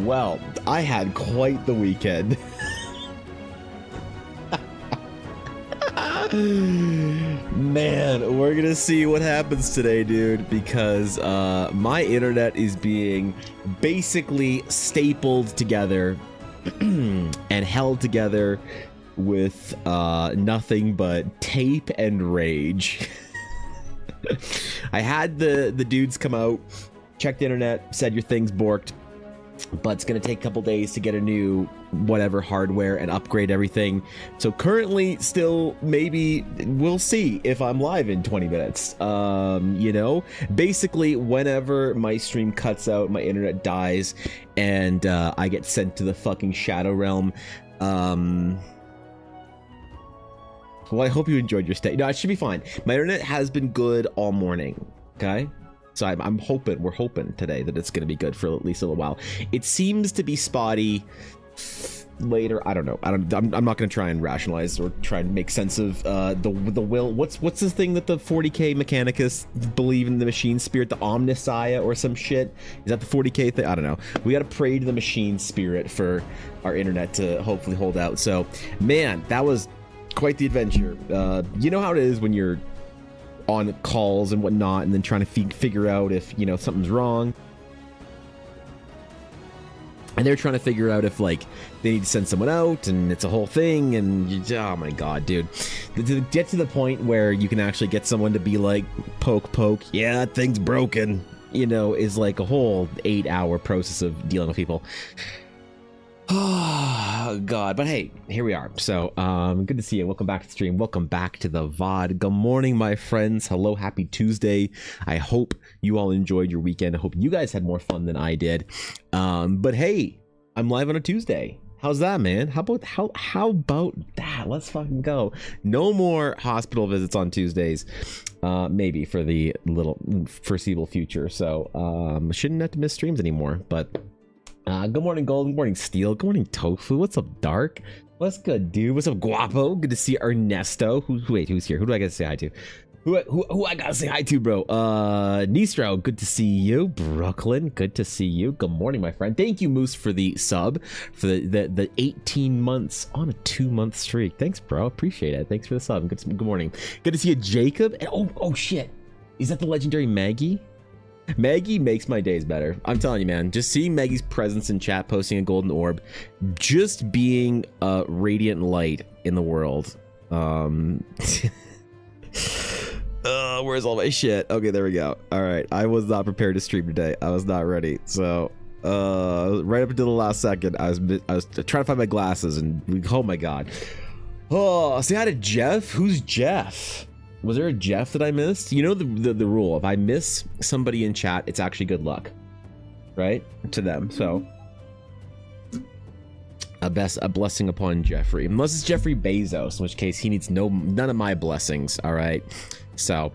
Well, I had quite the weekend. Man, we're gonna see what happens today, dude, because my internet is being basically stapled together and held together with nothing but tape and rage. I had the dudes come out, check the internet, said your thing's borked, but it's going to take a couple days to get a new whatever hardware and upgrade everything. So currently still, maybe we'll see if I'm live in 20 minutes. You know, basically whenever my stream cuts out, my internet dies, and I get sent to the fucking Shadow Realm. Well, I hope you enjoyed your stay. No, it should be fine. My internet has been good all morning. Okay. So I'm hoping, we're hoping today that it's going to be good for at least a little while. It seems to be spotty later. I don't know. I'm not going to try and rationalize or try and make sense of the will. What's the thing that the 40k Mechanicus believe in, the machine spirit, the Omnissiah or some shit? Is that the 40k thing? I don't know. We got to pray to the machine spirit for our internet to hopefully hold out. So, man, that was quite the adventure. You know how it is when you're on calls and whatnot, and then trying to figure out if, you know, something's wrong, and they're trying to figure out if, like, they need to send someone out, and it's a whole thing, and oh my god, dude, to get to the point where you can actually get someone to be like, poke, yeah, that thing's broken, you know, is like a whole 8-hour process of dealing with people. Oh god, but hey, here we are. So good to see you. Welcome back to the stream. Welcome back to the VOD. Good morning, my friends. Hello, happy Tuesday. I hope you all enjoyed your weekend. I hope you guys had more fun than I did. But hey, I'm live on a Tuesday. How's that, man? How about that? Let's fucking go. No more hospital visits on Tuesdays. Maybe for the little foreseeable future. So shouldn't have to miss streams anymore. But good morning, Gold. Good morning, Steel. Good morning, Tofu. What's up, Dark? What's good, dude? What's up, Guapo? Good to see Ernesto. Who's here? Who do I gotta say hi to? Who I gotta say hi to, bro? Nistro, good to see you. Brooklyn, good to see you. Good morning, my friend. Thank you, Moose, for the sub, for the 18 months on a 2-month streak. Thanks, bro. Appreciate it. Thanks for the sub. Good morning. Good to see you, Jacob. And oh shit, is that the legendary Maggie? Maggie makes my days better. I'm telling you, man. Just seeing Maggie's presence in chat, posting a golden orb, just being a radiant light in the world. Where's all my shit? Okay, there we go. All right, I was not prepared to stream today. I was not ready. So, right up until the last second, I was trying to find my glasses, and oh my god. Oh, say hi to Jeff. Who's Jeff? Was there a Jeff that I missed? You know the rule. If I miss somebody in chat, it's actually good luck, right? To them. So a blessing upon Jeffrey. Unless it's Jeffrey Bezos, in which case he needs none of my blessings. All right. So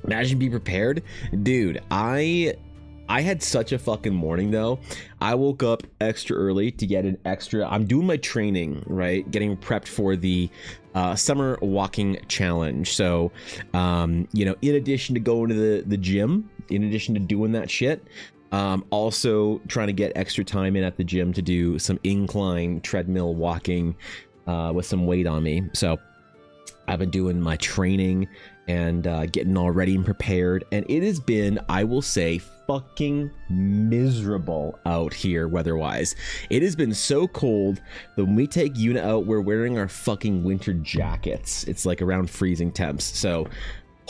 imagine, be prepared, dude. I had such a fucking morning though. I woke up extra early to get an extra. I'm doing my training, right? Getting prepped for the summer walking challenge. So, you know, in addition to going to the gym, in addition to doing that shit, also trying to get extra time in at the gym to do some incline treadmill walking with some weight on me. So I've been doing my training and getting all ready and prepared, and it has been, I will say, fucking miserable out here weather-wise. It has been so cold that when we take Una out, we're wearing our fucking winter jackets. It's like around freezing temps. So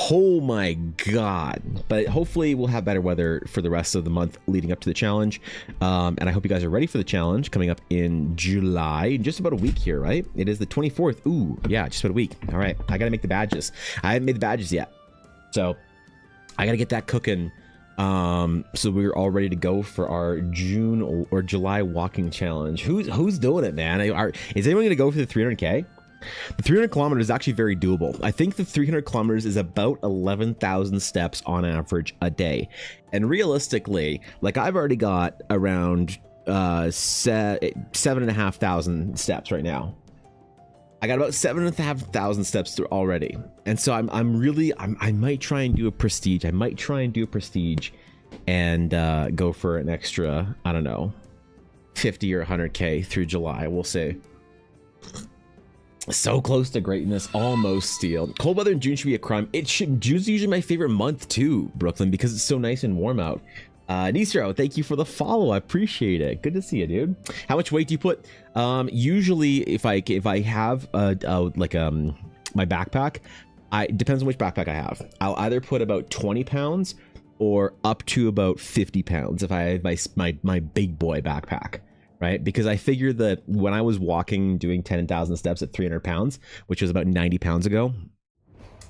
oh my god. But hopefully we'll have better weather for the rest of the month leading up to the challenge, and I hope you guys are ready for the challenge coming up in July, in just about a week here, right? It is the 24th. Ooh, yeah, just about a week. All right, I gotta make the badges. I haven't made the badges yet, so I gotta get that cooking, so we're all ready to go for our June or July walking challenge. Who's doing it, man? Is anyone gonna go for the 300k? The 300 kilometers is actually very doable. I think the 300 kilometers is about 11,000 steps on average a day. And realistically, like, I've already got around 7,500 steps right now. I got about 7,500 steps through already. And so I might try and do a prestige. I might try and do a prestige and go for an extra, I don't know, 50 or 100k through July, we'll see. So close to greatness, almost steel. Cold weather in June should be a crime. June's usually my favorite month too, Brooklyn, because it's so nice and warm out. Nisro, thank you for the follow. I appreciate it. Good to see you, dude. How much weight do you put? Usually, if I have my backpack, it depends on which backpack I have. I'll either put about 20 pounds or up to about 50 pounds if I have my big boy backpack. Right? Because I figured that when I was walking, doing 10,000 steps at 300 pounds, which was about 90 pounds ago,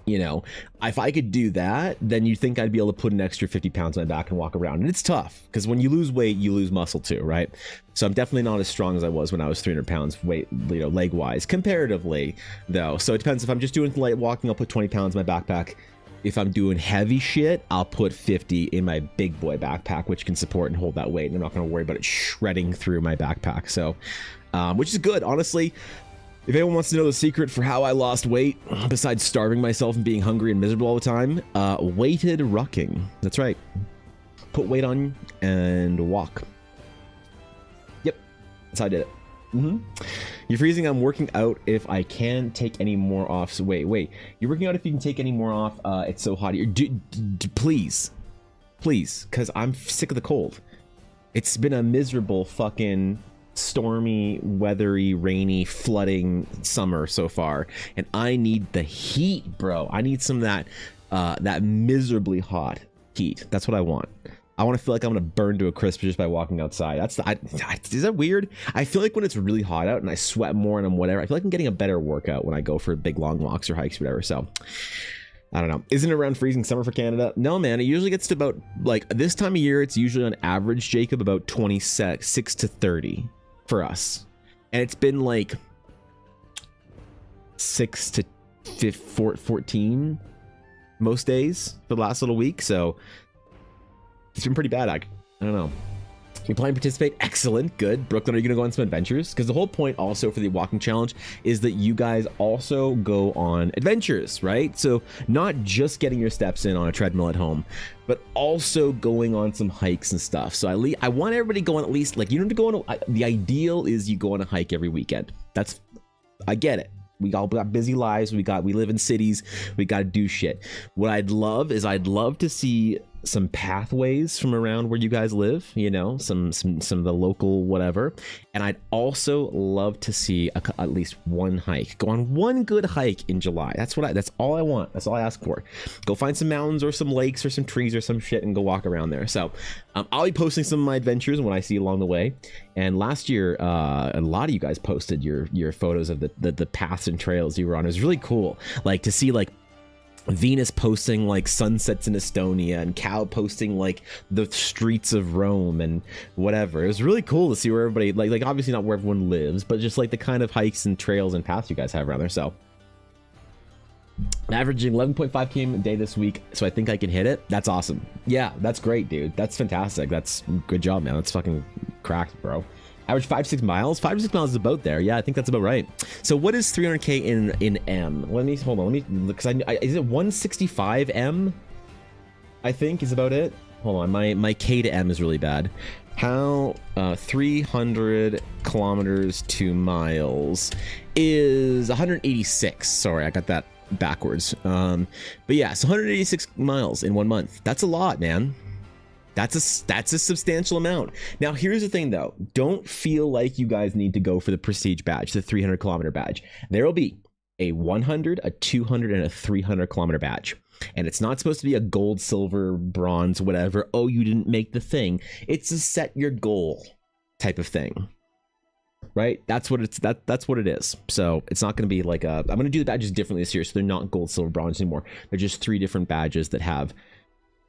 you know, if I could do that, then you'd think I'd be able to put an extra 50 pounds on my back and walk around. And it's tough because when you lose weight, you lose muscle too, right? So I'm definitely not as strong as I was when I was 300 pounds weight, you know, leg wise, comparatively though. So it depends. If I'm just doing light walking, I'll put 20 pounds in my backpack. If I'm doing heavy shit, I'll put 50 in my big boy backpack, which can support and hold that weight. And I'm not going to worry about it shredding through my backpack. So, which is good. Honestly, if anyone wants to know the secret for how I lost weight, besides starving myself and being hungry and miserable all the time, weighted rucking. That's right. Put weight on and walk. Yep. That's how I did it. You're freezing. I'm working out if I can take any more off. So wait. You're working out if you can take any more off. It's so hot here. Please, because I'm sick of the cold. It's been a miserable fucking stormy, weathery, rainy, flooding summer so far, and I need the heat, bro. I need some of that miserably hot heat. That's what I want. I want to feel like I'm gonna burn to a crisp just by walking outside. Is that weird? I feel like when it's really hot out and I sweat more and I'm whatever, I feel like I'm getting a better workout when I go for big long walks or hikes or whatever. So I don't know. Isn't it around freezing summer for Canada? No, man. It usually gets to about, like, this time of year, it's usually on average, Jacob, about 26 to 30 for us. And it's been like 6 to 14 most days for the last little week. So it's been pretty bad. I don't know. You plan to participate? Excellent. Good. Brooklyn, are you going to go on some adventures? Because the whole point also for the walking challenge is that you guys also go on adventures, right? So not just getting your steps in on a treadmill at home, but also going on some hikes and stuff. So I want everybody going at least, like, you don't have to go on the ideal is you go on a hike every weekend. I get it. We all got busy lives. We live in cities. We got to do shit. What I'd love to see some pathways from around where you guys live, you know, some of the local whatever. And I'd also love to see at least one hike. Go on one good hike in July. That's all I want. That's all I ask for. Go find some mountains or some lakes or some trees or some shit and go walk around there. So I'll be posting some of my adventures when I see along the way. And last year, a lot of you guys posted your photos of the paths and trails you were on. It was really cool, like to see like Venus posting like sunsets in Estonia and Cal posting like the streets of Rome and whatever. It was really cool to see where everybody like obviously not where everyone lives, but just like the kind of hikes and trails and paths you guys have around there. So averaging 11.5 a day this week, so I think I can hit it. That's awesome. Yeah, that's great, dude. That's fantastic. That's good job, man. That's fucking cracked, bro. Average 5-6 miles. 5-6 miles is about there. Yeah, I think that's about right. So what is 300k in M? Hold on. Let me look, because is it 165 M? I think is about it. Hold on, my K to M is really bad. How 300 kilometers to miles is 186. Sorry, I got that backwards. But yeah, so 186 miles in 1 month. That's a lot, man. That's a substantial amount. Now, here's the thing, though. Don't feel like you guys need to go for the prestige badge, the 300 kilometer badge. There will be a 100, a 200, and a 300 kilometer badge. And it's not supposed to be a gold, silver, bronze, whatever. Oh, you didn't make the thing. It's a set your goal type of thing. Right? That's what it is. So it's not going to be like I'm going to do the badges differently this year. So they're not gold, silver, bronze anymore. They're just 3 different badges that have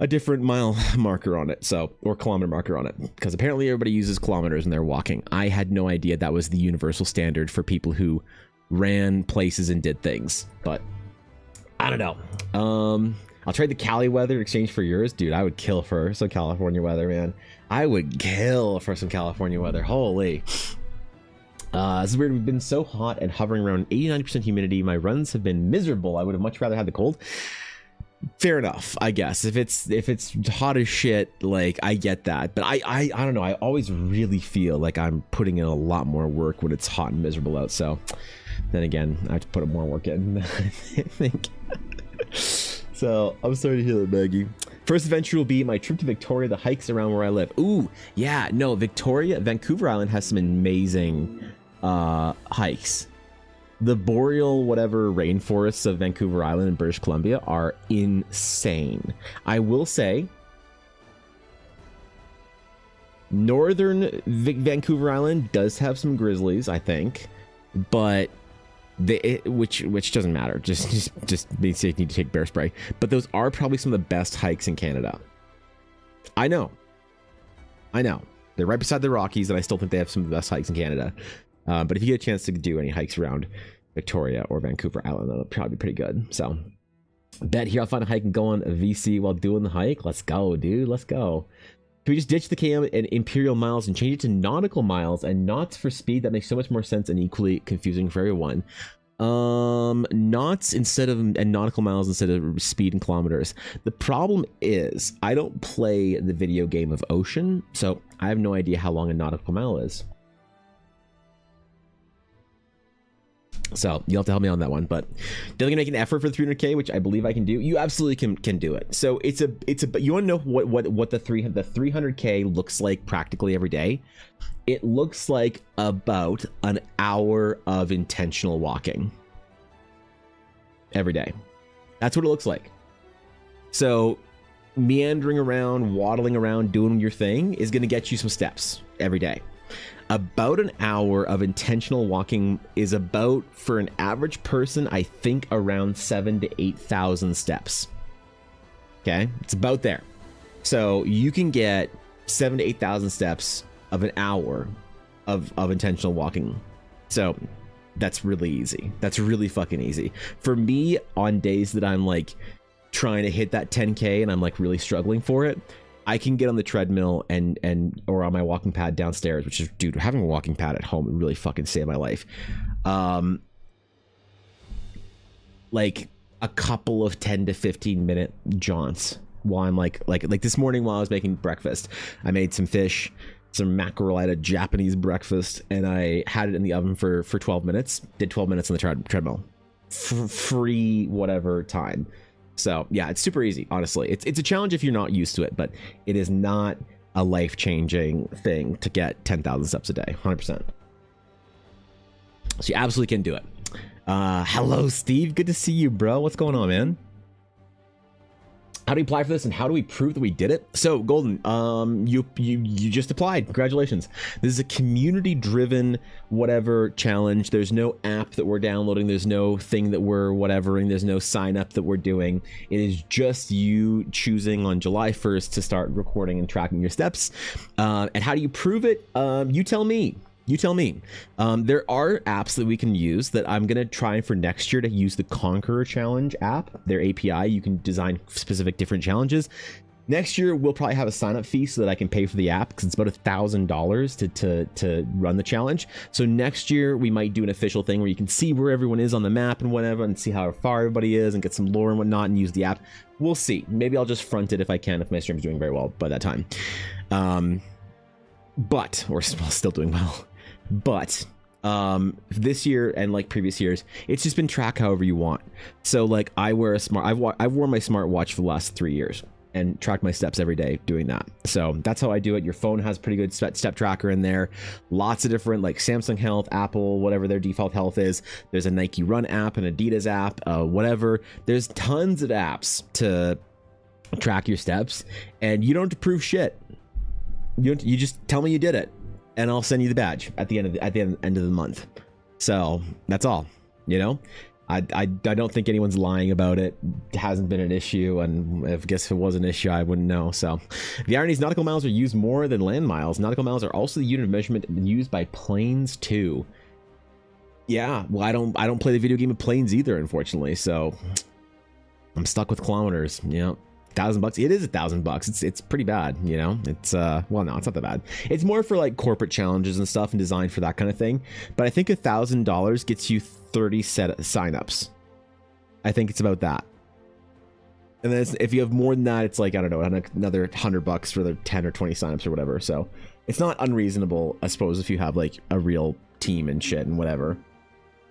a different mile marker on it, or kilometer marker on it, because apparently everybody uses kilometers when they're walking. I had no idea that was the universal standard for people who ran places and did things, but I don't know. I'll trade the Cali weather in exchange for yours. Dude, I would kill for some California weather, man. I would kill for some California weather. Holy. This is weird. We've been so hot and hovering around 80-90% humidity. My runs have been miserable. I would have much rather had the cold. fair enough, I guess. If it's hot as shit, like, I get that. But I don't know. I always really feel like I'm putting in a lot more work when it's hot and miserable out. So then again, I have to put more work in. I think. So I'm sorry to hear that, Maggie. First adventure will be my trip to Victoria, the hikes around where I live. Ooh, yeah, no, Vancouver Island has some amazing hikes. The boreal whatever rainforests of Vancouver Island and British Columbia are insane. I will say, northern Vancouver Island does have some grizzlies, I think, but which doesn't matter. Just means you need to take bear spray. But those are probably some of the best hikes in Canada. I know. They're right beside the Rockies, and I still think they have some of the best hikes in Canada. But if you get a chance to do any hikes around Victoria or Vancouver Island, that'll probably be pretty good. So, bet here I'll find a hike and go on a VC while doing the hike. Let's go, dude. Let's go. Can we just ditch the KM and imperial miles and change it to nautical miles and knots for speed? That makes so much more sense and equally confusing for everyone. Knots instead of and nautical miles instead of speed in kilometers. The problem is I don't play the video game of Ocean, so I have no idea how long a nautical mile is. So you'll have to help me on that one, but definitely make an effort for the 300k, which I believe I can do. You absolutely can do it. So it's a you want to know what the 300k looks like practically every day. It looks like about an hour of intentional walking every day. That's what it looks like. So meandering around, waddling around, doing your thing is going to get you some steps every day. About an hour of intentional walking is about, for an average person, I think around 7,000 to 8,000 steps. Okay, it's about there. So you can get 7,000 to 8,000 steps of an hour of intentional walking. So that's really easy. That's really fucking easy. For me, on days that I'm like trying to hit that 10k and I'm like really struggling for it, I can get on the treadmill or on my walking pad downstairs, which is, dude, having a walking pad at home would really fucking save my life. Like a couple of 10 to 15 minute jaunts while I'm like this morning while I was making breakfast. I made some fish, some mackerel. I had a Japanese breakfast and I had it in the oven for 12 minutes. Did 12 minutes on the treadmill. Free whatever time. So yeah, it's super easy, honestly. It's a challenge if you're not used to it, but it is not a life-changing thing to get 10,000 steps a day, 100%. So you absolutely can do it. Hello, Steve. Good to see you, bro. What's going on, man? How do we apply for this and how do we prove that we did it? So Golden, you just applied. Congratulations. This is a community-driven whatever challenge. There's no app that we're downloading. There's no thing that we're whatevering. There's no sign up that we're doing. It is just you choosing on July 1st to start recording and tracking your steps. And how do you prove it? You tell me. You tell me. There are apps that we can use that I'm going to try for next year to use the Conqueror Challenge app, their API. You can design specific different challenges. Next year, we'll probably have a sign-up fee so that I can pay for the app because it's about $1,000 to run the challenge. So next year, we might do an official thing where you can see where everyone is on the map and whatever and see how far everybody is and get some lore and whatnot and use the app. We'll see. Maybe I'll just front it if I can, if my stream's doing very well by that time. But we're still doing well. But this year and like previous years, it's just been track however you want. So like I've worn my smartwatch for the last 3 years and tracked my steps every day doing that. So that's how I do it. Your phone has pretty good step tracker in there. Lots of different like Samsung Health, Apple, whatever their default health is. There's a Nike Run app, an Adidas app, whatever. There's tons of apps to track your steps and you don't have to prove shit. You just tell me you did it. And I'll send you the badge at the end of the month. So that's all, you know. I don't think anyone's lying about it. It hasn't been an issue, and I guess if it was an issue, I wouldn't know. So the irony is nautical miles are used more than land miles. Nautical miles are also the unit of measurement used by planes too. Yeah, well, I don't play the video game of planes either, unfortunately. So I'm stuck with kilometers. Yeah. $1,000. It is $1,000. It's pretty bad, you know. It's well, no, it's not that bad. It's more for like corporate challenges and stuff and designed for that kind of thing. But I think $1,000 gets you 30 signups. I think it's about that. And then if you have more than that, it's like, I don't know, another $100 for the 10 or 20 signups or whatever. So it's not unreasonable, I suppose, if you have like a real team and shit and whatever.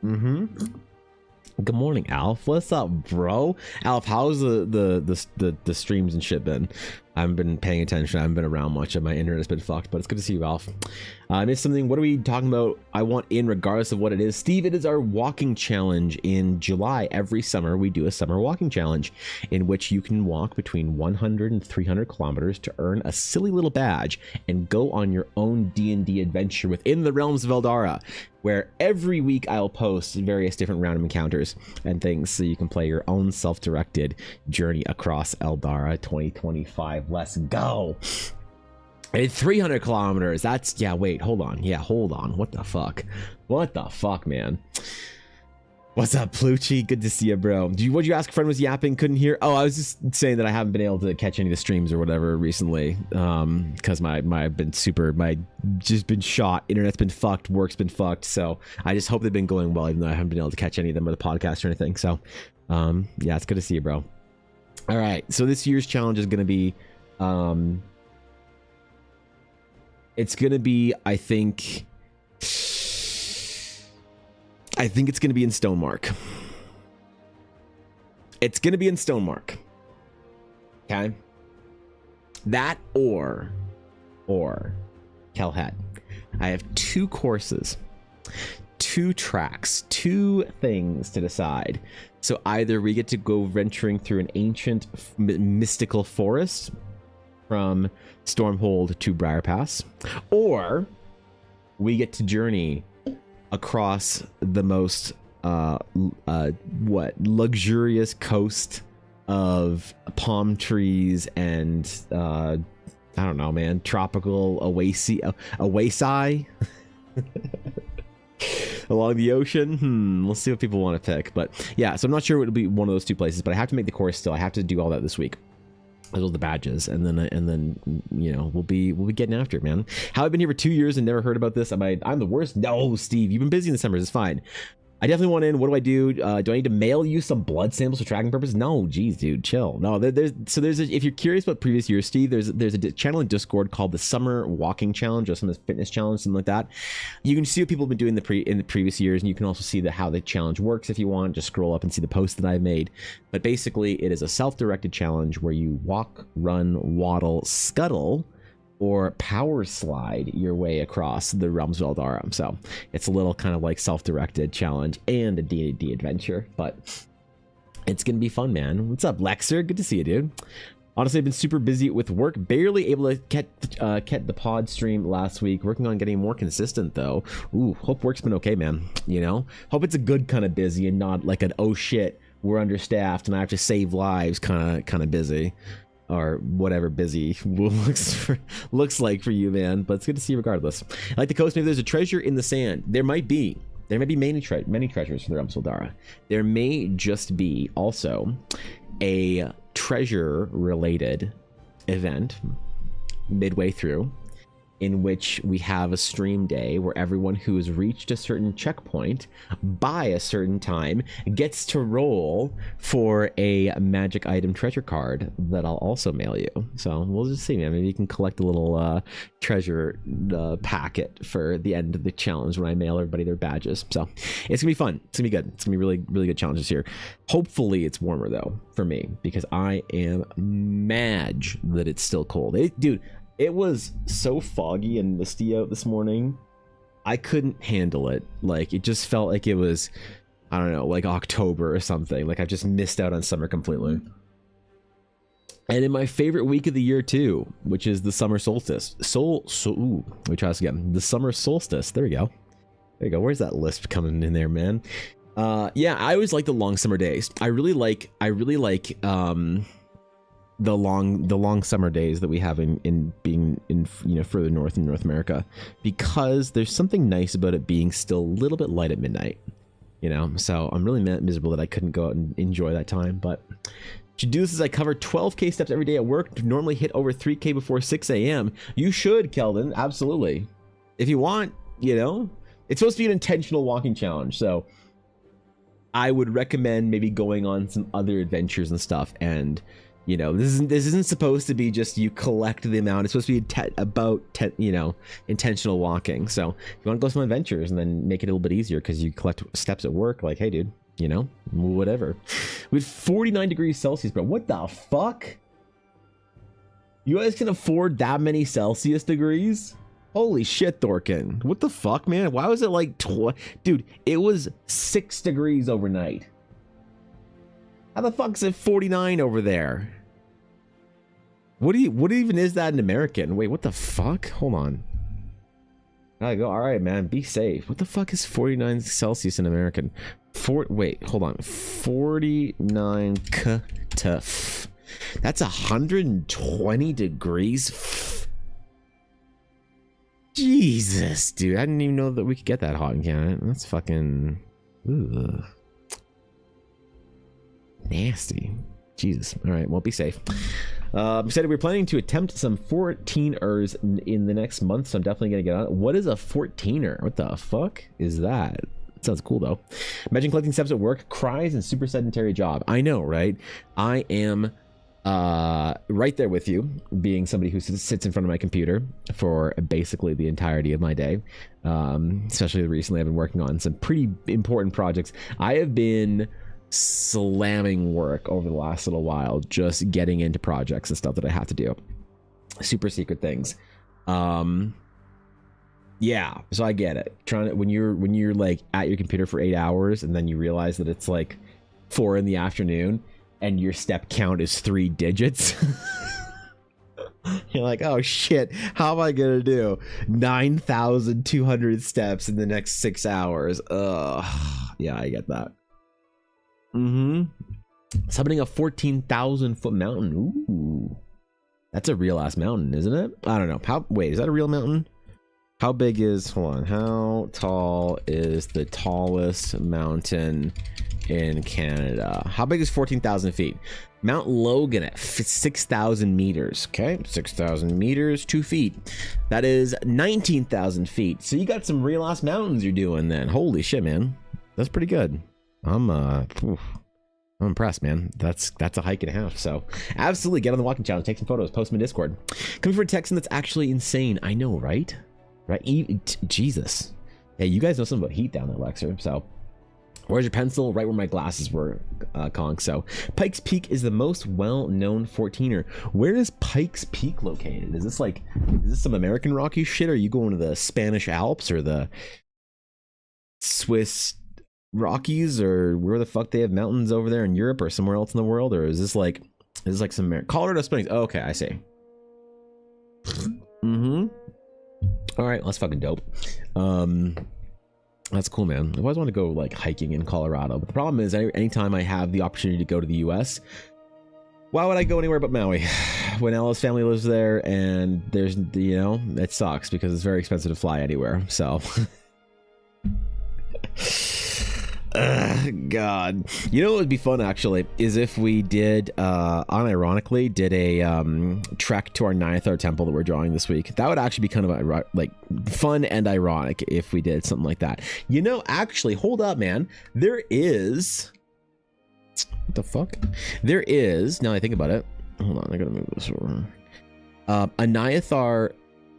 Good morning, Alf. What's up, bro? Alf, how's the streams and shit been? I haven't been paying attention. I haven't been around much, and my internet's been fucked, but it's good to see you, Alf. I missed something. What are we talking about? I want in regardless of what it is. Steve, it is our walking challenge in July. Every summer, we do a summer walking challenge in which you can walk between 100 and 300 kilometers to earn a silly little badge and go on your own D&D adventure within the realms of Eldara, where every week I'll post various different random encounters and things so you can play your own self-directed journey across Eldara 2025. Let's go. And 300 kilometers. That's, yeah, wait, hold on. Yeah, hold on. What the fuck? What the fuck, man? What's up, Plucci? Good to see you, bro. What'd you ask? A friend was yapping, couldn't hear. Oh, I was just saying that I haven't been able to catch any of the streams or whatever recently, because I've been just been shot. Internet's been fucked. Work's been fucked. So I just hope they've been going well, even though I haven't been able to catch any of them or the podcast or anything. So, yeah, it's good to see you, bro. All right. So this year's challenge is going to be, it's going to be, I think it's going to be in Stonemark. It's going to be in Stonemark. Okay. That or Kelhead. I have 2 courses, 2 tracks, 2 things to decide. So either we get to go venturing through an ancient mystical forest from Stormhold to Briar Pass, or we get to journey across the most luxurious coast of palm trees and I don't know, man, tropical oasis along the ocean. We'll see what people want to pick, but yeah, so I'm not sure it'll be one of those 2 places, but I have to make the course still. I have to do all that this week, as well as the badges, and then you know, we'll be getting after it, man. How I've been here for 2 years and never heard about this. I'm the worst. No, Steve, you've been busy in the summers. It's fine. I definitely want in. What do I do? Do I need to mail you some blood samples for tracking purposes? No, geez, dude, chill. No, if you're curious about previous years, Steve, there's a channel in Discord called the Summer Walking Challenge or some fitness challenge, something like that. You can see what people have been doing in the previous years, and you can also see how the challenge works if you want. Just scroll up and see the posts that I've made. But basically, it is a self-directed challenge where you walk, run, waddle, scuttle, or power slide your way across the realms of Eldara. So it's a little kind of like self-directed challenge and a D&D adventure, but it's gonna be fun, man. What's up, Lexer? Good to see you, dude. Honestly, I've been super busy with work, barely able to get the pod stream last week. Working on getting more consistent though. Ooh, hope work's been okay, man. You know, hope it's a good kind of busy and not like an oh shit, we're understaffed and I have to save lives kind of busy. Or whatever busy looks like for you, man. But it's good to see you regardless. I like the coast. Maybe there's a treasure in the sand. There might be many treasures for the realms of Eldara. There may just be also a treasure related event midway through, in which we have a stream day where everyone who has reached a certain checkpoint by a certain time gets to roll for a magic item treasure card that I'll also mail you. So we'll just see, man. Maybe you can collect a little treasure packet for the end of the challenge when I mail everybody their badges. So it's gonna be fun. It's gonna be good. It's gonna be really, really good challenges here. Hopefully it's warmer though for me, because I am mad that it's still cold. Dude, it was so foggy and misty out this morning. I couldn't handle it. Like, it just felt like it was, I don't know, like October or something. Like I just missed out on summer completely. And in my favorite week of the year too, which is the summer solstice. Let me try this again. The summer solstice. There we go. There you go. Where's that lisp coming in there, man? Yeah, I always like the long summer days. I really like the long summer days that we have in being in, you know, further north in North America, because there's something nice about it being still a little bit light at midnight, you know. So I'm really miserable that I couldn't go out and enjoy that time. But to do this is I cover 12k steps every day at work, normally hit over 3k before 6 a.m. You should, Keldon, absolutely, if you want. You know, it's supposed to be an intentional walking challenge, so I would recommend maybe going on some other adventures and stuff. And you know, this isn't supposed to be just you collect the amount. It's supposed to be intentional walking. So if you want to go some adventures and then make it a little bit easier because you collect steps at work, like, hey, dude, you know, whatever. We have 49 degrees Celsius, bro. What the fuck? You guys can afford that many Celsius degrees? Holy shit, Thorkin. What the fuck, man? Why was it like dude, it was 6 degrees overnight. How the fuck is it 49 over there? What even is that in American? Wait, what the fuck? Hold on. I go, all right, man, be safe. What the fuck is 49 Celsius in American? Wait, hold on. 49 KTF. That's 120 degrees. Jesus, dude. I didn't even know that we could get that hot in Canada. That's fucking... Ugh. Nasty. Jesus. All right, well, be safe. Said we're planning to attempt some 14ers in the next month, so I'm definitely gonna get on it. What is a 14er? What the fuck is that? Sounds cool though. Imagine collecting steps at work, cries, and super sedentary job. I know, right? I am right there with you, being somebody who sits in front of my computer for basically the entirety of my day. Especially recently, I've been working on some pretty important projects. I have been slamming work over the last little while, just getting into projects and stuff that I have to do, super secret things. Yeah, so I get it. Trying to, when you're like at your computer for 8 hours and then you realize that it's like 4 in the afternoon and your step count is 3 digits. You're like, oh shit, how am I gonna do 9,200 steps in the next 6 hours? Ugh. Yeah, I get that. Summoning a 14,000 foot mountain. Ooh, that's a real ass mountain, isn't it? I don't know. Wait, is that a real mountain? How big is, hold on, how tall is the tallest mountain in Canada? How big is 14,000 feet? Mount Logan at 6,000 meters. Okay, 6,000 meters, 2 feet. That is 19,000 feet. So you got some real ass mountains you're doing then. Holy shit, man. That's pretty good. I'm impressed, man. That's a hike and a half. So absolutely get on the walking challenge, take some photos, post them in Discord. Coming for a Texan that's actually insane. I know, right? Jesus. Hey, you guys know something about heat down there, Lexer. So where's your pencil? Right where my glasses were, Kong. So Pikes Peak is the most well-known 14er. Where is Pikes Peak located? Is this some American Rocky shit? Or are you going to the Spanish Alps or the Swiss Rockies, or where the fuck they have mountains over there in Europe or somewhere else in the world? Or is this like some Colorado Springs? Oh, okay, I see. All right, that's fucking dope. That's cool, man. I always want to go like hiking in Colorado, but the problem is anytime I have the opportunity to go to the US, why would I go anywhere but Maui? When Ella's family lives there, and there's, you know, it sucks because it's very expensive to fly anywhere. So God, you know what would be fun actually is if we did unironically did a trek to our Nyathar temple that we're drawing this week. That would actually be kind of like fun and ironic if we did something like that. You know, actually, hold up, man. There is, what the fuck? There is, now I think about it, hold on, I gotta move this over. A Nyathar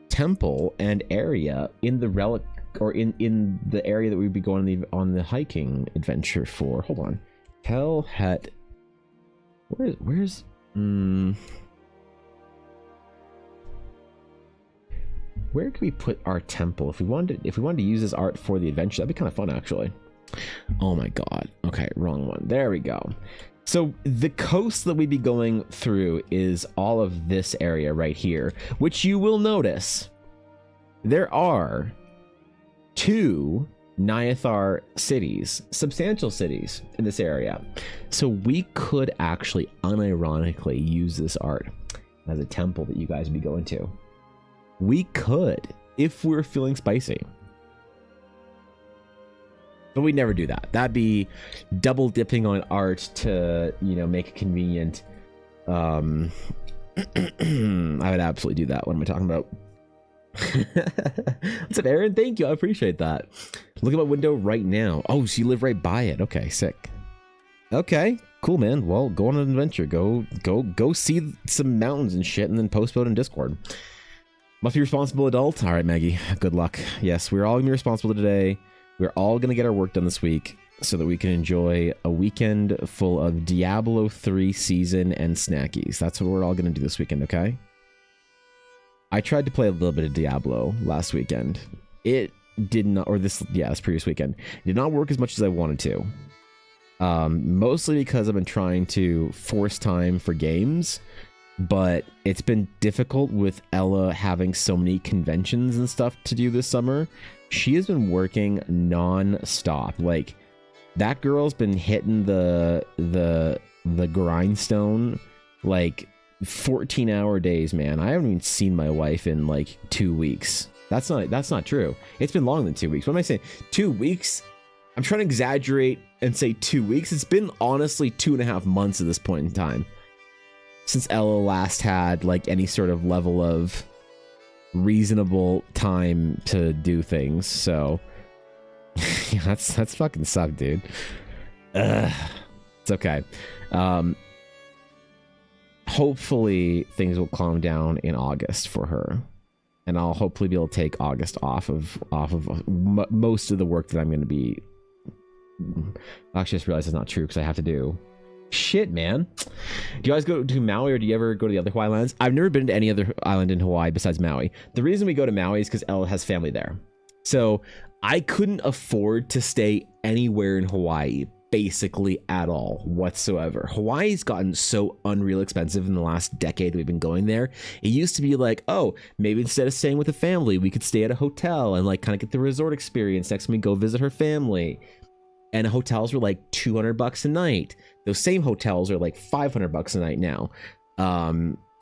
temple and area in the relic, or in the area that we'd be going on the hiking adventure for. Hold on. Telhet. Where's where could we put our temple if we wanted to use this art for the adventure? That'd be kind of fun actually. Oh my god. Okay, wrong one. There we go. So the coast that we'd be going through is all of this area right here, which you will notice there are 2 Nyathar cities, substantial cities in this area. So we could actually unironically use this art as a temple that you guys would be going to. We could, if we're feeling spicy. But we'd never do that. That'd be double dipping on art to, you know, make it convenient. I would absolutely do that. What am I talking about? What's up, Aaron? Thank you. I appreciate that. Look at my window right now. Oh, so you live right by it. Okay, sick. Okay, cool, man. Well, go on an adventure. Go see some mountains and shit, and then post about in Discord. Must be responsible adult. All right, Maggie. Good luck. Yes, we're all gonna be responsible today. We're all gonna get our work done this week so that we can enjoy a weekend full of Diablo 3 season and snackies. That's what we're all gonna do this weekend. Okay. I tried to play a little bit of Diablo last weekend. It did not, or this previous weekend, it did not work as much as I wanted to. Mostly because I've been trying to force time for games, but it's been difficult with Ella having so many conventions and stuff to do this summer. She has been working non-stop. Like, that girl's been hitting the grindstone like 14-hour days, man. I haven't even seen my wife in like 2 weeks. That's not true. It's been longer than 2 weeks. What am I saying? 2 weeks? I'm trying to exaggerate and say 2 weeks. It's been honestly 2.5 months at this point in time since Ella last had like any sort of level of reasonable time to do things. So yeah, that's fucking suck, dude. It's okay. Hopefully things will calm down in August for her, and I'll hopefully be able to take August off of most of the work that I'm going to be. I actually just realized it's not true because I have to do shit, man. Do you guys go to Maui, or do you ever go to the other Hawaii islands? I've never been to any other island in Hawaii besides Maui. The reason we go to Maui is because Ella has family there. So I couldn't afford to stay anywhere in Hawaii basically at all whatsoever. Hawaii's gotten so unreal expensive in the last decade we've been going there. It used to be like, oh, maybe instead of staying with a family, we could stay at a hotel and like kind of get the resort experience next time we go visit her family. And hotels were like $200 a night. Those same hotels are like $500 a night now.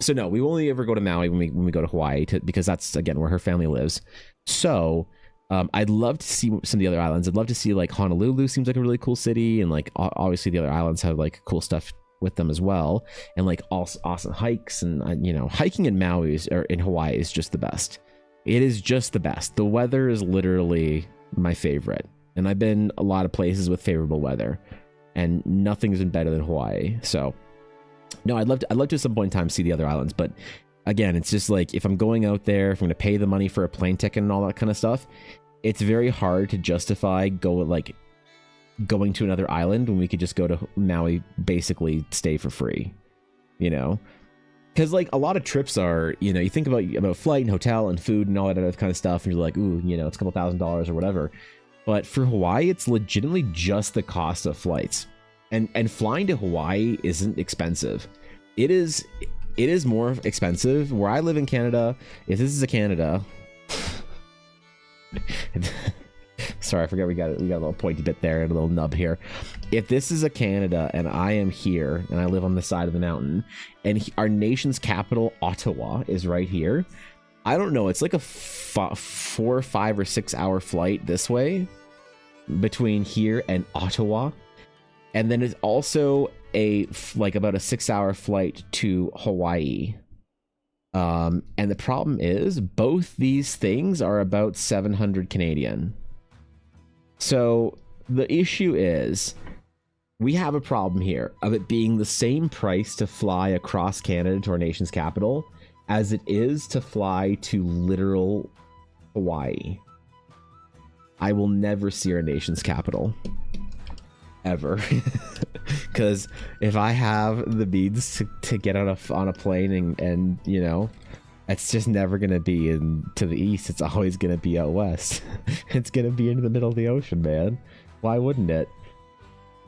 So no, we only ever go to Maui when we go to Hawaii because that's, again, where her family lives. So I'd love to see some of the other islands. I'd love to see like Honolulu seems like a really cool city, and like obviously the other islands have like cool stuff with them as well, and like awesome hikes, and you know, hiking in Maui or in Hawaii is just the best. It is just the best. The weather is literally my favorite. And I've been a lot of places with favorable weather, and nothing's been better than Hawaii. So, no, I'd love to at some point in time see the other islands. But again, it's just like, if I'm going out there, if I'm going to pay the money for a plane ticket and all that kind of stuff, it's very hard to justify going to another island when we could just go to Maui, basically stay for free, you know? Because like a lot of trips are, you know, you think about flight and hotel and food and all that other kind of stuff, and you're like, ooh, you know, it's a couple $1,000s or whatever. But for Hawaii, it's legitimately just the cost of flights. And flying to Hawaii isn't expensive. It is more expensive. Where I live in Canada, if this is a Canada... Sorry, I forgot we got a little pointy bit there and a little nub here. If this is a Canada and I am here and I live on the side of the mountain, and our nation's capital, Ottawa, is right here... I don't know, it's like a 4, 5, or 6 hour flight this way between here and Ottawa. And then it's also about a 6 hour flight to Hawaii. And the problem is both these things are about 700 Canadian. So the issue is we have a problem here of it being the same price to fly across Canada to our nation's capital as it is to fly to literal Hawaii. I will never see our nation's capital. Ever. Because if I have the means to get on a plane and you know, it's just never going to be to the east. It's always going to be out west. It's going to be into the middle of the ocean, man. Why wouldn't it?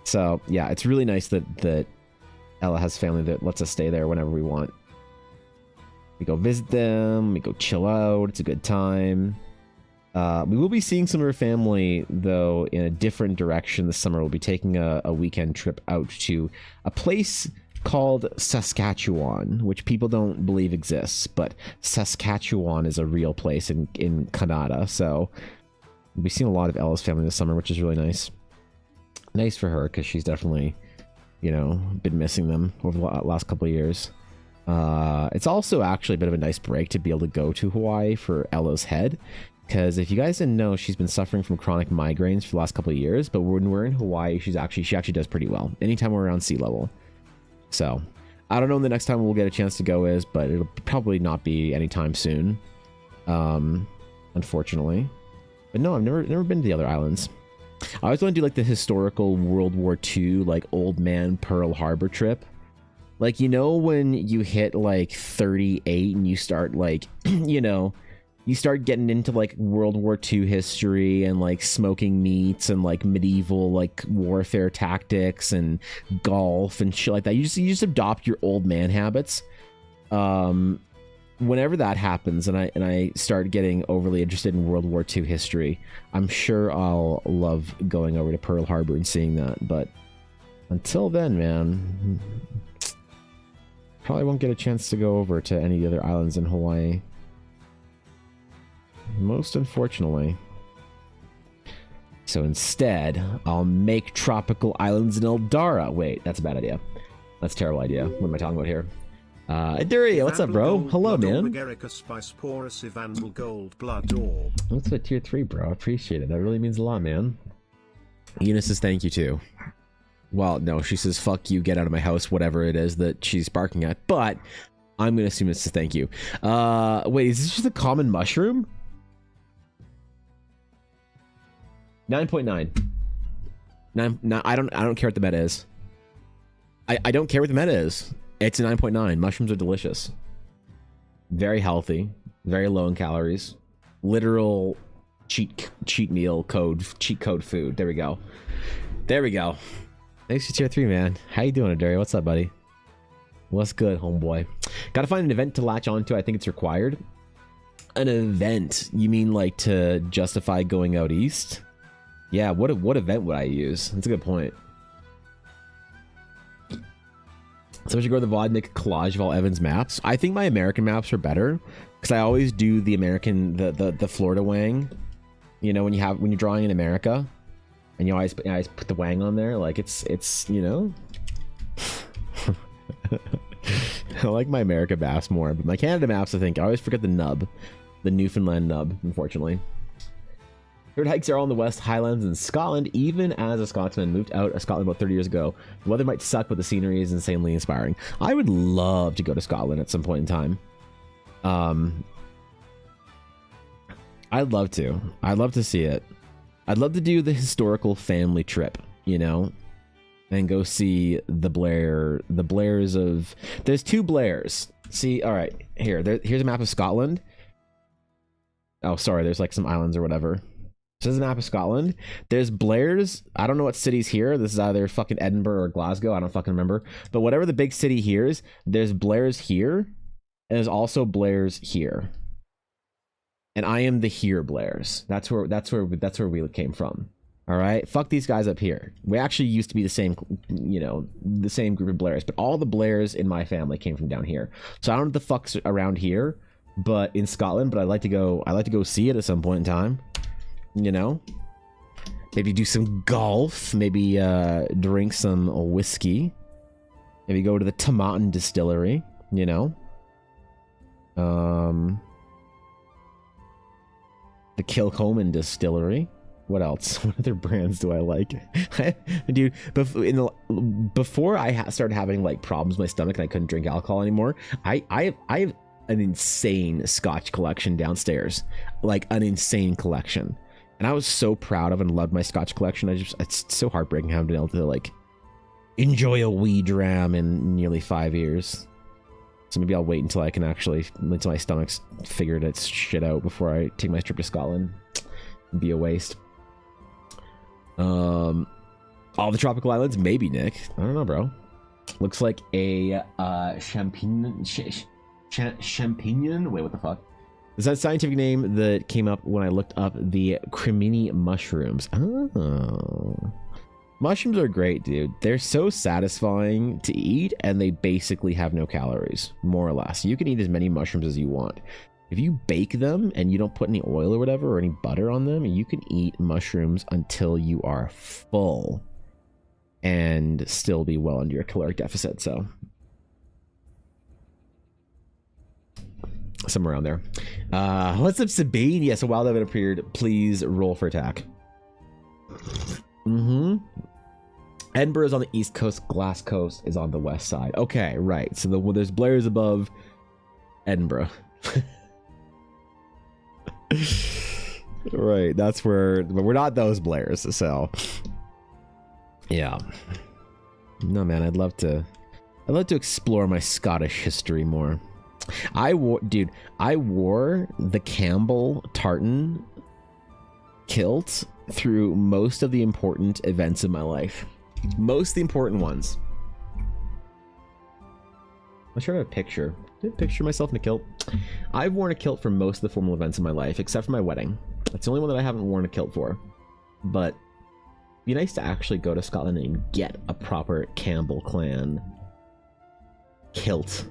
So, yeah, it's really nice that Ella has family that lets us stay there whenever we want. We go visit them, we go chill out, it's a good time. We will be seeing some of her family, though, in a different direction this summer. We'll be taking a weekend trip out to a place called Saskatchewan, which people don't believe exists, but Saskatchewan is a real place in Canada. So we'll be seeing a lot of Ella's family this summer, which is really nice. Nice for her, because she's definitely, you know, been missing them over the last couple of years. It's also actually a bit of a nice break to be able to go to Hawaii for Ella's head, Because if you guys didn't know, she's been suffering from chronic migraines for the last couple of years. But when we're in Hawaii, she actually does pretty well. Anytime we're around sea level. So I don't know when the next time we'll get a chance to go is, but it'll probably not be anytime soon. Unfortunately. But no, I've never been to the other islands. I always want to do like the historical World War II, like old man Pearl Harbor trip. Like, you know, when you hit like 38 and you start like, you know, you start getting into like World War II history and like smoking meats and like medieval like warfare tactics and golf and shit like that. You just adopt your old man habits. Whenever that happens and I start getting overly interested in World War II history, I'm sure I'll love going over to Pearl Harbor and seeing that. But until then, man, probably won't get a chance to go over to any of the other islands in Hawaii. Most unfortunately. So instead, I'll make tropical islands in Eldara. Wait, that's a bad idea. That's a terrible idea. What am I talking about here? Duria, what's up, bro? Hello, man. What's a tier 3, bro? I appreciate it. That really means a lot, man. Eunice says thank you, too. Well, no, she says, fuck you, get out of my house, whatever it is that she's barking at. But I'm going to assume it says thank you. Wait, is this just a common mushroom? 9.9. I don't care what the meta is. I don't care what the meta is. It's a 9.9. Mushrooms are delicious. Very healthy. Very low in calories. Literal cheat code food. There we go. There we go. Thanks for tier 3, man. How you doing, Adaria? What's up, buddy? What's good, homeboy? Gotta find an event to latch onto. I think it's required. An event? You mean like to justify going out east? Yeah, what event would I use? That's a good point. So I should go to the VOD and make a collage of all Evan's maps. I think my American maps are better because I always do the American, the Florida wang. You know, when you're drawing in America, and you always put the wang on there. Like it's you know. I like my America maps more, but my Canada maps, I think I always forget the nub, the Newfoundland nub. Unfortunately. Bird hikes are all in the West Highlands in Scotland. Even as a Scotsman, moved out of Scotland about 30 years ago. The weather might suck, but the scenery is insanely inspiring. I would love to go to Scotland at some point in time. I'd love to. I'd love to see it. I'd love to do the historical family trip, you know, and go see the Blairs of. There's 2 Blairs. See, all right, here's a map of Scotland. Oh, sorry, there's like some islands or whatever. So this is a map of Scotland. There's Blairs. I don't know what city's here. This is either fucking Edinburgh or Glasgow. I don't fucking remember. But whatever the big city here is, there's Blairs here. And there's also Blairs here. And I am the here Blairs. That's where we came from. All right. Fuck these guys up here. We actually used to be the same, you know, the same group of Blairs. But all the Blairs in my family came from down here. So I don't know what the fuck's around here, but in Scotland. But I'd like to go see it at some point in time. You know, maybe do some golf, maybe drink some whiskey, maybe go to the Tomatin distillery, you know, the Kilchoman distillery. What else? What other brands do I like? Dude, before I started having like problems with my stomach and I couldn't drink alcohol anymore, I have an insane Scotch collection downstairs, like an insane collection. And I was so proud of and loved my Scotch collection. It's so heartbreaking having been able to like enjoy a wee dram in nearly 5 years. So maybe I'll wait until until my stomach's figured its shit out before I take my trip to Scotland. It'd be a waste. All the tropical islands, maybe, Nick. I don't know, bro. Looks like a champignon. Wait, what the fuck? Is that a scientific name that came up when I looked up the cremini mushrooms? Oh. Mushrooms are great, dude. They're so satisfying to eat, and they basically have no calories, more or less. You can eat as many mushrooms as you want. If you bake them and you don't put any oil or whatever or any butter on them, you can eat mushrooms until you are full and still be well under your caloric deficit, so... somewhere around there. What's up, Sabine? Yes, a wild event appeared. Please roll for attack. Edinburgh is on the east coast. Glass Coast is on the west side. Okay, right. So there's Blair's above Edinburgh. Right, that's where, but we're not those Blairs, so yeah. No, man, I'd love to explore my Scottish history more. I wore the Campbell tartan kilt through most of the important events in my life. Most of the important ones. I'm sure I have a picture. Did I picture myself in a kilt? I've worn a kilt for most of the formal events in my life, except for my wedding. That's the only one that I haven't worn a kilt for. But it'd be nice to actually go to Scotland and get a proper Campbell clan kilt.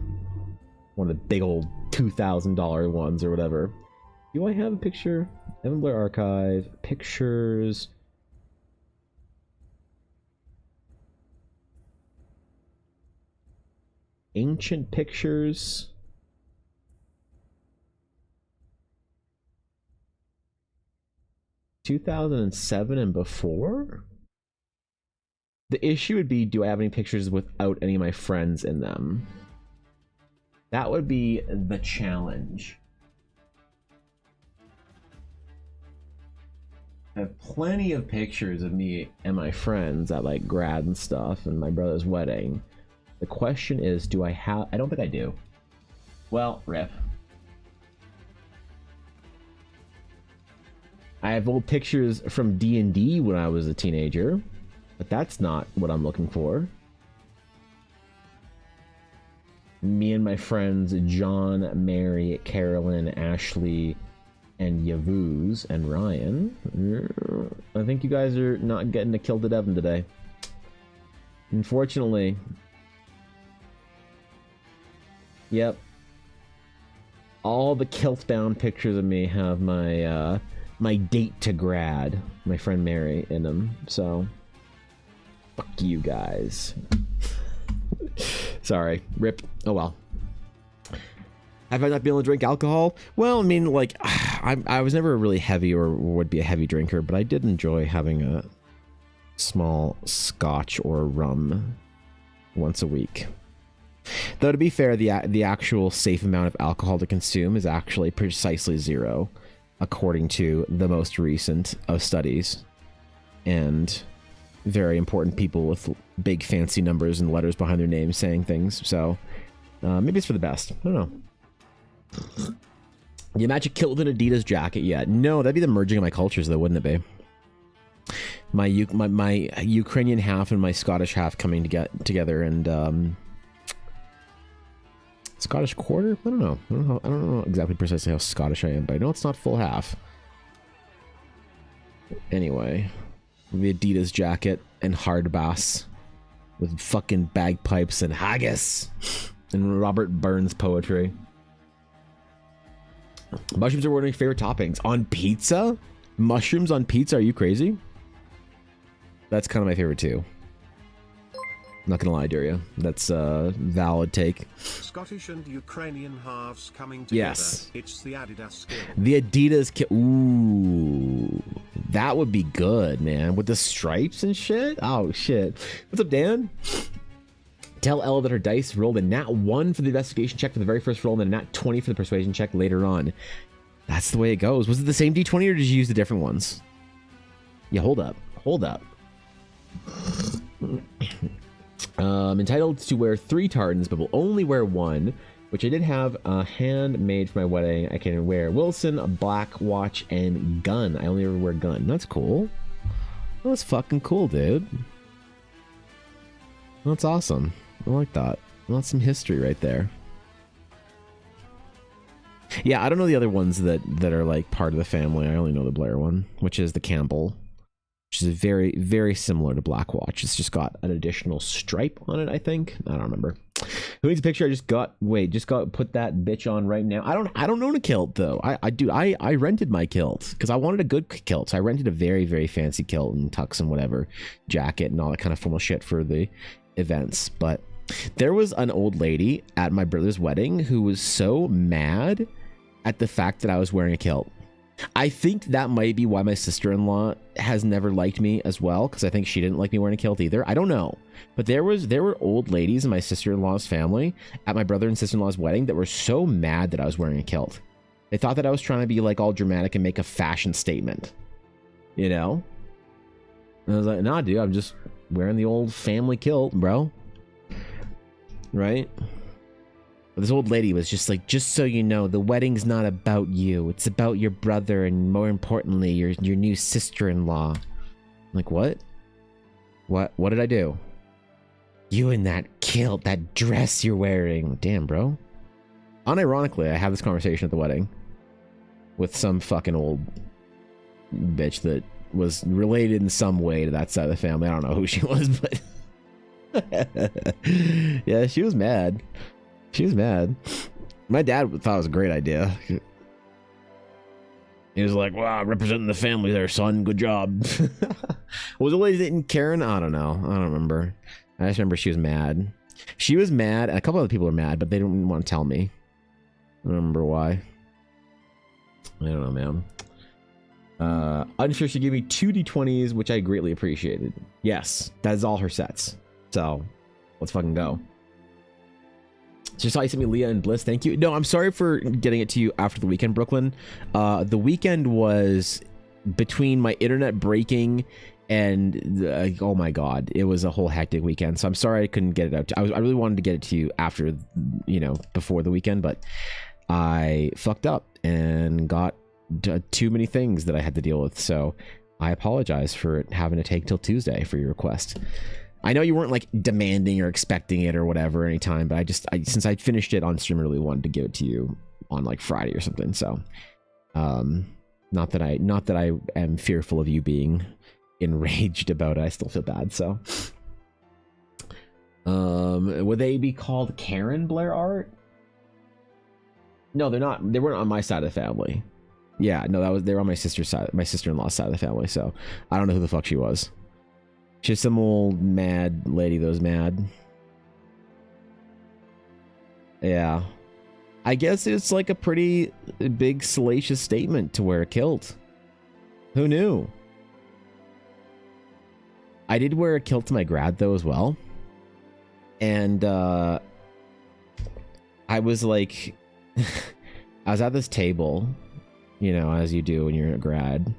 One of the big old $2,000 ones or whatever. Do I have a picture? Evan Blair Archive. Pictures. Ancient pictures. (2007) and before? The issue would be, do I have any pictures without any of my friends in them? That would be the challenge. I have plenty of pictures of me and my friends at like grad and stuff and my brother's wedding. The question is, do I have... I don't think I do. Well, rip. I have old pictures from D&D when I was a teenager, but that's not what I'm looking for. Me and my friends John, Mary, Carolyn, Ashley, and Yavuz and Ryan. I think you guys are not getting a kilted Evan today. Unfortunately. Yep. All the kilt-bound pictures of me have my my date to grad, my friend Mary, in them. So, fuck you guys. Sorry, rip. Oh well. Have I not been able to drink alcohol? Well, I mean, like, I was never really heavy or would be a heavy drinker, but I did enjoy having a small scotch or rum once a week. Though to be fair, the actual safe amount of alcohol to consume is actually precisely 0, according to the most recent of studies, and very important people with big fancy numbers and letters behind their names saying things. So maybe it's for the best. I don't know. You imagine kilt with an Adidas jacket yet? No, that'd be the merging of my cultures, though, wouldn't it be? My Ukrainian half and my Scottish half coming to get together and Scottish quarter? I don't know. I don't know exactly precisely how Scottish I am, but I know it's not full half. Anyway, the Adidas jacket and hard bass with fucking bagpipes and haggis and Robert Burns poetry. Mushrooms are one of my favorite toppings. On pizza? Mushrooms on pizza? Are you crazy? That's kind of my favorite too. Not gonna lie, Daria. That's a valid take. Scottish and Ukrainian halves coming together. Yes. It's the Adidas skill. The Adidas kit. Ooh. That would be good, man. With the stripes and shit? Oh, shit. What's up, Dan? Tell Ella that her dice rolled a nat 1 for the investigation check for the very first roll and then a nat 20 for the persuasion check later on. That's the way it goes. Was it the same D20 or did you use the different ones? Yeah, hold up. Hold up. Entitled to wear 3 tartans, but will only wear 1, which I did have handmade for my wedding. I can wear Wilson, a black watch, and gun. I only ever wear gun. That's cool. That's fucking cool, dude. That's awesome. I like that. That's some history right there. Yeah, I don't know the other ones that are like part of the family. I only know the Blair one, which is the Campbell, which is very, very similar to Black Watch. It's just got an additional stripe on it, I think. I don't remember. Who needs a picture? I just got put that bitch on right now. I don't own a kilt though. I rented my kilt because I wanted a good kilt. So I rented a very, very fancy kilt and tux and whatever, jacket and all that kind of formal shit for the events. But there was an old lady at my brother's wedding who was so mad at the fact that I was wearing a kilt. I think that might be why my sister-in-law has never liked me as well, because I think she didn't like me wearing a kilt either. I don't know. But there were old ladies in my sister-in-law's family at my brother and sister-in-law's wedding that were so mad that I was wearing a kilt. They thought that I was trying to be like all dramatic and make a fashion statement. You know? And I was like, nah, dude, I'm just wearing the old family kilt, bro. Right? But this old lady was just like, just so you know, the wedding's not about you. It's about your brother and, more importantly, your new sister-in-law. I'm like, what? What did I do? You in that kilt, that dress you're wearing. Damn, bro. Unironically, I had this conversation at the wedding with some fucking old bitch that was related in some way to that side of the family. I don't know who she was, but yeah, she was mad. She was mad. My dad thought it was a great idea. He was like, wow, representing the family there, son. Good job. Was the lady dating Karen? I don't know. I don't remember. I just remember she was mad. She was mad, and a couple other people were mad, but they didn't want to tell me. I don't remember why. I don't know, man. Unsure she gave me 2 D20s, which I greatly appreciated. Yes, that is all her sets. So, let's fucking go. Just saw you sent me Leah and Bliss. Thank you. No, I'm sorry for getting it to you after the weekend, Brooklyn. The weekend was between my internet breaking and oh my god, it was a whole hectic weekend. So I'm sorry I couldn't get it out. I really wanted to get it to you after, you know, before the weekend, but I fucked up and got too many things that I had to deal with. So I apologize for it having to take till Tuesday for your request. I know you weren't like demanding or expecting it or whatever anytime, but since I finished it on stream, I really wanted to give it to you on like Friday or something. So, not that I am fearful of you being enraged about it. I still feel bad. So, would they be called Karen Blair Art? No, they're not. They weren't on my side of the family. Yeah, no, they were on my sister's side, my sister-in-law's side of the family. So I don't know who the fuck she was. She's some old mad lady that was mad. Yeah. I guess it's like a pretty big salacious statement to wear a kilt. Who knew? I did wear a kilt to my grad though as well. And I was like, I was at this table, you know, as you do when you're a grad.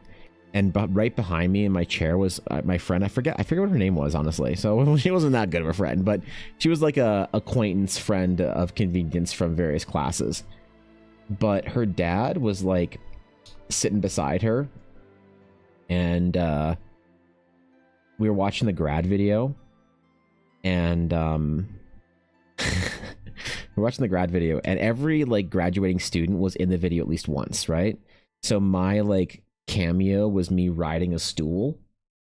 And right behind me in my chair was my friend. I forget what her name was, honestly. So she wasn't that good of a friend, but she was like a acquaintance friend of convenience from various classes. But her dad was like sitting beside her, and we were watching the grad video, and we're watching the grad video, and every like graduating student was in the video at least once, right? So my like cameo was me riding a stool,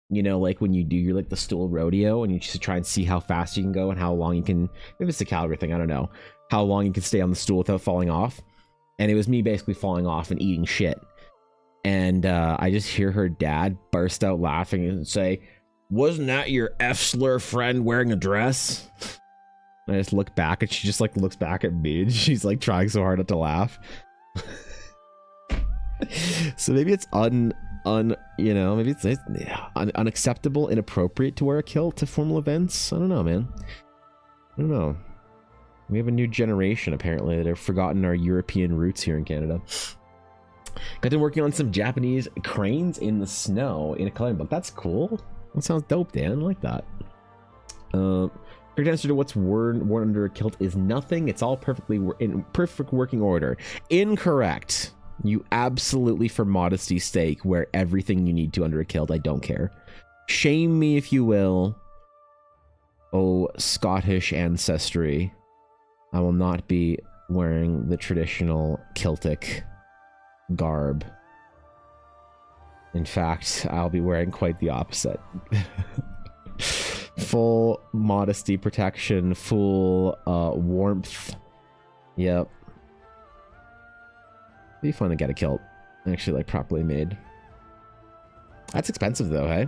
you know, like when you do your like the stool rodeo and you just try and see how fast you can go and how long you can, maybe it's a calorie thing, I don't know, how long you can stay on the stool without falling off. And it was me basically falling off and eating shit. And I just hear her dad burst out laughing and say, "Wasn't that your F-slur friend wearing a dress?" And I just look back and she just like looks back at me and she's like trying so hard not to laugh. So maybe it's you know, maybe it's unacceptable, inappropriate to wear a kilt to formal events. I don't know, man. I don't know. We have a new generation apparently that have forgotten our European roots here in Canada. Got done working on some Japanese cranes in the snow in a coloring book. That's cool. That sounds dope, Dan. I like that. Correct answer to what's worn under a kilt is nothing. It's all in perfect working order. Incorrect. You absolutely, for modesty's sake, wear everything you need to under a kilt. I don't care. Shame me if you will. Oh, Scottish ancestry. I will not be wearing the traditional Celtic garb. In fact, I'll be wearing quite the opposite. Full modesty protection, full warmth. Yep. It'd be fun to get a kilt actually like properly made. That's expensive though, hey?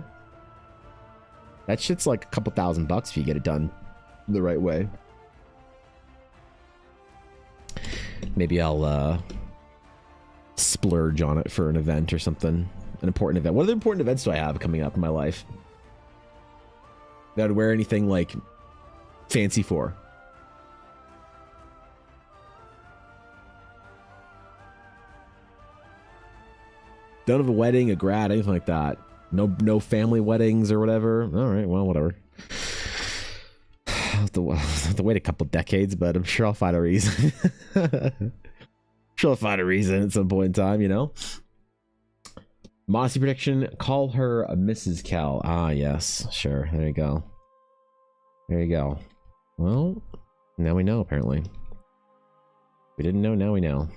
That shit's like a couple $1,000 if you get it done the right way. Maybe I'll splurge on it for an event or something. An important event. What other important events do I have coming up in my life that I'd wear anything like fancy for? Don't have a wedding, a grad, anything like that. No family weddings or whatever. All right, well, whatever. I'll have to wait a couple decades, but I'm sure I'll find a reason. Sure I'll find a reason at some point in time, you know? Modesty prediction, call her Mrs. Cal. Ah, yes, sure. There you go. There you go. Well, now we know, apparently. We didn't know, now we know.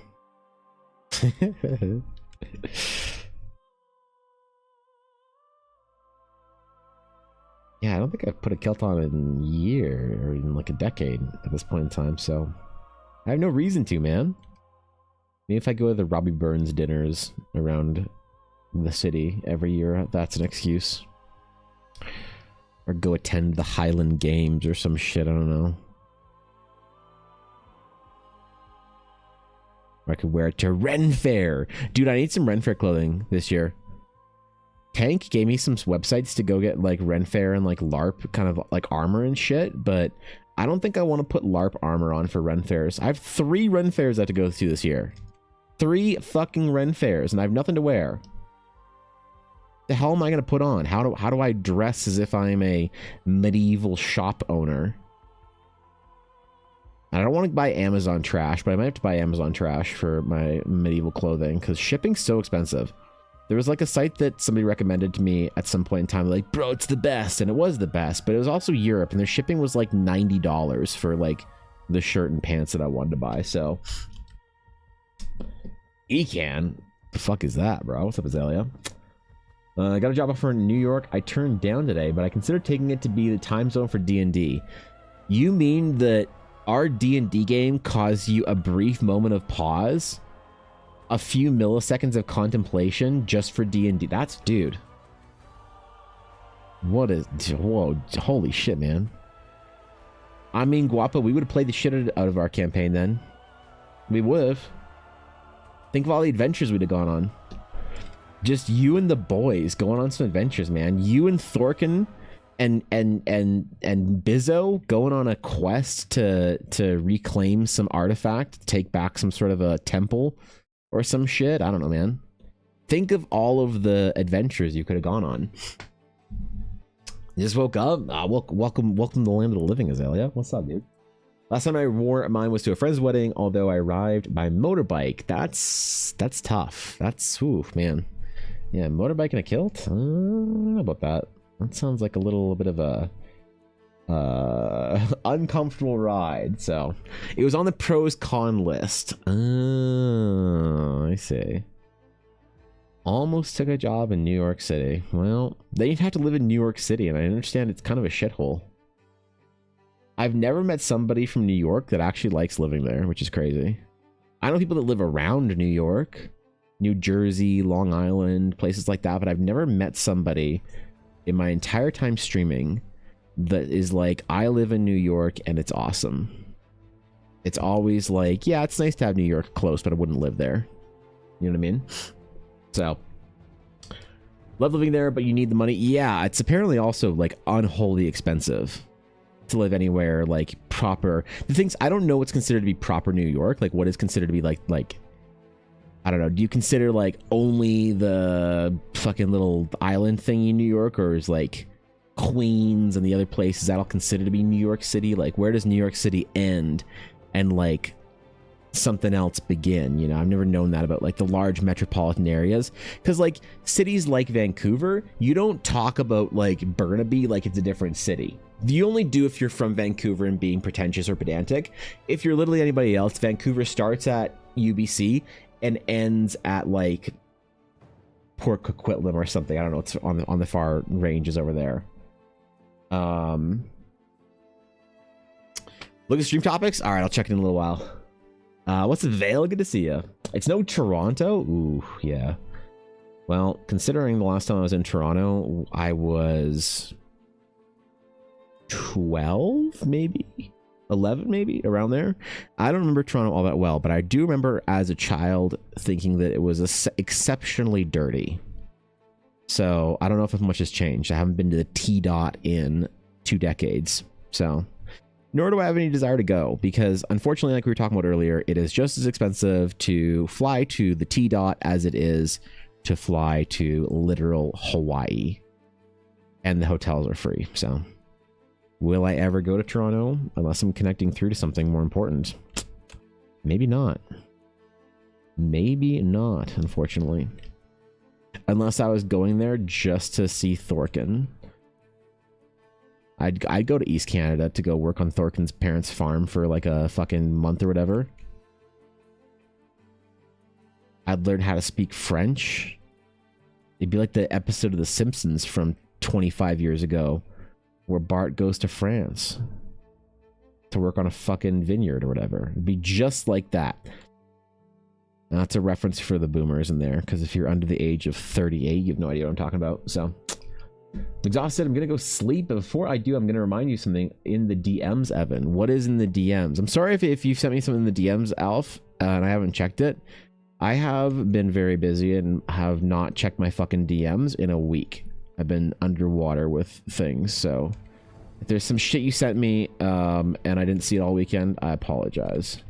Yeah, I don't think I've put a kilt on in a year or in like a decade at this point in time, so I have no reason to, man. Maybe if I go to the Robbie Burns dinners around the city every year, that's an excuse. Or go attend the Highland Games or some shit, I don't know. Or I could wear it to Ren Fair. Dude, I need some Ren Fair clothing this year. Tank gave me some websites to go get like Ren Fair and like LARP kind of like armor and shit, but I don't think I want to put LARP armor on for Ren Fairs. I have 3 Ren Fairs I have to go to this year. 3 fucking Ren Fairs, and I have nothing to wear. The hell am I going to put on? How do I dress as if I'm a medieval shop owner? I don't want to buy Amazon trash, but I might have to buy Amazon trash for my medieval clothing because shipping's so expensive. There was like a site that somebody recommended to me at some point in time, like, bro, it's the best. And it was the best, but it was also Europe and their shipping was like $90 for like the shirt and pants that I wanted to buy. So Ecan, the fuck is that, bro? What's up, Azalea? I got a job offer in New York. I turned down today, but I considered taking it to be the time zone for D&D. You mean that our D&D game caused you a brief moment of pause? A few milliseconds of contemplation just for D&D? That's, dude. What is, whoa, holy shit, man. I mean, Guapo, we would have played the shit out of our campaign then. We would have. Think of all the adventures we'd have gone on. Just you and the boys going on some adventures, man. You and Thorkin and Bizzo going on a quest to reclaim some artifact, take back some sort of a temple or some shit. I don't know, man. Think of all of the adventures you could have gone on. You just woke up. Welcome to the land of the living, Azalea. What's up, dude? Last time I wore mine was to a friend's wedding, although I arrived by motorbike. That's tough. That's, ooh, man. Yeah, motorbike and a kilt? I don't know about that. That sounds like a little bit of a uncomfortable ride. So it was on the pros con list. I see. Almost took a job in New York City. Well, then you'd have to live in New York City, and I understand it's kind of a shithole. I've never met somebody from New York that actually likes living there, which is crazy. I know people that live around New York, New Jersey, Long Island, places like that, but I've never met somebody in my entire time streaming that is like, I live in New York and it's awesome. It's always like, yeah, it's nice to have New York close, but I wouldn't live there. You know what I mean? So, love living there, but you need the money. Yeah, it's apparently also like unholy expensive to live anywhere like proper. The things, I don't know what's considered to be proper New York. Like what is considered to be like I don't know. Do you consider like only the fucking little island thing in New York, or is like Queens and the other places that all considered to be New York City? Like where does New York City end and like something else begin? You know, I've never known that about like the large metropolitan areas, because like cities like Vancouver, you don't talk about like Burnaby like it's a different city. You only do if you're from Vancouver and being pretentious or pedantic. If you're literally anybody else, Vancouver starts at UBC and ends at like Port Coquitlam or something. I don't know. It's on the far ranges over there. Look at stream topics. All right, I'll check it in a little while. What's the Vale? Good to see you. It's no Toronto. Ooh, yeah. Well, considering the last time I was in Toronto, I was 12, maybe. 11 maybe, around there. I don't remember Toronto all that well, but I do remember as a child thinking that it was exceptionally dirty. So I don't know if much has changed. I haven't been to the T-Dot in 2 decades, so nor do I have any desire to go, because unfortunately, like we were talking about earlier, it is just as expensive to fly to the T-Dot as it is to fly to literal Hawaii, and the hotels are free. So will I ever go to Toronto unless I'm connecting through to something more important? Maybe not. Maybe not, unfortunately. Unless I was going there just to see Thorkin. I'd go to East Canada to go work on Thorkin's parents' farm for like a fucking month or whatever. I'd learn how to speak French. It'd be like the episode of The Simpsons from 25 years ago where Bart goes to France to work on a fucking vineyard or whatever. It'd be just like that. And that's a reference for the boomers in there, because if you're under the age of 38, you have no idea what I'm talking about. So I'm exhausted. I'm gonna go sleep, but before I do, I'm gonna remind you something in the DMs, Evan. What is in the DMs? I'm sorry if you've sent me something in the DMs, Alf, and I haven't checked it. I have been very busy and have not checked my fucking DMs in a week. I've been underwater with things, so if there's some shit you sent me and I didn't see it all weekend, I apologize.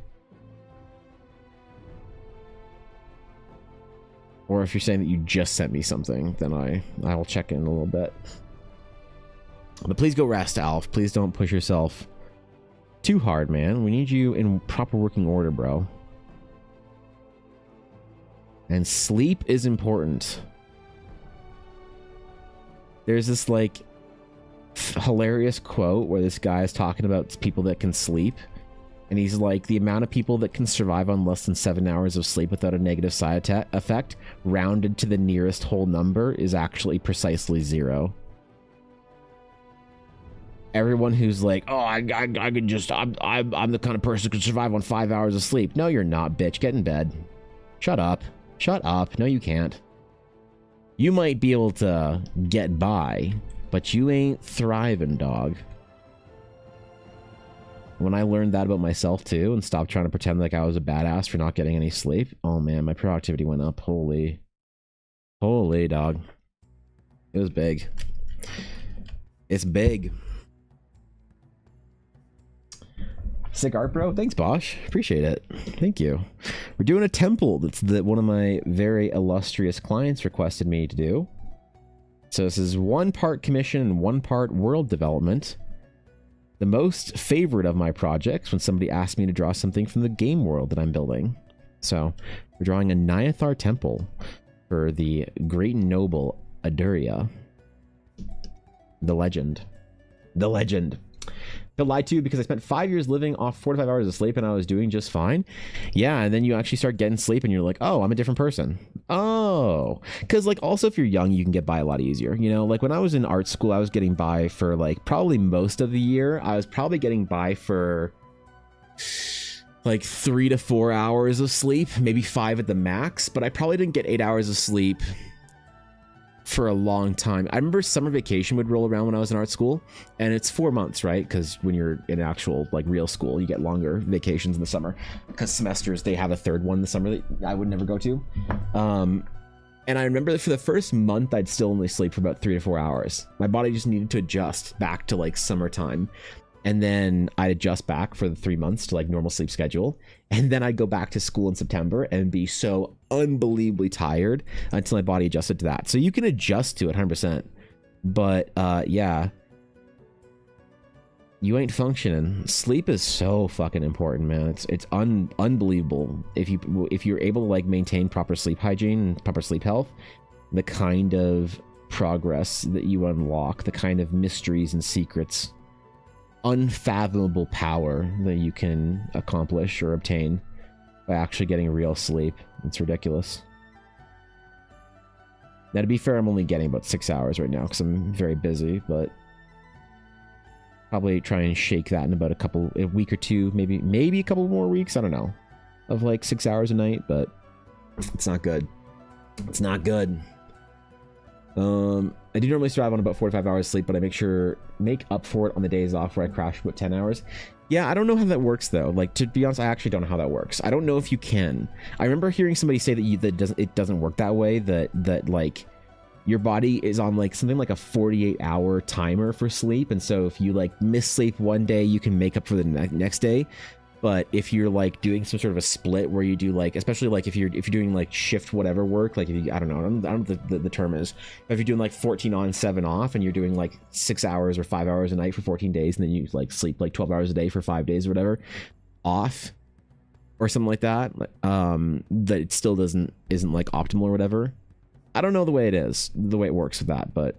Or if you're saying that you just sent me something, then I will check in a little bit. But please go rest, Alf. Please don't push yourself too hard, man. We need you in proper working order, bro. And sleep is important. There's this like hilarious quote where this guy is talking about people that can sleep. And he's like, the amount of people that can survive on less than 7 hours of sleep without a negative side effect, rounded to the nearest whole number, is actually precisely 0. Everyone who's like, oh, I could just, I'm the kind of person who can survive on 5 hours of sleep. No, you're not, bitch. Get in bed. Shut up. Shut up. No, you can't. You might be able to get by, but you ain't thriving, dog. When I learned that about myself too and stopped trying to pretend like I was a badass for not getting any sleep, oh man, my productivity went up. Holy dog. It was big. It's big. Sick art, bro. Thanks, Bosch. Appreciate it. Thank you. We're doing a temple that one of my very illustrious clients requested me to do. So this is 1 part commission and 1 part world development. The most favorite of my projects when somebody asked me to draw something from the game world that I'm building. So we're drawing a Nyathar temple for the great and noble Aduria. The legend. The legend. But lied to, because I spent 5 years living off 4 to 5 hours of sleep and I was doing just fine. Yeah, and then you actually start getting sleep and you're like, oh, I'm a different person. Oh, because like also if you're young, you can get by a lot easier. You know, like when I was in art school, I was getting by for like probably most of the year. I was probably getting by for like 3 to 4 hours of sleep, maybe 5 at the max, but I probably didn't get 8 hours of sleep for a long time. I remember summer vacation would roll around when I was in art school, and it's 4 months, right? Because when you're in actual like real school, you get longer vacations in the summer, because semesters, they have a 3rd one in the summer that I would never go to. And I remember that for the first month, I'd still only sleep for about 3 to 4 hours. My body just needed to adjust back to like summertime. And then I'd adjust back for the 3 months to like normal sleep schedule. And then I'd go back to school in September and be so unbelievably tired until my body adjusted to that. So you can adjust to it 100%. But yeah, you ain't functioning. Sleep is so fucking important, man. It's unbelievable. If you're able to like maintain proper sleep hygiene and proper sleep health, the kind of progress that you unlock, the kind of mysteries and secrets, unfathomable power that you can accomplish or obtain by actually getting real sleep. It's ridiculous. Now, to be fair, I'm only getting about 6 hours right now because I'm very busy, but probably try and shake that in about a week or two, maybe a couple more weeks. I don't know, of like 6 hours a night, but it's not good. It's not good. I do normally survive on about 4 to 5 hours sleep, but I make up for it on the days off where I crash about 10 hours. Yeah, I don't know how that works though. Like, to be honest, I actually don't know how that works. I don't know if you can. I remember hearing somebody say that it doesn't work that way. That like your body is on like something like a 48-hour timer for sleep, and so if you like miss sleep one day, you can make up for the next day. But if you're like doing some sort of a split where you do like, especially like if you're doing like shift whatever work, like if you, I don't know what the term is, but if you're doing like 14 on 7 off and you're doing like 6 hours or 5 hours a night for 14 days and then you like sleep like 12 hours a day for 5 days or whatever off or something like that, that it still isn't like optimal or whatever. I don't know the way it works with that, but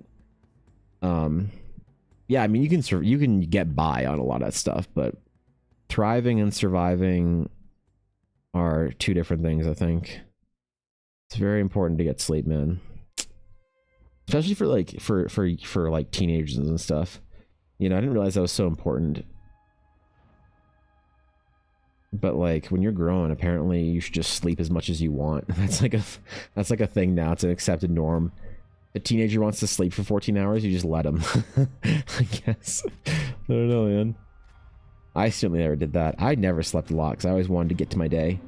yeah, I mean you can get by on a lot of that stuff, but thriving and surviving are two different things, I think. It's very important to get sleep, man. Especially for like for like teenagers and stuff. You know, I didn't realize that was so important. But like when you're growing, apparently you should just sleep as much as you want. That's like a thing now. It's an accepted norm. A teenager wants to sleep for 14 hours, you just let them. I guess. I don't know, man. I certainly never did that. I never slept a lot because I always wanted to get to my day.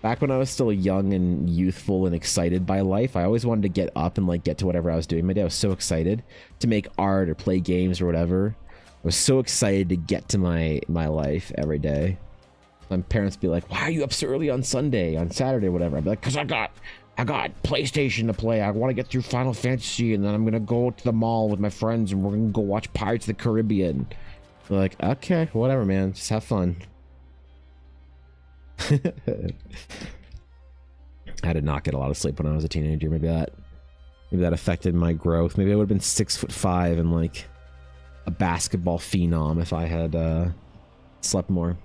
Back when I was still young and youthful and excited by life, I always wanted to get up and like get to whatever I was doing my day. I was so excited to make art or play games or whatever. I was so excited to get to my life every day. My parents would be like, "Why are you up so early on Sunday, on Saturday, whatever?" I'd be like, "Cause I got PlayStation to play. I want to get through Final Fantasy, and then I'm gonna go to the mall with my friends, and we're gonna go watch Pirates of the Caribbean." They're like, okay, whatever, man. Just have fun. I did not get a lot of sleep when I was a teenager. Maybe that affected my growth. Maybe I would have been 6'5" and like a basketball phenom if I had slept more.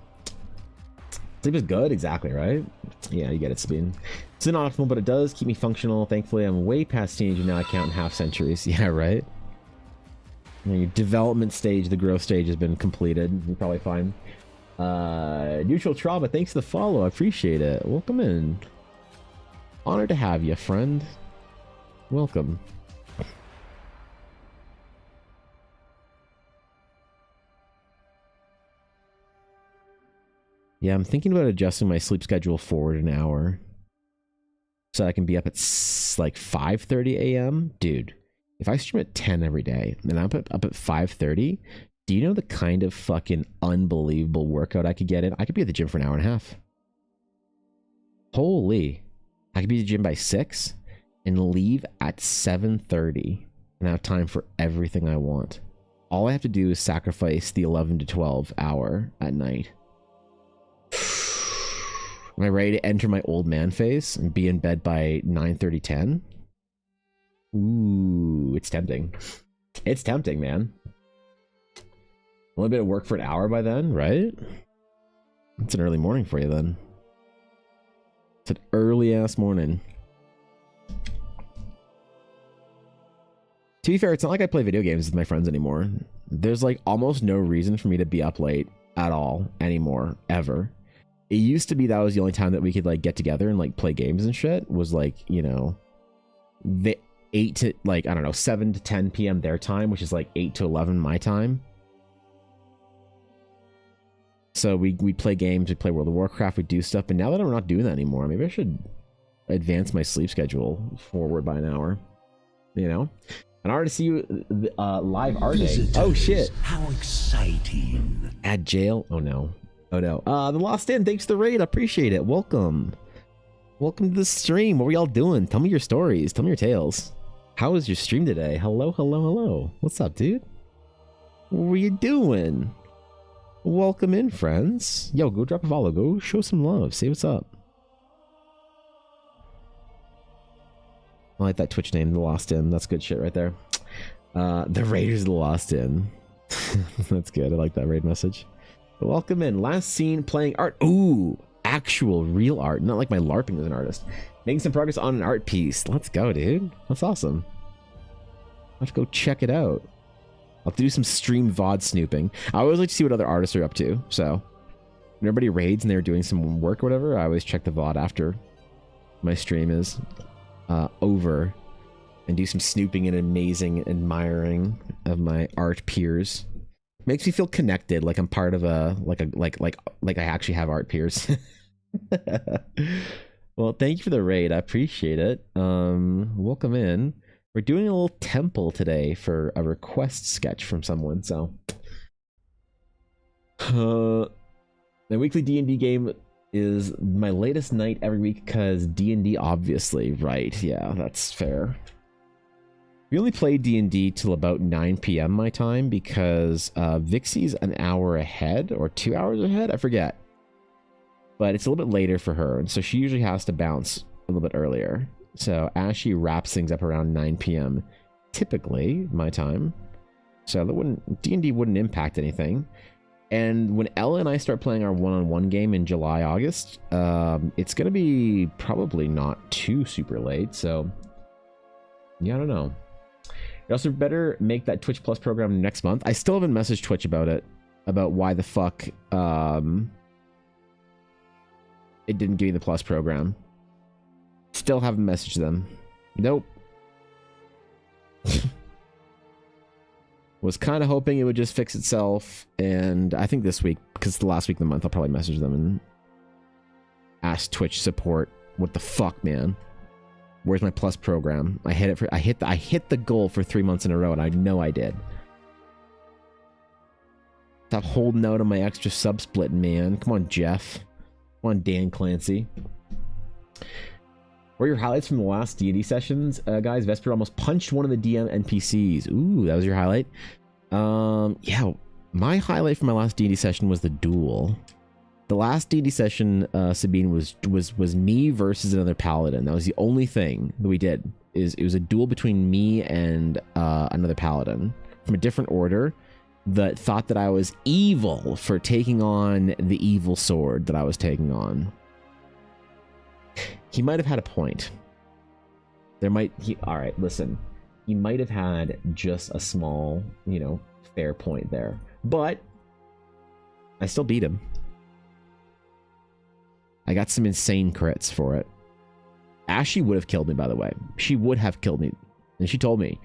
Sleep is good, exactly, right? Yeah, you get it, Sabine. It's not optimal, but it does keep me functional. Thankfully, I'm way past teenager now. I count in half centuries. Yeah, right? Your development stage, the growth stage has been completed. You're probably fine. Neutral Trauma, thanks for the follow. I appreciate it. Welcome in. Honored to have you, friend. Welcome. Yeah, I'm thinking about adjusting my sleep schedule forward an hour so I can be up at like 5:30 a.m. Dude, if I stream at 10 every day and I'm up at 5:30, do you know the kind of fucking unbelievable workout I could get in? I could be at the gym for an hour and a half. Holy. I could be at the gym by 6 and leave at 7:30 and have time for everything I want. All I have to do is sacrifice the 11 to 12 hour at night. Am I ready to enter my old man phase and be in bed by 9:30, 10? Ooh, it's tempting. It's tempting, man. A little bit of work for an hour by then, right? It's an early morning for you then. It's an early ass morning. To be fair, it's not like I play video games with my friends anymore. There's like almost no reason for me to be up late at all anymore, ever. It used to be that was the only time that we could like get together and like play games and shit, was like, you know, the 8 to like, I don't know, 7 to 10 p.m. their time, which is like 8 to 11 my time. So we play games, we play World of Warcraft, we do stuff, but now that I'm not doing that anymore, maybe I should advance my sleep schedule forward by an hour, you know? An hour to see you live art day. Oh shit. How exciting. At jail? Oh no. Oh no. The Lost In, thanks for the raid. I appreciate it. Welcome. Welcome to the stream. What were y'all doing? Tell me your stories. Tell me your tales. How was your stream today? Hello, hello, hello. What's up, dude? What were you doing? Welcome in, friends. Yo, go drop a follow. Go show some love. Say what's up. I like that Twitch name, The Lost In. That's good shit right there. The Raiders of the Lost In. That's good. I like that raid message. Welcome in. Last seen playing art. Ooh, actual real art. Not like my LARPing as an artist. Making some progress on an art piece. Let's go, dude. That's awesome. I'll have to go check it out. I'll do some stream VOD snooping. I always like to see what other artists are up to. So when everybody raids and they're doing some work or whatever, I always check the VOD after my stream is over and do some snooping and amazing admiring of my art peers. Makes me feel connected, like I'm part of a like I actually have art peers. Well, thank you for the raid. I appreciate it. Welcome in. We're doing a little temple today for a request sketch from someone. So, my weekly D&D game is my latest night every week because D&D, obviously, right? Yeah, that's fair. We only play D&D till about 9 p.m. my time because Vixie's an hour ahead or 2 hours ahead. I forget. But it's a little bit later for her, and so she usually has to bounce a little bit earlier. So as she wraps things up around 9 p.m., typically my time, so that D&D wouldn't impact anything. And when Ella and I start playing our one-on-one game in July, August, it's going to be probably not too super late. So yeah, I don't know. You also better make that Twitch Plus program next month. I still haven't messaged Twitch about it, about why the fuck it didn't give me the Plus program. Still haven't messaged them. Nope. Was kind of hoping it would just fix itself, and I think this week, because it's the last week of the month, I'll probably message them and ask Twitch support. What the fuck, man? Where's my Plus program? I hit the goal for 3 months in a row, and I know I did. Stop holding out on my extra sub splitting, man. Come on, Jeff. Come on, Dan Clancy. What are your highlights from the last D&D sessions, guys? Vesper almost punched one of the DM NPCs. Ooh, that was your highlight. Yeah, my highlight from my last D&D session was the duel. The last D&D session, Sabine, was me versus another paladin. That was the only thing that we did. It was a duel between me and another paladin from a different order that thought that I was evil for taking on the evil sword that I was taking on. He might have had a point. All right, listen. He might have had just a small, fair point there. But I still beat him. I got some insane crits for it. Ashley would have killed me, by the way. She would have killed me. And she told me.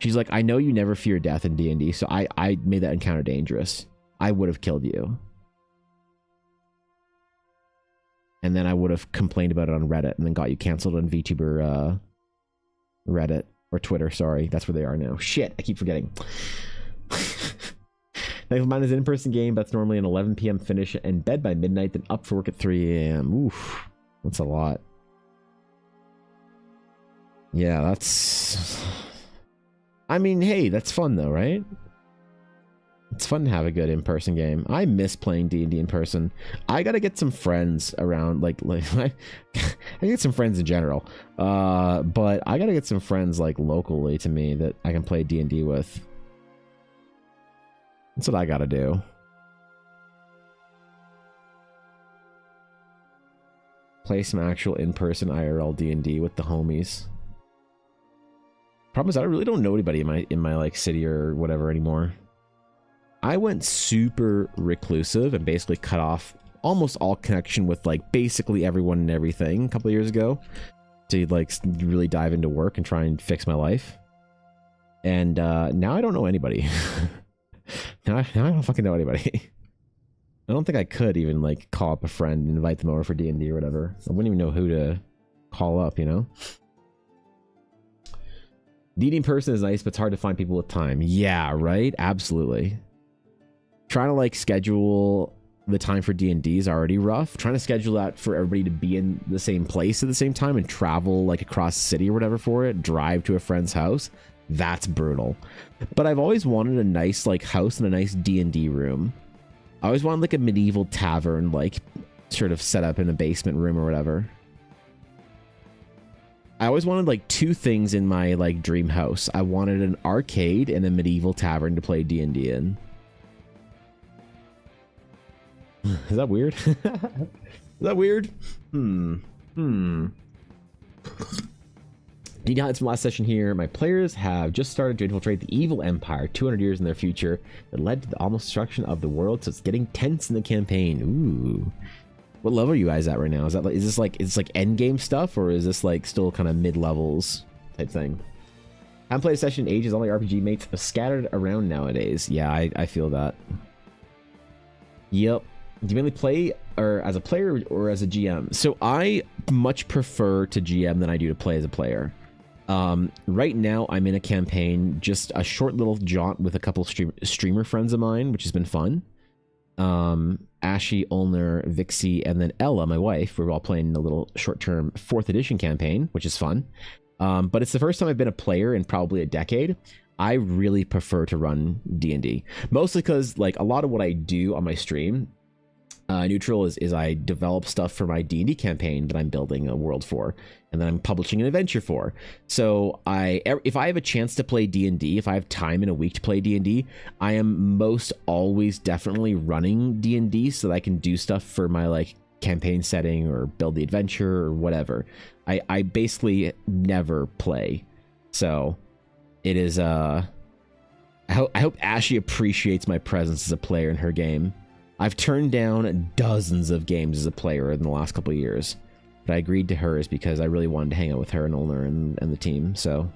She's like, I know you never fear death in D&D, so I made that encounter dangerous. I would have killed you. And then I would have complained about it on Reddit and then got you canceled on VTuber Reddit. Or Twitter, sorry. That's where they are now. Shit, I keep forgetting. Like, mine is an in-person game, but that's normally an 11 p.m. finish and bed by midnight, then up for work at 3 a.m. Oof. That's a lot. Yeah, that's... I mean, hey, that's fun though, right? It's fun to have a good in-person game. I miss playing D&D in person. I gotta get some friends around, like I get some friends in general. But I gotta get some friends like locally to me that I can play D&D with. That's what I gotta do. Play some actual in-person IRL D&D with the homies. Problem is, I really don't know anybody in my like city or whatever anymore. I went super reclusive and basically cut off almost all connection with like basically everyone and everything a couple of years ago to like really dive into work and try and fix my life. And now I don't know anybody. now I don't fucking know anybody. I don't think I could even like call up a friend and invite them over for D&D or whatever. I wouldn't even know who to call up, you know? D&D in person is nice, but it's hard to find people with time. Yeah, right? Absolutely. Trying to like schedule the time for D&D is already rough. Trying to schedule that for everybody to be in the same place at the same time and travel like across the city or whatever for it, drive to a friend's house, that's brutal. But I've always wanted a nice like house and a nice D&D room. I always wanted like a medieval tavern, like sort of set up in a basement room or whatever. I always wanted like two things in my like dream house. I wanted an arcade and a medieval tavern to play D&D in. Is that weird? Is that weird? D&D highlights from last session here. My players have just started to infiltrate the evil empire 200 years in their future that led to the almost destruction of the world, so it's getting tense in the campaign. Ooh. What level are you guys at right now? Is this like end game stuff, or is this like still kind of mid levels type thing? haven't played a session in ages. All my RPG mates are scattered around nowadays. Yeah, I feel that. Yep. Do you mainly play or as a player or as a GM? So I much prefer to GM than I do to play as a player. Right now I'm in a campaign, just a short little jaunt with a couple streamer friends of mine, which has been fun. Ashy, Ulner, Vixie, and then Ella, my wife. We're all playing a little short-term 4th edition campaign, which is fun. But it's the first time I've been a player in probably a decade. I really prefer to run D&D, mostly because like a lot of what I do on my stream, Neutral, is I develop stuff for my D&D campaign that I'm building a world for, and then I'm publishing an adventure for. So if I have a chance to play D&D, if I have time in a week to play D&D, I am most always definitely running D&D so that I can do stuff for my like campaign setting or build the adventure or whatever. I basically never play. So it is I hope Ashley appreciates my presence as a player in her game. I've turned down dozens of games as a player in the last couple of years, but I agreed to hers because I really wanted to hang out with her and Ulner and the team. So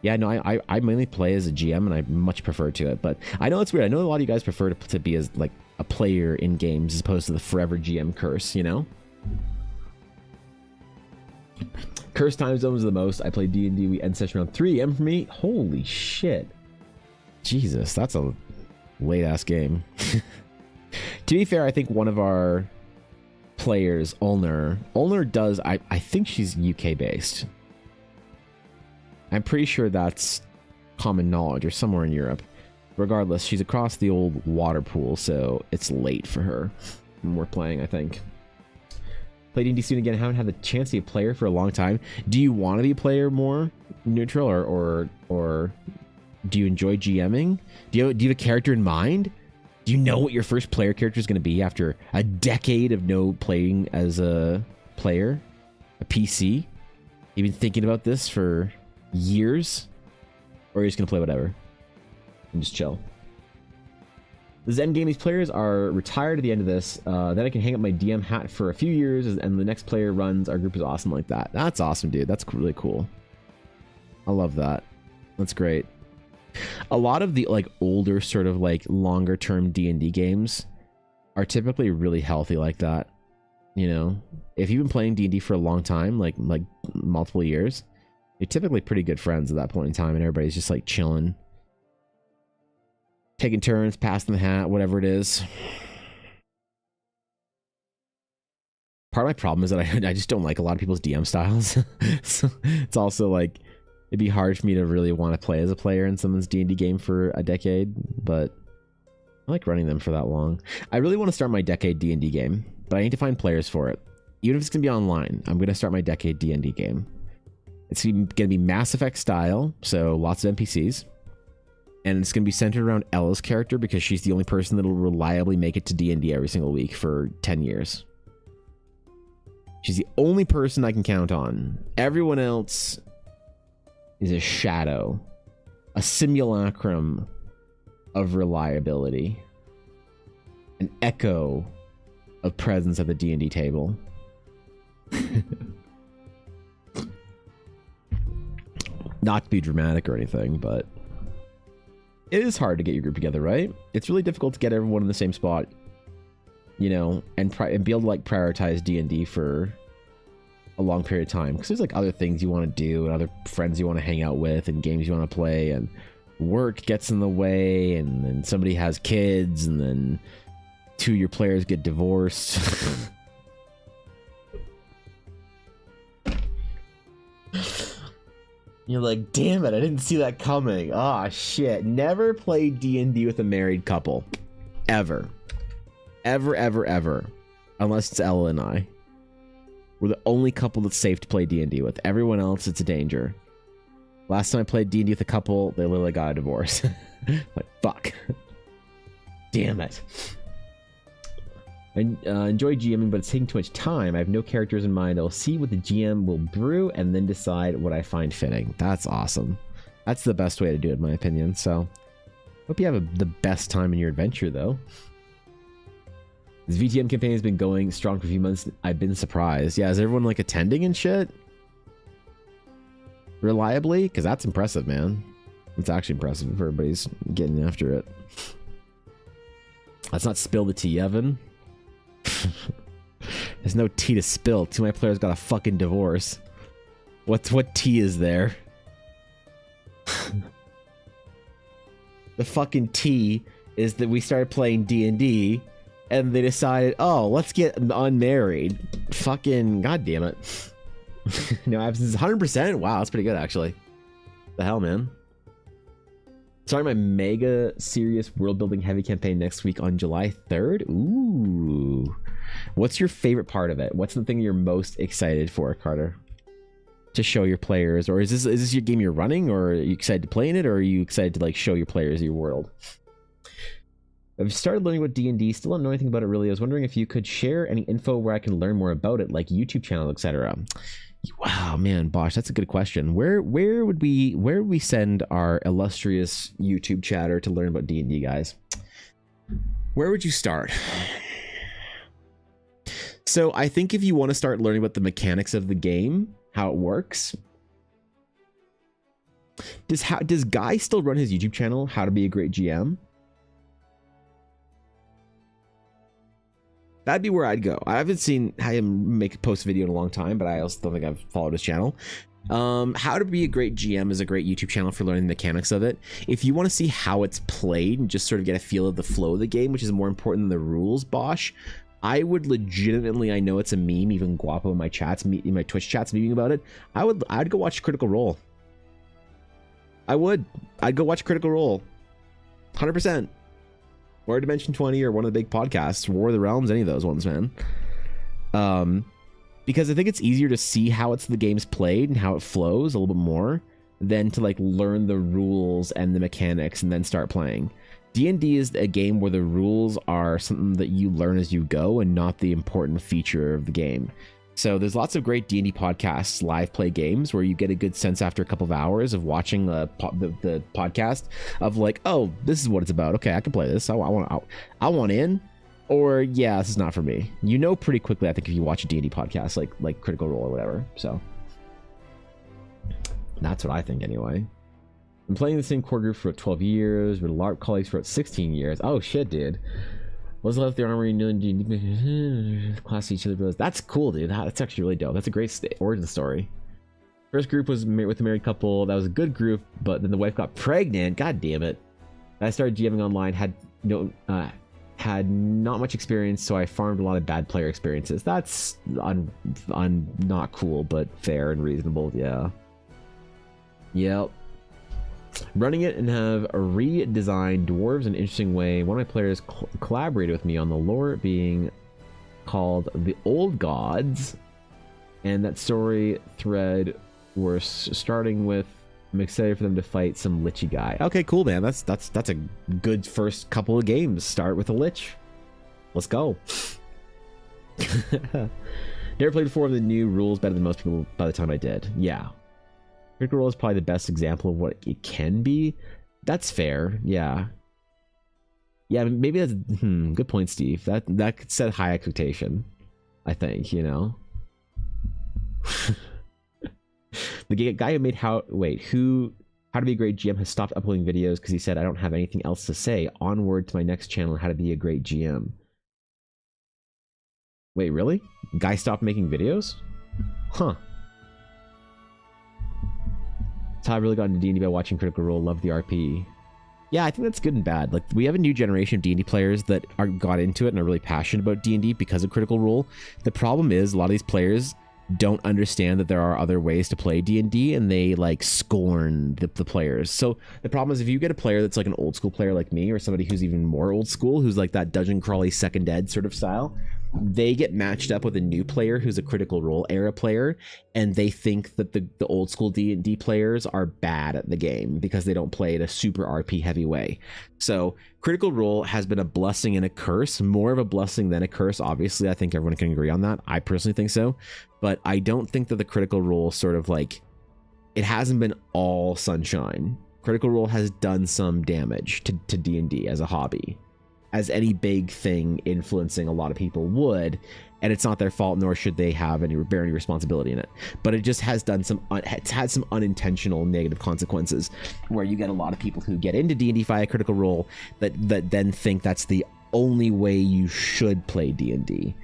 yeah, no, I mainly play as a GM and I much prefer to it, but I know it's weird. I know a lot of you guys prefer to be as like a player in games as opposed to the forever GM curse, you know? Curse time zones the most. I play D&D. We end session around 3 AM for me. Holy shit. Jesus, that's a late ass game. To be fair, I think one of our players, Ulner does, I think she's UK based. I'm pretty sure that's common knowledge or somewhere in Europe. Regardless, she's across the old water pool, so it's late for her. And we're playing, I think. Play D&D soon again. Haven't had the chance to be a player for a long time. Do you want to be a player more, Neutral, or do you enjoy GMing? Do you have a character in mind? Do you know what your first player character is going to be after a decade of no playing as a player, a PC? You've been thinking about this for years, or are you just going to play whatever and just chill? The Zen game, these players are retired at the end of this. Then I can hang up my DM hat for a few years, and the next player runs. Our group is awesome like that. That's awesome, dude. That's really cool. I love that. That's great. A lot of the like older sort of like longer term D&D games are typically really healthy like that. You know, if you've been playing D&D for a long time, like multiple years, you're typically pretty good friends at that point in time, and everybody's just like chilling, taking turns, passing the hat, whatever it is. Part of my problem is that I just don't like a lot of people's DM styles. So it's also like it'd be hard for me to really want to play as a player in someone's D&D game for a decade, but I like running them for that long. I really want to start my decade D&D game, but I need to find players for it. Even if it's going to be online, I'm going to start my decade D&D game. It's going to be Mass Effect style, so lots of NPCs. And it's going to be centered around Ella's character because she's the only person that will reliably make it to D&D every single week for 10 years. She's the only person I can count on. Everyone else is a shadow, a simulacrum of reliability, an echo of presence at the D&D table. Not to be dramatic or anything, but it is hard to get your group together, right? It's really difficult to get everyone in the same spot, you know, and be able to like prioritize D&D for a long period of time, because there's like other things you want to do and other friends you want to hang out with and games you want to play, and work gets in the way, and then somebody has kids, and then 2 of your players get divorced. You're like, damn it, I didn't see that coming. Ah, shit. Never play D&D with a married couple. Ever. Ever, ever, ever. Unless it's Ella and I. We're the only couple that's safe to play D&D with. Everyone else, it's a danger. Last time I played D&D with a couple, they literally got a divorce. Like, fuck. Damn it. I enjoy GMing, but it's taking too much time. I have no characters in mind. I'll see what the GM will brew and then decide what I find fitting. That's awesome. That's the best way to do it, in my opinion. So, hope you have the best time in your adventure, though. This VTM campaign has been going strong for a few months. I've been surprised. Yeah, is everyone like attending and shit? reliably, because that's impressive, man. It's actually impressive if everybody's getting after it. Let's not spill the tea, Evan. There's no tea to spill. Two of my players got a fucking divorce. What tea is there? The fucking tea is that we started playing D&D and they decided, oh, let's get unmarried. Fucking goddamn it. No absence, 100%. Wow, that's pretty good actually. The hell, man. Starting my mega serious world building heavy campaign next week on July 3rd. Ooh. What's your favorite part of it? What's the thing you're most excited for, Carter? To show your players? Or is this your game you're running? Or are you excited to play in it? Or are you excited to like show your players your world? I've started learning about D&D, still don't know anything about it really. I was wondering if you could share any info where I can learn more about it, like YouTube channel, etc. Wow, man, Bosh, that's a good question. Where would we send our illustrious YouTube chatter to learn about D&D, guys? Where would you start? So I think if you want to start learning about the mechanics of the game, how it works. Does Guy still run his YouTube channel, How to Be a Great GM? That'd be where I'd go. I haven't seen him post a video in a long time, but I also don't think I've followed his channel. How to Be a Great GM is a great YouTube channel for learning the mechanics of it. If you want to see how it's played and just sort of get a feel of the flow of the game, which is more important than the rules, Bosh, I would legitimately, I know it's a meme, even Guapo in my chats, in my Twitch chats memeing about it. I'd go watch Critical Role. I'd go watch Critical Role. 100%. Or Dimension 20 or one of the big podcasts, War of the Realms, any of those ones, man. Because I think it's easier to see how the game's played and how it flows a little bit more than to like learn the rules and the mechanics and then start playing. D&D is a game where the rules are something that you learn as you go and not the important feature of the game. So there's lots of great D&D podcasts, live play games, where you get a good sense after a couple of hours of watching the podcast of like, oh, this is what it's about. Okay, I can play this. I want in. Or yeah, this is not for me. You know pretty quickly, I think, if you watch a D&D podcast like Critical Role or whatever. So that's what I think anyway. I'm playing the same core group for 12 years, with LARP colleagues for 16 years. Oh shit, dude. Was left the armory class each other bros. That's cool, dude. That's actually really dope. That's a great origin story. First group was with a married couple. That was a good group, but then the wife got pregnant. God damn it. I started GMing online, had not much experience, so I farmed a lot of bad player experiences. That's not cool, but fair and reasonable. Yeah. Yep. Running it and have redesigned dwarves in an interesting way. One of my players collaborated with me on the lore being called the Old Gods, and that story thread we're starting with. I'm excited for them to fight some lichy guy. Okay, cool, man. That's a good first couple of games. Start with a lich. Let's go. Never played before. The new rules better than most people by the time I did. Yeah. Critical Role is probably the best example of what it can be. That's fair. Yeah. Yeah, maybe that's good point, Steve. That could set high expectation, I think, you know. The guy who made How to Be a Great GM has stopped uploading videos because he said, I don't have anything else to say. Onward to my next channel, How to Be a Great GM. Wait, really? Guy stopped making videos? Huh. That's how I really got into D&D, by watching Critical Role. Love the RP. Yeah, I think that's good and bad. Like, we have a new generation of D&D players that got into it and are really passionate about D&D because of Critical Role. The problem is a lot of these players don't understand that there are other ways to play D&D, and they like scorn the players. So the problem is, if you get a player that's like an old school player like me, or somebody who's even more old school, who's like that dungeon crawly second ed sort of style, they get matched up with a new player who's a Critical Role era player, and they think that the old school D&D players are bad at the game because they don't play it a super RP heavy way. So Critical Role has been a blessing and a curse, more of a blessing than a curse. Obviously, I think everyone can agree on that. I personally think so, but I don't think that the Critical Role sort of like, it hasn't been all sunshine. Critical Role has done some damage to D&D as a hobby. as any big thing influencing a lot of people would, and it's not their fault, nor should they have any bear any responsibility in it. But it just has done it's had some unintentional negative consequences, where you get a lot of people who get into D&D via Critical Role that then think that's the only way you should play D&D,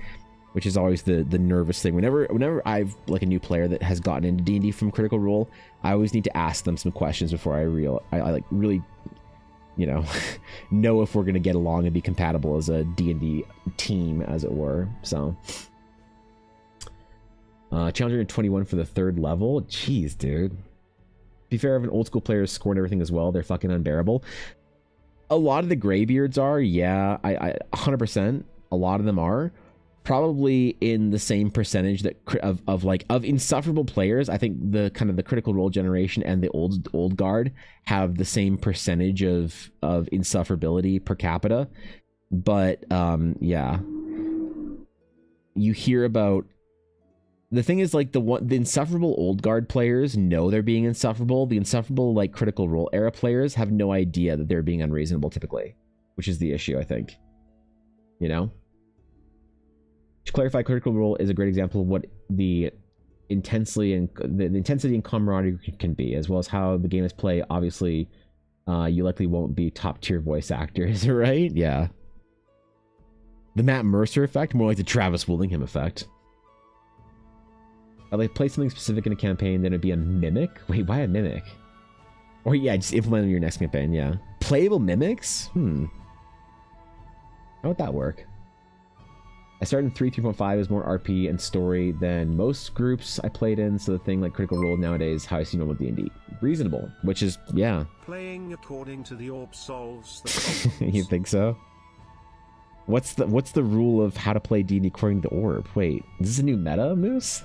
which is always the nervous thing. Whenever I've like a new player that has gotten into D&D from Critical Role, I always need to ask them some questions before I like really, you know if we're gonna get along and be compatible as a D&D team, as it were. So Challenger 21 for the 3rd level. Jeez, dude. To be fair, if an old school player is scoring everything as well, they're fucking unbearable. A lot of the graybeards are, yeah, I 100%. A lot of them are probably in the same percentage that of insufferable players. I think the kind of the Critical Role generation and the old guard have the same percentage of insufferability per capita. But yeah, you hear about, the thing is, like, the insufferable old guard players know they're being insufferable. The insufferable like Critical Role era players have no idea that they're being unreasonable typically, which is the issue, I think. You know? To clarify, Critical Role is a great example of what the intensity and camaraderie can be, as well as how the game is played. Obviously, you likely won't be top tier voice actors, right? Yeah. The Matt Mercer effect, more like the Travis Willingham effect. I'd like play something specific in a campaign, then it'd be a mimic. Wait, why a mimic? Or yeah, just implement it in your next campaign. Yeah, playable mimics. How would that work? I started in 3.5 is more RP and story than most groups I played in, so the thing like Critical Role nowadays, how I see normal D&D. Reasonable, which is, yeah. Playing according to the orb solves the problems. You think so? What's the rule of how to play D&D according to the orb? Wait, is this a new meta, Moose?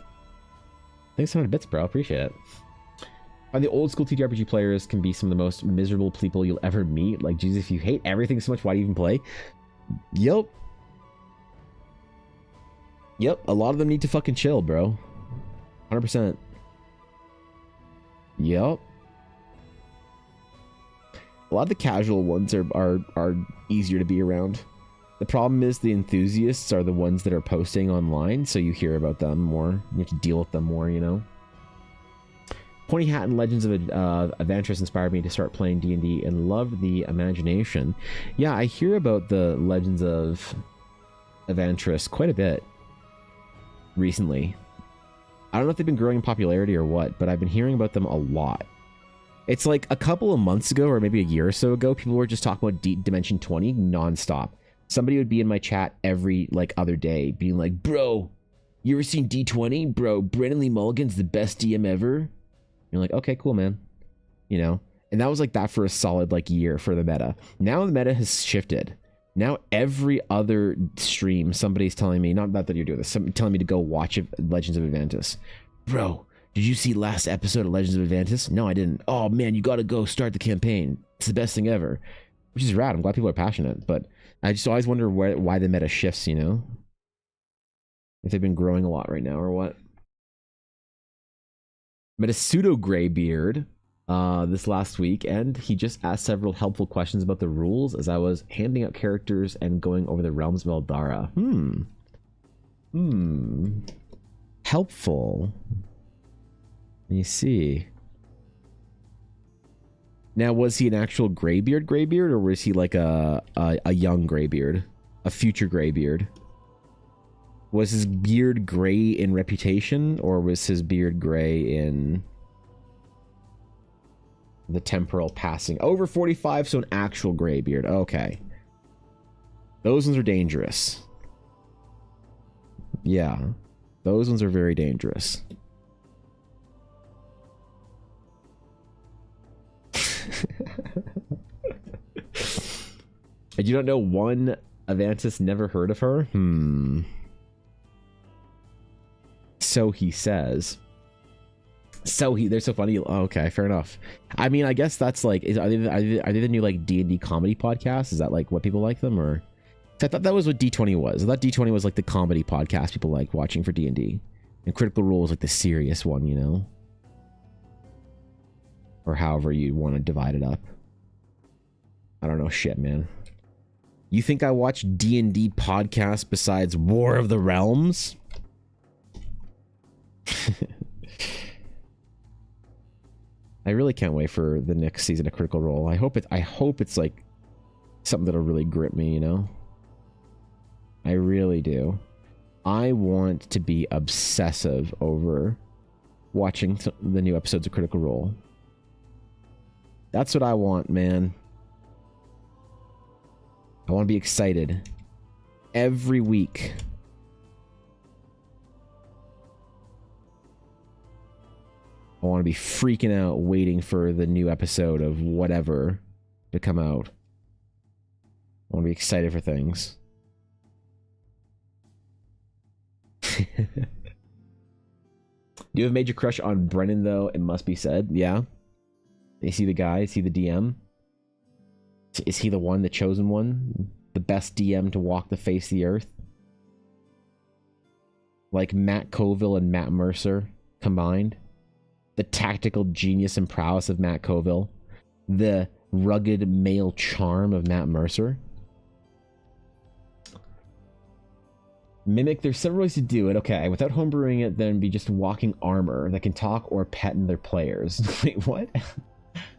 Thanks so much bits, bro. Appreciate it. And the old school TTRPG players can be some of the most miserable people you'll ever meet. Like, Jesus, if you hate everything so much, why do you even play? Yep. Yep, a lot of them need to fucking chill, bro. 100%. Yep. A lot of the casual ones are easier to be around. The problem is the enthusiasts are the ones that are posting online, so you hear about them more. You have to deal with them more, you know? Pointy Hat and Legends of Avantris inspired me to start playing D&D and loved the imagination. Yeah, I hear about the Legends of Avantris quite a bit recently. I don't know if they've been growing in popularity or what, but I've been hearing about them a lot. It's like a couple of months ago, or maybe a year or so ago, people were just talking about Dimension 20 nonstop. Somebody would be in my chat every like other day being like, bro, you ever seen D20? Bro, Brennan Lee Mulligan's the best DM ever. You're like, okay, cool, man. You know? And that was like that for a solid like year for the meta. Now the meta has shifted. Now every other stream, somebody's telling me, not that you're doing this, somebody telling me to go watch Legends of Advantis. Bro, did you see last episode of Legends of Advantis? No, I didn't. Oh man, you gotta go start the campaign. It's the best thing ever. Which is rad. I'm glad people are passionate, but I just always wonder why the meta shifts, you know? If they've been growing a lot right now or what. Met a pseudo graybeard this last week, and he just asked several helpful questions about the rules as I was handing out characters and going over the realms of Eldara. Helpful. Let me see. Now, was he an actual graybeard, or was he like a young graybeard? A future graybeard? Was his beard gray in reputation, or was his beard gray in the temporal passing? Over 45, so an actual graybeard. Okay. Those ones are dangerous. Yeah. Those ones are very dangerous. I do not know one Avantis never heard of her. So he says. They're so funny. Oh, okay, fair enough. I mean, I guess that's like, are they the new like D&D comedy podcast? Is that like what people like them, or? I thought that was what D20 was. I thought D20 was like the comedy podcast people like watching for D&D, and Critical Role was like the serious one, you know, or however you want to divide it up. I don't know shit, man. You think I watch D&D podcasts besides War of the Realms? I really can't wait for the next season of Critical Role. I hope it's like something that'll really grip me, you know? I really do. I want to be obsessive over watching the new episodes of Critical Role. That's what I want, man. I want to be excited every week. I want to be freaking out waiting for the new episode of whatever to come out. I want to be excited for things. Do you have a major crush on Brennan, though? It must be said. Yeah. Is he the guy? Is he the DM? Is he the one, the chosen one? The best DM to walk the face of the earth? Like Matt Colville and Matt Mercer combined? The tactical genius and prowess of Matt Colville? The rugged male charm of Matt Mercer? Mimic, there's several ways to do it. Okay, without homebrewing it, then be just walking armor that can talk or pet in their players. Wait, what?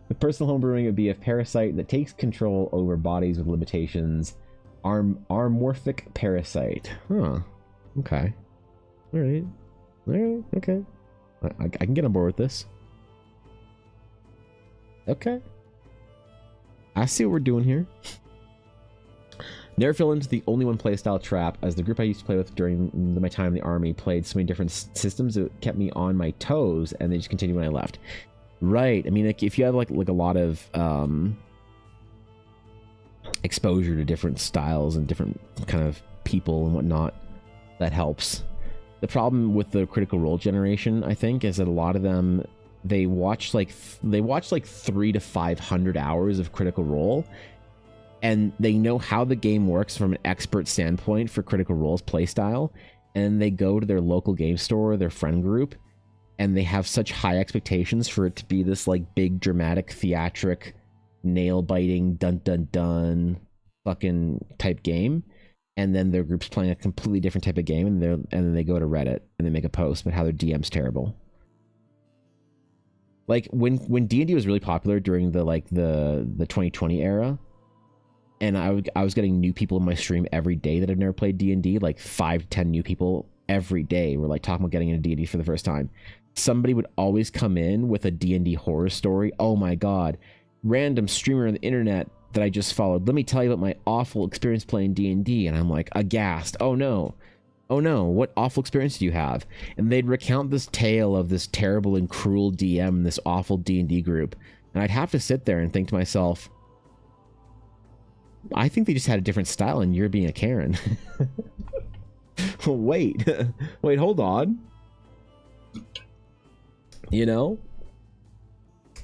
The personal homebrewing would be a parasite that takes control over bodies with limitations. Armorphic parasite. Huh. Okay. Alright. Alright, okay. I can get on board with this. Okay. I see what we're doing here. Never fell into the only one playstyle trap, as the group I used to play with during my time in the army played so many different systems it kept me on my toes, and they just continued when I left. Right. I mean, like, if you have like a lot of exposure to different styles and different kind of people and whatnot, that helps. The problem with the Critical Role generation, I think, is that a lot of them, they watch like 300 to 500 hours of Critical Role, and they know how the game works from an expert standpoint for Critical Role's playstyle, and they go to their local game store, their friend group, and they have such high expectations for it to be this like big dramatic theatric nail biting dun dun dun fucking type game, and then their group's playing a completely different type of game, and then they go to Reddit and they make a post about how their DM's terrible. Like when D&D was really popular during the 2020 era, and I was getting new people in my stream every day that had never played D&D, like 5 to 10 new people every day were like talking about getting into D&D for the first time. Somebody would always come in with a D&D horror story. Oh my god, random streamer on the internet that I just followed, let me tell you about my awful experience playing D&D. And I'm like aghast. Oh no, what awful experience do you have? And they'd recount this tale of this terrible and cruel DM in this awful D&D group, and I'd have to sit there and think to myself, I think they just had a different style and you're being a Karen. Wait, hold on. You know,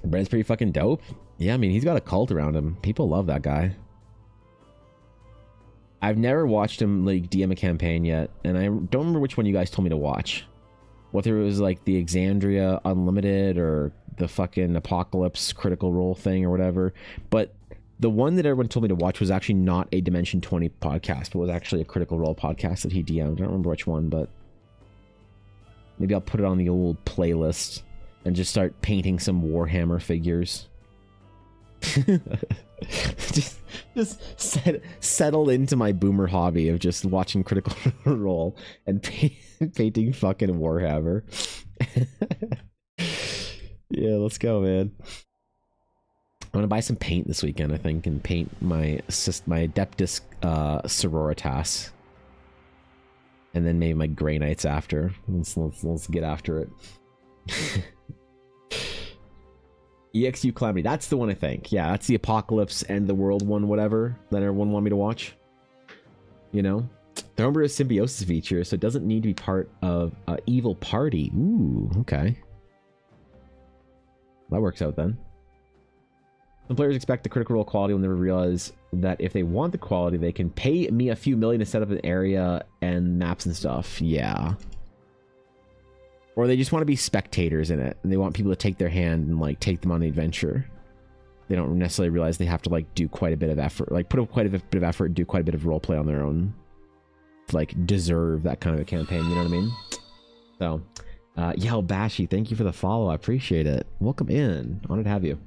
Brent's pretty fucking dope. Yeah, I mean, he's got a cult around him. People love that guy. I've never watched him like DM a campaign yet, and I don't remember which one you guys told me to watch. Whether it was like the Exandria Unlimited or the fucking Apocalypse Critical Role thing or whatever. But the one that everyone told me to watch was actually not a Dimension 20 podcast, but was actually a Critical Role podcast that he DM'd. I don't remember which one, but maybe I'll put it on the old playlist and just start painting some Warhammer figures. just settle into my boomer hobby of just watching Critical Role and painting fucking Warhammer. Yeah, let's go, man. I'm gonna buy some paint this weekend, I think, and paint my Adeptus Sororitas, and then maybe my Grey Knights after. Let's get after it. EXU Calamity, that's the one, I think. Yeah, that's the Apocalypse and the World one, whatever, that everyone wanted me to watch. You know? The homebrew is symbiosis feature, so it doesn't need to be part of an evil party. Ooh, okay. That works out then. Some players expect the Critical Role quality will never realize that if they want the quality, they can pay me a few million to set up an area and maps and stuff. Yeah. Or they just want to be spectators in it, and they want people to take their hand and like take them on the adventure. they don't necessarily realize they have to like do quite a bit of effort, like put up quite a bit of effort and do quite a bit of role play on their own to like deserve that kind of a campaign. You know what I mean? So, Yell Bashy, thank you for the follow. I appreciate it. Welcome in. Honored to have you.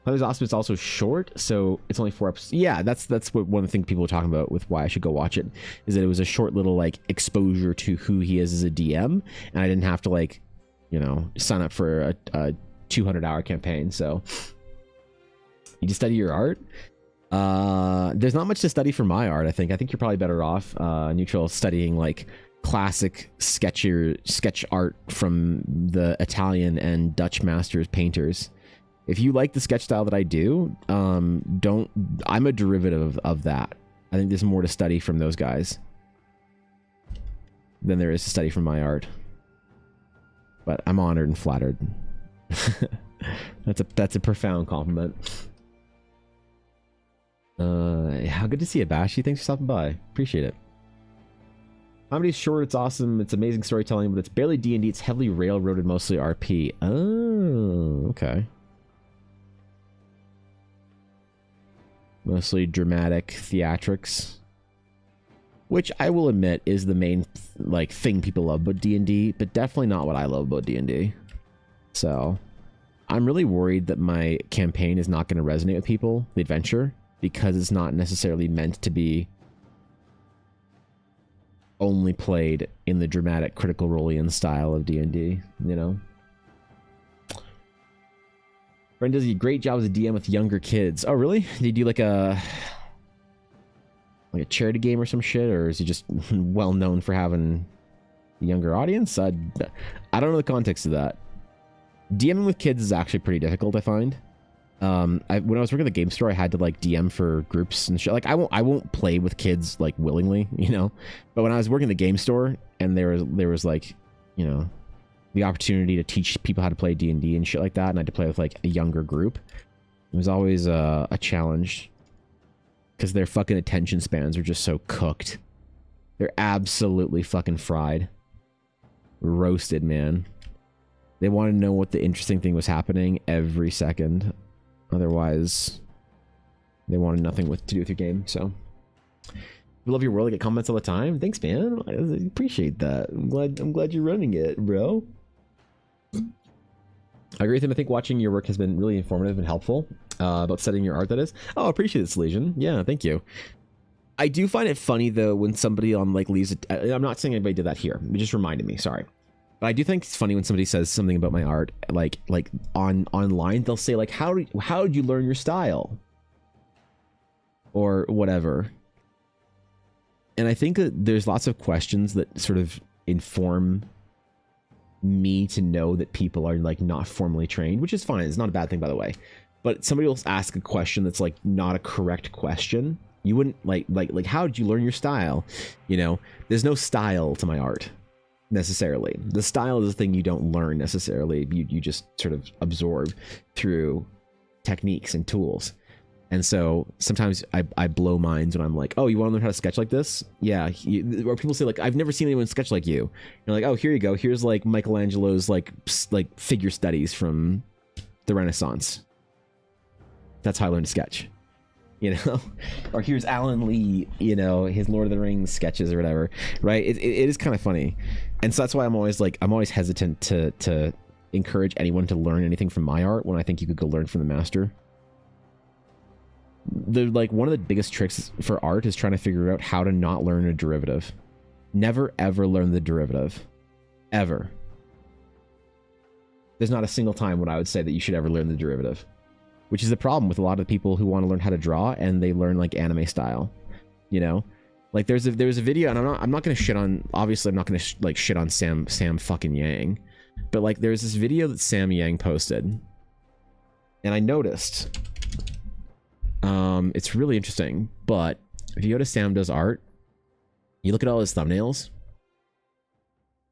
Mother's Awesome is also short, so it's only 4 episodes. Yeah, that's what one of the things people were talking about with why I should go watch it, is that it was a short little like exposure to who he is as a DM, and I didn't have to like, you know, sign up for a 200-hour campaign. So you just study your art. There's not much to study for my art. I think you're probably better off neutral studying like classic sketch art from the Italian and Dutch masters painters. If you like the sketch style that I do, I'm a derivative of that. I think there's more to study from those guys than there is to study from my art. But I'm honored and flattered. That's a profound compliment. How good to see you, Bashy. Thanks for stopping by. Appreciate it. Comedy's short, it's awesome, it's amazing storytelling, but it's barely D&D, it's heavily railroaded, mostly RP. Oh, okay. Mostly dramatic theatrics, which I will admit is the main like thing people love about D&D, but definitely not what I love about D&D. So I'm really worried that my campaign is not going to resonate with people, the adventure, because it's not necessarily meant to be only played in the dramatic critical role-in style of D&D, you know? Brent does a great job as a DM with younger kids. Oh, really? Did he do like a charity game or some shit, or is he just well known for having a younger audience? I don't know the context of that. DMing with kids is actually pretty difficult, I find. When I was working at the game store, I had to like DM for groups and shit. Like I won't play with kids like willingly, you know. But when I was working at the game store and there was like, you know, the opportunity to teach people how to play D&D and shit like that, and I had to play with like a younger group, it was always a challenge because their fucking attention spans are just so cooked. They're absolutely fucking fried, roasted, man. They want to know what the interesting thing was happening every second. Otherwise, they wanted nothing to do with your game. So, we love your world. I get comments all the time. Thanks, man. I appreciate that. I'm glad you're running it, bro. I agree with him. I think watching your work has been really informative and helpful about studying your art, that is. Oh, I appreciate it, Legion. Yeah, thank you. I do find it funny, though, when somebody on, like, leaves it. I'm not saying anybody did that here. It just reminded me. Sorry. But I do think it's funny when somebody says something about my art, like online, they'll say, like, how did you learn your style? Or whatever. And I think that there's lots of questions that sort of inform me to know that people are like not formally trained, which is fine. It's not a bad thing, by the way. But somebody will ask a question that's like not a correct question. You wouldn't like how did you learn your style? You know, there's no style to my art necessarily. The style is a thing you don't learn necessarily. You just sort of absorb through techniques and tools. And so sometimes I blow minds when I'm like, oh, you want to learn how to sketch like this? Yeah. Or people say, like, I've never seen anyone sketch like you. You're like, oh, here you go. Here's like Michelangelo's like figure studies from the Renaissance. That's how I learned to sketch, you know? Or here's Alan Lee, you know, his Lord of the Rings sketches or whatever, right? It is kind of funny. And so that's why I'm always hesitant to encourage anyone to learn anything from my art when I think you could go learn from the master. Like one of the biggest tricks for art is trying to figure out how to not learn a derivative. Never ever learn the derivative. Ever. There's not a single time when I would say that you should ever learn the derivative. Which is the problem with a lot of people who want to learn how to draw and they learn like anime style. You know? Like there's a video, and I'm not gonna shit on, obviously I'm not gonna like shit on Sam fucking Yang. But like there's this video that Sam Yang posted. And I noticed it's really interesting, but if you go to Sam Does Art, you look at all his thumbnails,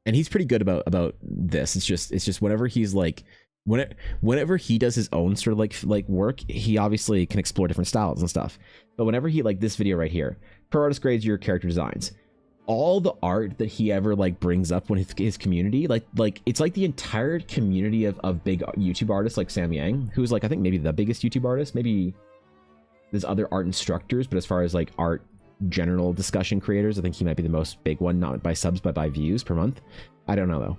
and he's pretty good about this. It's just whenever he's like, whenever he does his own sort of like work, he obviously can explore different styles and stuff. But whenever he, like this video right here, per artist grades your character designs, all the art that he ever like brings up when his community, like it's like the entire community of big YouTube artists like Sam Yang, who's like I think maybe the biggest YouTube artist. Maybe there's other art instructors, but as far as like art general discussion creators, I think he might be the most big one, not by subs but by views per month. I don't know though.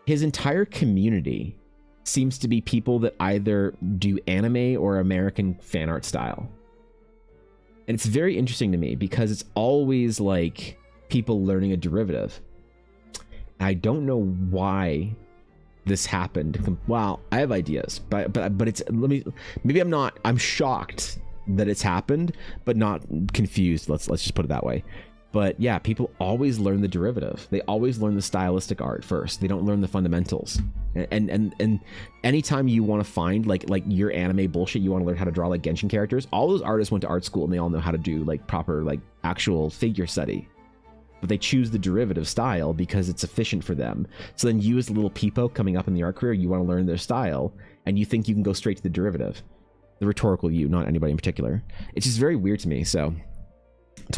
His entire community seems to be people that either do anime or American fan art style. And it's very interesting to me because it's always like people learning a derivative. I don't know why this happened. Well, I have ideas, but it's I'm shocked that it's happened, but not confused. Let's just put it that way. But yeah, people always learn the derivative. They always learn the stylistic art first. They don't learn the fundamentals. And anytime you want to find like your anime bullshit, you want to learn how to draw like Genshin characters, all those artists went to art school and they all know how to do like proper like actual figure study. But they choose the derivative style because it's efficient for them. So then you as a little peepo coming up in the art career, you want to learn their style and you think you can go straight to the derivative. The rhetorical you, not anybody in particular. It's just very weird to me. So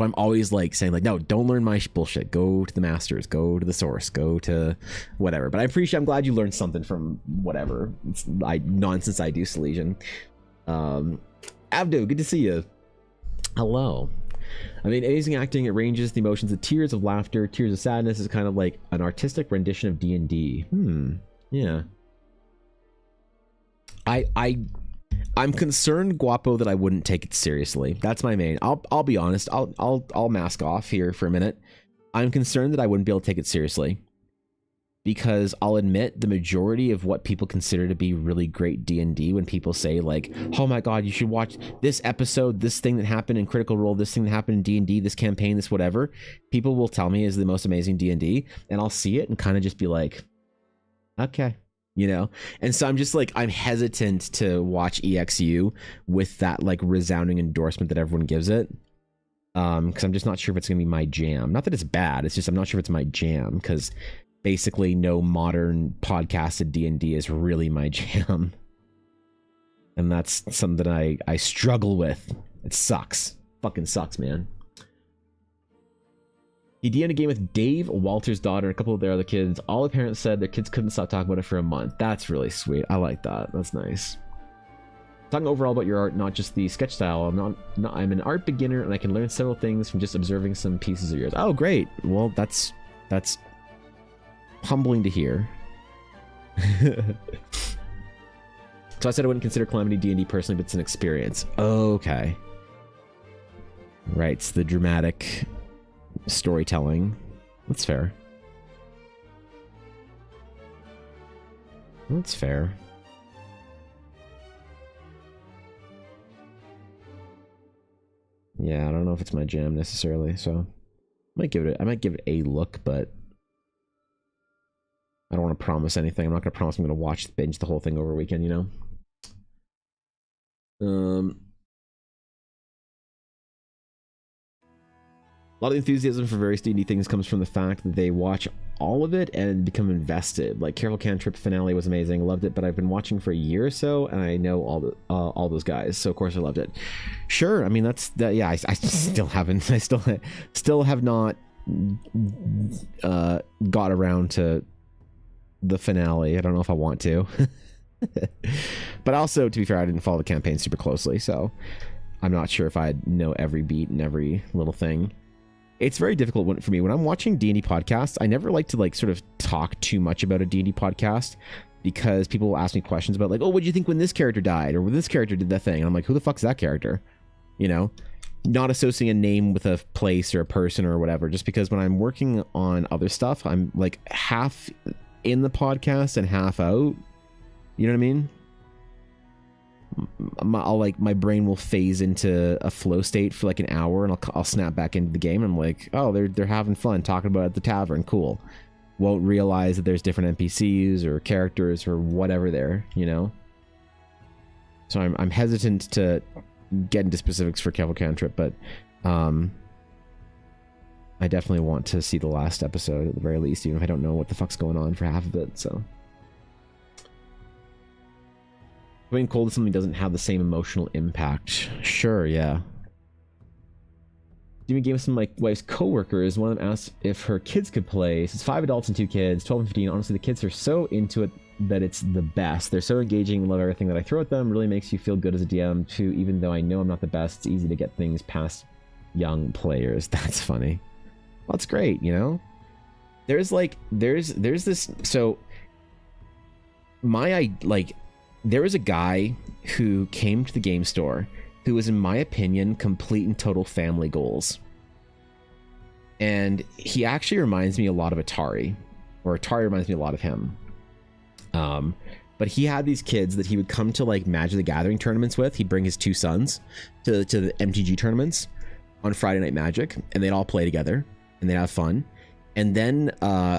I'm always like saying like, no, don't learn my bullshit. Go to the masters, go to the source, go to whatever. But I'm glad you learned something from whatever nonsense I do, Silesian. Abdo, good to see you. Hello. I mean, amazing acting. It ranges the emotions of tears of laughter, tears of sadness. Is kind of like an artistic rendition of D&D. Yeah. I'm concerned, Guapo, that I wouldn't take it seriously. That's my main. I'll be honest. I'll mask off here for a minute. I'm concerned that I wouldn't be able to take it seriously because I'll admit the majority of what people consider to be really great D&D, when people say like, oh my god, you should watch this episode, this thing that happened in Critical Role, this thing that happened in D&D, this campaign, this whatever, people will tell me is the most amazing D&D, and I'll see it and kind of just be like, okay. You know, and so I'm just like, I'm hesitant to watch EXU with that like resounding endorsement that everyone gives it, because I'm just not sure if it's gonna be my jam. Not that it's bad, it's just I'm not sure if it's my jam, because basically no modern podcasted D&D is really my jam, and that's something that I struggle with. It sucks, fucking sucks, man. He DM'd a game with Dave, Walter's daughter, and a couple of their other kids. All the parents said their kids couldn't stop talking about it for a month. That's really sweet. I like that. That's nice. Talking overall about your art, not just the sketch style. I'm an art beginner, and I can learn several things from just observing some pieces of yours. Oh, great. Well, that's humbling to hear. So I said I wouldn't consider Calamity D&D personally, but it's an experience. Okay. Right. It's the dramatic storytelling. That's fair. That's fair. Yeah, I don't know if it's my jam necessarily, so I might give it a look, but I don't want to promise anything. I'm not going to promise I'm going to binge the whole thing over a weekend, you know? A lot of enthusiasm for various D&D things comes from the fact that they watch all of it and become invested. Like Careful Cantrip finale was amazing, loved it, but I've been watching for a year or so, and I know all those guys, so of course I loved it. Sure, I mean that's that. Yeah, I still haven't. I still have not got around to the finale. I don't know if I want to, but also to be fair, I didn't follow the campaign super closely, so I'm not sure if I know every beat and every little thing. It's very difficult for me when I'm watching D&D podcasts. I never like to like sort of talk too much about a D&D podcast because people will ask me questions about like, oh, what did you think when this character died or when this character did that thing? And I'm like, who the fuck's that character? You know, not associating a name with a place or a person or whatever, just because when I'm working on other stuff, I'm like half in the podcast and half out. You know what I mean? My brain will phase into a flow state for like an hour, and I'll snap back into the game. And I'm like, oh, they're having fun talking about it at the tavern, cool. Won't realize that there's different NPCs or characters or whatever there, you know. So I'm hesitant to get into specifics for Careful Cantrip, but I definitely want to see the last episode at the very least, even if I don't know what the fuck's going on for half of it. So. Going cold to something doesn't have the same emotional impact. Sure, yeah. doing games with some of my wife's coworkers. One of them asked if her kids could play. So it's 5 adults and 2 kids, 12 and 15. Honestly, the kids are so into it that it's the best. They're so engaging and love everything that I throw at them. Really makes you feel good as a DM too, even though I know I'm not the best. It's easy to get things past young players. That's funny. Well, that's great, you know? There's this, so there was a guy who came to the game store who was, in my opinion, complete and total family goals. And he actually reminds me a lot of Atari, or Atari reminds me a lot of him. But he had these kids that he would come to like Magic the Gathering tournaments with. He'd bring his 2 sons to the MTG tournaments on Friday Night Magic, and they'd all play together and they'd have fun. And then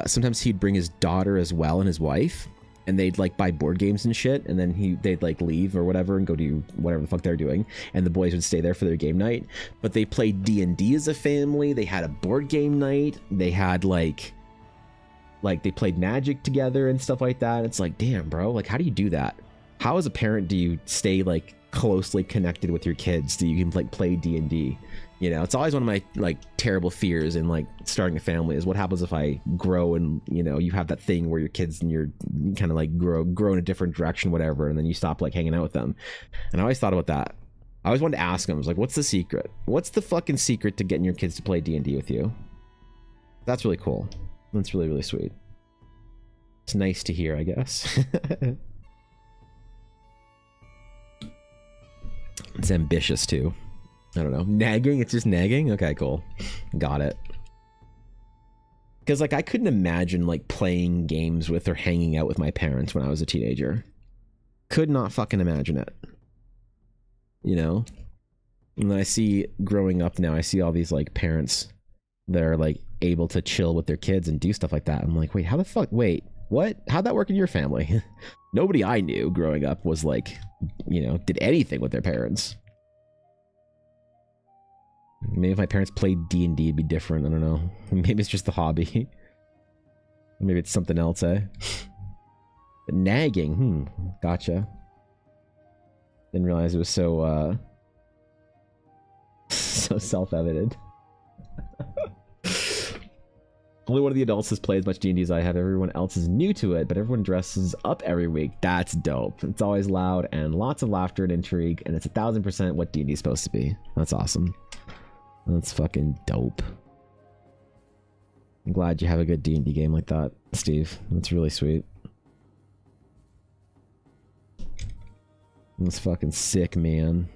sometimes he'd bring his daughter as well and his wife, and they'd like buy board games and shit, and then they'd like leave or whatever and go do whatever the fuck they're doing, and the boys would stay there for their game night. But they played D&D as a family. They had a board game night. They had like they played Magic together and stuff like that. It's like, damn, bro, like how do you do that? How as a parent do you stay like closely connected with your kids so you can like play D&D? You know, it's always one of my like terrible fears in like starting a family is what happens if I grow and, you know, you have that thing where your kids and you kind of like grow in a different direction, whatever, and then you stop like hanging out with them. And I always thought about that. I always wanted to ask them, I was like, what's the secret? What's the fucking secret to getting your kids to play D&D with you? That's really cool. That's really, really sweet. It's nice to hear, I guess. It's ambitious too. I don't know. Nagging? It's just nagging? Okay, cool. Got it. Because, like, I couldn't imagine, like, playing games with or hanging out with my parents when I was a teenager. Could not fucking imagine it. You know? And then I see, growing up now, I see all these, like, parents that are, like, able to chill with their kids and do stuff like that. I'm like, wait, how the fuck? Wait, what? How'd that work in your family? Nobody I knew growing up was, like, you know, did anything with their parents. Maybe if my parents played D&D, it'd be different. I don't know. Maybe it's just the hobby. Maybe it's something else, eh? But nagging, gotcha. Didn't realize it was so, so self-evident. Only one of the adults has played as much D&D as I have. Everyone else is new to it, but everyone dresses up every week. That's dope. It's always loud and lots of laughter and intrigue, and it's 1000% what D&D is supposed to be. That's awesome. That's fucking dope. I'm glad you have a good D&D game like that, Steve. That's really sweet. That's fucking sick, man.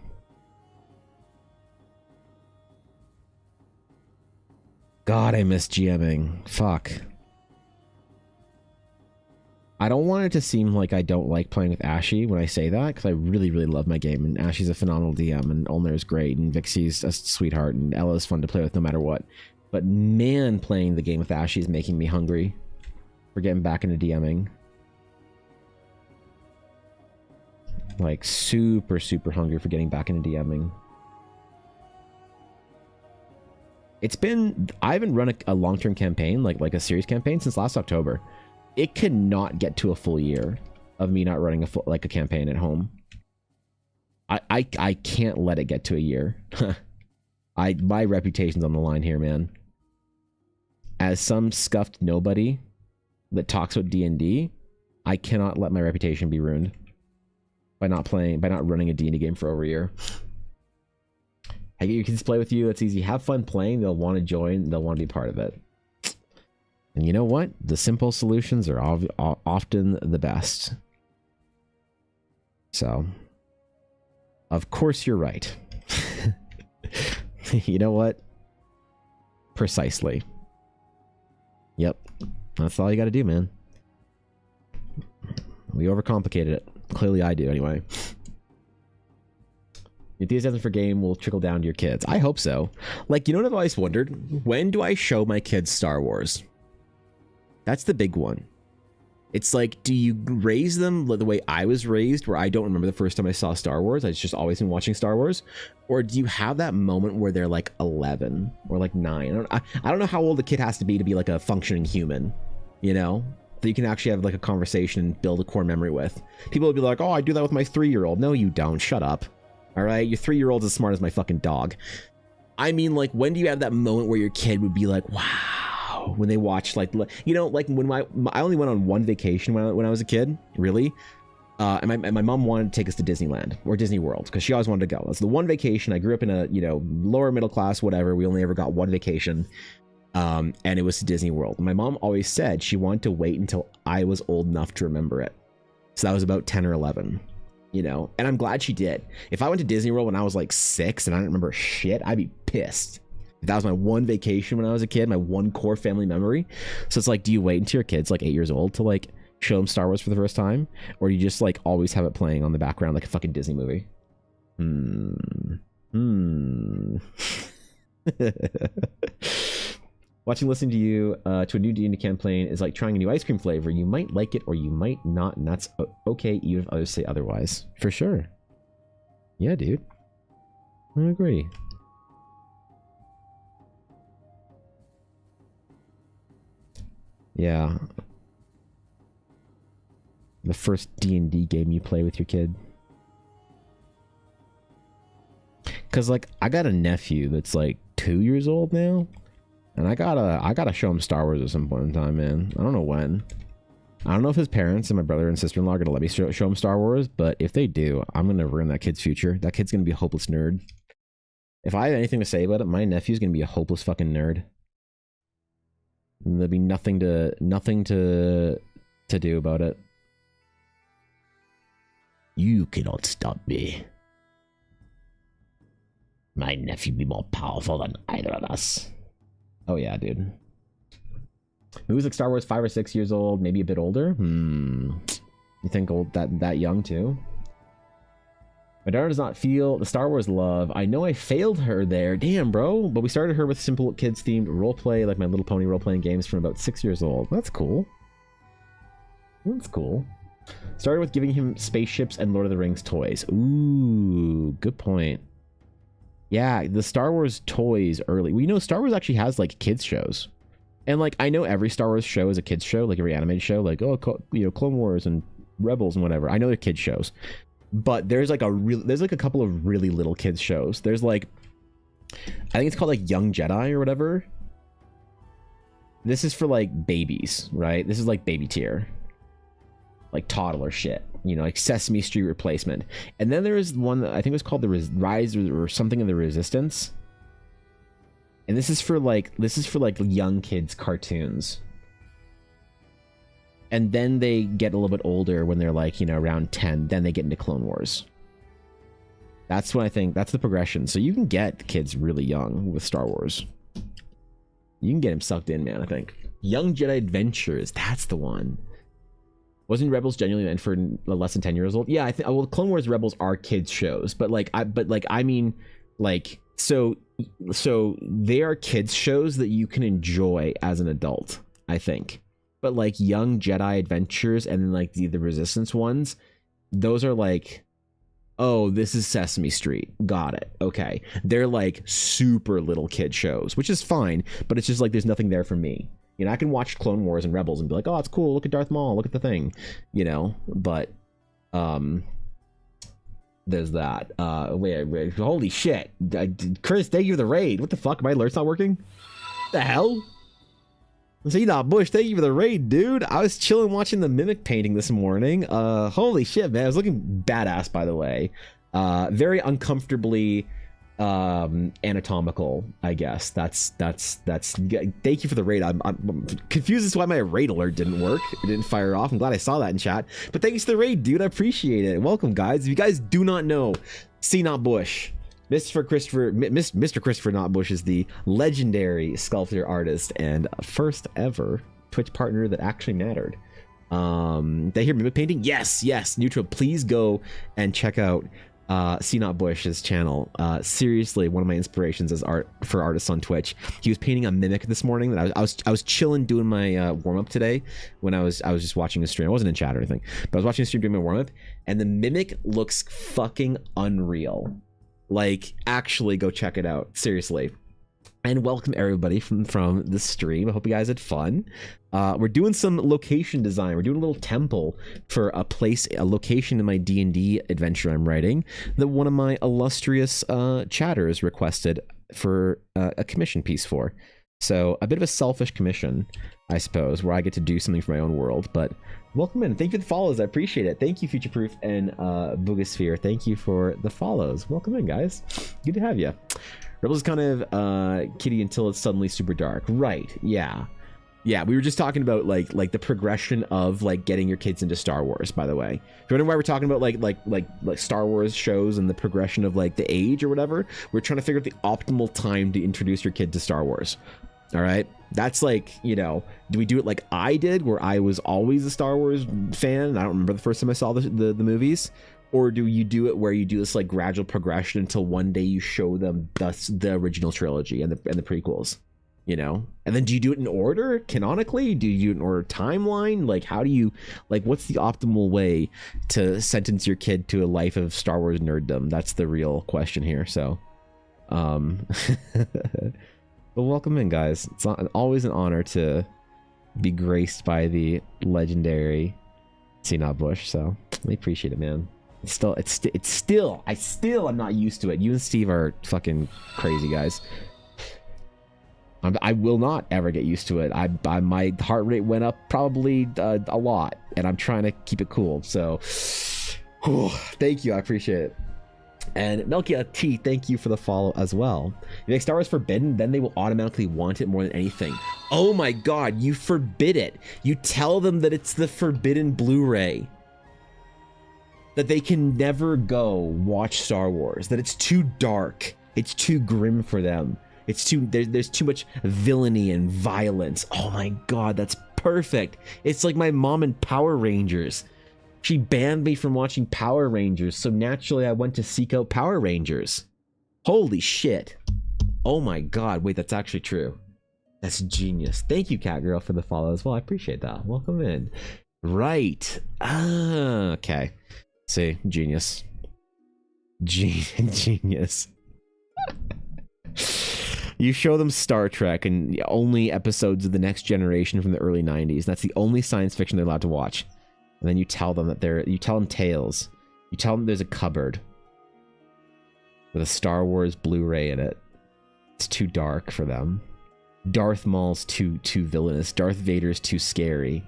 God, I miss GMing. Fuck. I don't want it to seem like I don't like playing with Ashy when I say that, because I really, really love my game, and Ashy's a phenomenal DM, and Ulner is great, and Vixie's a sweetheart, and Ella is fun to play with no matter what. But man, playing the game with Ashy is making me hungry for getting back into DMing. Like, super, super hungry for getting back into DMing. It's been... I haven't run a long-term campaign, like a series campaign, since last October. It cannot get to a full year of me not running a campaign at home. I can't let it get to a year. My reputation's on the line here, man. As some scuffed nobody that talks about D&D, I cannot let my reputation be ruined by not running a D&D game for over a year. I get your kids to play with you. It's easy. Have fun playing. They'll want to join. They'll want to be part of it. And you know what? The simple solutions are often the best. So, of course you're right. You know what? Precisely. Yep. That's all you got to do, man. We overcomplicated it. Clearly I do, anyway. Enthusiasm for game will trickle down to your kids. I hope so. Like, you know what I've always wondered? When do I show my kids Star Wars? That's the big one. It's like, do you raise them the way I was raised, where I don't remember the first time I saw Star Wars? I've just always been watching Star Wars. Or do you have that moment where they're like 11 or like 9? I don't know how old a kid has to be like a functioning human, you know? That you can actually have like a conversation and build a core memory with. People will be like, oh, I do that with my 3-year-old. No, you don't. Shut up. All right? Your 3-year-old's as smart as my fucking dog. I mean, like, when do you have that moment where your kid would be like, wow, when they watch, like, you know, like when I only went on one vacation when I was a kid, really. And my mom wanted to take us to Disneyland or Disney World because she always wanted to go. That's the one vacation. I grew up in a, you know, lower middle class, whatever. We only ever got one vacation. And it was to Disney World. My mom always said she wanted to wait until I was old enough to remember it. So that was about 10 or 11. You know, and I'm glad she did. If I went to Disney World when I was like 6 and I didn't remember shit, I'd be pissed. That was my one vacation when I was a kid, my one core family memory. So it's like, do you wait until your kid's like 8 years old to like show them Star Wars for the first time? Or do you just like always have it playing on the background like a fucking Disney movie? Watching, listening to you to a new D&D campaign is like trying a new ice cream flavor. You might like it or you might not, and that's okay even if others say otherwise. For sure. Yeah, dude. I agree. Yeah. The first D&D game you play with your kid. Because, like, I got a nephew that's like 2 years old now. And I gotta show him Star Wars at some point in time, man. I don't know when. I don't know if his parents and my brother and sister-in-law are gonna let me show him Star Wars, but if they do, I'm gonna ruin that kid's future. That kid's gonna be a hopeless nerd. If I have anything to say about it, my nephew's gonna be a hopeless fucking nerd. And there'll be nothing to do about it. You cannot stop me. My nephew be more powerful than either of us. Oh yeah, dude. Movies like Star Wars 5 or 6 years old, maybe a bit older. You think old that young too? My daughter does not feel the Star Wars love. I know I failed her there. Damn, bro. But we started her with simple kids themed roleplay, like My Little Pony role-playing games from about 6 years old. That's cool. That's cool. Started with giving him spaceships and Lord of the Rings toys. Ooh, good point. Yeah, the Star Wars toys early. We know Star Wars actually has like kids shows, and like I know every Star Wars show is a kids show, like every animated show, like you know, Clone Wars and Rebels and whatever. I know they're kids shows, but there's like a couple of really little kids shows. There's like, I think it's called like Young Jedi or whatever. This is for like babies, right? This is like baby tier, like toddler shit. You know, like Sesame Street replacement. And then there is one that I think was called the Rise or something of the Resistance. And this is for like young kids cartoons. And then they get a little bit older when they're like, you know, around 10, then they get into Clone Wars. That's what I think, that's the progression. So you can get kids really young with Star Wars. You can get them sucked in, man, I think. Young Jedi Adventures, that's the one. Wasn't Rebels genuinely meant for less than 10 years old? Yeah, I think. Well, Clone Wars Rebels are kids shows, but I mean, so they are kids shows that you can enjoy as an adult, I think. But like Young Jedi Adventures and then like the Resistance ones, those are like, oh, this is Sesame Street. Got it. Okay, they're like super little kid shows, which is fine, but it's just like there's nothing there for me. You know, I can watch Clone Wars and Rebels and be like, oh, it's cool. Look at Darth Maul. Look at the thing, you know, but there's that. Wait. Holy shit. Chris, thank you for the raid. What the fuck? My alert's not working? What the hell? See, not Bush, thank you for the raid, dude. I was chilling watching the Mimic painting this morning. Holy shit, man. I was looking badass, by the way. Very uncomfortably anatomical, I guess. That's thank you for the raid. I'm confused as to why my raid alert didn't work. It didn't fire off. I'm glad I saw that in chat, but thanks for the raid, dude. I appreciate it. Welcome, guys. If you guys do not know, C Not Bush, Mr. Christopher Not Bush is the legendary sculptor, artist, and first ever Twitch partner that actually mattered. Did I hear Mimic painting? Yes. Neutral, please go and check out C Not Bush's channel. Seriously, one of my inspirations as art for artists on Twitch. He was painting a Mimic this morning. That I was chilling doing my warm up today when I was just watching the stream. I wasn't in chat or anything, but I was watching the stream doing my warm up, and the Mimic looks fucking unreal. Like, actually, go check it out. Seriously, And welcome everybody from the stream. I hope you guys had fun. We're doing some location design. We're doing a little temple for a location in my D&D adventure I'm writing that one of my illustrious chatters requested for a commission piece for. So a bit of a selfish commission, I suppose, where I get to do something for my own world. But welcome in. Thank you for the follows. I appreciate it. Thank you, Futureproof and Boogosphere. Thank you for the follows. Welcome in, guys. Good to have you. Rebels is kind of kitty until it's suddenly super dark. Right. Yeah. Yeah, we were just talking about like the progression of like getting your kids into Star Wars, by the way. If you wonder why we're talking about like Star Wars shows and the progression of like the age or whatever, we're trying to figure out the optimal time to introduce your kid to Star Wars. All right? That's like, you know, do we do it like I did, where I was always a Star Wars fan? I don't remember the first time I saw the movies. Or do you do it where you do this like gradual progression until one day you show them the original trilogy and the prequels, you know? And then do you do it in order canonically? Do you do it in order timeline? Like, how do you, like, what's the optimal way to sentence your kid to a life of Star Wars nerddom? That's the real question here. So, well, welcome in, guys. It's always an honor to be graced by the legendary Not Bush. So I appreciate it, man. It's still I'm not used to it. You and Steve are fucking crazy guys. I will not ever get used to it. My heart rate went up probably a lot, and I'm trying to keep it cool. So, whew, thank you, I appreciate it. And Melkia T, thank you for the follow as well. If you make Star Wars forbidden, then they will automatically want it more than anything. Oh my god, you forbid it. You tell them that it's the forbidden Blu-ray. That they can never go watch Star Wars, that it's too dark, it's too grim for them, it's there's too much villainy and violence. Oh my god, that's perfect. It's like my mom in Power Rangers. She banned me from watching Power Rangers, so naturally I went to seek out Power Rangers. Holy shit. Oh my god, wait, that's actually true. That's genius. Thank you, Catgirl, for the follow as well. I appreciate that. Welcome in. Right. Okay. See, genius. Genius. You show them Star Trek and only episodes of The Next Generation from the early 90s. That's the only science fiction they're allowed to watch. And then you tell them that you tell them Tales. You tell them there's a cupboard with a Star Wars Blu-ray in it. It's too dark for them. Darth Maul's too villainous. Darth Vader's too scary.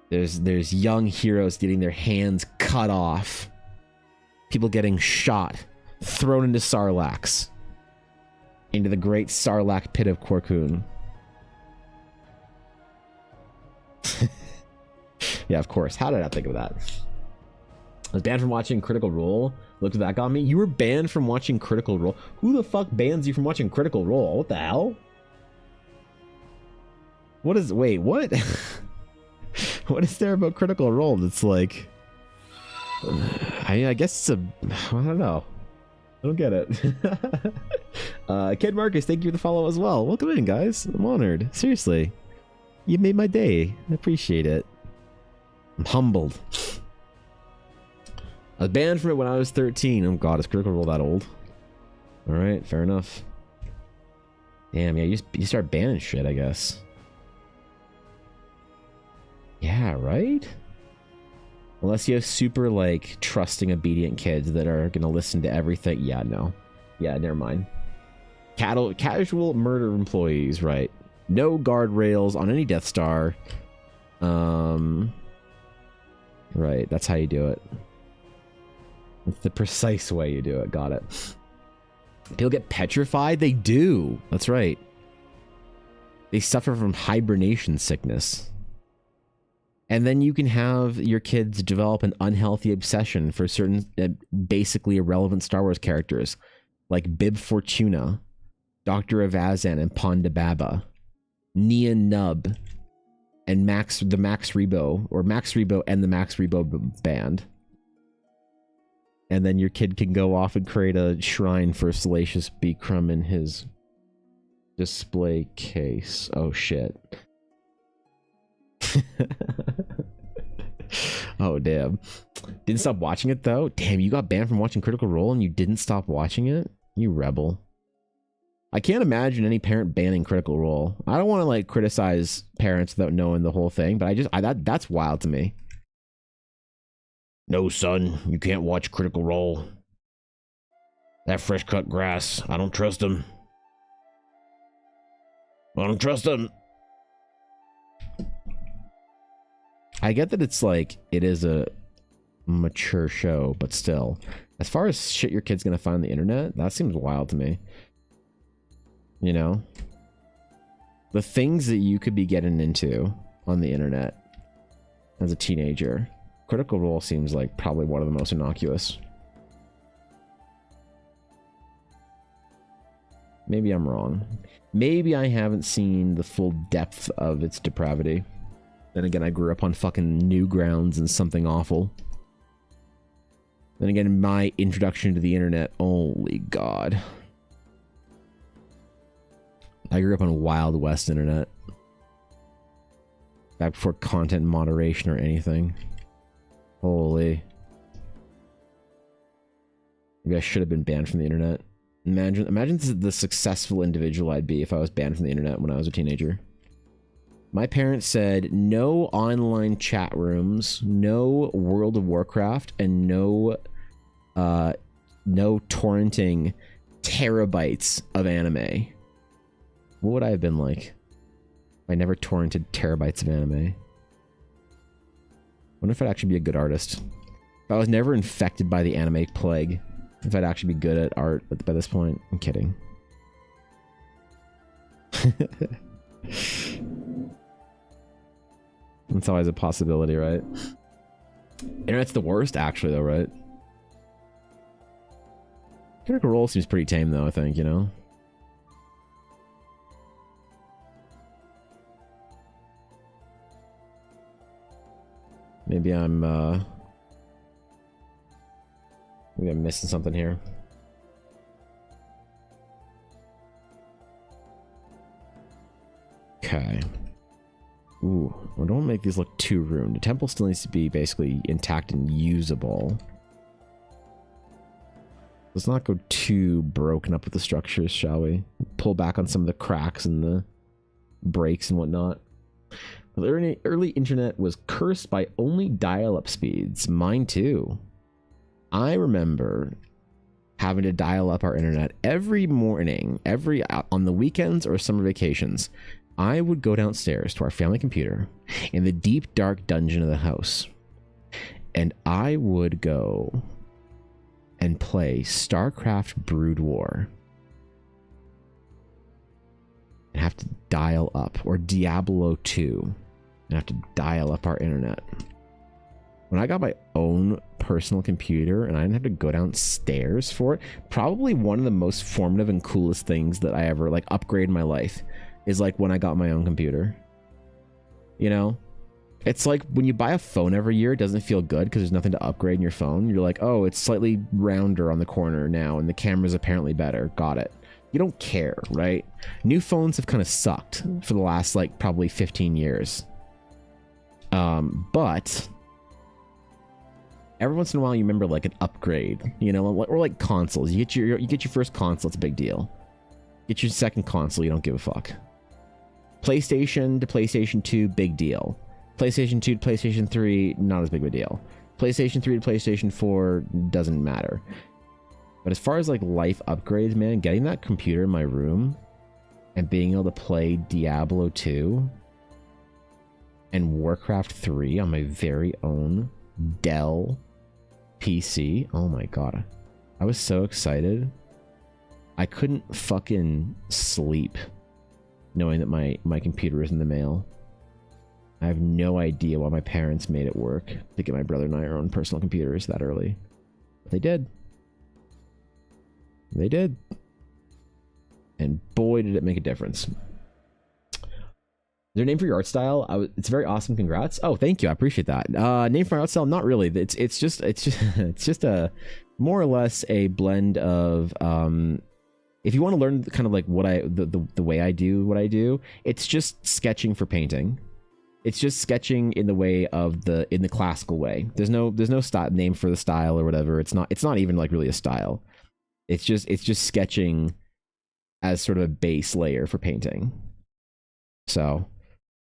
There's young heroes getting their hands cut off. People getting shot, thrown into Sarlaccs. Into the great Sarlacc pit of Korkun. Yeah, of course. How did I not think of that? I was banned from watching Critical Role. Look what that got me. You were banned from watching Critical Role? Who the fuck bans you from watching Critical Role? What the hell? Wait, what? What is there about Critical Role that's like... I guess it's I don't know. I don't get it. Kid Marcus, thank you for the follow as well. Welcome in, guys. I'm honored. Seriously. You made my day. I appreciate it. I'm humbled. I was banned from it when I was 13. Oh god, is Critical Role that old? Alright, fair enough. Damn, yeah, you start banning shit, I guess. Yeah, right? Unless you have super, like, trusting, obedient kids that are gonna listen to everything. Yeah, no. Yeah, never mind. Casual murder employees, right. No guardrails on any Death Star. Right, that's how you do it. It's the precise way you do it. Got it. People get petrified? They do. That's right. They suffer from hibernation sickness. And then you can have your kids develop an unhealthy obsession for certain basically irrelevant Star Wars characters, like Bib Fortuna, Dr. Avazan, and Ponda Baba, Nia Nub, and Max Rebo, or Max Rebo and the Max Rebo band. And then your kid can go off and create a shrine for Salacious B. Crumb in his display case. Oh shit. Oh damn. Didn't stop watching it though? Damn, you got banned from watching Critical Role and you didn't stop watching it? You rebel. I can't imagine any parent banning Critical Role. I don't want to like criticize parents without knowing the whole thing, but that's wild to me. No, son, you can't watch Critical Role. That fresh cut grass, I don't trust him. I don't trust him. I get that it's like, it is a mature show, but still. As far as shit your kid's gonna find on the internet, that seems wild to me. You know? The things that you could be getting into on the internet as a teenager. Critical Role seems like probably one of the most innocuous. Maybe I'm wrong. Maybe I haven't seen the full depth of its depravity. Then again, I grew up on fucking Newgrounds and Something Awful. Then again, my introduction to the internet, holy God. I grew up on Wild West internet. Back before content moderation or anything. Holy. Maybe I should have been banned from the internet. Imagine the successful individual I'd be if I was banned from the internet when I was a teenager. My parents said no online chat rooms, no World of Warcraft, and no torrenting terabytes of anime. What would I have been like if I never torrented terabytes of anime? I wonder if I'd actually be a good artist. If I was never infected by the anime plague, if I'd actually be good at art by this point. I'm kidding. It's always a possibility, right? Internet's the worst, actually, though, right? Critical Role seems pretty tame, though, I think, you know? Maybe I'm missing something here. Okay. Ooh, I don't make these look too ruined. The temple still needs to be basically intact and usable. Let's not go too broken up with the structures, shall we? Pull back on some of the cracks and the breaks and whatnot. The early internet was cursed by only dial-up speeds. Mine too. I remember having to dial up our internet every morning, on the weekends or summer vacations. I would go downstairs to our family computer in the deep, dark dungeon of the house, and I would go and play StarCraft Brood War and have to dial up, or Diablo 2 and have to dial up our internet. When I got my own personal computer and I didn't have to go downstairs for it, probably one of the most formative and coolest things that I ever like upgrade in my life is like when I got my own computer. You know? It's like when you buy a phone every year, it doesn't feel good because there's nothing to upgrade in your phone. You're like, oh, it's slightly rounder on the corner now and the camera's apparently better. Got it. You don't care, right? New phones have kind of sucked for the last like probably 15 years. But every once in a while you remember like an upgrade, you know, or like consoles. You get your first console, it's a big deal. Get your second console, you don't give a fuck. PlayStation to PlayStation 2, big deal. PlayStation 2 to PlayStation 3, not as big of a deal. PlayStation 3 to PlayStation 4 doesn't matter. But as far as like life upgrades, man, getting that computer in my room and being able to play Diablo 2 and Warcraft 3 on my very own Dell PC. Oh my god. I was so excited. I couldn't fucking sleep knowing that my computer was in the mail. I have no idea why my parents made it work to get my brother and I our own personal computers that early. But they did. They did. And boy, did it make a difference. Is there a name for your art style? It's very awesome. Congrats. Oh, thank you. I appreciate that. Name for my art style? Not really. It's just a more or less a blend of if you want to learn kind of like what the way I do what I do, it's just sketching for painting. It's just sketching in the way of in the classical way. There's no name for the style or whatever. It's not even like really a style. It's just sketching as sort of a base layer for painting. So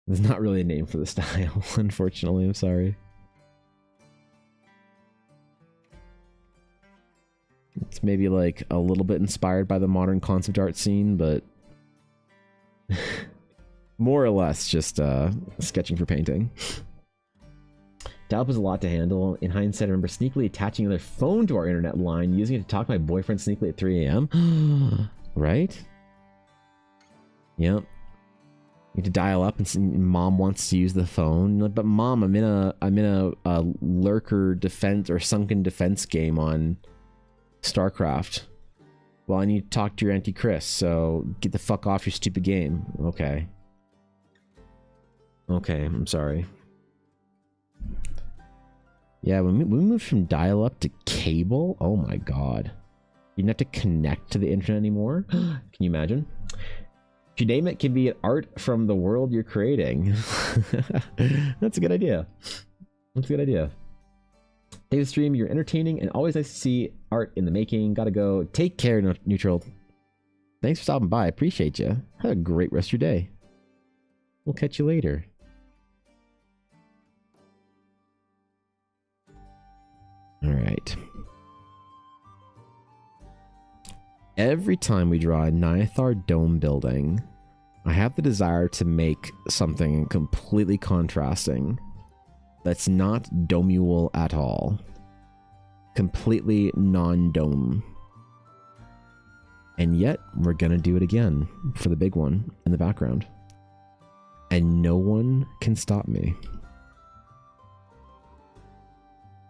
there's not really a name for the style, unfortunately. I'm sorry. It's maybe like a little bit inspired by the modern concept art scene, but more or less just sketching for painting. Dial-up was a lot to handle. In hindsight, I remember sneakily attaching another phone to our internet line, using it to talk to my boyfriend sneakily at 3 a.m. Right? Yep. You need to dial up and mom wants to use the phone. Like, but mom, I'm in a lurker defense or sunken defense game on StarCraft. Well, I need to talk to your Auntie Chris, so get the fuck off your stupid game. Okay. Okay, I'm sorry. Yeah, when we moved from dial-up to cable, oh my god. You didn't have to connect to the internet anymore? Can you imagine? If you name it, can be an art from the world you're creating. That's a good idea. That's a good idea. David Stream, you're entertaining and always nice to see art in the making. Gotta go. Take care, Neutral. Thanks for stopping by. I appreciate you. Have a great rest of your day. We'll catch you later. Alright. Every time we draw a Nyathar dome building, I have the desire to make something completely contrasting. That's not domual at all. Completely non-dome. And yet, we're gonna do it again for the big one in the background. And no one can stop me.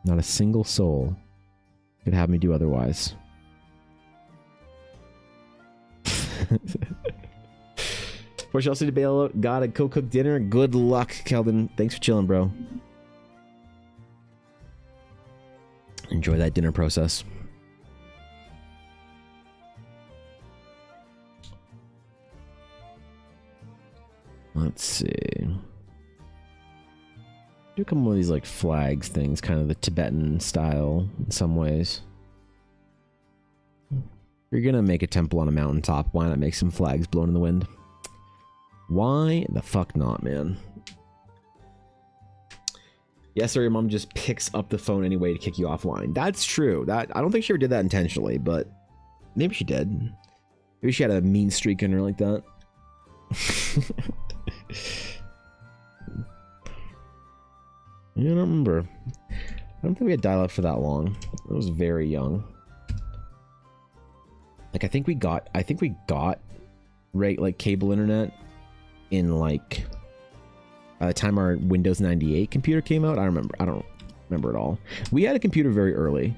Not a single soul could have me do otherwise. For Chelsea to bail out, gotta go cook dinner. Good luck, Keldon. Thanks for chilling, bro. Enjoy that dinner process. Let's see. Do a couple of these like flags things, kind of the Tibetan style in some ways. If you're gonna make a temple on a mountaintop, why not make some flags blown in the wind? Why the fuck not, man? Yes, sir, your mom just picks up the phone anyway to kick you offline. That's true. That I don't think she ever did that intentionally, but maybe she did. Maybe she had a mean streak in her like that. I don't remember. I don't think we had dial-up for that long. I was very young. Like I think we got right like cable internet in like by the time our Windows 98 computer came out. I don't remember it all. We had a computer very early.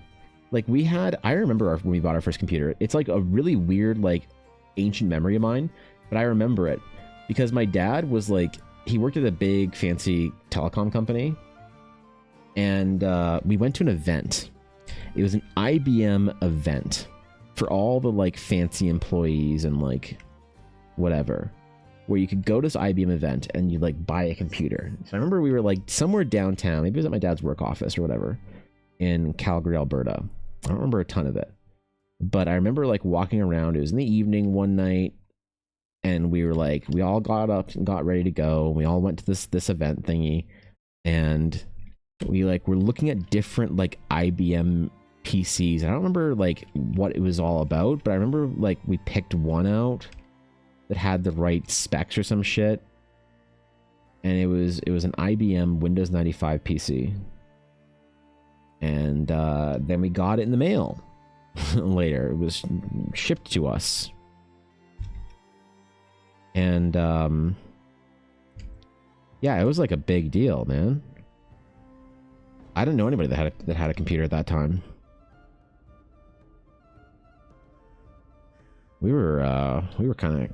Like I remember when we bought our first computer. It's like a really weird like ancient memory of mine, but I remember it because my dad was like, he worked at a big fancy telecom company. And we went to an event. It was an IBM event for all the like fancy employees and like whatever, where you could go to this IBM event and you'd like buy a computer. So I remember we were like somewhere downtown, maybe it was at my dad's work office or whatever in Calgary, Alberta. I don't remember a ton of it, but I remember like walking around. It was in the evening one night and we all got up and got ready to go. We all went to this event thingy and we like were looking at different like IBM PCs. I don't remember like what it was all about, but I remember like we picked one out that had the right specs or some shit, and it was an IBM Windows 95 PC. And then we got it in the mail later. It was shipped to us, and yeah, it was like a big deal, man. I didn't know anybody that had a computer at that time. We were kind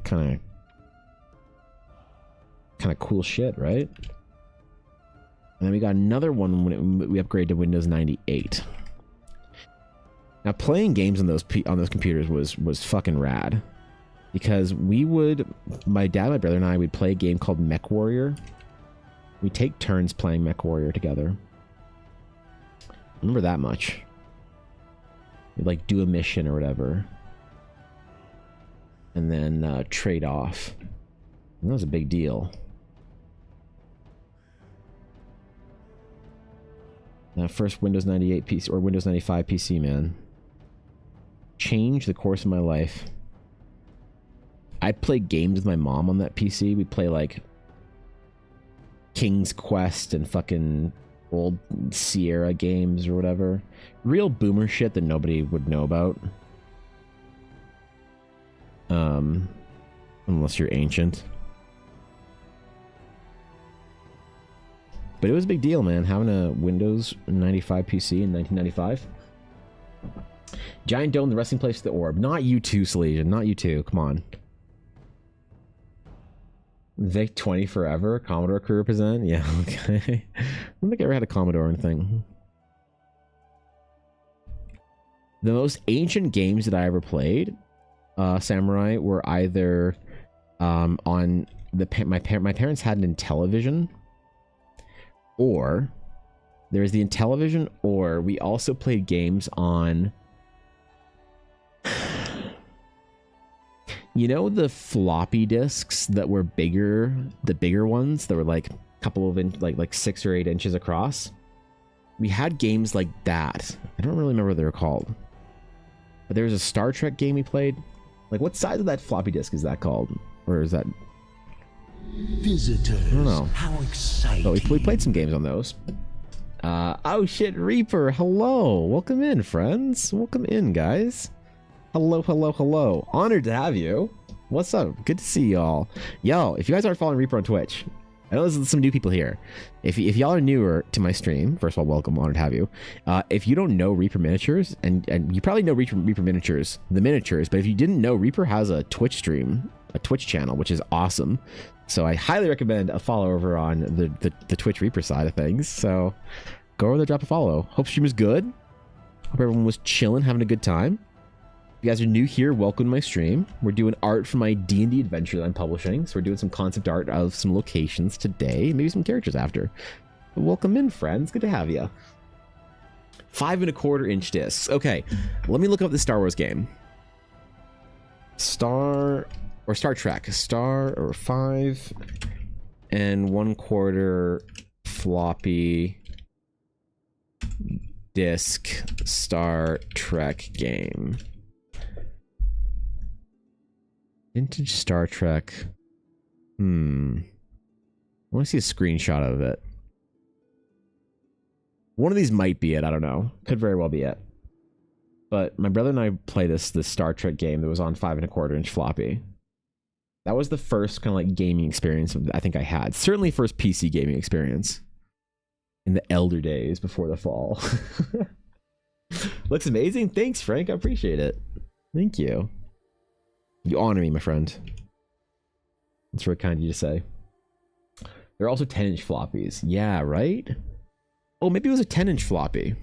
of cool shit, right? And then we got another one when we upgraded to Windows 98. Now playing games on those computers was fucking rad, because my dad, my brother, and I would play a game called Mech Warrior. We take turns playing Mech Warrior together. Remember that much. You'd like do a mission or whatever. and then trade off. And that was a big deal. That first Windows 98 PC or Windows 95 PC, man, changed the course of my life. I played games with my mom on that PC. We play like King's Quest and fucking old Sierra games or whatever. Real boomer shit that nobody would know about. Unless you're ancient. But it was a big deal, man, having a Windows 95 PC in 1995. Giant Dome, the resting place for the orb. Not you too, Salesian. Not you too. Come on. Vic 20 forever. Commodore crew represent. Yeah, okay. I don't think I ever had a Commodore or anything. The most ancient games that I ever played, Samurai, were either on the my parents had an Intellivision, or there's the Intellivision, or we also played games on, you know, the floppy disks that were bigger, the bigger ones that were like a couple of like 6 or 8 inches across. We had games like that. I don't really remember what they were called, but there was a Star Trek game we played. Like, what size of that floppy disk is that called? Or is that... Visitors, I don't know. how exciting. But we played some games on those. Oh shit, Reaper, hello. Welcome in, friends. Welcome in, guys. Hello, hello, hello. Honored to have you. What's up? Good to see y'all. Yo, if you guys aren't following Reaper on Twitch, I know there's some new people here. If y'all are newer to my stream, first of all, welcome. Honored to have you. If you don't know Reaper Miniatures, and you probably know Reaper Miniatures, the miniatures, but if you didn't know, Reaper has a Twitch stream, a Twitch channel, which is awesome. So I highly recommend a follow over on the Twitch Reaper side of things. So go over there, drop a follow. Hope stream is good. Hope everyone was chilling, having a good time. If you guys are new here, welcome to my stream. We're doing art for my D&D adventure that I'm publishing. So we're doing some concept art of some locations today, maybe some characters after. But welcome in, friends. Good to have you. 5 1/4 inch discs. Okay, let me look up the Star Wars game. Star Trek. Star or 5 1/4 floppy disc Star Trek game. Vintage Star Trek. I want to see a screenshot of it. One of these might be it. I don't know. Could very well be it. But my brother and I played this Star Trek game that was on 5 1/4 inch floppy. That was the first kind of like gaming experience I think I had. Certainly first PC gaming experience. In the elder days before the fall. Looks amazing. Thanks, Frank. I appreciate it. Thank you. You honor me, my friend. That's very kind of you to say. There are also 10-inch floppies. Yeah, right? Oh, maybe it was a 10-inch floppy.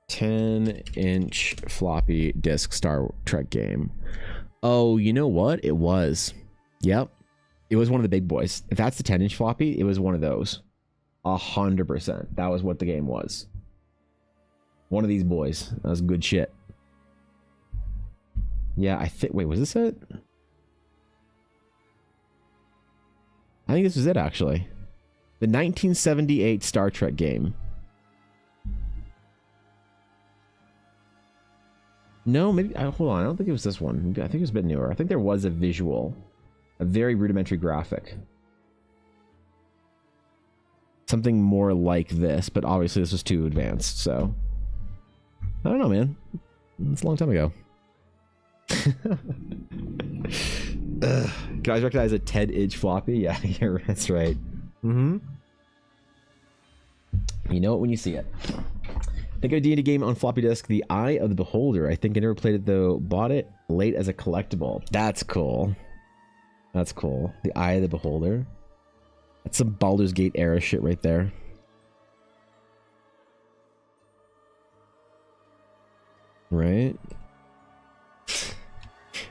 10-inch floppy disk Star Trek game. Oh, you know what? It was. Yep. It was one of the big boys. If that's the 10-inch floppy, it was one of those. 100%. That was what the game was. One of these boys. That was good shit. Yeah, I think... Wait, was this it? I think this was it, actually. The 1978 Star Trek game. No, maybe... hold on, I don't think it was this one. I think it was a bit newer. I think there was a visual. A very rudimentary graphic. Something more like this, but obviously this was too advanced, so... I don't know, man. It's a long time ago. Can I recognize a 10-inch floppy? Yeah, that's right. You know it when you see it. Think of a D&D game on floppy disk, The Eye of the Beholder. I think I never played it though. Bought it late as a collectible. That's cool. That's cool. The Eye of the Beholder. That's some Baldur's Gate era shit right there. Right?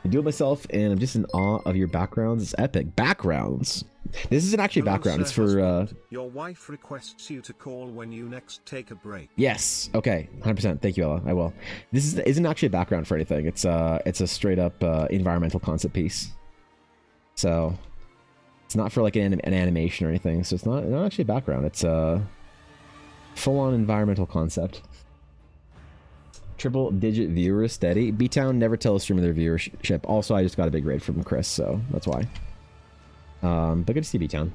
I do it myself, and I'm just in awe of your backgrounds. It's epic. Backgrounds. This isn't actually a Hello, background. Sir It's for Husband. Your wife requests you to call when you next take a break. Yes. Okay. 100%. Thank you, Ella. I will. This isn't actually a background for anything. It's a straight up environmental concept piece. So it's not for like an animation or anything. So it's not actually a background. It's a full on environmental concept. Triple digit viewers steady. B-Town never tell a streamer their viewership. Also, I just got a big raid from Chris, so that's why. But good to see B-Town.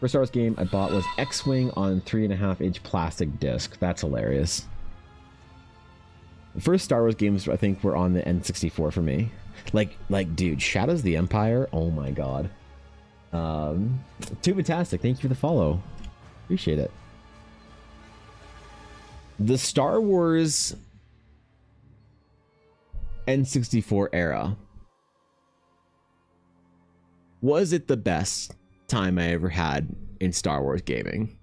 First Star Wars game I bought was X-Wing on 3.5-inch plastic disc. That's hilarious. The first Star Wars games I think were on the N64 for me. Like dude, Shadows of the Empire. Oh my god. Too fantastic. Thank you for the follow. Appreciate it. The Star Wars N64 era. Was it the best time I ever had in Star Wars gaming?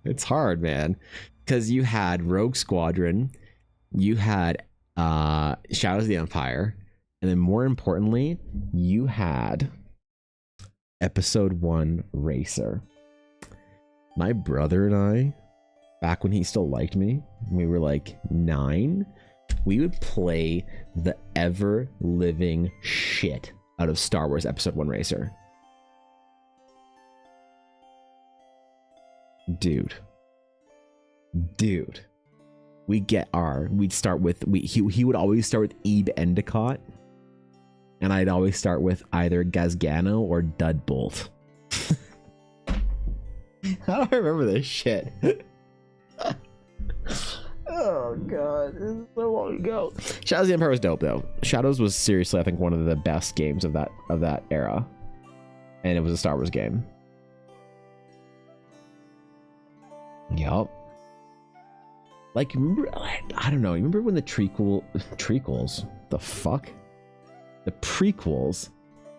It's hard, man. Because you had Rogue Squadron, you had Shadows of the Empire, and then more importantly, you had Episode 1 Racer. My brother and I, back when he still liked me, we were like 9, we would play the ever-living shit out of Star Wars Episode 1 Racer. Dude. We'd start with, he would always start with Ebe Endicott, and I'd always start with either Gazgano or Dudbolt. How do I remember this shit? Oh god, this is so long ago. Shadows of the Empire was dope though. Shadows was seriously, I think, one of the best games of that era, and it was a Star Wars game. Yup. Like, remember, I don't know. Remember when the trequels? The fuck? The prequels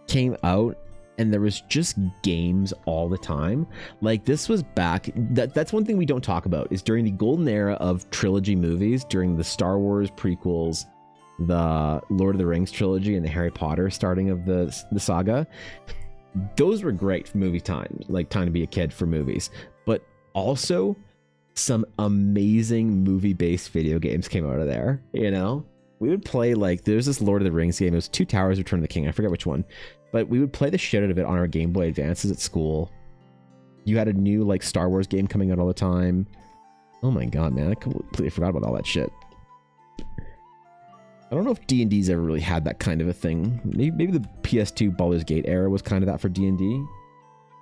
came out, and there was just games all the time. Like, this was back. That's one thing we don't talk about, is during the golden era of trilogy movies, during the Star Wars prequels, the Lord of the Rings trilogy, and the Harry Potter starting of the saga. Those were great for movie time, like time to be a kid for movies. But also, some amazing movie-based video games came out of there, you know? We would play, like, there's this Lord of the Rings game. It was Two Towers, Return of the King. I forget which one. But we would play the shit out of it on our Game Boy Advances at school. You had a new, like, Star Wars game coming out all the time. Oh my god, man. I completely forgot about all that shit. I don't know if D&D's ever really had that kind of a thing. Maybe the PS2 Baldur's Gate era was kind of that for D&D.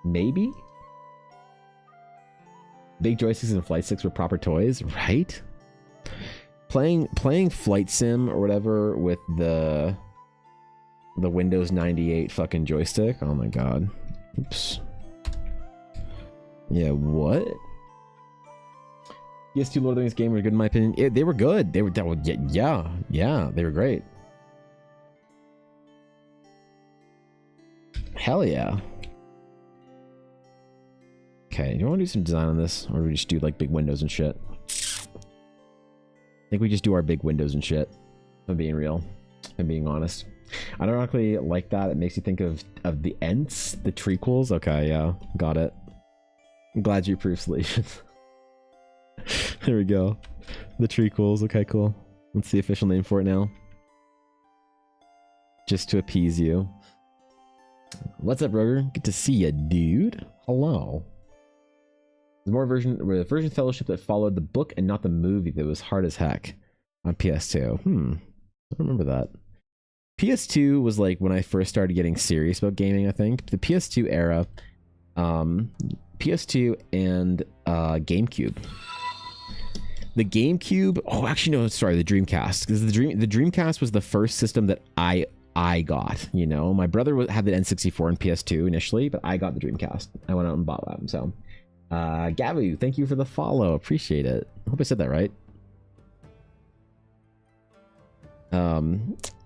Maybe? Big joysticks and flight sticks were proper toys, right? Playing Flight Sim or whatever with the Windows 98 fucking joystick. Oh my god. Oops. Yeah, what? PS2 Lord of the Rings game were good in my opinion. They were good. They were yeah, they were great. Hell yeah. Okay, do you want to do some design on this, or do we just do like big windows and shit? I think we just do our big windows and shit. If I'm being real, if I'm being honest. I don't actually like that. It makes you think of the Ents, the trequels. Okay, yeah, got it. I'm glad you approved solutions. There we go. The trequels. Okay, cool. What's the official name for it now? Just to appease you. What's up, Roger? Good to see you, dude. Hello. The version Fellowship that followed the book and not the movie that was hard as heck on PS2. I don't remember that. PS2 was like when I first started getting serious about gaming, I think. The PS2 era, PS2 and GameCube. The GameCube, oh, actually, no, sorry, the Dreamcast. Because the Dreamcast was the first system that I got, you know. My brother had the N64 and PS2 initially, but I got the Dreamcast. I went out and bought that, so. Gabu, thank you for the follow. Appreciate it. I hope I said that right.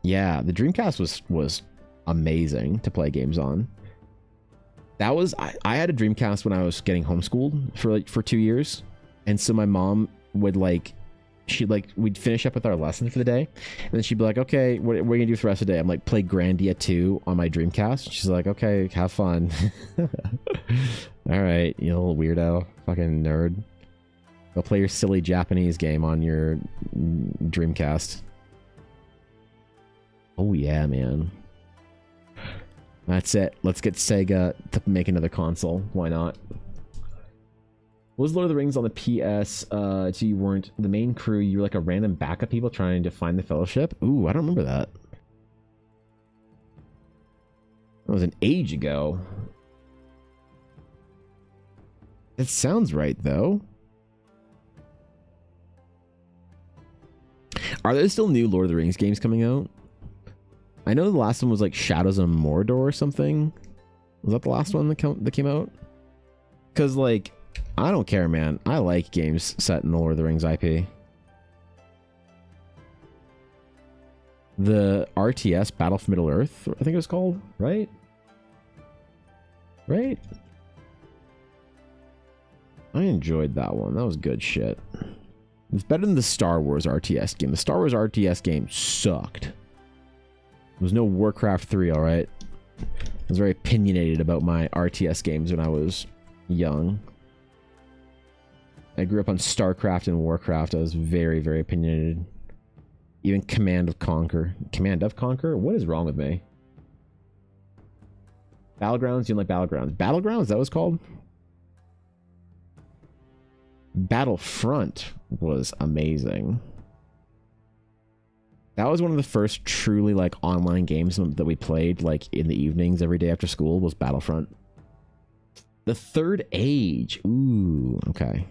Yeah, the Dreamcast was amazing to play games on. That was I had a Dreamcast when I was getting homeschooled for 2 years, and so my mom would like she'd like, we'd finish up with our lesson for the day, and then she'd be like, okay, what are you gonna do for the rest of the day? I'm like, play Grandia 2 on my Dreamcast. She's like, okay, have fun. All right, you little weirdo, fucking nerd. Go play your silly Japanese game on your Dreamcast. Oh yeah, man. That's it. Let's get Sega to make another console. Why not? What was Lord of the Rings on the PS? So you weren't the main crew. You were like a random backup people trying to find the Fellowship. Ooh, I don't remember that. That was an age ago. It sounds right, though. Are there still new Lord of the Rings games coming out? I know the last one was like Shadows of Mordor or something. Was that the last one that came out? Because, like, I don't care, man. I like games set in the Lord of the Rings IP. The RTS, Battle for Middle-earth, I think it was called, right? Right? I enjoyed that one. That was good shit. It's better than the Star Wars RTS game. The Star Wars RTS game sucked. There was no Warcraft 3, alright? I was very opinionated about my RTS games when I was young. I grew up on StarCraft and Warcraft. I was very, very opinionated. Even Command of Conquer. Command of Conquer? What is wrong with me? Battlegrounds? You don't like Battlegrounds? Battlegrounds? That was called? Battlefront was amazing. That was one of the first truly like online games that we played like in the evenings every day after school was Battlefront. The Third Age. Ooh, okay.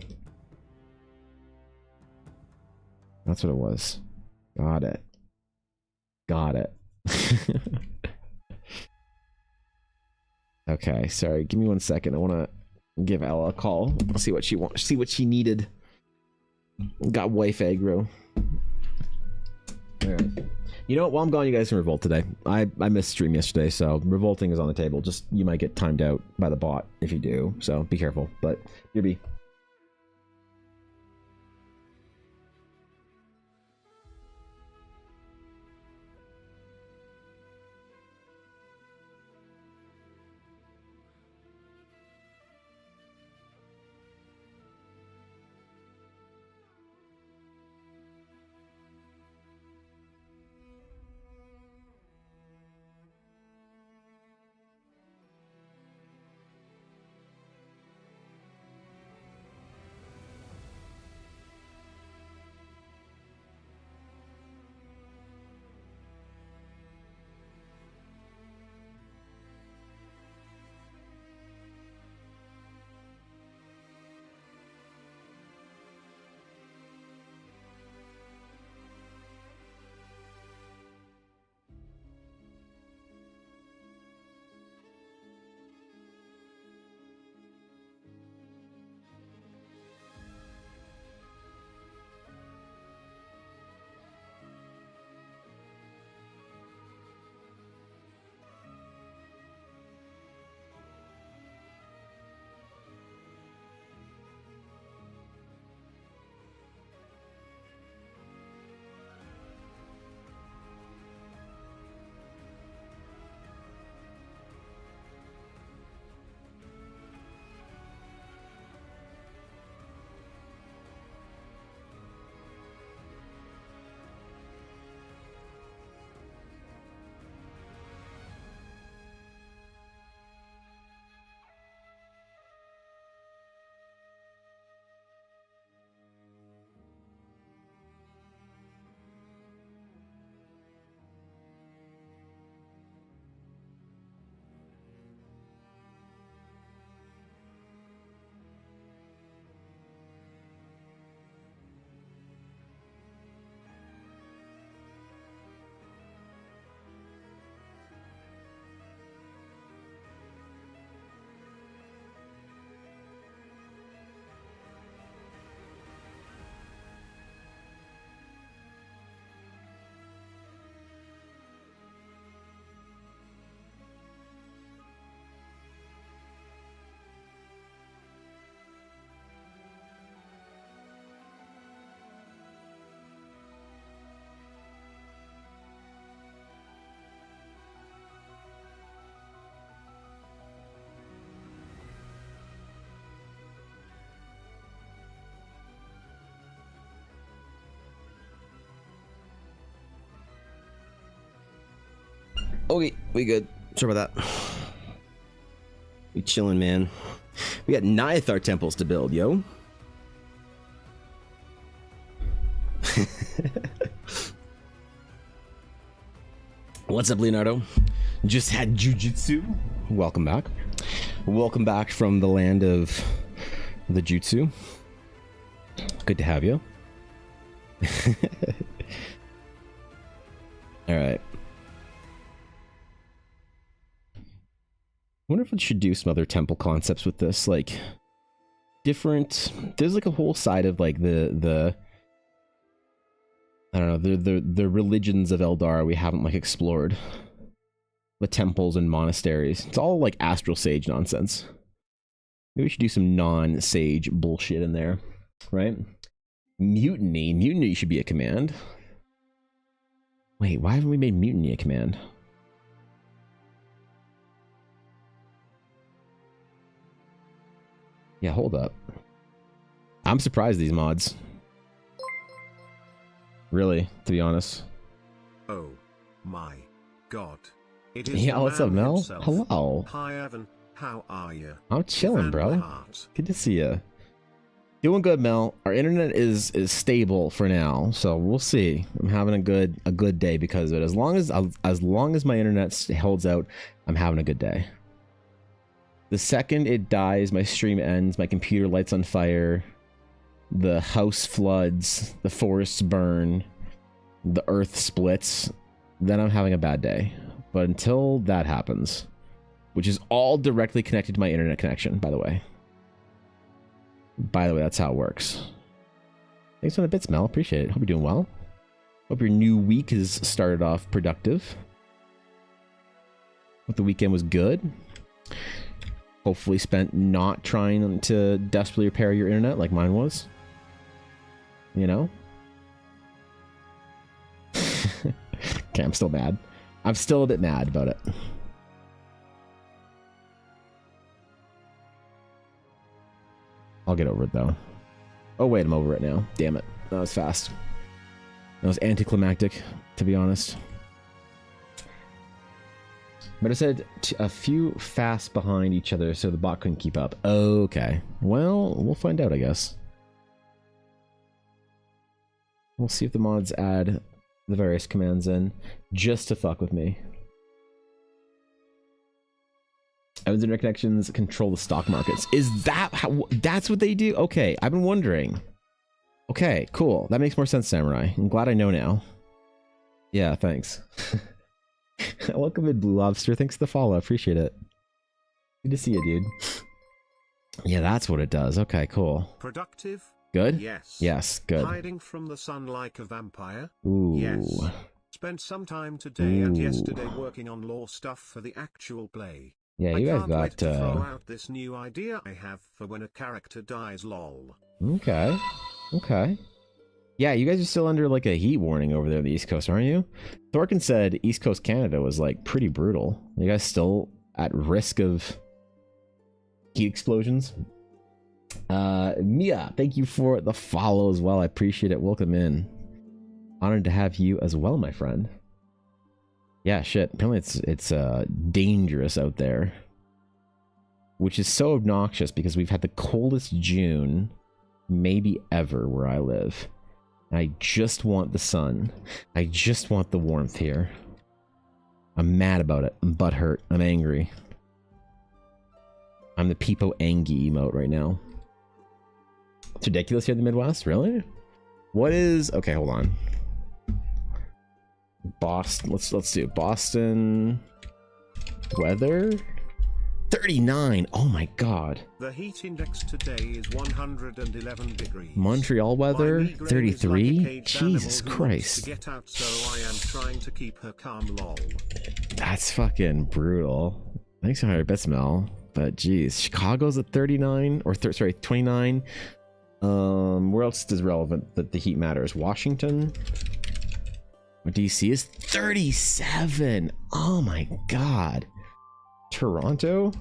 That's what it was. Got it. Got it. Okay, sorry. Give me 1 second. I want to give Ella a call. See what she wants. See what she needed. Got wife aggro. All right. You know what? While I'm gone, you guys can revolt today. I missed stream yesterday, so revolting is on the table. Just you might get timed out by the bot if you do, so be careful. But here be. Okay, we good. Sorry about that. We chilling, man. We got Nyathar temples to build, yo. What's up, Leonardo? Just had jujitsu. Welcome back. Welcome back from the land of the jutsu. Good to have you. All right. I wonder if we should do some other temple concepts with this, like different. There's like a whole side of like the I don't know, the religions of Eldar we haven't like explored. The temples and monasteries. It's all like astral sage nonsense. Maybe we should do some non-sage bullshit in there, right? Mutiny. Mutiny should be a command. Wait, why haven't we made mutiny a command? Yeah, hold up. I'm surprised these mods. Really, to be honest. Oh my god. It is Yeah, what's up, Mel? himself. Hello. Hi, Evan. How are you? I'm chilling, bro. Good to see you. Doing good, Mel. Our internet is stable for now, so we'll see. I'm having a good day because of it. As long as my internet holds out, I'm having a good day. The second it dies, my stream ends, my computer lights on fire, the house floods, the forests burn, the earth splits, then I'm having a bad day. But until that happens, which is all directly connected to my internet connection, by the way. By the way, that's how it works. Thanks for the bits, Mel. Appreciate it. Hope you're doing well. Hope your new week has started off productive. Hope the weekend was good. Hopefully spent not trying to desperately repair your internet like mine was. You know? Okay, I'm still mad. I'm still a bit mad about it. I'll get over it though. Oh wait, I'm over it now. Damn it. That was fast. That was anticlimactic, to be honest. But I said a few fast behind each other so the bot couldn't keep up. Okay. Well, we'll find out, I guess. We'll see if the mods add the various commands in just to fuck with me. Evan's internet connections control the stock markets. Is that how? That's what they do? Okay, I've been wondering. Okay, cool. That makes more sense, Samurai. I'm glad I know now. Yeah, thanks. Welcome in, Blue Lobster. Thanks for the follow. Appreciate it. Good to see you, dude. Yeah, that's what it does. Okay, cool. Productive? Good? Yes. Yes, good. Hiding from the sun like a vampire? Ooh. Yes. Spent some time today and yesterday working on lore stuff for the actual play. Yeah, you I guys can't wait got to throw out this new idea I have for when a character dies, lol. Okay. Okay. Yeah, you guys are still under like a heat warning over there on the East Coast, aren't you? Thorkin said East Coast Canada was like pretty brutal. Are you guys still at risk of heat explosions? Mia, thank you for the follow as well. I appreciate it. Welcome in. Honored to have you as well, my friend. Yeah, shit. Apparently it's dangerous out there. Which is so obnoxious because we've had the coldest June maybe ever where I live. I just want the sun. I just want the warmth here. I'm mad about it. I'm butthurt. I'm angry. I'm the Peepo Angie emote right now. It's ridiculous here in the Midwest? Really? What is... Okay, hold on. Boston. Let's do Boston weather. 39. Oh my god. The heat index today is 111 degrees. Montreal weather. My migraine 33. is like a caged Jesus animal who wants Christ. to get out, so I am trying to keep her calm, lol. That's fucking brutal. Thanks for 100 bits, Mel. But geez, Chicago's at 39 or sorry, 29. Where else is relevant that the heat matters? Washington. DC is 37. Oh my god. Toronto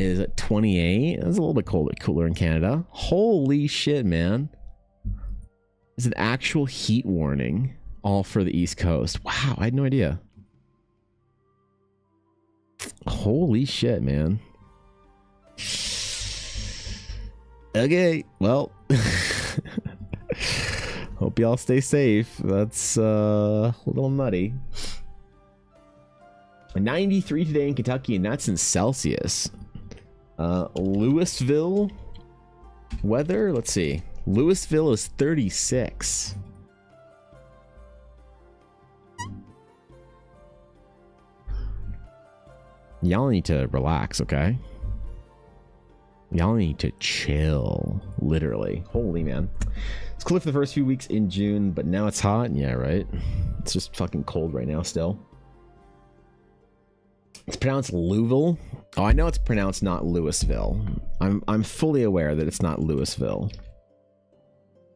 is at 28. That's a little bit cooler in Canada. Holy shit, man. It's an actual heat warning all for the East Coast. Wow, I had no idea. Holy shit, man. Okay, well. Hope y'all stay safe. That's a little nutty. 93 today in Kentucky, and that's in Celsius. Louisville weather, let's see. Louisville is 36. Y'all need to relax, okay? Y'all need to chill, literally. Holy man. It's cool for the first few weeks in June, but now it's hot. Yeah, right. It's just fucking cold right now still. It's pronounced Louisville. Oh, I know it's pronounced not Louisville. I'm fully aware that it's not Louisville.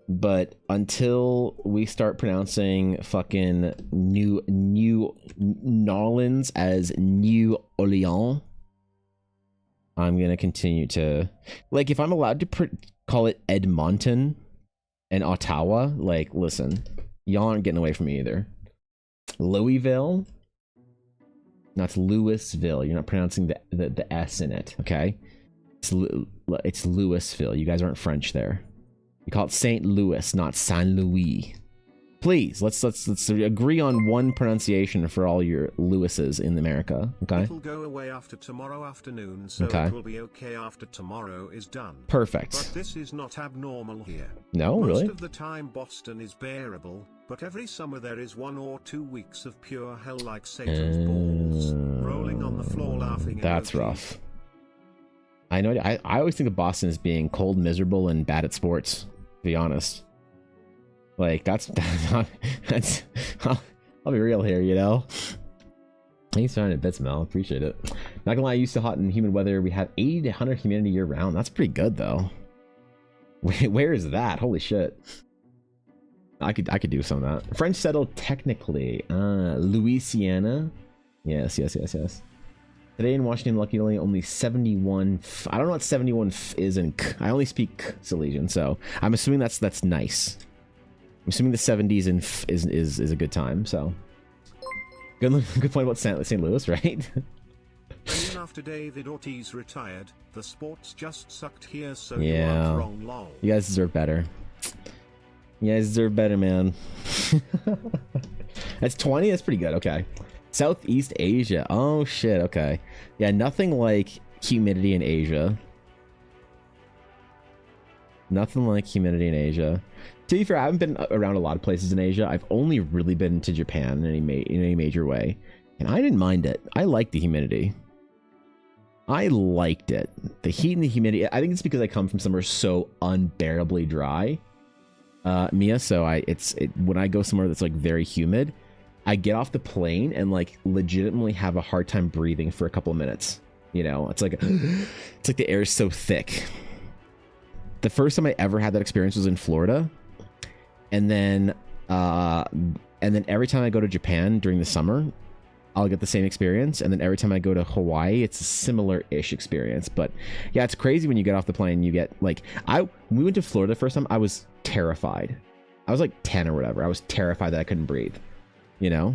But until we start pronouncing fucking New Orleans as New Orleans, I'm gonna continue to, like, if I'm allowed to call it Edmonton and Ottawa, like, listen, y'all aren't getting away from me either. Louisville. No, it's Louisville. You're not pronouncing the S in it, okay? It's Louisville. You guys aren't French there. You call it St. Louis, not Saint Louis. Please, let's agree on one pronunciation for all your Louises in America, okay? It'll go away after tomorrow afternoon, so Okay. it will be okay after tomorrow is done. Perfect. But this is not abnormal here. No, Most really? of the time Boston is bearable, but every summer there is 1 or 2 weeks of pure hell like Satan's balls, rolling on the floor laughing. That's emoji. rough. I know. I always think of Boston as being cold, miserable, and bad at sports. To be honest, like that's I'll be real here, you know. Thanks for having it, bits, Mel. Appreciate it. Not gonna lie, used to hot and humid weather. We have 80 to 100 humidity year round. That's pretty good though. Where is that? Holy shit. I could do some of that. French settled technically. Louisiana. Yes. Today in Washington, luckily only 71. I don't know what 71 is in K. I only speak Silesian, so I'm assuming that's nice. I'm assuming the 70s in F is a good time. So good point about St. Louis, right? Even after David Ortiz retired, the sports just sucked here, so Yeah. you aren't wrong, lol. You guys deserve better. You guys deserve better, man. That's 20. That's pretty good. Okay. Southeast Asia. Oh shit. Okay. Yeah, nothing like humidity in Asia. Nothing like humidity in Asia. To be fair, I haven't been around a lot of places in Asia. I've only really been to Japan in any major way, and I didn't mind it. I liked the humidity. I liked it. The heat and the humidity. I think it's because I come from somewhere so unbearably dry, Mia. So when I go somewhere that's like very humid, I get off the plane and like legitimately have a hard time breathing for a couple of minutes. You know, it's like the air is so thick. The first time I ever had that experience was in Florida, and then every time I go to Japan during the summer, I'll get the same experience, and then every time I go to Hawaii, it's a similar-ish experience. But yeah, it's crazy when you get off the plane. You get like when we went to Florida the first time, I was terrified. I was like 10 or whatever. I was terrified that I couldn't breathe. You know?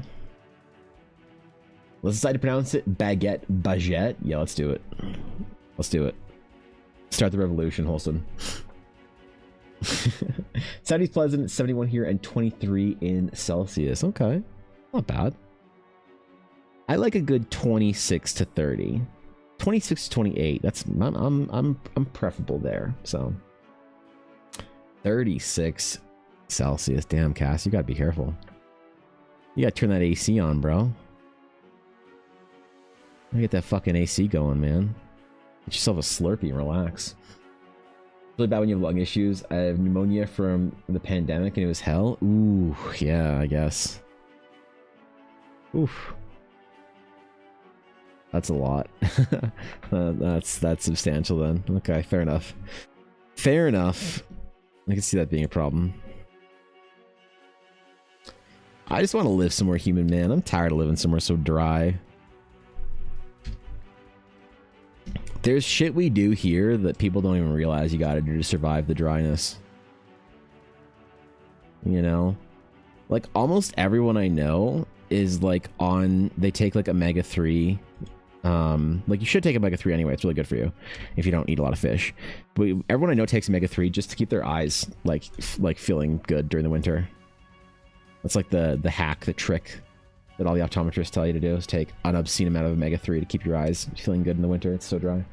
Let's decide to pronounce it baguette. Yeah, let's do it. Let's do it. Start the revolution, Holston. Saturday's pleasant, 71 here and 23 in Celsius. Okay. Not bad. I like a good 26 to 30. 26 to 28. That's I'm preferable there. So 36 Celsius. Damn, Cass, you gotta be careful. You gotta turn that AC on, bro. Get that fucking AC going, man. Get yourself a Slurpee and relax. Really bad when you have lung issues. I have pneumonia from the pandemic and it was hell. Ooh, yeah, I guess. Oof. That's a lot. That's substantial then. Okay, fair enough. Fair enough. I can see that being a problem. I just want to live somewhere humid, man. I'm tired of living somewhere so dry. There's shit we do here that people don't even realize you gotta do to survive the dryness. You know? Like, almost everyone I know is like they take like omega-3 Like you should take omega-3 anyway. It's really good for you if you don't eat a lot of fish. But everyone I know takes omega-3 just to keep their eyes like feeling good during the winter. That's like the hack, the trick that all the optometrists tell you to do is take an obscene amount of omega-3 to keep your eyes feeling good in the winter. It's so dry.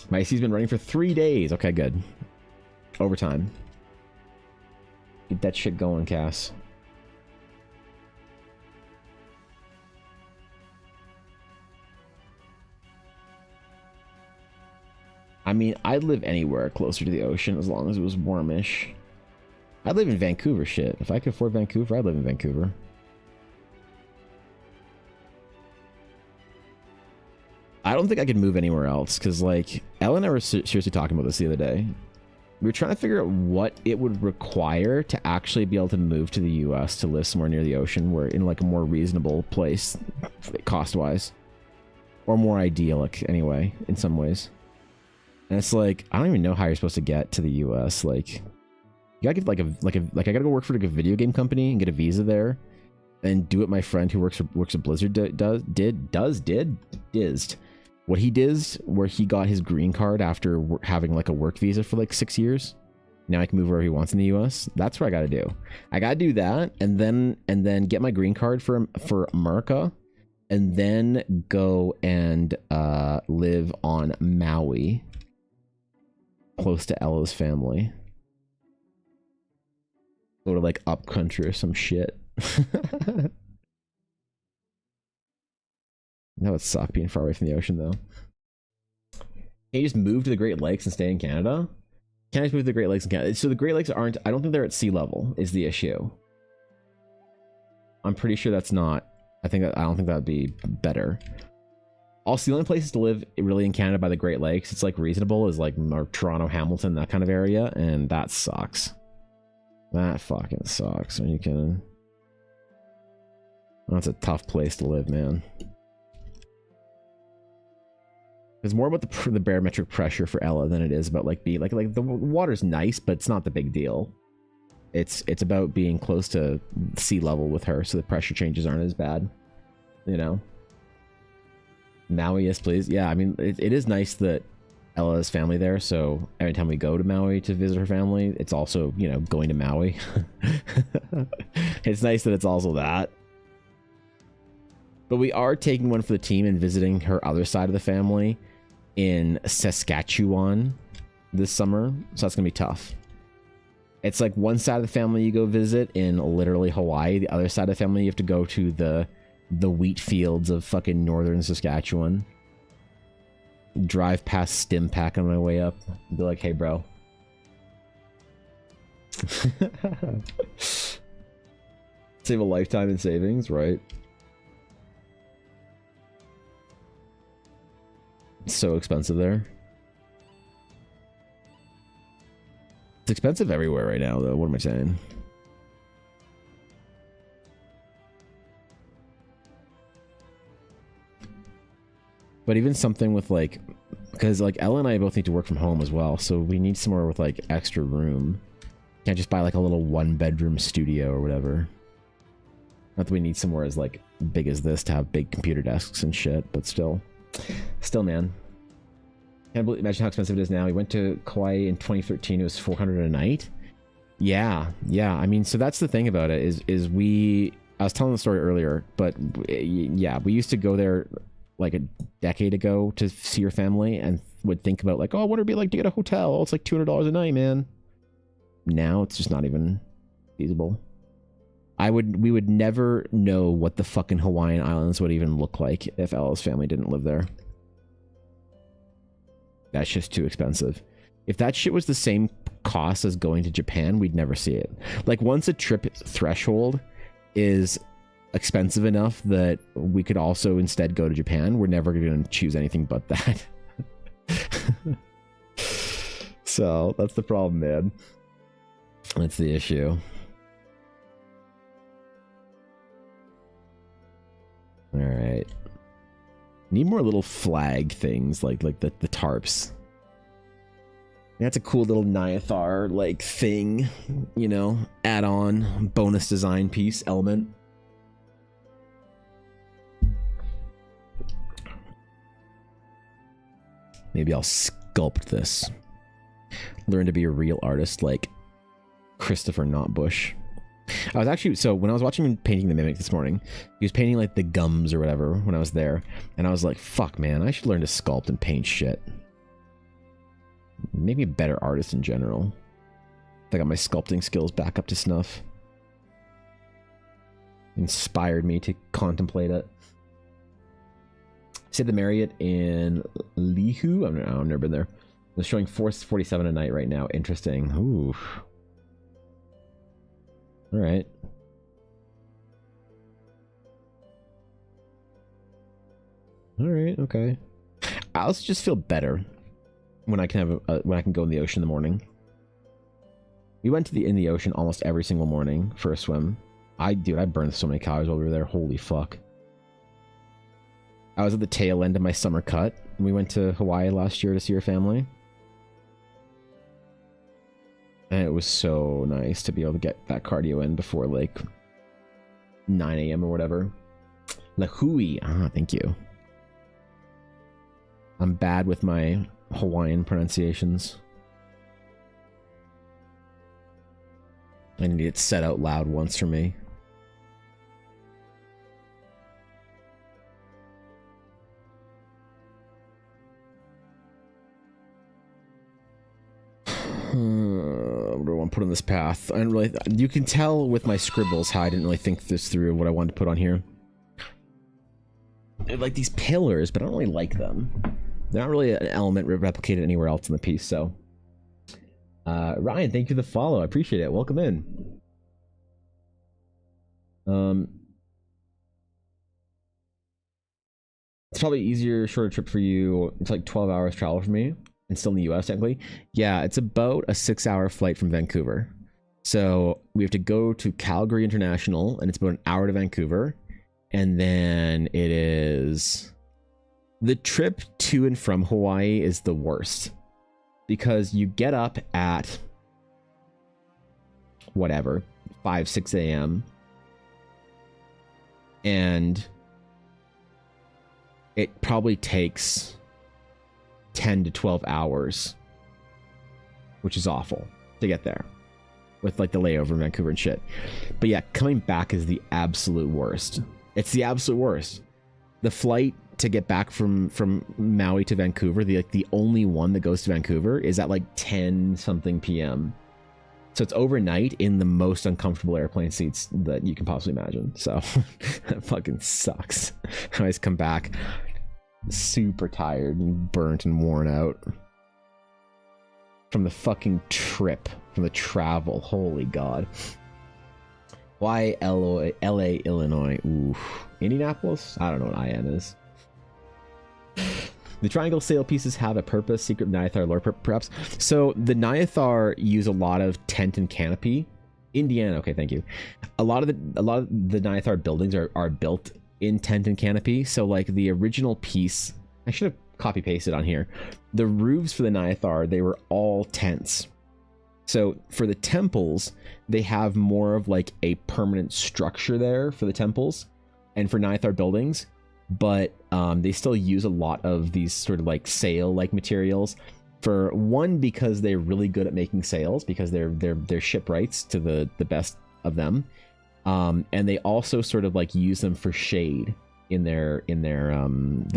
My AC's been running for 3 days. Okay, good. Overtime. Get that shit going, Cass. I mean, I'd live anywhere closer to the ocean as long as it was warmish. I'd live in Vancouver, shit. If I could afford Vancouver, I'd live in Vancouver. I don't think I could move anywhere else, because, like, Ellen and I were seriously talking about this the other day. We were trying to figure out what it would require to actually be able to move to the US to live somewhere near the ocean, where in, like, a more reasonable place, cost-wise. Or more idyllic, anyway, in some ways. And it's like, I don't even know how you're supposed to get to the US. Like, you gotta get, I gotta go work for, like, a video game company and get a visa there. And do what my friend who works at Blizzard dizzed. What he did, where he got his green card after having like a work visa for like 6 years. Now he can move wherever he wants in the US. That's what I gotta do. I gotta do that, and then get my green card for America, and then go and live on Maui, close to Ella's family. Go to like up country or some shit. That would suck being far away from the ocean, though. Can you just move to the Great Lakes and stay in Canada? Can I just move to the Great Lakes in Canada? So the Great Lakes aren't, I don't think they're at sea level, is the issue. I'm pretty sure that's not. I don't think that'd be better. Also, the only places to live really in Canada by the Great Lakes, it's like reasonable, is like Toronto, Hamilton, that kind of area, and that sucks. That fucking sucks. When you can. That's a tough place to live, man. It's more about the barometric pressure for Ella than it is about like being like the water's nice, but it's not the big deal. It's about being close to sea level with her, so the pressure changes aren't as bad. You know. Maui, yes, please. Yeah, I mean, it is nice that Ella has family there, so every time we go to Maui to visit her family, it's also, you know, going to Maui. It's nice that it's also that. But we are taking one for the team and visiting her other side of the family in Saskatchewan this summer, so that's gonna be tough. It's like one side of the family you go visit in literally Hawaii, the other side of the family you have to go to the wheat fields of fucking northern Saskatchewan. Drive past Stimpak on my way up and be like, hey bro. Save a lifetime in savings, right? It's so expensive there. It's expensive everywhere right now, though. What am I saying? But even something with like, because like Ella and I both need to work from home as well, so we need somewhere with like extra room. Can't just buy like a little 1-bedroom studio or whatever. Not that we need somewhere as like big as this to have big computer desks and shit, but still, man. Can't imagine how expensive it is now. We went to Kauai in 2013. It was $400 a night. Yeah. I mean, so that's the thing about it is we. I was telling the story earlier, but yeah, we used to go there like a decade ago to see your family and would think about like, oh, what would it be like to get a hotel? Oh, it's like $200 a night, man. Now it's just not even feasible. We would never know what the fucking Hawaiian Islands would even look like if Ella's family didn't live there. That's just too expensive. If that shit was the same cost as going to Japan, we'd never see it. Like once a trip threshold is expensive enough that we could also instead go to Japan, we're never going to choose anything but that. So that's the problem, man. That's the issue. All right. Need more little flag things like the tarps. That's a cool little Nyathar like thing, you know, add-on bonus design piece element. Maybe I'll sculpt this. Learn to be a real artist like Christopher Knotbush. I was actually, so when I was watching him painting the Mimic this morning, he was painting like the gums or whatever when I was there. And I was like, fuck man, I should learn to sculpt and paint shit. Maybe a better artist in general. I got my sculpting skills back up to snuff. Inspired me to contemplate it. Say the Marriott in Lihu. I've never been there. It's showing 447 a night right now. Interesting. Ooh. All right. All right. Okay. I also just feel better when I can have when I can go in the ocean in the morning. We went to in the ocean almost every single morning for a swim. I burned so many calories while we were there. Holy fuck. I was at the tail end of my summer cut. We went to Hawaii last year to see your family. And it was so nice to be able to get that cardio in before like 9 a.m. or whatever. Lahui. Ah, thank you. I'm bad with my Hawaiian pronunciations. I need it said out loud once for me. What do I want to put on this path? I don't really. You can tell with my scribbles how I didn't really think this through. What I wanted to put on here. They're like these pillars, but I don't really like them. They're not really an element replicated anywhere else in the piece. So, Ryan, thank you for the follow. I appreciate it. Welcome in. It's probably easier, shorter trip for you. It's like 12 hours travel for me. And still in the US technically. Yeah, it's about a 6-hour flight from Vancouver. So we have to go to Calgary International, and it's about an hour to Vancouver. And then it is... The trip to and from Hawaii is the worst. Because you get up at... whatever, 5, 6 a.m. And... it probably takes... 10 to 12 hours, which is awful to get there with like the layover in Vancouver and shit. But yeah, coming back is the absolute worst. It's the absolute worst. The flight to get back from Maui to Vancouver, the only one that goes to Vancouver, is at like 10 something p.m. So it's overnight in the most uncomfortable airplane seats that you can possibly imagine. So that fucking sucks. I always come back super tired and burnt and worn out from the fucking trip, from the travel. Holy God. Why LA, Illinois? Ooh. Indianapolis? I don't know what IN is. The triangle sail pieces have a purpose, secret Nyathar lore perhaps. So the Nyathar use a lot of tent and canopy. Indiana, okay, thank you. A lot of the Nyathar buildings are built in tent and canopy. So like the original piece, I should have copy pasted on here. The roofs for the Nyathar, they were all tents. So for the temples, they have more of like a permanent structure there for the temples and for Nyathar buildings, but they still use a lot of these sort of like sail like materials. For one, because they're really good at making sails, because they're shipwrights to the best of them. And they also sort of like use them for shade in their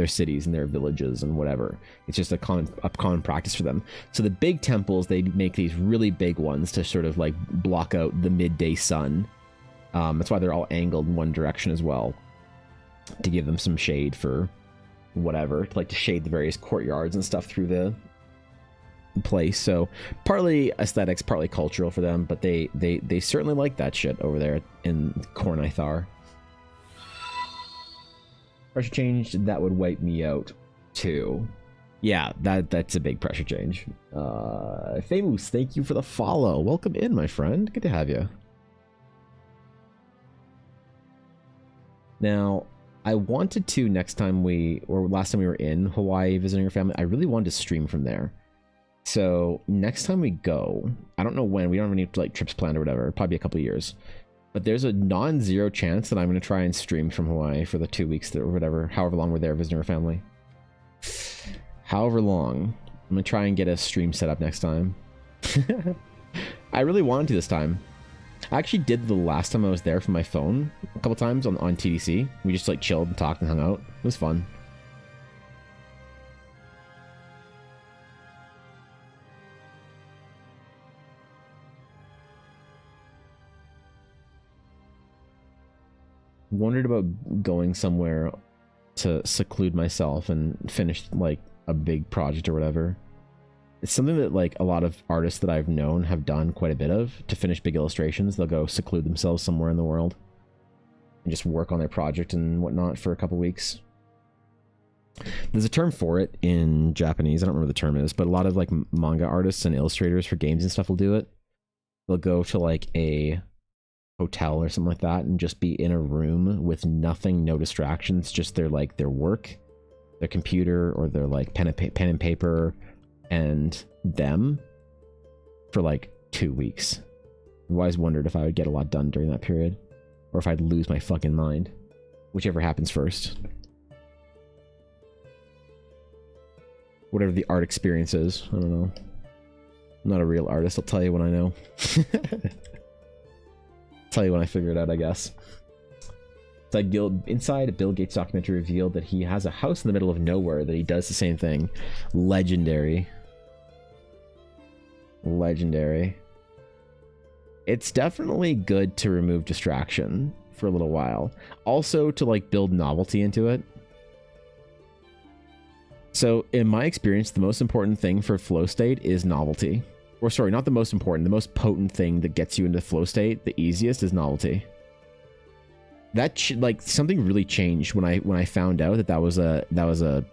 cities and their villages and whatever. It's just a common practice for them. So the big temples, they make these really big ones to sort of like block out the midday sun. That's why they're all angled in one direction as well, to give them some shade for whatever, to shade the various courtyards and stuff through the place. So partly aesthetics, partly cultural for them, but they certainly like that shit over there in Kornithar. Pressure change, that would wipe me out too. Yeah, that's a big pressure change. Famous, thank you for the follow. Welcome in, my friend. Good to have you. Now, I wanted to last time we were in Hawaii visiting your family, I really wanted to stream from there. So next time we go, I don't know when, we don't have any trips planned or whatever, probably a couple of years, but there's a non-zero chance that I'm going to try and stream from Hawaii for the 2 weeks or whatever, however long we're there visiting our family. however long. I'm gonna try and get a stream set up next time. I really wanted to this time. I actually did the last time I was there from my phone a couple times on TDC. We just like chilled and talked and hung out. It was fun. Wondered about going somewhere to seclude myself and finish like a big project or whatever. It's something that like a lot of artists that I've known have done quite a bit of. To finish big illustrations, they'll go seclude themselves somewhere in the world and just work on their project and whatnot for a couple weeks. There's a term for it in Japanese. I don't remember what the term is, but a lot of like manga artists and illustrators for games and stuff will do it. They'll go to like a hotel or something like that and just be in a room with nothing, no distractions, just their like their work, their computer, or their like pen and paper and them for like 2 weeks. I've always wondered if I would get a lot done during that period or if I'd lose my fucking mind, whichever happens first. Whatever the art experience is, I don't know. I'm not a real artist, I'll tell you when I know. Tell you when I figure it out, I guess. It's like inside a Bill Gates documentary revealed that he has a house in the middle of nowhere that he does the same thing. Legendary. Legendary. It's definitely good to remove distraction for a little while. Also to like build novelty into it. So in my experience, the most important thing for flow state is novelty. Or sorry, not the most important, the most potent thing that gets you into flow state, the easiest, is novelty. That like something really changed when I found out that was a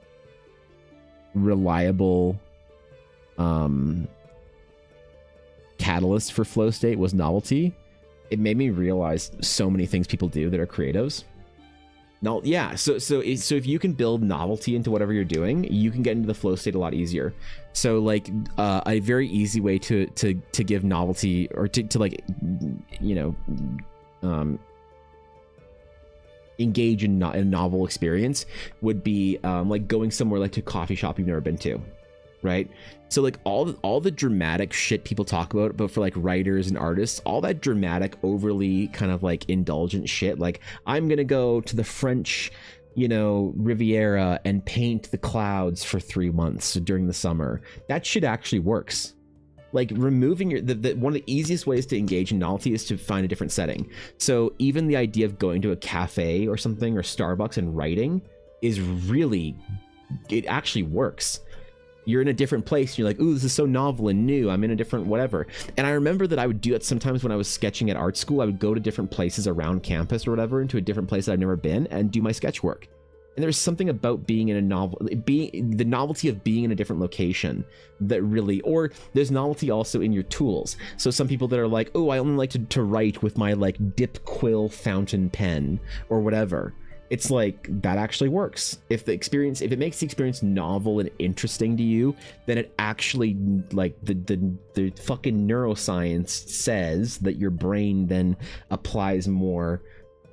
reliable catalyst for flow state was novelty. It made me realize so many things people do that are creatives. No, yeah. So if you can build novelty into whatever you're doing, you can get into the flow state a lot easier. So like a very easy way to give novelty or to like, you know, engage in a novel experience would be like going somewhere like to a coffee shop you've never been to, right? So like all the dramatic shit people talk about, but for like writers and artists, all that dramatic, overly kind of like indulgent shit, like I'm gonna go to the French, you know, Riviera and paint the clouds for 3 months during the summer. That shit actually works. Like removing one of the easiest ways to engage in novelty is to find a different setting. So even the idea of going to a cafe or something or Starbucks and writing is really, it actually works. You're in a different place and you're like, ooh, this is so novel and new, I'm in a different whatever. And I remember that I would do it sometimes when I was sketching at art school. I would go to different places around campus or whatever, into a different place that I've never been, and do my sketch work. And there's something about being in a novel, the novelty of being in a different location that really, or there's novelty also in your tools. So some people that are like, oh, I only like to write with my like dip quill fountain pen or whatever. It's like, that actually works. If it makes the experience novel and interesting to you, then it actually, like, the fucking neuroscience says that your brain then applies more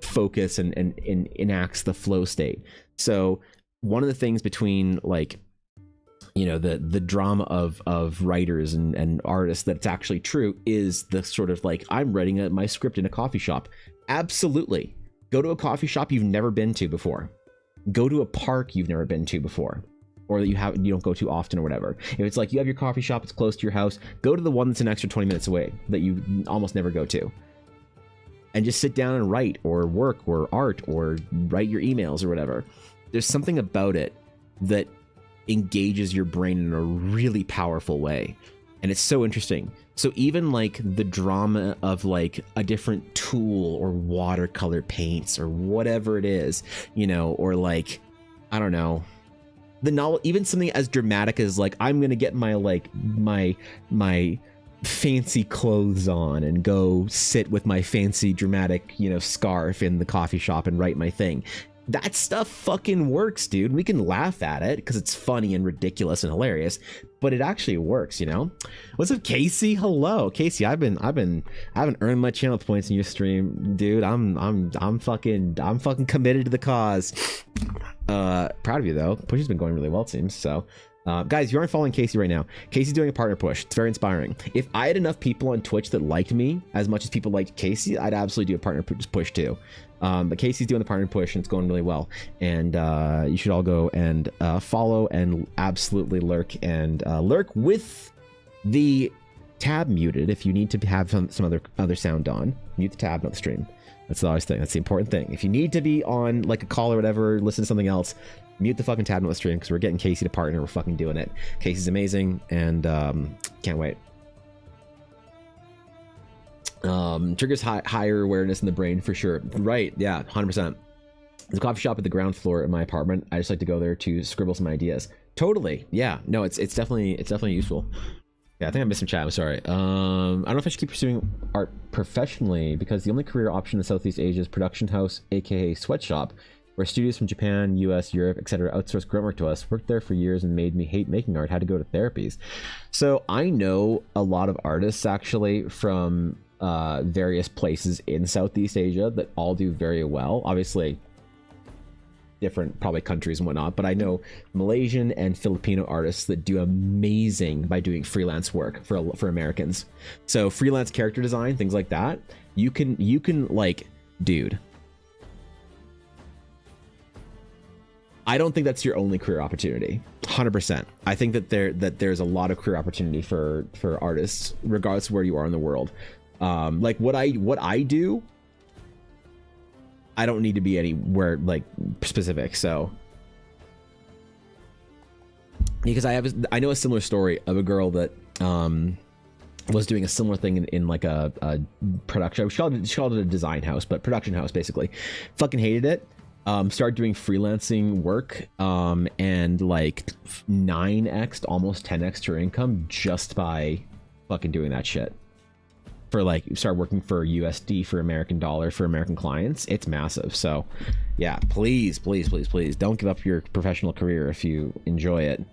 focus and enacts the flow state. So one of the things between, like, you know, the drama of writers and artists that's actually true is the sort of like, I'm writing my script in a coffee shop. Absolutely. Go to a coffee shop you've never been to before. Go to a park you've never been to before, or that you don't go to often or whatever. If it's like you have your coffee shop, it's close to your house, go to the one that's an extra 20 minutes away that you almost never go to. And just sit down and write or work or art or write your emails or whatever. There's something about it that engages your brain in a really powerful way. And it's so interesting. So even like the drama of like a different tool or watercolor paints or whatever it is, you know, or like, I don't know, the novel, even something as dramatic as like, I'm going to get my, like my fancy clothes on and go sit with my fancy dramatic, you know, scarf in the coffee shop and write my thing. That stuff fucking works, dude. We can laugh at it because it's funny and ridiculous and hilarious, but it actually works, you know? What's up, Casey? Hello, Casey. I haven't earned my channel points in your stream, dude. I'm fucking committed to the cause. Proud of you though. Push has been going really well, it seems. So, Guys, you aren't following Casey right now. Casey's doing a partner push. It's very inspiring. If I had enough people on Twitch that liked me as much as people liked Casey, I'd absolutely do a partner push too. But Casey's doing the partner push and it's going really well. And you should all go and follow and absolutely lurk and lurk with the tab muted. If you need to have some other sound on, mute the tab, not the stream. That's the always thing. That's the important thing. If you need to be on like a call or whatever, listen to something else, mute the fucking tab on the stream because we're getting Casey to partner. We're fucking doing it. Casey's amazing and can't wait. Triggers higher awareness in the brain for sure. Right? Yeah, 100%. There's a coffee shop at the ground floor in my apartment. I just like to go there to scribble some ideas. Totally. Yeah. No, it's definitely useful. Yeah, I think I missed some chat. I'm sorry. I don't know if I should keep pursuing art professionally because the only career option in Southeast Asia is production house, aka sweatshop, where studios from Japan, US, Europe, etc. outsource grunt work to us. Worked there for years and made me hate making art. Had to go to therapies. So I know a lot of artists actually from various places in Southeast Asia that all do very well. Obviously, different probably countries and whatnot, but I know Malaysian and Filipino artists that do amazing by doing freelance work for Americans. So freelance character design, things like that. You can like, dude. I don't think that's your only career opportunity. 100%. I think that there's a lot of career opportunity for artists, regardless of where you are in the world. Like what I do, I don't need to be anywhere like specific. So because I know a similar story of a girl that was doing a similar thing in like a production. She called it a design house, but production house basically. Fucking hated it. Started doing freelancing work and like 9x almost 10x her income just by fucking doing that shit. For like start working for USD, for American dollar, for American clients. It's massive. So yeah, please don't give up your professional career if you enjoy it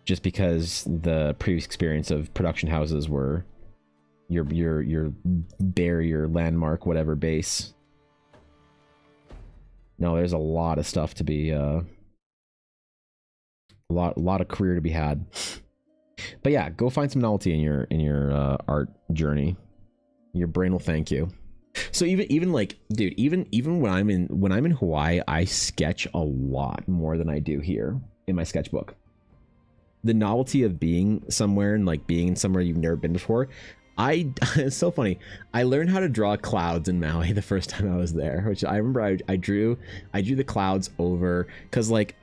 just because the previous experience of production houses were your barrier, landmark, whatever base. No, there's a lot of stuff to be a lot of career to be had. But yeah, go find some novelty in your art journey. Your brain will thank you. So even like, dude, even when I'm in Hawaii, I sketch a lot more than I do here in my sketchbook. The novelty of being somewhere and like being somewhere you've never been before. It's so funny. I learned how to draw clouds in Maui the first time I was there, which I remember I drew the clouds over because like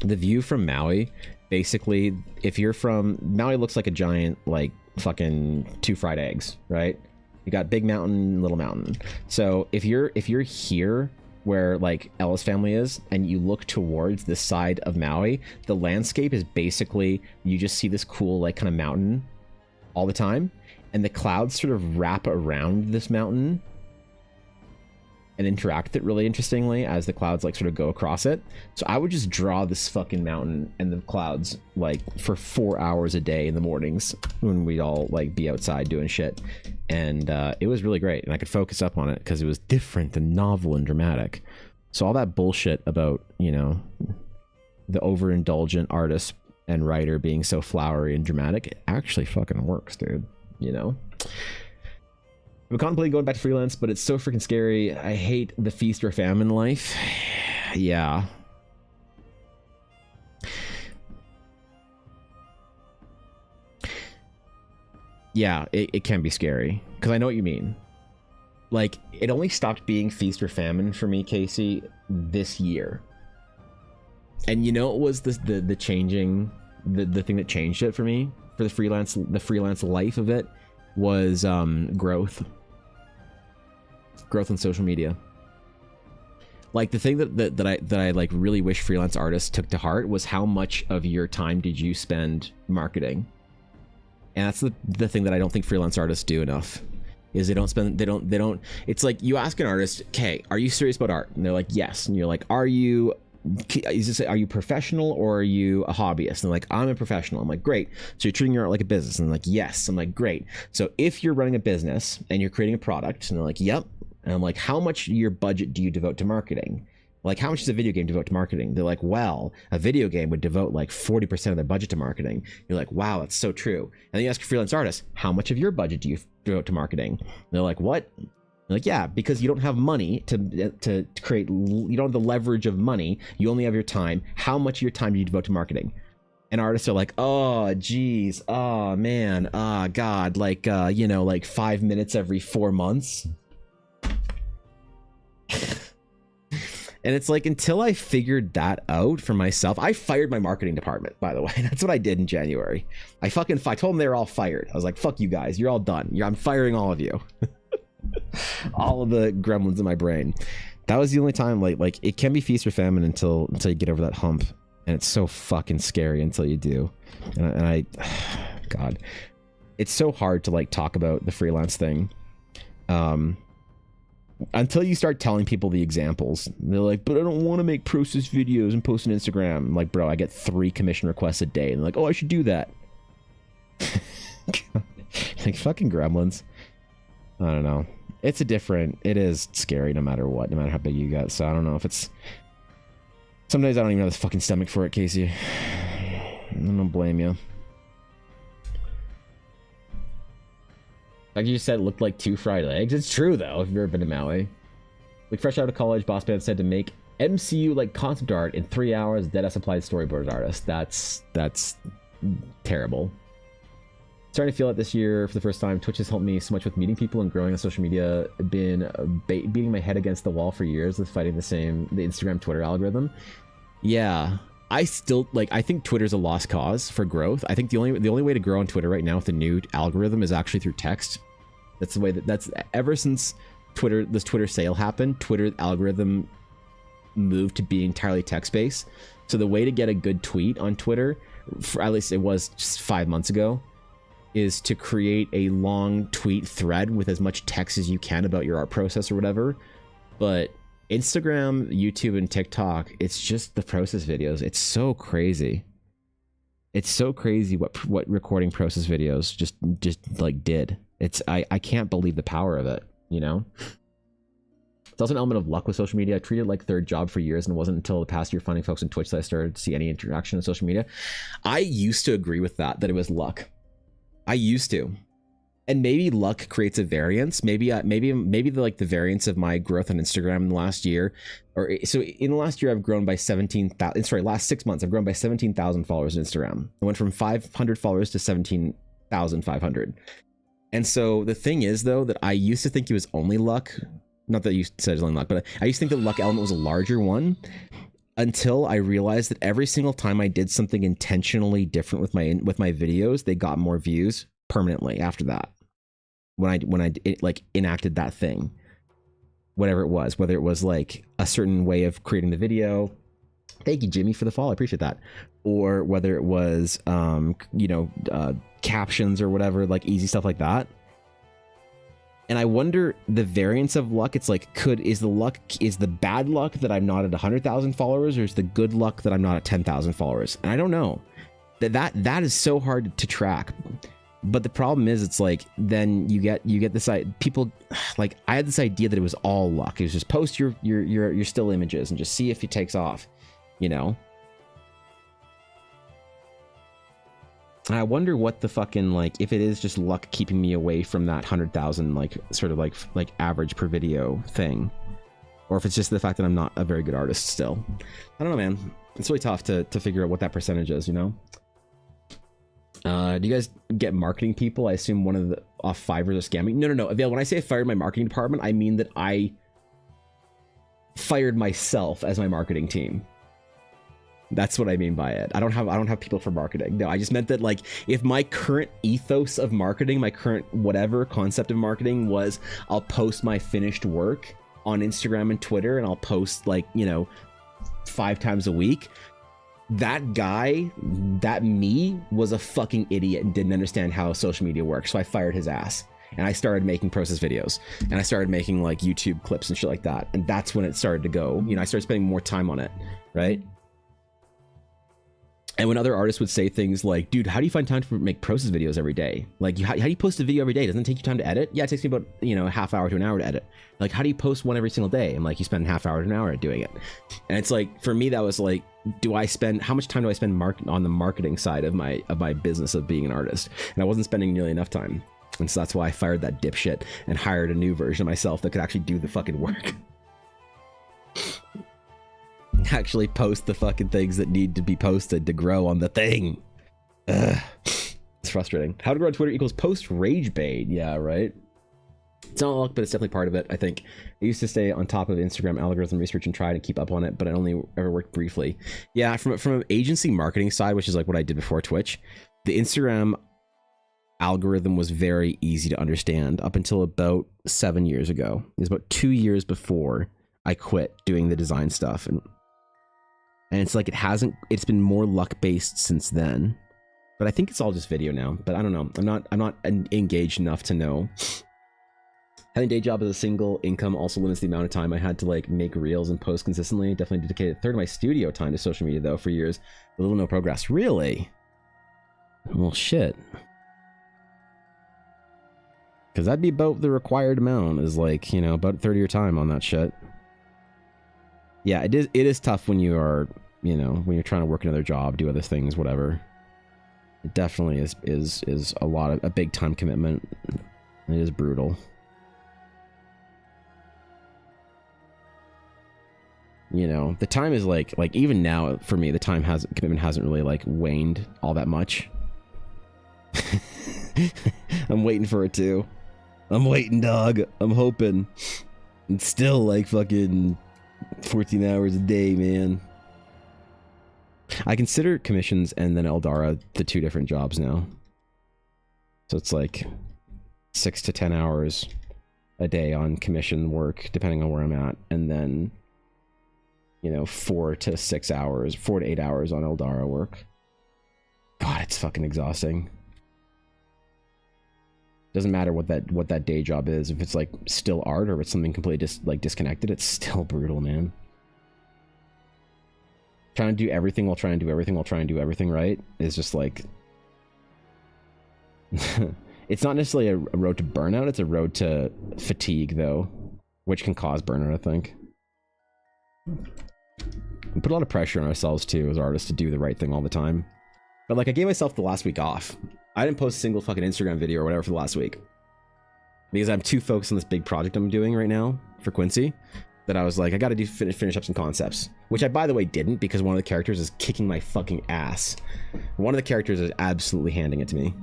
the view from Maui, basically, if you're from Maui, looks like a giant like fucking 2 fried eggs, right? You got big mountain, little mountain. So if you're here where like Ella's family is and you look towards this side of Maui, the landscape is basically you just see this cool like kind of mountain all the time, and the clouds sort of wrap around this mountain and interact with it really interestingly as the clouds like sort of go across it. So I would just draw this fucking mountain and the clouds like for 4 hours a day in the mornings when we'd all like be outside doing shit. And it was really great. And I could focus up on it because it was different and novel and dramatic. So all that bullshit about, you know, the overindulgent artist and writer being so flowery and dramatic, it actually fucking works, dude. You know? I'm contemplating going back to freelance, but it's so freaking scary. I hate the feast or famine life. Yeah. Yeah, it can be scary. Because I know what you mean. Like, it only stopped being feast or famine for me, Casey, this year. And you know it was the changing, the thing that changed it for me, for the freelance life of it, was growth on social media. Like the thing that I like really wish freelance artists took to heart was how much of your time did you spend marketing. And that's the thing that I don't think freelance artists do enough, is they don't it's like you ask an artist, okay, are you serious about art? And they're like, yes. And you're like, are you professional or are you a hobbyist? And they're like, I'm a professional. I'm like, great. So you're treating your art like a business? And I'm like, yes. I'm like, great. So if you're running a business and you're creating a product, and they're like, yep. And I'm like, how much of your budget do you devote to marketing? Like, how much does a video game devote to marketing? They're like, well, a video game would devote like 40% of their budget to marketing. You're like, wow, that's so true. And then you ask a freelance artist, how much of your budget do you devote to marketing? And they're like, what? You're like, yeah, because you don't have money to create, you don't have the leverage of money. You only have your time. How much of your time do you devote to marketing? And artists are like, oh, geez, oh, man, oh, God, like, like 5 minutes every 4 months. And it's like, until I figured that out for myself, I fired my marketing department, by the way. That's what I did in January. I told them they were all fired. I was like, fuck you guys. You're all done. I'm firing all of you. All of the gremlins in my brain. That was the only time, like it can be feast or famine until you get over that hump. And it's so fucking scary until you do. And I God, it's so hard to like talk about the freelance thing. Until you start telling people the examples. They're like, but I don't want to make process videos and post on Instagram. I'm like, bro, I get 3 commission requests a day. And they're like, oh, I should do that. Like, fucking gremlins. I don't know. It is scary no matter what, no matter how big you get. So I don't know if it's... Some days I don't even have the fucking stomach for it, Casey. I don't blame you. Like you just said, it looked like 2 fried eggs. It's true, though, if you've ever been to Maui. Like, fresh out of college, Boss Band said to make MCU like concept art in 3 hours, deadass applied storyboard artist. That's terrible. Starting to feel it this year for the first time. Twitch has helped me so much with meeting people and growing on social media. I've been beating my head against the wall for years with fighting the Instagram, Twitter algorithm. Yeah. I think Twitter's a lost cause for growth. I think the only way to grow on Twitter right now with the new algorithm is actually through text. That's the way that's ever since this Twitter sale happened, Twitter algorithm moved to being entirely text-based. So the way to get a good tweet on Twitter, at least it was just 5 months ago, is to create a long tweet thread with as much text as you can about your art process or whatever. But Instagram, YouTube, and TikTok, it's just the process videos. It's so crazy. It's so crazy what recording process videos just like did. I can't believe the power of it, you know? It's also an element of luck with social media. I treated it like third job for years, and it wasn't until the past year finding folks on Twitch that I started to see any interaction on social media. I used to agree with that it was luck. I used to. And maybe luck creates a variance. Maybe the variance of my growth on Instagram in the last year, so in the last year I've grown by 17,000. Sorry, last 6 months I've grown by 17,000 followers on Instagram. I went from 500 followers to 17,500. And so the thing is, though, that I used to think it was only luck. Not that you said it was only luck, but I used to think the luck element was a larger one. Until I realized that every single time I did something intentionally different with my videos, they got more views permanently after that. When I enacted that thing, whatever it was, whether it was like a certain way of creating the video. Thank you, Jimmy, for the follow. I appreciate that. Or whether it was captions or whatever, like easy stuff like that. And I wonder the variance of luck. It's like, is the bad luck that I'm not at 100,000 followers, or is the good luck that I'm not at 10,000 followers? And I don't know. That is so hard to track. But the problem is, it's like, then you get this people, like, I had this idea that it was all luck. It was just post your still images and just see if it takes off, you know. And I wonder what the fucking, like, if it is just luck keeping me away from that 100,000, like, sort of like average per video thing, or if it's just the fact that I'm not a very good artist still. I don't know, man. It's really tough to figure out what that percentage is, you know. Do you guys get marketing people? I assume one of the off Fiverr is scamming. No. Avail, when I say I fired my marketing department, I mean that I fired myself as my marketing team. That's what I mean by it. I don't have people for marketing. No, I just meant that, like, if my current ethos of marketing, my current whatever concept of marketing was, I'll post my finished work on Instagram and Twitter, and I'll post, like, 5 times a week. That guy, that me, was a fucking idiot and didn't understand how social media works. So I fired his ass, and I started making process videos, and I started making like YouTube clips and shit like that. And that's when it started to go. I started spending more time on it, right? And when other artists would say things like, dude, how do you find time to make process videos every day? Like, how do you post a video every day? Doesn't it take you time to edit? Yeah, it takes me about, a half hour to an hour to edit. Like, how do you post one every single day? And like, you spend a half hour to an hour doing it. And it's like, for me, that was like, how much time do I spend on the marketing side of my business of being an artist? And I wasn't spending nearly enough time. And so that's why I fired that dipshit and hired a new version of myself that could actually do the fucking work. Actually post the fucking things that need to be posted to grow on the thing. Ugh. It's frustrating. How to grow on Twitter equals post rage bait. Yeah, right. It's not luck, but it's definitely part of it. I think I used to stay on top of Instagram algorithm research and try to keep up on it, but it only ever worked briefly. Yeah, from an agency marketing side, which is like what I did before Twitch, the Instagram algorithm was very easy to understand up until about 7 years ago. It was about 2 years before I quit doing the design stuff, and it's like it's been more luck based since then. But I think it's all just video now. But I don't know. I'm not engaged enough to know. Having a day job as a single income also limits the amount of time I had to like make reels and post consistently. Definitely dedicated a third of my studio time to social media though for years. With little no progress. Really? Well, shit. Because that'd be about the required amount, is like, about a third of your time on that shit. Yeah, it is tough when you are, when you're trying to work another job, do other things, whatever. It definitely is a big time commitment. It is brutal. The time is like even now for me, the commitment hasn't really like waned all that much. I'm waiting for it to. I'm waiting, dog. I'm hoping. It's still like fucking 14 hours a day, man. I consider commissions and then Eldara the two different jobs now. So it's like 6 to 10 hours a day on commission work, depending on where I'm at. And then, 4 to 8 hours on Eldara work. God, it's fucking exhausting. Doesn't matter what that day job is. If it's like still art or if it's something completely disconnected, it's still brutal, man. Trying to do everything while trying to do everything while trying to do everything right is just like it's not necessarily a road to burnout, it's a road to fatigue though, which can cause burnout, I think. We put a lot of pressure on ourselves too as artists to do the right thing all the time. But like I gave myself the last week off. I didn't post a single fucking Instagram video or whatever for the last week. Because I'm too focused on this big project I'm doing right now for Quincy that I was like, I gotta finish up some concepts. Which I, by the way, didn't because one of the characters is kicking my fucking ass. One of the characters is absolutely handing it to me.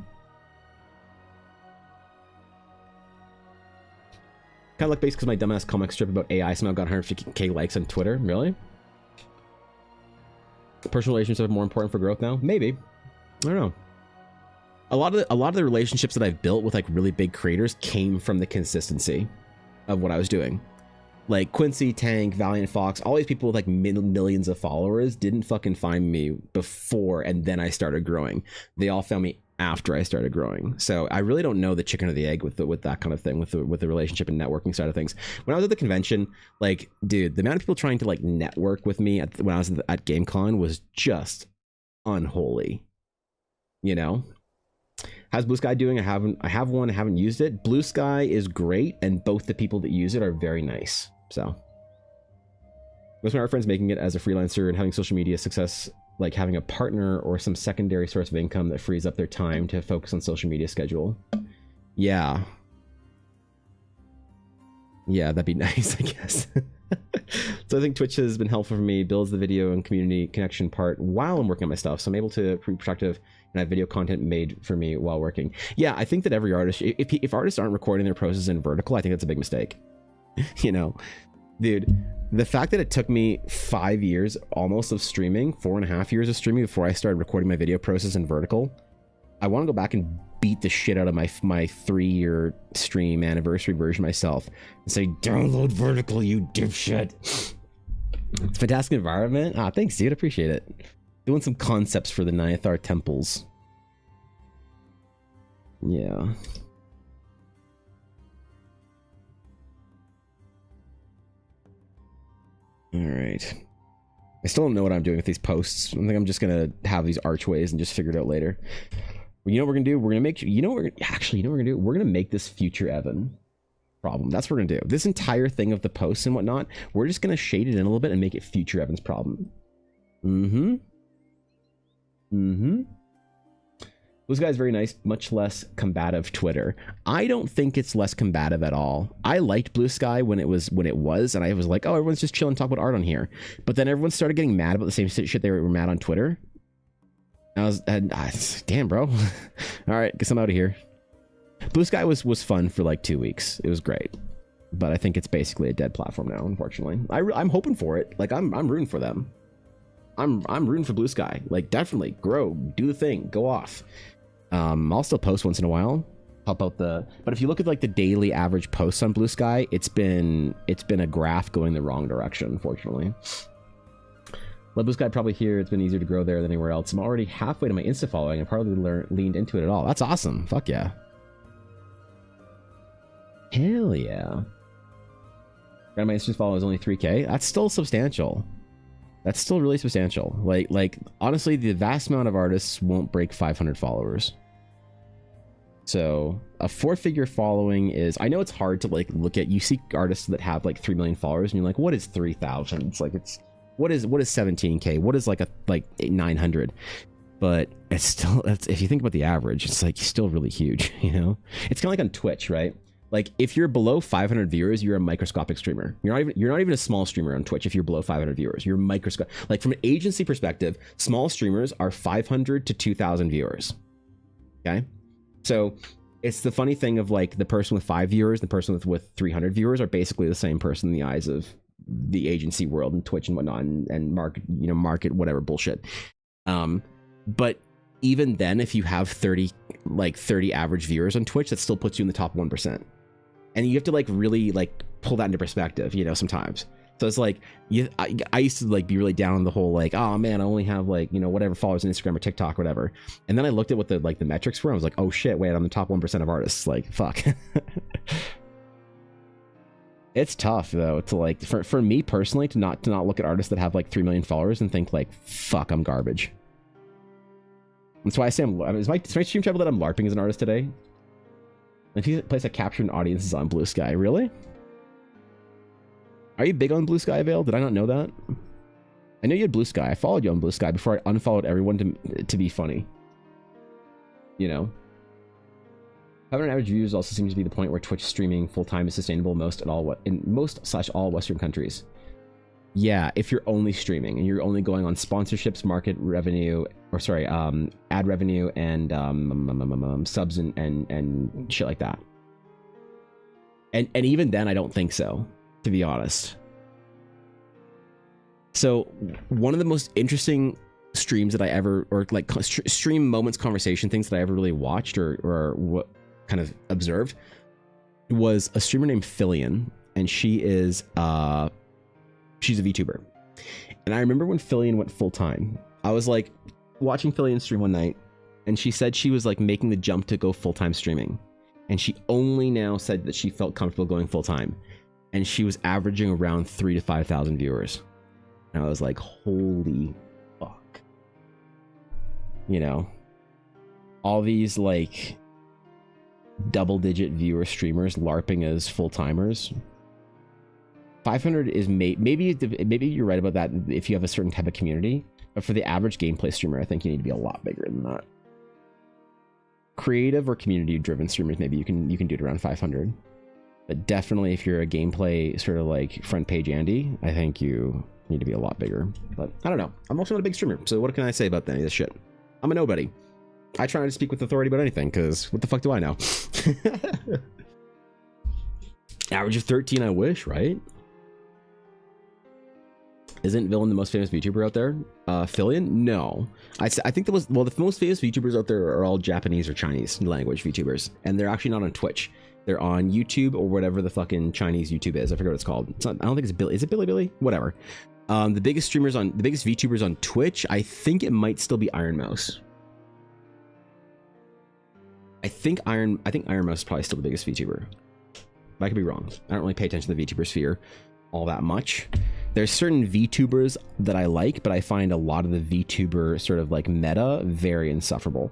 Kind of like based because my dumbass comic strip about AI somehow got 150k likes on Twitter. Really? Personal relationships are more important for growth now? Maybe. I don't know. A lot of the relationships that I've built with like really big creators came from the consistency of what I was doing. Like Quincy, Tank, Valiant Fox, all these people with like millions of followers didn't fucking find me before and then I started growing. They all found me after I started growing. So I really don't know the chicken or the egg with that kind of thing, with the relationship and networking side of things. When I was at the convention, like, dude, the amount of people trying to like network with me when I was at GameCon was just unholy. How's Blue Sky doing? I have one. I haven't used it. Blue Sky is great, and both the people that use it are very nice. So most of my friends making it as a freelancer and having social media success, like having a partner or some secondary source of income that frees up their time to focus on social media schedule. Yeah, that'd be nice, I guess. So I think Twitch has been helpful for me, builds the video and community connection part while I'm working on my stuff. So I'm able to be productive and have video content made for me while working. Yeah, I think that every artist, if artists aren't recording their process in vertical, I think that's a big mistake. Dude, the fact that it took me 5 years almost of streaming, 4.5 years of streaming before I started recording my video process in vertical, I want to go back and beat the shit out of my 3-year stream anniversary version myself and say, download vertical, you dipshit. It's a fantastic environment. Thanks, dude. Appreciate it. Doing some concepts for the Nyathar temples. Yeah. All right. I still don't know what I'm doing with these posts. I think I'm just gonna have these archways and just figure it out later. You know what we're gonna do? We're gonna make, you know what we're gonna do? We're gonna make this future Evan problem. That's what we're gonna do. This entire thing of the posts and whatnot, we're just gonna shade it in a little bit and make it future Evan's problem. Blue Sky is very nice, much less combative Twitter. I don't think it's less combative at all. I liked Blue Sky when it was, and I was like, oh, everyone's just chilling, talk about art on here. But then everyone started getting mad about the same shit they were mad on Twitter. Damn, bro. All right, guess I'm out of here. Blue Sky was fun for like 2 weeks. It was great, but I think it's basically a dead platform now. Unfortunately, I'm hoping for it. Like I'm rooting for them. I'm rooting for Blue Sky. Like definitely grow, do the thing, go off. I'll still post once in a while. Pop out but if you look at like the daily average posts on Blue Sky, it's been a graph going the wrong direction, unfortunately. Let Blue Sky probably here. It's been easier to grow there than anywhere else. I'm already halfway to my Insta following. I probably leaned into it at all. That's awesome. Fuck yeah. Hell yeah. My Insta follow is only 3K. That's still substantial. That's still really substantial. Like honestly, the vast amount of artists won't break 500 followers. So a 4-figure following is, I know it's hard to like look at, you see artists that have like 3 million followers and you're like, what is 3,000? It's like, what is 17K? What is like 900? But it's still, if you think about the average, it's like still really huge, you know? It's kind of like on Twitch, right? Like if you're below 500 viewers, you're a microscopic streamer. You're not even a small streamer on Twitch. If you're below 500 viewers, you're microscopic. Like from an agency perspective, small streamers are 500 to 2,000 viewers. Okay. So it's the funny thing of like the person with 5 viewers, the person with 300 viewers are basically the same person in the eyes of the agency world and Twitch and whatnot and market, whatever bullshit. But even then, if you have 30 average viewers on Twitch, that still puts you in the top 1%. And you have to like really like pull that into perspective, you know, sometimes. So it's like, I used to like be really down on the whole like, oh man, I only have like, you know, whatever followers on Instagram or TikTok or whatever. And then I looked at what the metrics were. I was like, oh shit, wait, I'm the top 1% of artists. Like, fuck. It's tough though to like, for me personally, to not look at artists that have like 3 million followers and think like, fuck, I'm garbage. That's why I say is my stream travel that I'm LARPing as an artist today? If you place a captured audiences on Blue Sky, really? Are you big on Blue Sky, Vale? Did I not know that? I know you had Blue Sky. I followed you on Blue Sky before I unfollowed everyone to be funny. You know? Having an average views also seems to be the point where Twitch streaming full-time is sustainable in most/all Western countries. Yeah, if you're only streaming and you're only going on sponsorships, market revenue, or sorry, ad revenue and subs and shit like that. And even then, I don't think so, to be honest. So one of the most interesting streams that I ever, or like stream moments, conversation things that I ever really watched or what kind of observed was a streamer named Fillion, and she is she's a VTuber. And I remember when Fillion went full time, I was like watching Fillion stream one night, and she said she was like making the jump to go full time streaming, and she only now said that she felt comfortable going full time, and she was averaging around 3,000 to 5,000 viewers. And I was like, holy fuck, you know, all these like double-digit viewer streamers LARPing as full timers. 500 is maybe you're right about that if you have a certain type of community, but for the average gameplay streamer, I think you need to be a lot bigger than that. Creative or community-driven streamers, maybe you can do it around 500, but definitely if you're a gameplay sort of like front page Andy, I think you need to be a lot bigger. But I don't know. I'm also not a big streamer, so what can I say about any of this shit? I'm a nobody. I try not to speak with authority about anything, because what the fuck do I know? Average of 13, I wish, right? Isn't Villain the most famous VTuber out there? Fillion? No. I think the most famous VTubers out there are all Japanese or Chinese language VTubers, and they're actually not on Twitch. They're on YouTube or whatever the fucking Chinese YouTube is. I forget what it's called. It's not, I don't think it's Billy. Is it Billy? Whatever. The biggest VTubers on Twitch, I think it might still be Iron Mouse. I think Iron Mouse is probably still the biggest VTuber. But I could be wrong. I don't really pay attention to the VTuber sphere all that much. There's certain VTubers that I like, but I find a lot of the VTuber sort of like meta very insufferable.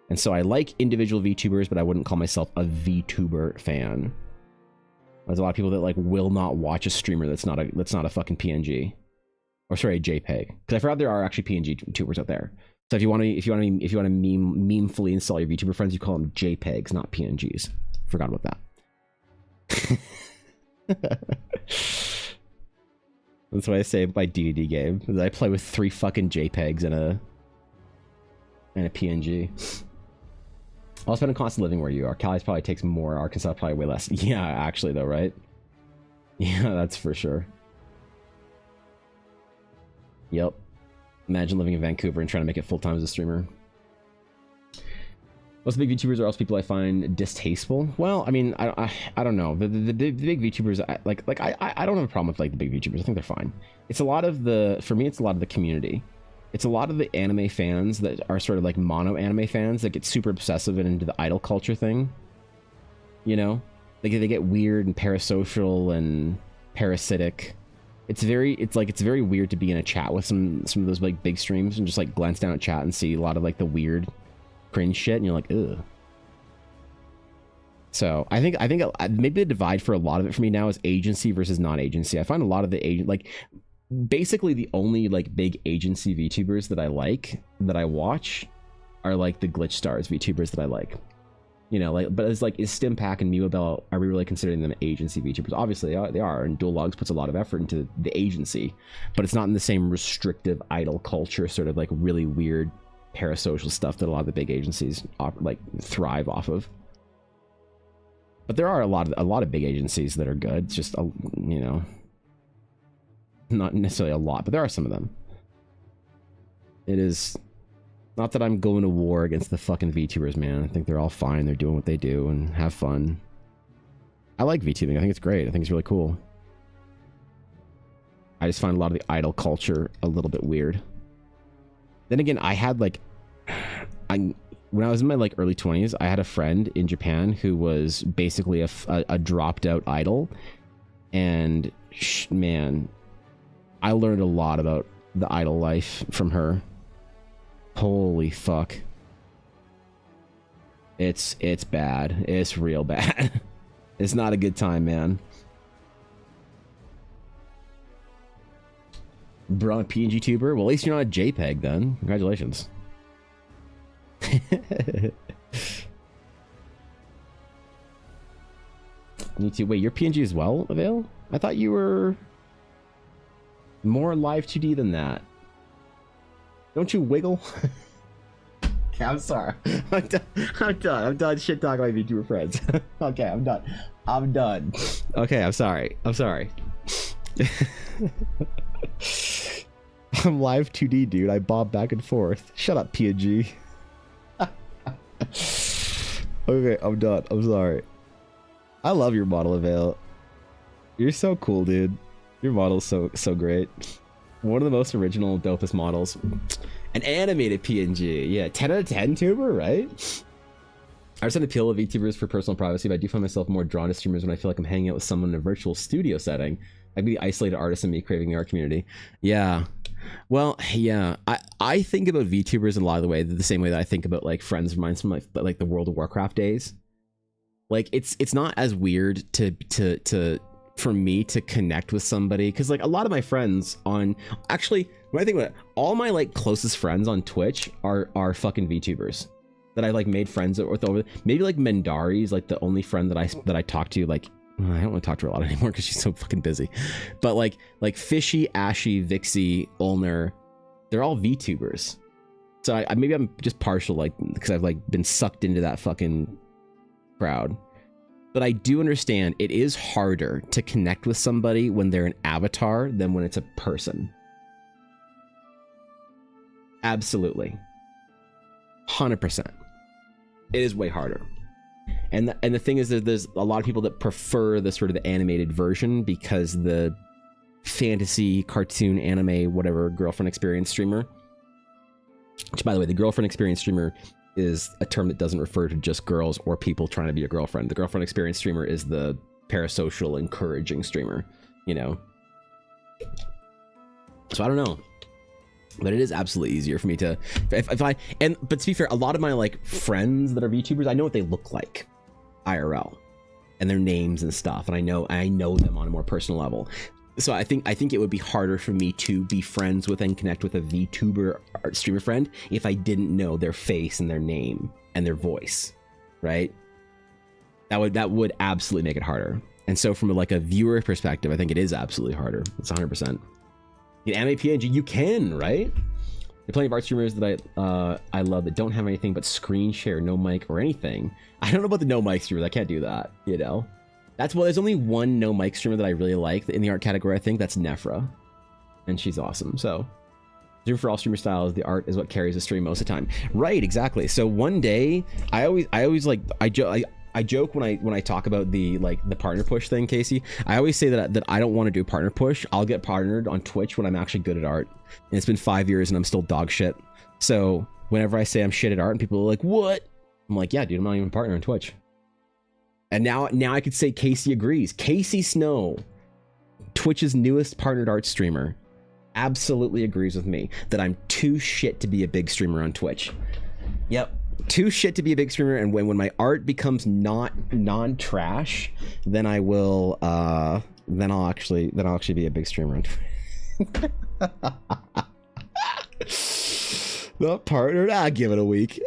And so I like individual VTubers, but I wouldn't call myself a VTuber fan. There's a lot of people that like will not watch a streamer that's not a fucking PNG, or sorry, a JPEG. Because I forgot there are actually PNG tubers out there. So if you want to memefully install your VTuber friends, you call them JPEGs, not PNGs. Forgot about that. That's why I say my D&D game. I play with 3 fucking JPEGs and a PNG. I'll spend a cost of living where you are. Cali probably takes more. Arkansas probably way less. Yeah, actually though, right? Yeah, that's for sure. Yep. Imagine living in Vancouver and trying to make it full-time as a streamer. Most big VTubers are also people I find distasteful. Well, I mean, I don't know. The big VTubers, I don't have a problem with like the big VTubers. I think they're fine. It's a lot of the, for me, it's a lot of the community. It's a lot of the anime fans that are sort of like mono anime fans that get super obsessive and into the idol culture thing. You know, like they get weird and parasocial and parasitic. It's very weird to be in a chat with some of those like big streams and just like glance down at chat and see a lot of like the weird cringe shit and you're like, ugh. So I think maybe the divide for a lot of it for me now is agency versus non-agency. I find a lot of the agent, like basically the only like big agency VTubers that I like, that I watch, are like the Glitch Stars VTubers that I like. You know, like, but it's like, is Stimpack and Mewabell, are we really considering them agency VTubers? Obviously they are, and Dual Logs puts a lot of effort into the agency, but it's not in the same restrictive idol culture, sort of like really weird parasocial stuff that a lot of the big agencies like thrive off of. But there are a lot of big agencies that are good. It's just, you know, not necessarily a lot, but there are some of them. It is not that I'm going to war against the fucking VTubers, man. I think they're all fine. They're doing what they do and have fun. I like VTubing. I think it's great. I think it's really cool. I just find a lot of the idol culture a little bit weird. Then again, I had like, when I was in my like early 20s, I had a friend in Japan who was basically a dropped out idol, and man, I learned a lot about the idol life from her. Holy fuck. It's bad. It's real bad. It's not a good time, man. Bro, PNG tuber? Well, at least you're not a JPEG then. Congratulations. Me too. Wait, you're PNG as well, Avail? I thought you were more live 2D than that. Don't you wiggle? Okay, I'm sorry. I'm done shit talking my VTuber friends. Okay, I'm done. Okay, I'm sorry. I'm live 2D, dude. I bob back and forth. Shut up, PNG. Okay, I'm done. I'm sorry. I love your model, Avail. You're so cool, dude. Your model's so great. One of the most original, dopest models. An animated PNG. Yeah, 10 out of 10 tuber, right? I understand the appeal of VTubers for personal privacy, but I do find myself more drawn to streamers when I feel like I'm hanging out with someone in a virtual studio setting. I'd be the isolated artist in me craving the art community. Yeah. Well, yeah. I think about VTubers in a lot of the way, the same way that I think about like friends of mine from like the World of Warcraft days. Like it's not as weird for me to connect with somebody, because like a lot of my friends on, actually when I think about it, all my like closest friends on Twitch are fucking VTubers that I like made friends with over. Maybe like Mendari's like the only friend that I talk to. Like I don't want to talk to her a lot anymore because she's so fucking busy. But like Fishy, Ashy, Vixie, Ulner, they're all VTubers. So maybe I'm just partial, like because I've like been sucked into that fucking crowd. But I do understand it is harder to connect with somebody when they're an avatar than when it's a person. Absolutely. 100%. It is way harder. And the thing is that there's a lot of people that prefer the sort of the animated version because the fantasy, cartoon, anime, whatever, girlfriend experience streamer, which by the way, the girlfriend experience streamer is a term that doesn't refer to just girls or people trying to be your girlfriend. The girlfriend experience streamer is the parasocial, encouraging streamer, you know. So I don't know. But it is absolutely easier for me to, but to be fair, a lot of my like friends that are VTubers, I know what they look like IRL and their names and stuff. And I know them on a more personal level. So I think it would be harder for me to be friends with and connect with a VTuber art streamer friend if I didn't know their face and their name and their voice, right? That would absolutely make it harder. And so from like a viewer perspective, I think it is absolutely harder. It's 100%. In anime PNG, you can, right? There are plenty of art streamers that I love that don't have anything but screen share, no mic or anything. I don't know about the no mic streamers. I can't do that, you know? There's only one no mic streamer that I really like in the art category, I think. That's Nefra. And she's awesome. So, stream for all streamer styles. The art is what carries the stream most of the time. Right, exactly. So one day, I always like, I joke when I talk about the partner push thing, Casey. I always say that I don't want to do a partner push. I'll get partnered on Twitch when I'm actually good at art. And it's been 5 years and I'm still dog shit. So whenever I say I'm shit at art and people are like, what? I'm like, yeah, dude, I'm not even a partner on Twitch. And now I could say Casey agrees. Casey Snow, Twitch's newest partnered art streamer, absolutely agrees with me that I'm too shit to be a big streamer on Twitch. Yep. Too shit to be a big streamer, and when my art becomes not non-trash, then I will then I'll actually be a big streamer on Twitch. Not partnered. Give it a week.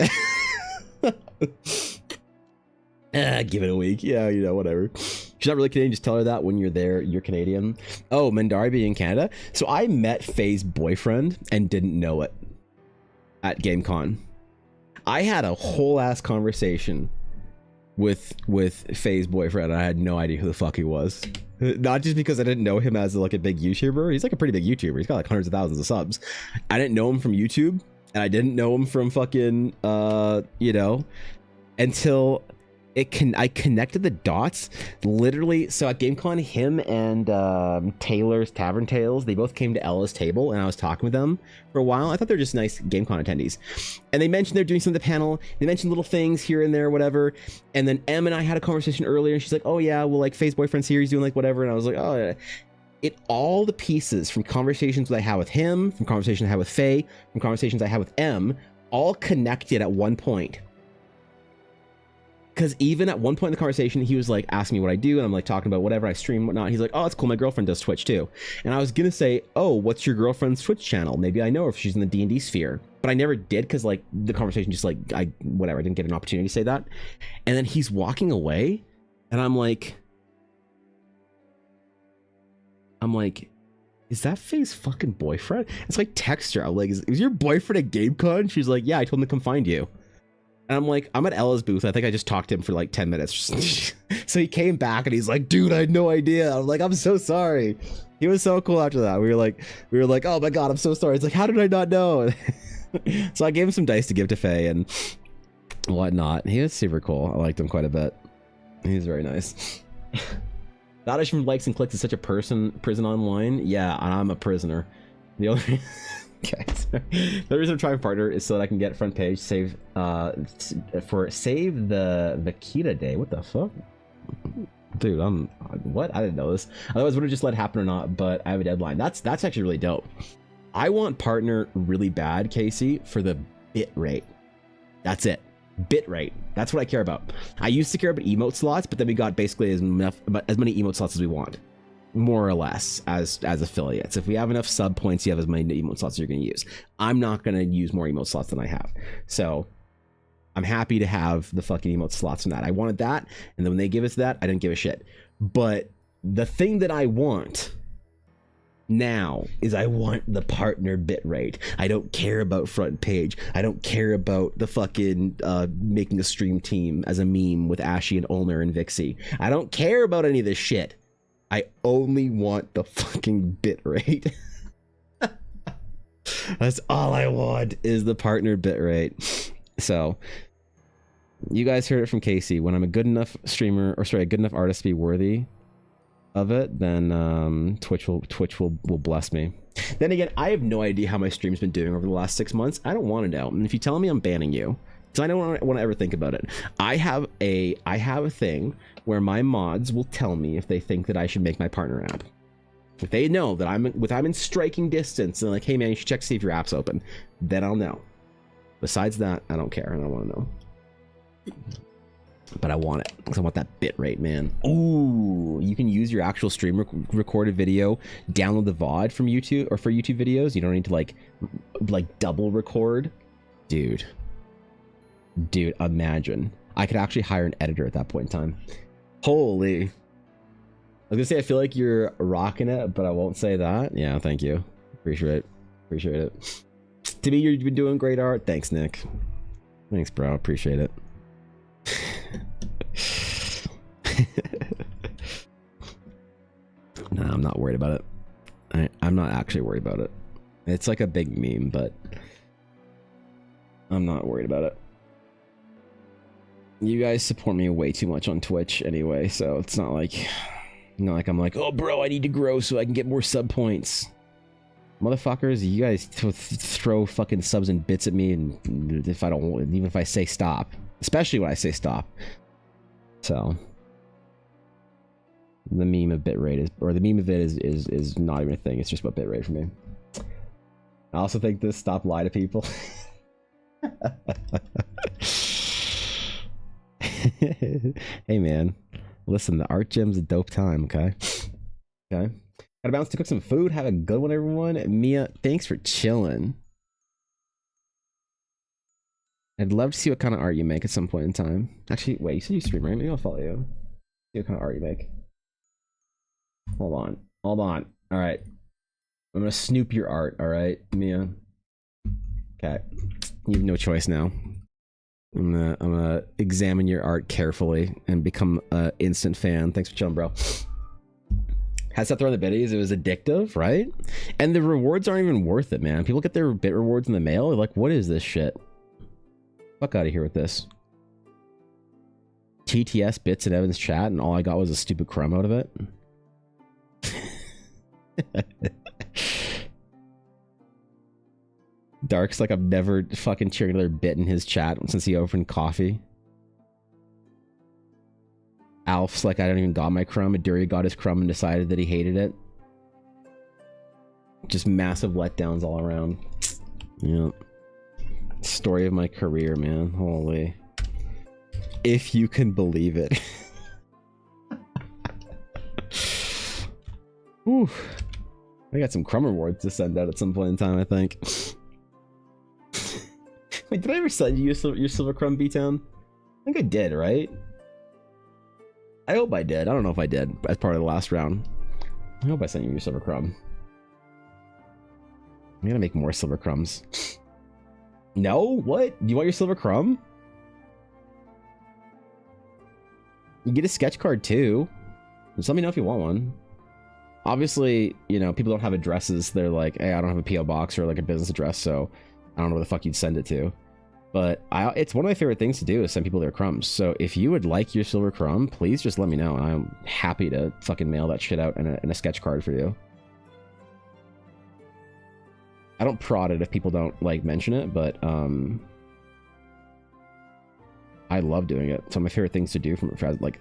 Give it a week. Yeah, you know, whatever. She's not really Canadian. Just tell her that when you're there, you're Canadian. Oh, Mandari being in Canada. So I met Faye's boyfriend and didn't know it at GameCon. I had a whole ass conversation with Faye's boyfriend. I had no idea who the fuck he was. Not just because I didn't know him as like a big YouTuber. He's like a pretty big YouTuber. He's got like hundreds of thousands of subs. I didn't know him from YouTube, and I didn't know him from fucking you know, until I connected the dots literally. So at GameCon, him and Taylor's Tavern Tales, they both came to Ella's table, and I was talking with them for a while. I thought they were just nice GameCon attendees, and they mentioned they're doing some of the panel. They mentioned little things here and there, whatever. And then Em and I had a conversation earlier, and she's like, "Oh yeah, well, like Faye's boyfriend's here, he's doing like whatever." And I was like, "Oh yeah." All the pieces from conversations that I had with him, from conversations I had with Faye, from conversations I had with Em, all connected at one point. Because even at one point in the conversation, he was like asking me what I do, and I'm like talking about whatever I stream, whatnot. He's like, "Oh, it's cool. My girlfriend does Twitch too." And I was gonna say, "Oh, what's your girlfriend's Twitch channel? Maybe I know her if she's in the D&D sphere." But I never did, because like the conversation just like I didn't get an opportunity to say that. And then he's walking away, and I'm like, is that Faye's fucking boyfriend? It's like, text her. I'm like, is your boyfriend at GameCon? She's like, "Yeah, I told him to come find you." And I'm like, I'm at Ella's booth. I think I just talked to him for like 10 minutes. So he came back and he's like, "Dude, I had no idea." I'm like, "I'm so sorry." He was so cool after that. We were like, "Oh my God, I'm so sorry." It's like, "How did I not know?" So I gave him some dice to give to Faye and whatnot. He was super cool. I liked him quite a bit. He's very nice. Validation from likes and clicks is such a prison online. Yeah, and I'm a prisoner. The only okay. The reason I'm trying to partner is so that I can get front page save the Vikita Day. What the fuck, dude? What? I didn't know this. Otherwise, would have just let it happen or not. But I have a deadline. That's actually really dope. I want partner really bad, Casey, for the bit rate. That's it. Bit rate. That's what I care about. I used to care about emote slots, but then we got basically as many emote slots as we want, more or less, as affiliates. If we have enough sub points, you have as many emote slots as you're going to use. I'm not going to use more emote slots than I have. So I'm happy to have the fucking emote slots from that. I wanted that, and then when they give us that, I didn't give a shit. But the thing that I want now is I want the partner bit rate. I don't care about front page. I don't care about the fucking making a stream team as a meme with Ashy and Ulner and Vixie. I don't care about any of this shit. I only want the fucking bit rate. That's all I want, is the partner bit rate. So you guys heard it from Casey. When I'm a good enough streamer, or sorry, a good enough artist to be worthy of it, then Twitch will bless me. Then again, I have no idea how my stream's been doing over the last 6 months. I don't want to know. And if you tell me, I'm banning you, because I don't want to ever think about it. I have a thing where my mods will tell me if they think that I should make my partner app. If they know that I'm in striking distance and like, hey man, you should check to see if your app's open, then I'll know. Besides that, I don't care. I don't want to know. But I want it because I want that bit rate, man. Ooh, you can use your actual stream recorded video, download the VOD from YouTube or for YouTube videos. You don't need to like double record. Dude, imagine. I could actually hire an editor at that point in time. Holy. I was gonna say, I feel like you're rocking it, but I won't say that. Yeah, thank you. Appreciate it. To me, you've been doing great art. Thanks, Nick. Thanks, bro. Appreciate it. No, I'm not worried about it. I'm not actually worried about it. It's like a big meme, but I'm not worried about it. You guys support me way too much on Twitch anyway, so it's not like I'm like, oh bro, I need to grow so I can get more sub points. Motherfuckers, you guys throw fucking subs and bits at me, and if I don't, even if I say stop, especially when I say stop. So the meme of bitrate is, or the meme of it is not even a thing. It's just about bitrate for me. I also think this stop lie to people. Hey man, listen, the art gym's a dope time. Okay. Gotta bounce to cook some food. Have a good one, everyone. Mia, thanks for chilling. I'd love to see what kind of art you make at some point in time. Actually, wait, you said you stream, right? Maybe I'll follow you. See what kind of art you make. Hold on. All right. I'm gonna snoop your art. All right, Mia. Okay. You have no choice now. I'm gonna examine your art carefully and become an instant fan. Thanks for chilling, bro. Has to throw the biddies. It was addictive, right? And the rewards aren't even worth it, man. People get their bit rewards in the mail. They're like, what is this shit? Fuck out of here with this. TTS bits in Evan's chat, and all I got was a stupid crumb out of it. Dark's like, I've never fucking cheered another bit in his chat since he opened coffee. Alf's like, I don't even got my crumb. Aduri got his crumb and decided that he hated it. Just massive letdowns all around. Yep. Story of my career, man. Holy. If you can believe it. Whew. I got some crumb rewards to send out at some point in time, I think. Wait, did I ever send you your silver crumb, B-Town? I think I did, right? I hope I did. I don't know if I did as part of the last round. I hope I sent you your silver crumb. I'm gonna make more silver crumbs. No? What? You want your silver crumb? You get a sketch card too. Just let me know if you want one. Obviously, you know, people don't have addresses. They're like, hey, I don't have a PO box or like a business address, so I don't know where the fuck you'd send it to. But it's one of my favorite things to do is send people their crumbs. So if you would like your silver crumb, please just let me know, and I'm happy to fucking mail that shit out in a sketch card for you. I don't prod it if people don't like mention it, but I love doing it. It's one of my favorite things to do from like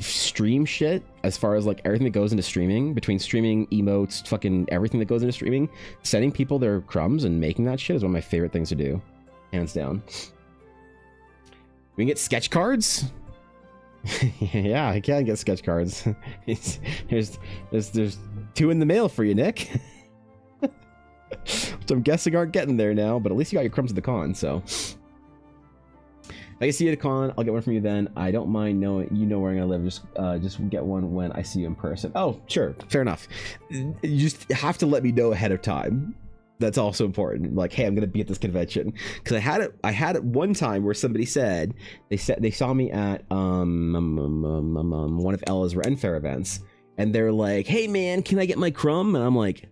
stream shit. As far as like everything that goes into streaming, between streaming, emotes, fucking everything that goes into streaming, sending people their crumbs and making that shit is one of my favorite things to do. Hands down. We can get sketch cards. Yeah, I can get sketch cards. there's 2 in the mail for you, Nick. Which I'm guessing aren't getting there now, but at least you got your crumbs at the con, so. If I can see you at a con, I'll get one from you then. I don't mind knowing you know where I'm gonna live. Just get one when I see you in person. Oh, sure, fair enough. You just have to let me know ahead of time. That's also important. Like, hey, I'm gonna be at this convention, because I had it one time where somebody said they saw me at one of Ella's Ren Fair events, and they're like, hey man, can I get my crumb? And I'm like,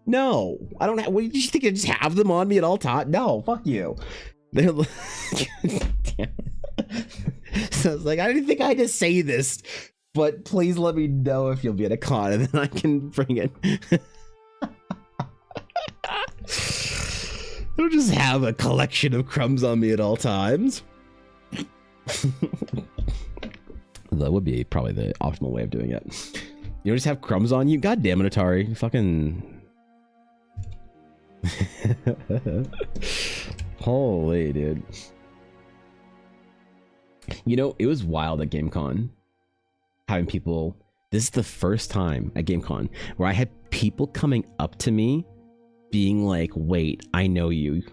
no, I don't have. What did you think? I just have them on me at all times? No, fuck you. They're like, so I was like, I didn't think I had to say this, but please let me know if you'll be at a con, and then I can bring it. I don't just have a collection of crumbs on me at all times. That would be probably the optimal way of doing it. You don't just have crumbs on you? God damn it, Atari. Fucking... Holy, dude. You know, it was wild at GameCon. Having people... This is the first time at GameCon where I had people coming up to me being like, wait, I know you.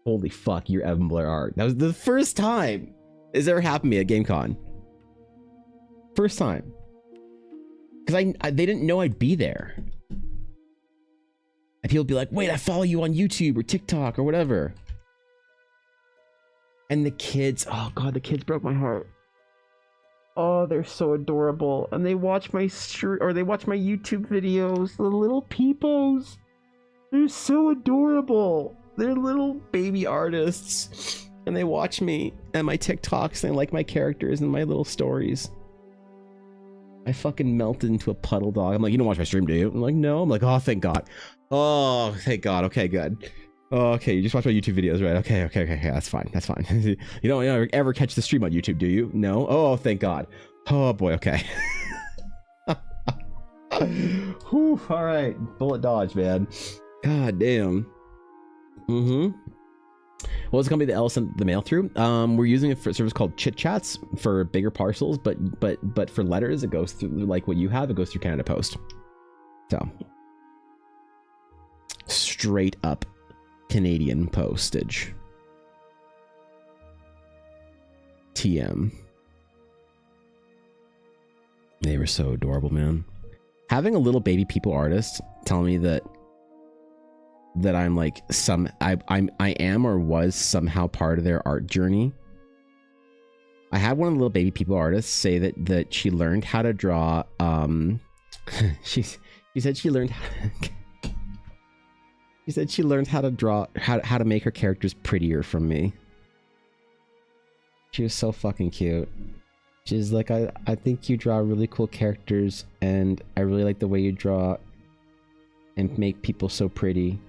Holy fuck, you're Evan Blair Art. That was the first time it's ever happened to me at GameCon. First time. Because they didn't know I'd be there. And people would be like, wait, I follow you on YouTube or TikTok or whatever. And the kids, oh god, the kids broke my heart. Oh, they're so adorable. And they watch my they watch my YouTube videos. The little peepos. They're so adorable. They're little baby artists. And they watch me and my TikToks and they like my characters and my little stories. I fucking melted into a puddle dog. I'm like, you don't watch my stream, do you? I'm like, no. I'm like, oh, thank God. Oh, thank God. Okay, good. Oh, okay, you just watch my YouTube videos, right? Okay. That's fine. That's fine. You don't ever catch the stream on YouTube, do you? No? Oh, thank God. Oh, boy, okay. Whew, all right. Bullet dodge, man. God damn. Mm-hmm. Well, it's gonna be the L sent the mail through. We're using a service called Chit Chats for bigger parcels, but for letters, it goes through like what you have. It goes through Canada Post. So straight up Canadian postage. TM. They were so adorable, man. Having a little baby people artist tell me that I'm like I am or was somehow part of their art journey. I had one of the little baby people artists say that she learned how to draw. She said she learned. She said she learned how to draw how to make her characters prettier from me. She was so fucking cute. She's like, I think you draw really cool characters, and I really like the way you draw and make people so pretty.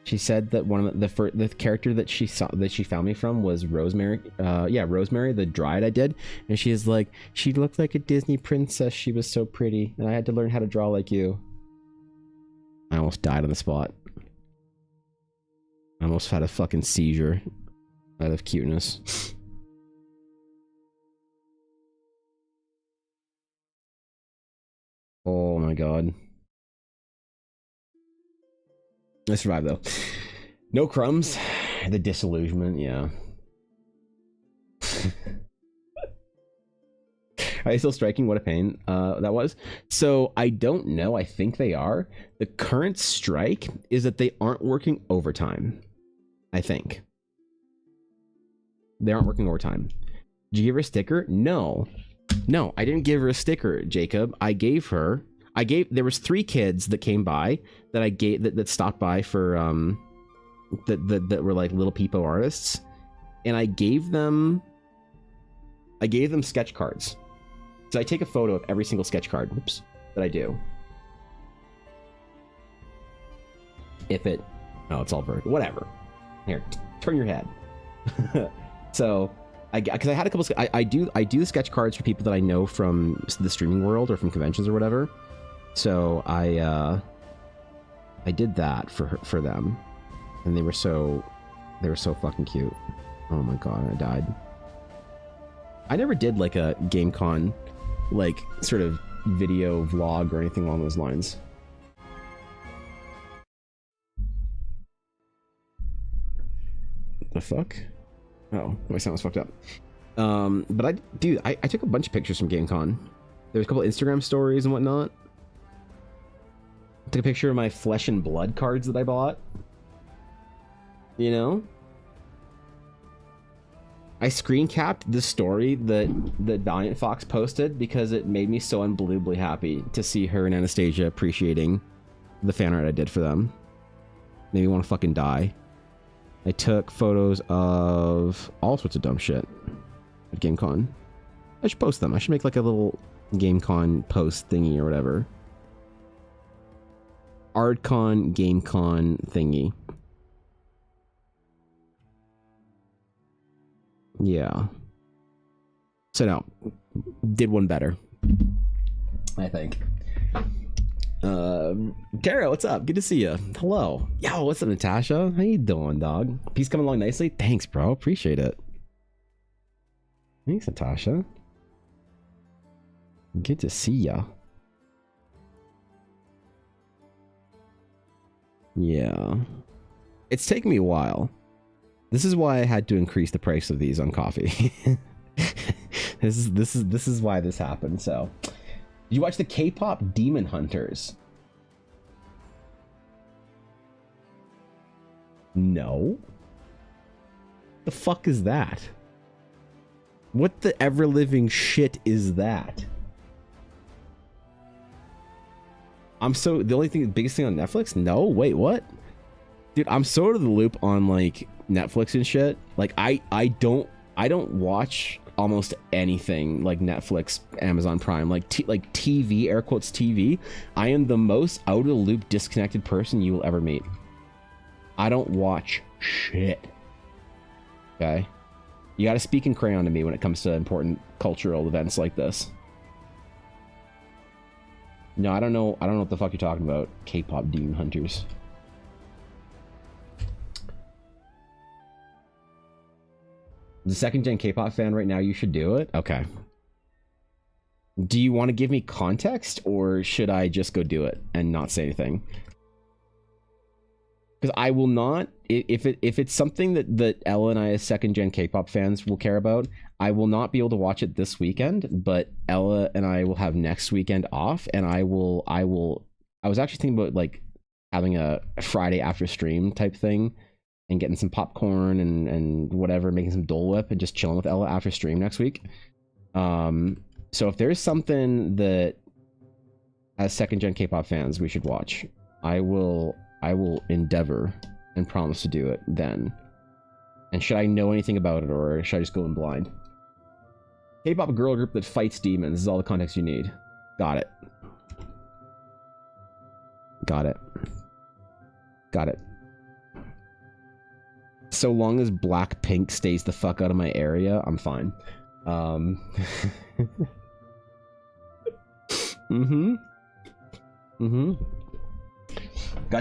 She said that one of the character that she found me from was Rosemary. Yeah, Rosemary, the dryad I did, and she is like, she looked like a Disney princess. She was so pretty, and I had to learn how to draw like you. I almost died on the spot. I almost had a fucking seizure out of cuteness. Oh my god. I survived though. No crumbs. The disillusionment, yeah. Are they still striking? What a pain that was. So I don't know. I think they are. The current strike is that they aren't working overtime. I think. They aren't working overtime. Did you give her a sticker? No. No, I didn't give her a sticker, Jacob. There was 3 kids that came by that I gave that stopped by for that were like little peepo artists, and I gave them sketch cards. So I take a photo of every single sketch card, oops, that I do. It's all vertical, whatever. Here, turn your head. So because I had a couple. I do the sketch cards for people that I know from the streaming world or from conventions or whatever. So I did that for them, and they were so fucking cute. Oh my god, I died. I never did like a GameCon like sort of video vlog or anything along those lines. The fuck? Oh, my sound was fucked up. But I took a bunch of pictures from GameCon. There was a couple Instagram stories and whatnot. I took a picture of my Flesh and Blood cards that I bought. You know? I screen capped the story that Valiant Fox posted because it made me so unbelievably happy to see her and Anastasia appreciating the fan art I did for them. Made me want to fucking die. I took photos of all sorts of dumb shit at GameCon. I should post them. I should make like a little GameCon post thingy or whatever. ArdCon, GameCon thingy. Yeah. So now, did one better. I think. Kara, what's up? Good to see you. Hello. Yo, what's up, Natasha? How you doing, dog? Peace coming along nicely? Thanks, bro. Appreciate it. Thanks, Natasha. Good to see ya. Yeah. It's taken me a while. This is why I had to increase the price of these on coffee. This is why this happened. So, did you watch the K-pop Demon Hunters? No. The fuck is that? What the ever-living shit is that? The only thing, the biggest thing on Netflix? No, wait, what? Dude, I'm so out of the loop on like Netflix and shit. Like I don't watch almost anything like Netflix, Amazon Prime, like TV, air quotes TV. I am the most out of the loop disconnected person you will ever meet. I don't watch shit. Okay? You gotta speak in crayon to me when it comes to important cultural events like this. No, I don't know what the fuck you're talking about. K-pop Demon Hunters. The second gen K-pop fan right now, you should do it. Okay. Do you want to give me context, or should I just go do it and not say anything? Because I will not, if it's something that Ella and I as second gen K-pop fans will care about, I will not be able to watch it this weekend, but Ella and I will have next weekend off, and I was actually thinking about like having a Friday after stream type thing and getting some popcorn and whatever, making some Dole Whip and just chilling with Ella after stream next week. So if there's something that as second gen K-pop fans we should watch, I will endeavor and promise to do it then. And should I know anything about it, or should I just go in blind? K-pop girl group that fights demons. This is all the context you need. Got it. Got it. Got it. So long as Blackpink stays the fuck out of my area, I'm fine. Got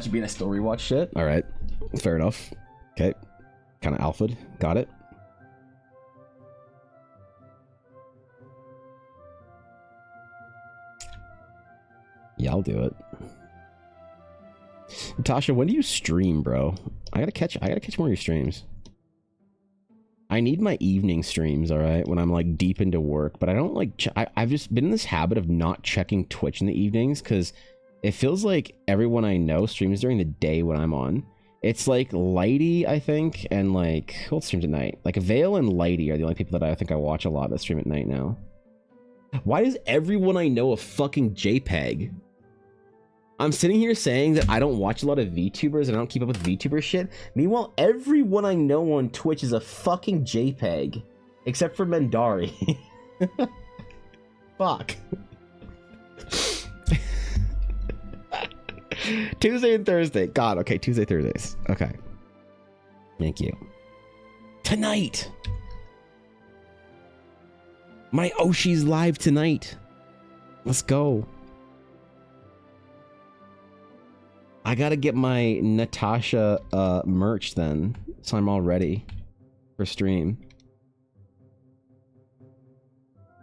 you being a story watch shit. All right, fair enough. Okay, kind of alpha'd. Got it. Yeah, I'll do it. Natasha, when do you stream, bro? I gotta catch more of your streams. I need my evening streams, all right, when I'm like deep into work, but I don't like I've just been in this habit of not checking Twitch in the evenings because it feels like everyone I know streams during the day when I'm on. It's like Lighty, I think, and like who else streams at night? Like Vale and Lighty are the only people that I think I watch a lot that stream at night now. Why does everyone I know a fucking JPEG? I'm sitting here saying that I don't watch a lot of VTubers and I don't keep up with VTuber shit. Meanwhile, everyone I know on Twitch is a fucking JPEG. Except for Mendari. Fuck. Tuesday and Thursday. God, okay, Tuesday, Thursdays. Okay. Thank you. Tonight! My Oshi's live tonight. Let's go. I gotta get my Natasha merch then, so I'm all ready for stream.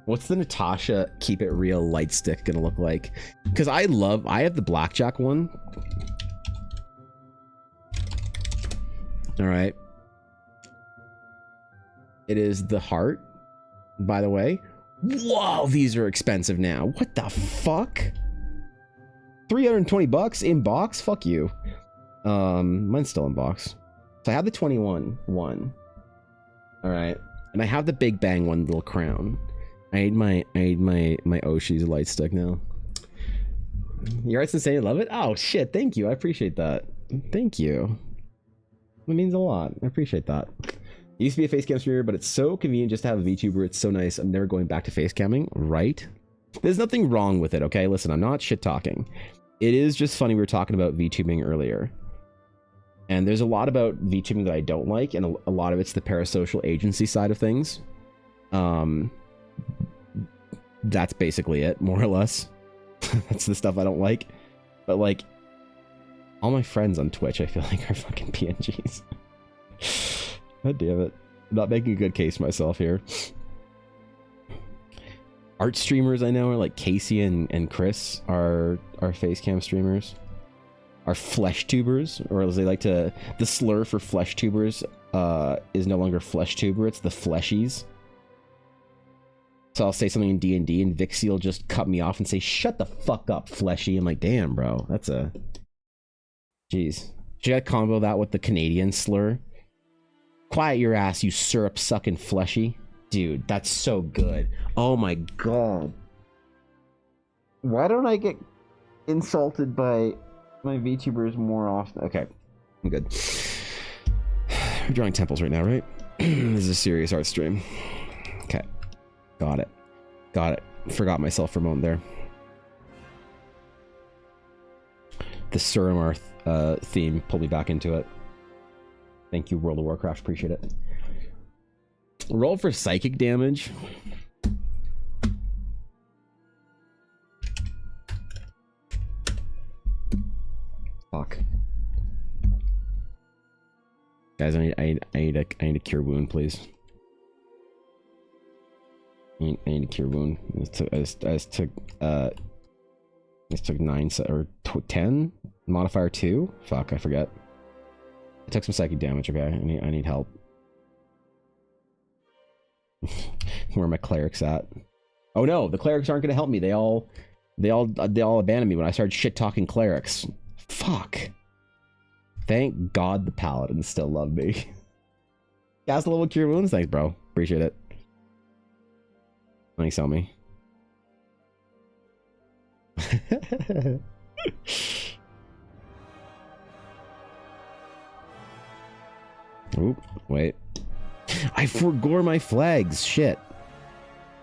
What's the Natasha Keep It Real light stick gonna look like? Because I have the blackjack one. All right. It is the heart, by the way. Whoa, these are expensive now. What the fuck? 320 bucks in box? Fuck you. Mine's still in box. So I have the 21 one. All right. And I have the Big Bang one, little crown. I need my Oshi's light stick now. Your art's insane. I love it. Oh shit. Thank you. I appreciate that. Thank you. It means a lot. I appreciate that. I used to be a face cam streamer, but it's so convenient just to have a VTuber. It's so nice. I'm never going back to face camming, right? There's nothing wrong with it, okay? Listen, I'm not shit talking. It is just funny we were talking about VTubing earlier. And there's a lot about VTubing that I don't like, and a lot of it's the parasocial agency side of things. That's basically it, more or less. That's the stuff I don't like. But like, all my friends on Twitch, I feel like are fucking PNGs. God damn it. I'm not making a good case for myself here. Art streamers I know are like Casey and Chris are facecam streamers. Are flesh tubers, or as they like to, the slur for flesh tubers is no longer flesh tuber, it's the fleshies. So I'll say something in D&D and Vixie will just cut me off and say, shut the fuck up, fleshy. I'm like, damn, bro, that's a... Jeez. Should I combo that with the Canadian slur? Quiet your ass, you syrup-sucking fleshy. Dude, that's so good. Oh my god. Why don't I get insulted by my VTubers more often? Okay, I'm good. I'm drawing temples right now, right? This is a serious art stream. Okay. Got it. Got it. Forgot myself for a moment there. The Suramar theme pulled me back into it. Thank you, World of Warcraft. Appreciate it. Roll for psychic damage. Fuck. Guys, I need a cure wound, please. I need a cure wound. I just took 9 or 10 modifier 2. Fuck, I forget. I took some psychic damage. Okay, I need help. Where are my clerics at? Oh no, the clerics aren't gonna help me. They all abandoned me when I started shit talking clerics. Fuck. Thank God the paladins still love me. Cast a level cure wounds. Thanks, bro. Appreciate it. Thanks, Elmy. Oop, wait. I forgore my flags. Shit.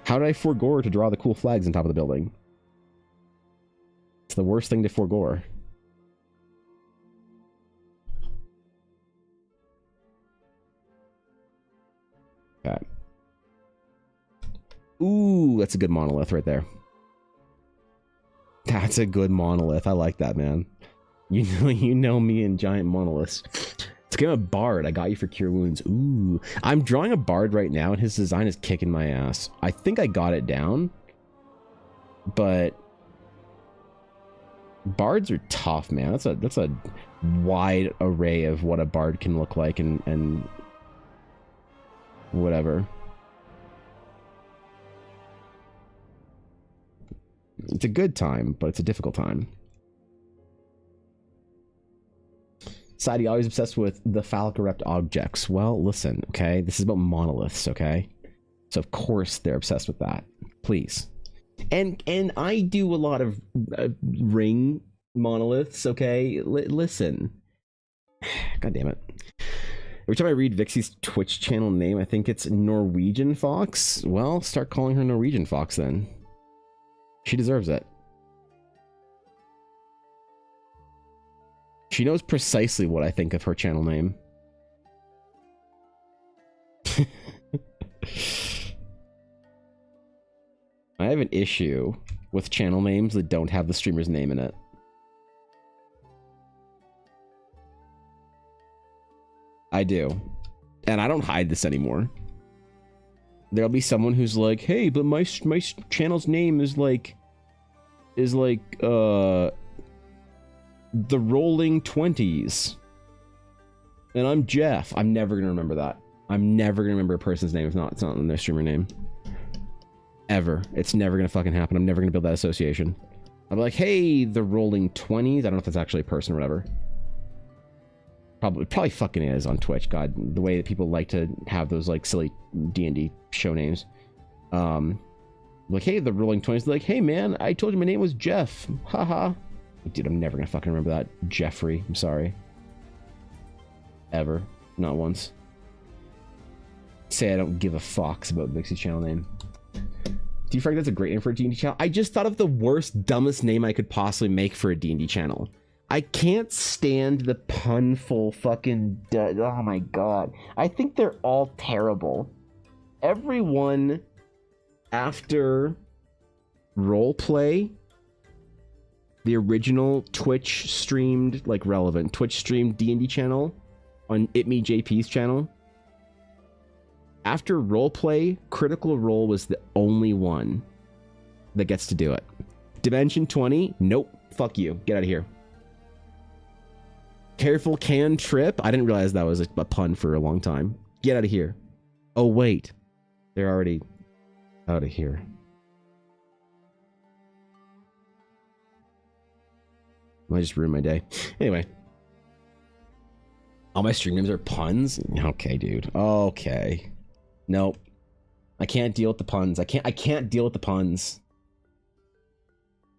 How did I forgore to draw the cool flags on top of the building? It's the worst thing to forgore. Okay. Ooh, that's a good monolith right there. That's a good monolith. I like that, man. You know me and giant monoliths. It's a game of Bard. I got you for cure wounds. Ooh, I'm drawing a Bard right now, and his design is kicking my ass. I think I got it down, but Bards are tough, man. That's a wide array of what a Bard can look like, and whatever. It's a good time, but it's a difficult time. Society always obsessed with the phallic erect objects. Well, listen, okay? This is about monoliths, okay? So of course they're obsessed with that. Please. And I do a lot of ring monoliths, okay? Listen. God damn it. Every time I read Vixie's Twitch channel name, I think it's Norwegian Fox. Well, start calling her Norwegian Fox then. She deserves it. She knows precisely what I think of her channel name. I have an issue with channel names that don't have the streamer's name in it. I do. And I don't hide this anymore. There'll be someone who's like, hey, but my channel's name is like the Rolling 20s. And I'm Jeff. I'm never gonna remember that. I'm never gonna remember a person's name if it's not in their streamer name. Ever. It's never gonna fucking happen. I'm never gonna build that association. I'll be like, hey, the Rolling 20s. I don't know if that's actually a person or whatever. Probably fucking is on Twitch. God, the way that people like to have those like silly D&D show names. Like, hey, the Rolling 20s. They're like, hey man, I told you my name was Jeff. Haha. Dude, I'm never gonna fucking remember that. Jeffrey. I'm sorry. Ever. Not once. Say I don't give a fuck about Vixie's channel name. Do you think that's a great name for a D&D channel? I just thought of the worst, dumbest name I could possibly make for a D&D channel. I can't stand the punful fucking... Oh my god. I think they're all terrible. Everyone after roleplay the original Twitch streamed, like relevant, Twitch streamed D&D channel on JP's channel. After roleplay, Critical Role was the only one that gets to do it. Dimension 20, nope, fuck you, get out of here. Careful Can Trip, I didn't realize that was a pun for a long time. Get out of here. Oh wait, they're already out of here. I just ruined my day. Anyway. All my stream names are puns? Okay, dude. Okay. Nope. I can't deal with the puns. I can't deal with the puns.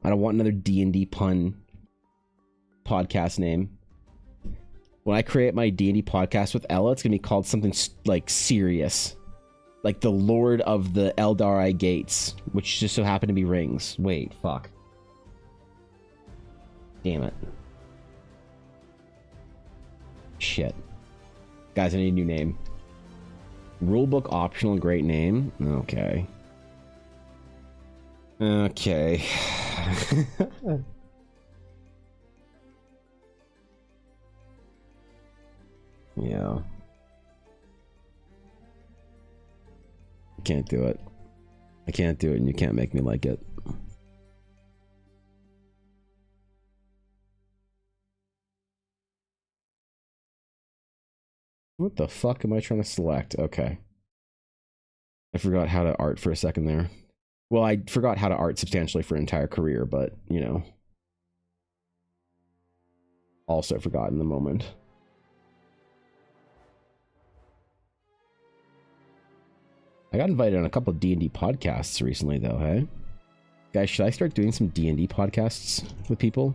I don't want another D&D pun podcast name. When I create my D&D podcast with Ella, it's gonna be called something like serious. Like the Lord of the Eldari Gates, which just so happen to be rings. Wait, fuck. Damn it. Shit. Guys, I need a new name. Rulebook optional, great name. Okay. Okay. Yeah. I can't do it. I can't do it, and you can't make me like it. What the fuck am I trying to select? Okay. I forgot how to art for a second there. Well, I forgot how to art substantially for an entire career, but, you know. Also forgot in the moment. I got invited on a couple of D&D podcasts recently, though, hey? Guys, should I start doing some D&D podcasts with people?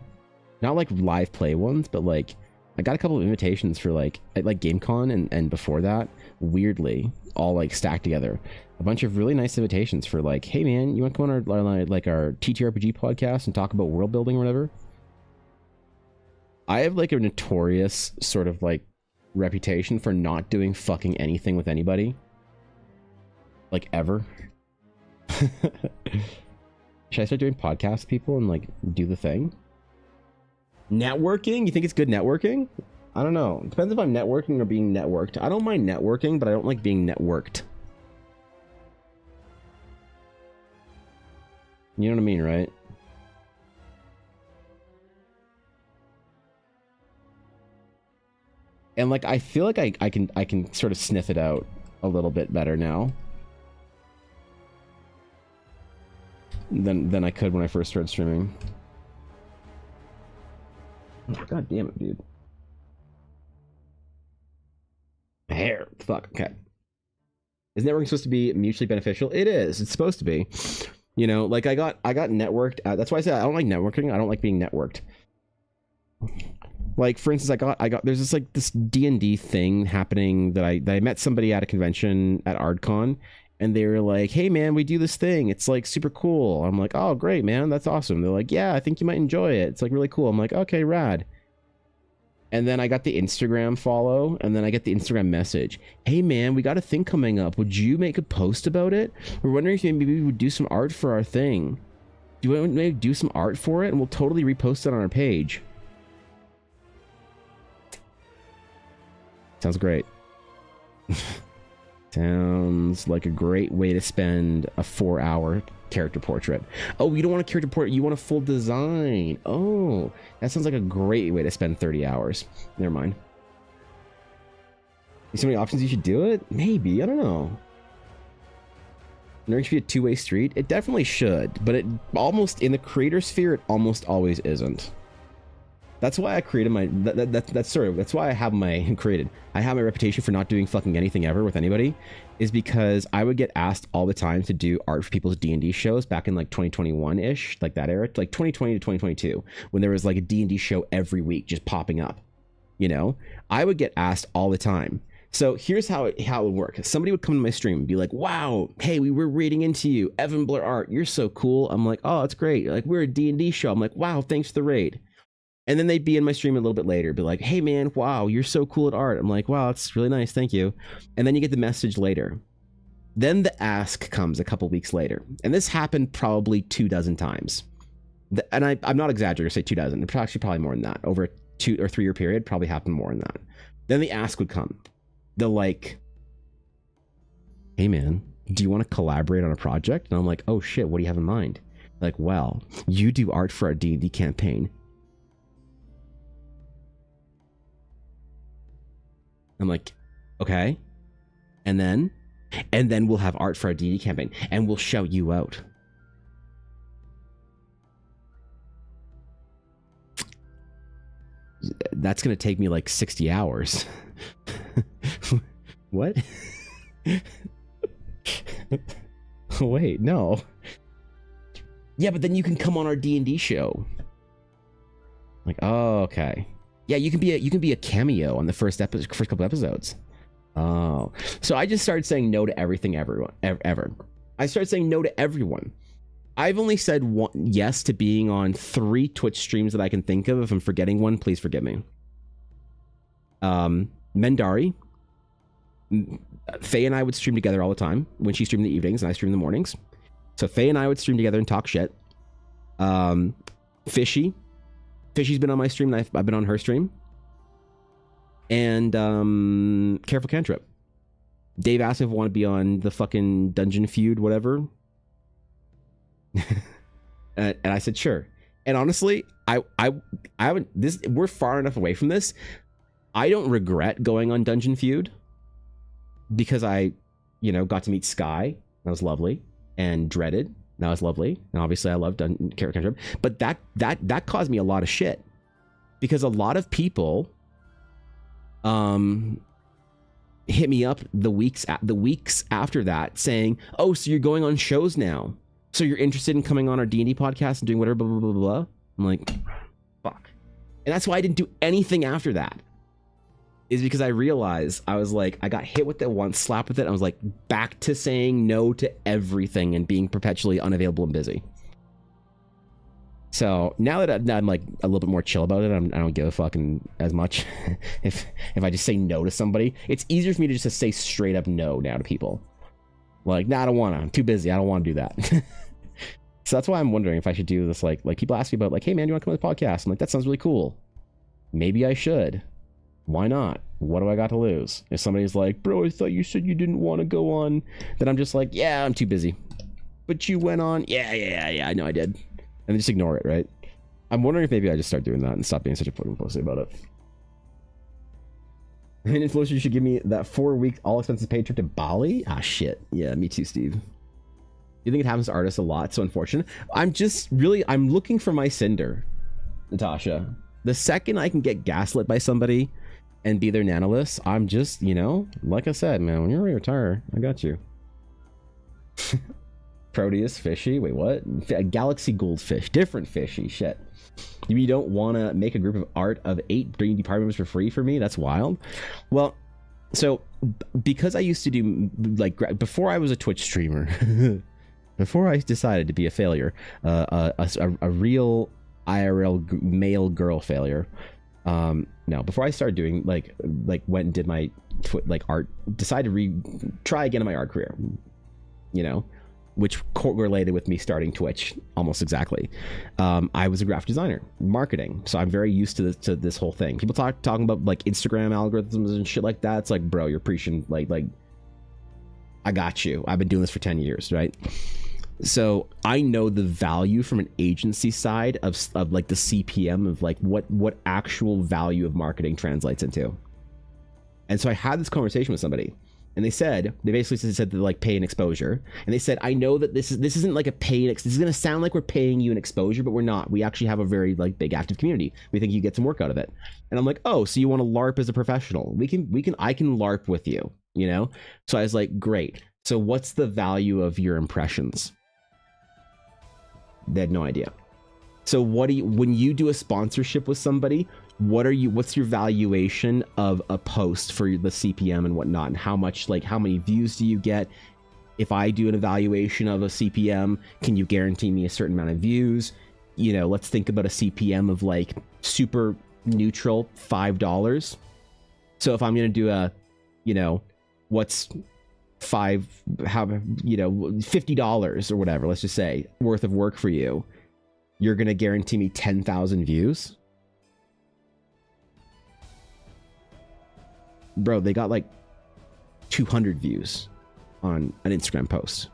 Not like live play ones, but like... I got a couple of invitations for like GameCon and before that, weirdly, all like stacked together. A bunch of really nice invitations for like, hey man, you want to come on our TTRPG podcast and talk about world building or whatever? I have like a notorious sort of like reputation for not doing fucking anything with anybody. Like ever. Should I start doing podcasts with people and like do the thing? Networking? You think it's good networking? I don't know. It depends if I'm networking or being networked. I don't mind networking, but I don't like being networked. You know what I mean, right? And like I feel like I can sort of sniff it out a little bit better now than I could when I first started streaming. God damn it, dude. Hair. Fuck. Okay. Is networking supposed to be mutually beneficial? It is. It's supposed to be. You know, like I got networked. That's why I said I don't like networking. I don't like being networked. Like for instance, I got there's this D&D thing happening that I met somebody at a convention at ArdCon, and they were like, hey man, we do this thing, it's like super cool. I'm like, oh great man, that's awesome. They're like, yeah, I think you might enjoy it, it's like really cool. I'm like, okay, rad. And then I got the Instagram follow, and then I get the Instagram message, hey man, we got a thing coming up, would you make a post about it? We're wondering if maybe we would do some art for our thing. Do you want to maybe do some art for it, and we'll totally repost it on our page. Sounds great. Sounds like a great way to spend a 4-hour character portrait. Oh, you don't want a character portrait, you want a full design. Oh, that sounds like a great way to spend 30 hours. Never mind. There's so many options you should do it? Maybe, I don't know. There should be a two-way street. It definitely should, but it almost, in the creator sphere, it almost always isn't. That's why I created my, that's why I have my created. I have my reputation for not doing fucking anything ever with anybody, is because I would get asked all the time to do art for people's D&D shows back in like 2021-ish, like that era, like 2020 to 2022, when there was like a D&D show every week just popping up, you know? I would get asked all the time. So here's how it would work. Somebody would come to my stream and be like, wow, hey, we were reading into you, Evan Blair Art, you're so cool. I'm like, oh, that's great. Like, we're a D&D show. I'm like, wow, thanks for the raid. And then they'd be in my stream a little bit later, be like, hey man, wow, you're so cool at art. I'm like, wow, it's really nice, thank you. And then you get the message later. Then the ask comes a couple weeks later. And this happened probably 24 times. And I'm not exaggerating, say 2 dozen. It's actually probably more than that. Over a 2 or 3 year period, probably happened more than that. Then the ask would come. They're like, hey man, do you want to collaborate on a project? And I'm like, oh shit, what do you have in mind? Like, well, you do art for our D&D campaign. I'm like, okay. And then we'll have art for our D&D campaign and we'll shout you out. That's going to take me like 60 hours. What? Wait, no. Yeah, but then you can come on our D&D show. Like, oh, okay. Yeah, you can be a cameo on the first couple episodes. Oh, so I just started saying no to everything, everyone, ever. I started saying no to everyone. I've only said yes to being on 3 Twitch streams that I can think of. If I'm forgetting one, please forgive me. Mendari. Faye and I would stream together all the time when she streamed in the evenings and I streamed in the mornings. So Faye and I would stream together and talk shit. Fishy's been on my stream and I've been on her stream. And Careful Cantrip. Dave asked me if I want to be on the fucking Dungeon Feud, whatever. And I said sure. And honestly, I haven't we're far enough away from this. I don't regret going on Dungeon Feud because I, got to meet Sky. That was lovely. And Dreaded. That was lovely. And obviously I love Careful Cantrip. But that caused me a lot of shit. Because a lot of people hit me up the weeks after that saying, oh, so you're going on shows now. So you're interested in coming on our D&D podcast and doing whatever, blah, blah, blah, blah. I'm like, fuck. And that's why I didn't do anything after that. Is because I realized I was like, I got hit with it once, slapped with it. I was like, back to saying no to everything and being perpetually unavailable and busy. So now that I'm like a little bit more chill about it, I don't give a fucking as much. if I just say no to somebody, it's easier for me to just say straight up no now to people. Like, nah, I don't want to. I'm too busy. I don't want to do that. So that's why I'm wondering if I should do this. Like people ask me about like, hey man, do you want to come on the podcast? I'm like, that sounds really cool. Maybe I should. Why not? What do I got to lose? If somebody's like, bro, I thought you said you didn't want to go on, then I'm just like, yeah, I'm too busy. But you went on. Yeah, I know I did. And then just ignore it, right? I'm wondering if maybe I just start doing that and stop being such a fucking pussy about it. An influencer should give me that 4-week all expenses paid trip to Bali? Ah, shit. Yeah, me too, Steve. You think it happens to artists a lot? So unfortunate. I'm looking for my Cinder, Natasha. The second I can get gaslit by somebody and be their nanolist, I'm just, like I said, man, when you're ready to retire, I got you. Proteus fishy. Wait, what? Galaxy goldfish. Different fishy. Shit. You don't want to make a group of art of 8 D&D party members for free for me? That's wild. Well, so because I used to do before I was a Twitch streamer, before I decided to be a failure, a real IRL male girl failure. No, before I started doing went and did my art, decided to try again in my art career. Which correlated with me starting Twitch almost exactly. I was a graphic designer, marketing, so I'm very used to this whole thing. People talking about like Instagram algorithms and shit like that. It's like, bro, you're preaching like I got you. I've been doing this for 10 years, right? So I know the value from an agency side of like the CPM of like what actual value of marketing translates into. And so I had this conversation with somebody. And they basically said that like pay an exposure. And they said, I know that this isn't like a pay. This is going to sound like we're paying you an exposure, but we're not. We actually have a very like big active community. We think you get some work out of it. And I'm like, oh, so you want to LARP as a professional? I can LARP with you, So I was like, great. So what's the value of your impressions? They had no idea. So when you do a sponsorship with somebody, what's your valuation of a post for the CPM and whatnot, and how many views do you get? If I do an evaluation of a CPM, can you guarantee me a certain amount of views? Let's think about a CPM of like super neutral $5. So if I'm going to do what's $50 or whatever, let's just say, worth of work for you. you're gonna guarantee me 10,000 views? Bro, they got like 200 views on an Instagram post.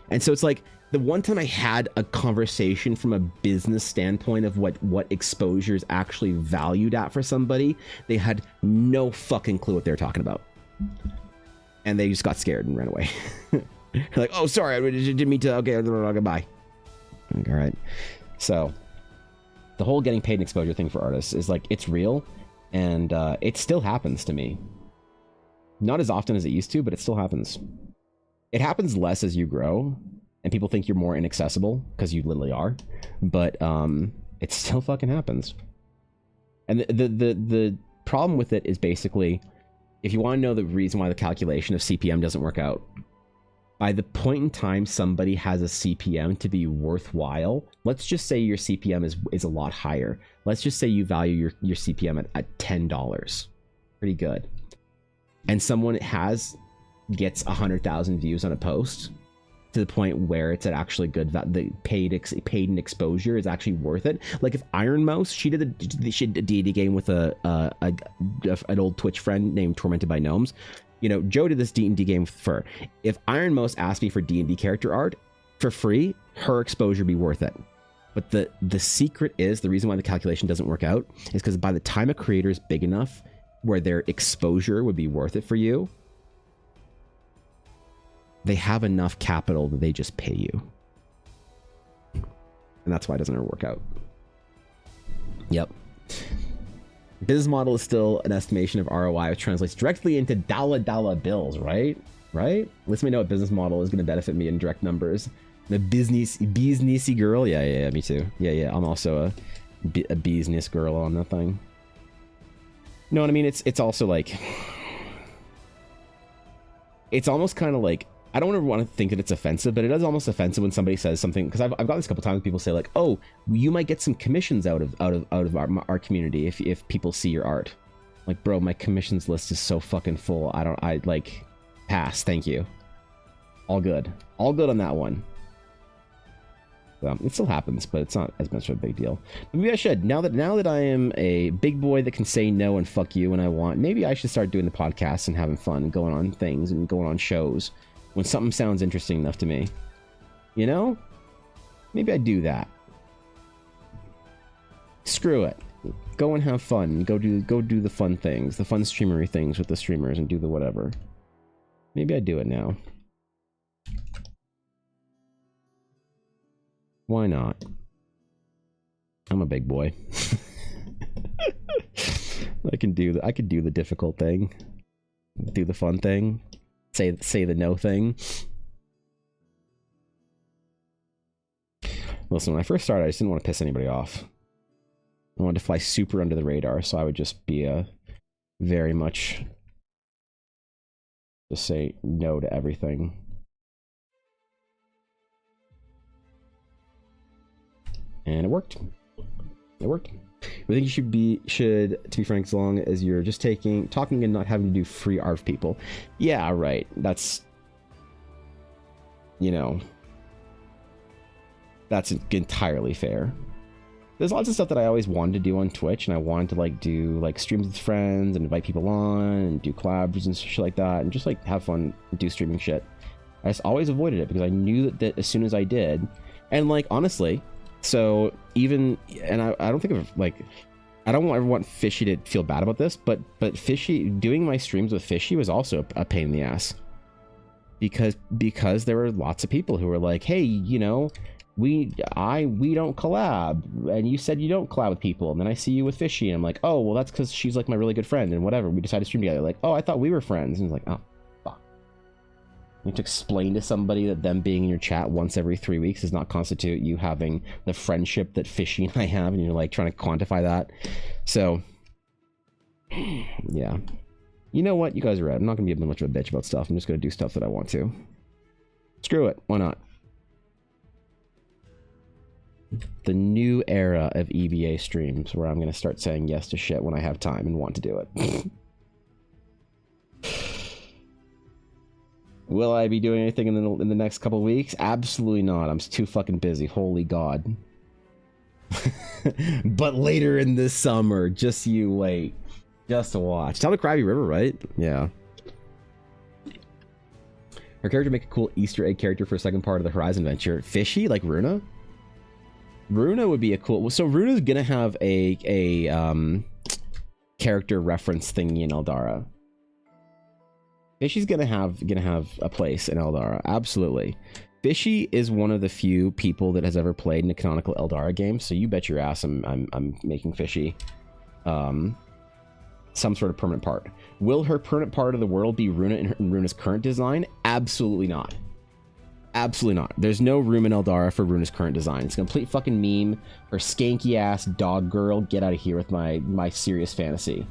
And so it's like, the one time I had a conversation from a business standpoint of what exposure is actually valued at for somebody, they had no fucking clue what they were talking about. And they just got scared and ran away. Like, oh, sorry, I didn't mean to. Okay, goodbye. All right. So the whole getting paid and exposure thing for artists is like, it's real. And it still happens to me. Not as often as it used to, but it still happens. It happens less as you grow. And people think you're more inaccessible because you literally are, but it still fucking happens. And the problem with it is basically, if you want to know the reason why the calculation of CPM doesn't work out, by the point in time somebody has a CPM to be worthwhile, let's just say your CPM is a lot higher. Let's just say you value your CPM at $10. Pretty good. And someone gets 100,000 views on a post, to the point where it's actually good, that the paid and exposure is actually worth it. Like if Iron Mouse, she did a D&D game with an old Twitch friend named Tormented by Gnomes. You know, Joe did this D&D game with her. If Iron Mouse asked me for D&D character art for free, her exposure would be worth it. But the secret is, the reason why the calculation doesn't work out is because by the time a creator is big enough where their exposure would be worth it for you, they have enough capital that they just pay you. And that's why it doesn't ever work out. Yep. Business model is still an estimation of ROI, which translates directly into dollar bills, right? Right? Lets me know what business model is going to benefit me in direct numbers. The businessy girl. Yeah, me too. Yeah. I'm also a business girl on that thing. You know what I mean? It's also like, it's almost kind of like, I don't ever want to think that it's offensive, but it is almost offensive when somebody says something, because I've gotten this a couple times. People say like, "Oh, you might get some commissions out of our community if people see your art." Like, bro, my commissions list is so fucking full. I like pass. Thank you. All good on that one. It still happens, but it's not as much of a big deal. Maybe I should, now that I am a big boy that can say no and fuck you when I want. Maybe I should start doing the podcast and having fun, and going on things and going on shows when something sounds interesting enough to me. You know? Maybe I do that. Screw it. Go and have fun. Go do the fun things, the fun streamery things with the streamers, and do the whatever. Maybe I do it now. Why not? I'm a big boy. I can do the difficult thing. Do the fun thing. Say the no thing. Listen, when I first started, I just didn't want to piss anybody off. I wanted to fly super under the radar, so I would just be very much just say no to everything. And it worked. It worked. I think you should, to be frank, as long as you're just talking and not having to do free art for people. Yeah, right. That's, you know, that's entirely fair. There's lots of stuff that I always wanted to do on Twitch, and I wanted to do streams with friends and invite people on and do collabs and shit like that, and just have fun and do streaming shit. I just always avoided it because I knew that as soon as I did, and honestly, so even, and I don't think of I don't ever want Fishy to feel bad about this, but Fishy, doing my streams with Fishy was also a pain in the ass, because there were lots of people who were like, hey, you know, we don't collab, and you said you don't collab with people, and then I see you with Fishy, and I'm like, oh, well, that's because she's my really good friend, and whatever, we decided to stream together. Like, oh, I thought we were friends. And it's like, oh, fuck. You have to explain to somebody that them being in your chat once every 3 weeks does not constitute you having the friendship that Fishy and I have, and you're trying to quantify that. So yeah, you know what, you guys are right. I'm not gonna be much of a bitch about stuff. I'm just gonna do stuff that I want to. Screw it, why not? The new era of EBA streams, where I'm gonna start saying yes to shit when I have time and want to do it. Will I be doing anything in the next couple weeks? Absolutely not. I'm too fucking busy. Holy God. But later in this summer, just you wait. Just to watch. Tell the Krabby River, right? Yeah. Her character make a cool Easter egg character for a second part of the Horizon Venture. Fishy, like Runa? Runa would be a cool... So Runa's gonna have a character reference thingy in Eldara. Fishy's gonna have a place in Eldara. Absolutely. Fishy is one of the few people that has ever played in a canonical Eldara game, so you bet your ass I'm making Fishy some sort of permanent part. Will her permanent part of the world be Runa in Runa's current design? Absolutely not. Absolutely not. There's no room in Eldara for Runa's current design. It's a complete fucking meme. Her skanky ass dog girl. Get out of here with my serious fantasy.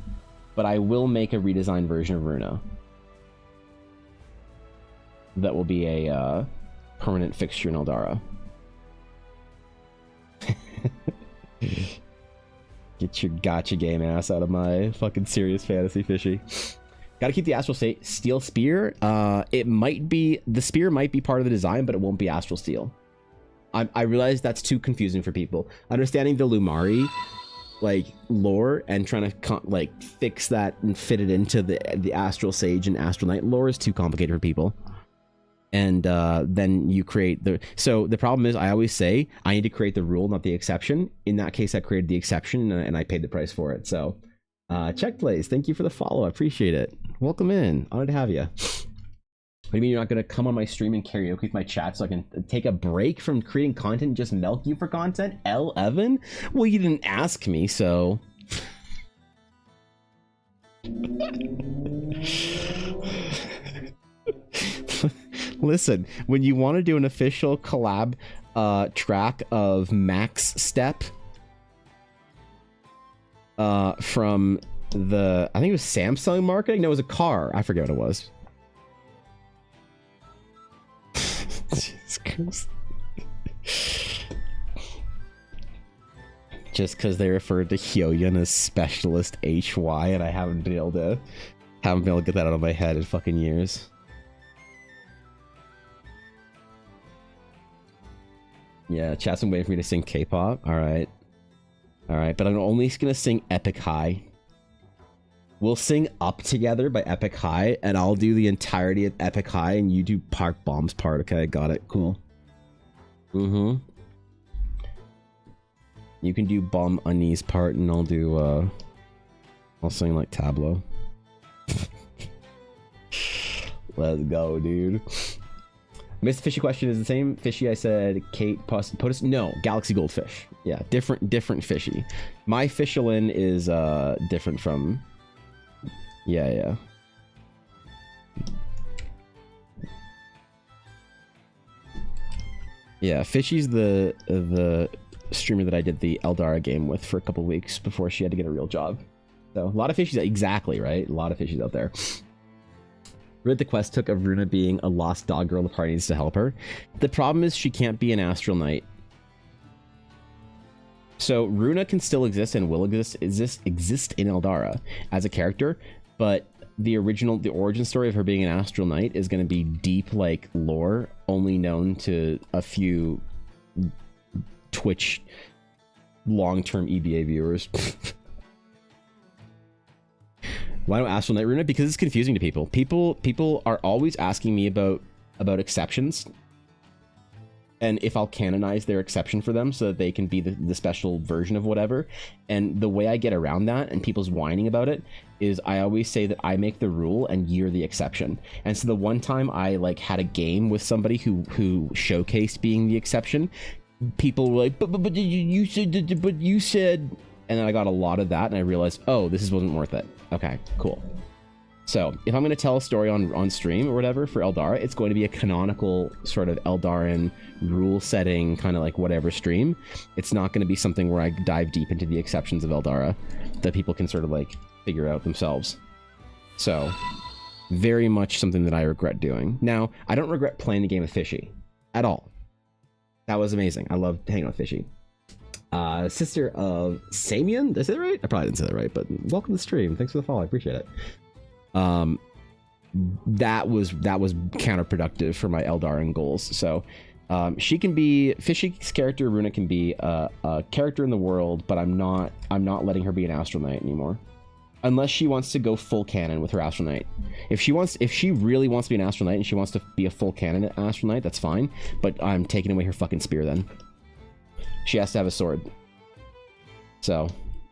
But I will make a redesigned version of Runa. That will be a permanent fixture in Eldara. Get your gotcha game ass out of my fucking serious fantasy, Fishy. Gotta keep the Astral Steel Spear. It might be... The spear might be part of the design, but it won't be Astral Steel. I realize that's too confusing for people. Understanding the Lumari, like, lore and trying to, like, fix that and fit it into the Astral Sage and Astral Knight lore is too complicated for people. And then you create the... So the problem is, I always say, I need to create the rule, not the exception. In that case, I created the exception, and I paid the price for it. So, Check Plays, thank you for the follow. I appreciate it. Welcome in. Honored to have you. What do you mean you're not going to come on my stream and karaoke with my chat so I can take a break from creating content and just milk you for content? L. Evan? Well, you didn't ask me, so... Listen, when you want to do an official collab track of Max Step from the, I think it was Samsung marketing? No, it was a car. I forget what it was. Jesus Christ. Just because they referred to Hyoyun as Specialist HY and I haven't been able to get that out of my head in fucking years. Yeah, chat's been waiting for me to sing K-pop. Alright. Alright, but I'm only gonna sing Epic High. We'll sing Up Together by Epic High, and I'll do the entirety of Epic High, and you do Park Bomb's part. Okay, got it. Cool. Mm-hmm. You can do Bomb Unease part, and I'll do, I'll sing, like, Tableau. Let's go, dude. Missed Fishy question is the same Fishy I said Kate POTUS. No, Galaxy Goldfish. Yeah, different Fishy. My Fishlin is different from... Yeah. Yeah, Fishy's the streamer that I did the Eldara game with for a couple weeks before she had to get a real job. So, a lot of Fishies, exactly, right? A lot of Fishies out there. Read the quest took of Runa being a lost dog girl. The party needs to help her. The problem is she can't be an Astral Knight. So Runa can still exist and will exist in Eldara as a character, but the origin story of her being an Astral Knight is going to be deep, like, lore only known to a few Twitch long-term EBA viewers. Why don't Astral Knight Runa? Because it's confusing to people. People are always asking me about exceptions, and if I'll canonize their exception for them so that they can be the special version of whatever. And the way I get around that and people's whining about it is I always say that I make the rule and you're the exception. And so the one time I had a game with somebody who showcased being the exception, people were like, but you said, and then I got a lot of that and I realized, oh, this wasn't worth it. Okay, cool. So if I'm going to tell a story on stream or whatever for Eldara, it's going to be a canonical sort of Eldaran rule setting kind of like whatever stream. It's not going to be something where I dive deep into the exceptions of Eldara that people can sort of like figure out themselves. So very much something that I regret doing. Now, I don't regret playing the game of Fishy at all. That was amazing. I loved hanging out with Fishy. Sister of Samian, did I say that right? I probably didn't say that right, but welcome to the stream. Thanks for the follow. I appreciate it. that was counterproductive for my Eldarin goals. So she can be Fishy's character. Runa can be a character in the world, but I'm not letting her be an Astral Knight anymore, unless she wants to go full canon with her Astral Knight. If she really wants to be an Astral Knight and she wants to be a full canon Astral Knight, that's fine. But I'm taking away her fucking spear then. She has to have a sword. So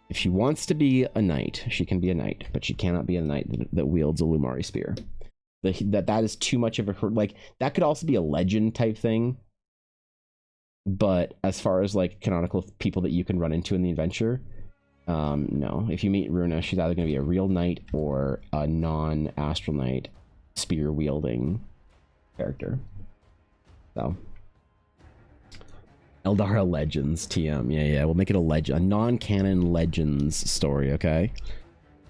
if she wants to be a knight, she can be a knight, but she cannot be a knight that wields a Lumari spear. That is too much of a, like, that could also be a legend type thing. But as far as like canonical people that you can run into in the adventure, no. If you meet Runa, she's either going to be a real knight or a non-Astral Knight spear wielding character. So Eldara Legends TM. Yeah, we'll make it a non-canon Legends story, okay?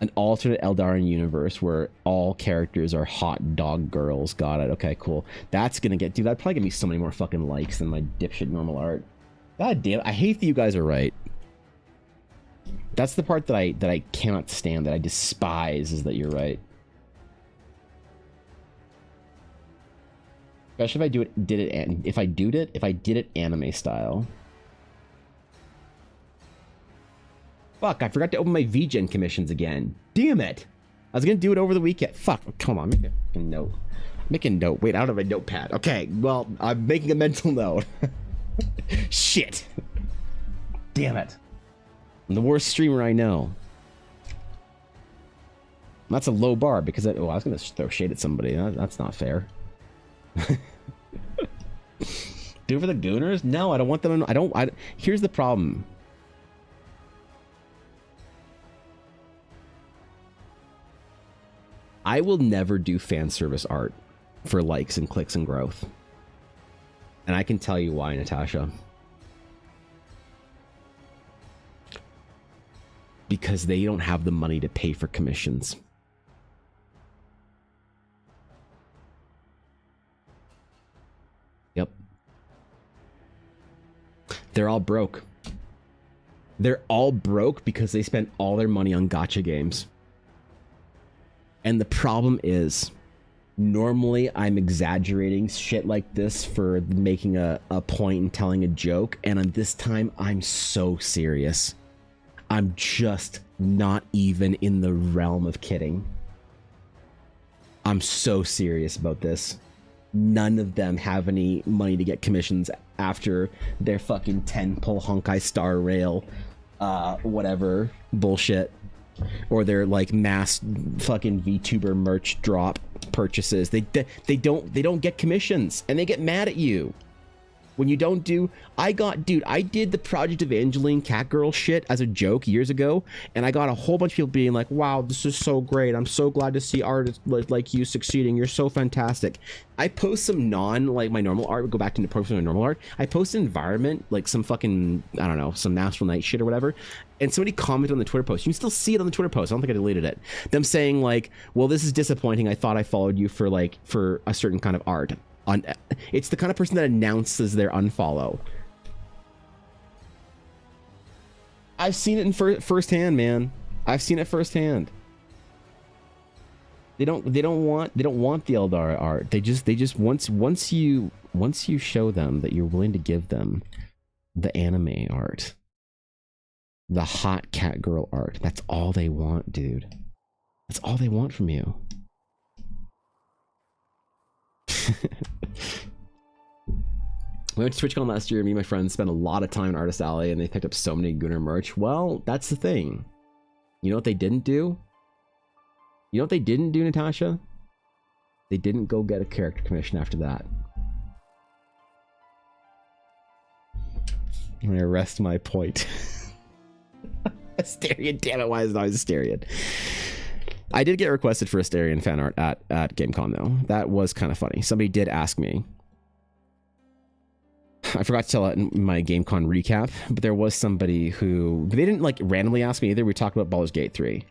An alternate Eldarin universe where all characters are hot dog girls. Got it. Okay, cool. That's gonna get... Dude, that'd probably give me so many more fucking likes than my dipshit normal art. God damn, I hate that you guys are right. That's the part that I cannot stand, that I despise, is that you're right. Especially if I did it anime style. Fuck, I forgot to open my VGen commissions again. Damn it. I was gonna do it over the weekend. Fuck, come on, make a note. Make a note. Wait, I don't have a notepad. Okay, well, I'm making a mental note. Shit. Damn it. I'm the worst streamer I know. That's a low bar because I was gonna throw shade at somebody. That's not fair. Do it for the Gooners? No, I don't want them. Here's the problem. I will never do fan service art for likes and clicks and growth. And I can tell you why, Natasha. Because they don't have the money to pay for commissions. Yep. They're all broke. They're all broke because they spent all their money on gacha games. And the problem is, normally I'm exaggerating shit like this for making a point and telling a joke, and on this time I'm so serious. I'm just not even in the realm of kidding. I'm so serious about this. None of them have any money to get commissions after their fucking 10-pull Honkai Star Rail whatever bullshit, or their like mass fucking VTuber merch drop purchases. They don't get commissions, and they get mad at you when you don't do. I did the Project Evangeline Catgirl shit as a joke years ago, and I got a whole bunch of people being like, wow, this is so great, I'm so glad to see artists like you succeeding, you're so fantastic. I post some like my normal art, go back to posting my normal art, I post environment, like some fucking, I don't know, some Astral Knight shit or whatever, and somebody commented on the Twitter post. You can still see it on the Twitter post, I don't think I deleted it, them saying like, well, this is disappointing, I thought I followed you for a certain kind of art. It's the kind of person that announces their unfollow. I've seen it in firsthand, man. I've seen it firsthand. They don't want the Eldar art. They just once you show them that you're willing to give them the anime art, the hot cat girl art, that's all they want, dude. That's all they want from you. We went to TwitchCon last year. Me and my friends spent a lot of time in Artist Alley, and they picked up so many Gunnar merch. Well, that's the thing. You know what they didn't do? You know what they didn't do, Natasha? They didn't go get a character commission after that. I'm gonna rest my point. Asterion, damn it, why is it always Asterion? I did get requested for Asterion fan art at GameCon, though. That was kind of funny. Somebody did ask me. I forgot to tell it in my GameCon recap, but there was somebody who... They didn't, like, randomly ask me either. We talked about Baldur's Gate 3.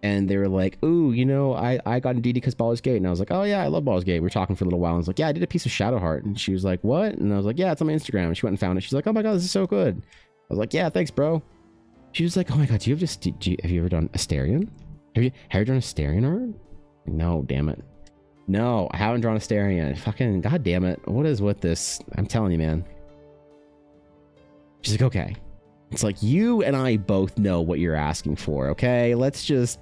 And they were like, ooh, you know, I got in DD because Baldur's Gate. And I was like, oh, yeah, I love Baldur's Gate. We were talking for a little while. And I was like, yeah, I did a piece of Shadowheart. And she was like, what? And I was like, yeah, it's on my Instagram. And she went and found it. She's like, oh, my God, this is so good. I was like, yeah, thanks, bro. She was like, oh, my God, have you ever done Asterion? Have you ever done Asterion art? No, damn it. No, I haven't drawn Asterion. Fucking god damn it. What is with this? I'm telling you, man. She's like, okay. It's like, you and I both know what you're asking for, okay? Let's just...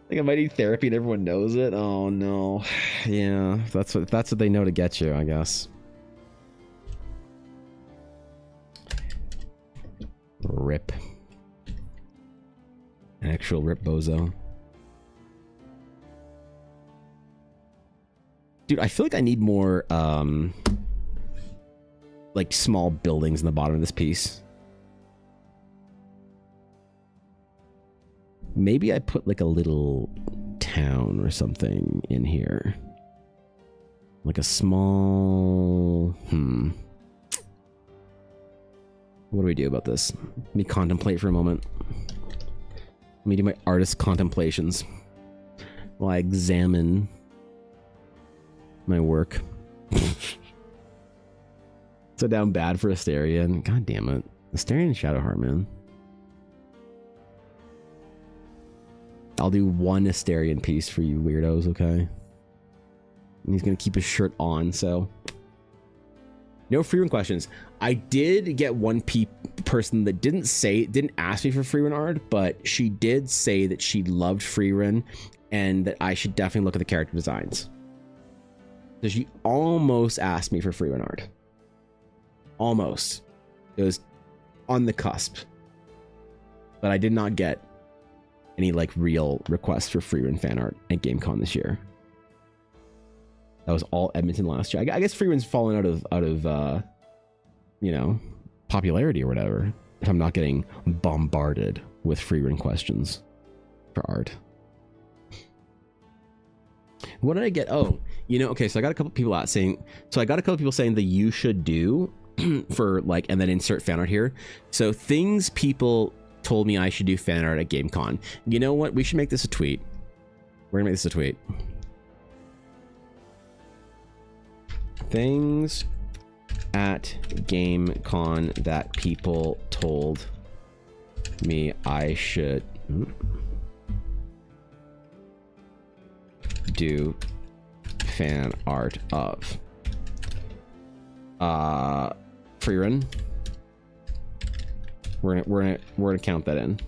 Like I might need therapy and everyone knows it. Oh no. Yeah, that's what they know to get you, I guess. Rip. Actual rip bozo. Dude, I feel like I need more like small buildings in the bottom of this piece. Maybe I put like a little town or something in here. Like a small... What do we do about this? Let me contemplate for a moment. Let me do my artist contemplations while I examine my work. So down bad for Asterion. God damn it. Asterion and Shadowheart, man. I'll do one Asterion piece for you weirdos, okay? And he's gonna keep his shirt on, so... No free run questions. I did get one person that didn't ask me for free run art, but she did say that she loved free run and that I should definitely look at the character designs. So she almost asked me for free run art. Almost. It was on the cusp. But I did not get any like real requests for free run fan art at GameCon this year. That was all Edmonton last year. I guess free run's fallen out of you know, popularity or whatever. If I'm not getting bombarded with free run questions for art. What did I get? Oh, you know, okay, so I got a couple people out saying, that you should do for like, and then insert fan art here. So things people told me I should do fan art at GameCon. You know what? We should make this a tweet. We're gonna make this a tweet. Things at GameCon that people told me I should do fan art of. Free run. We're gonna count that in.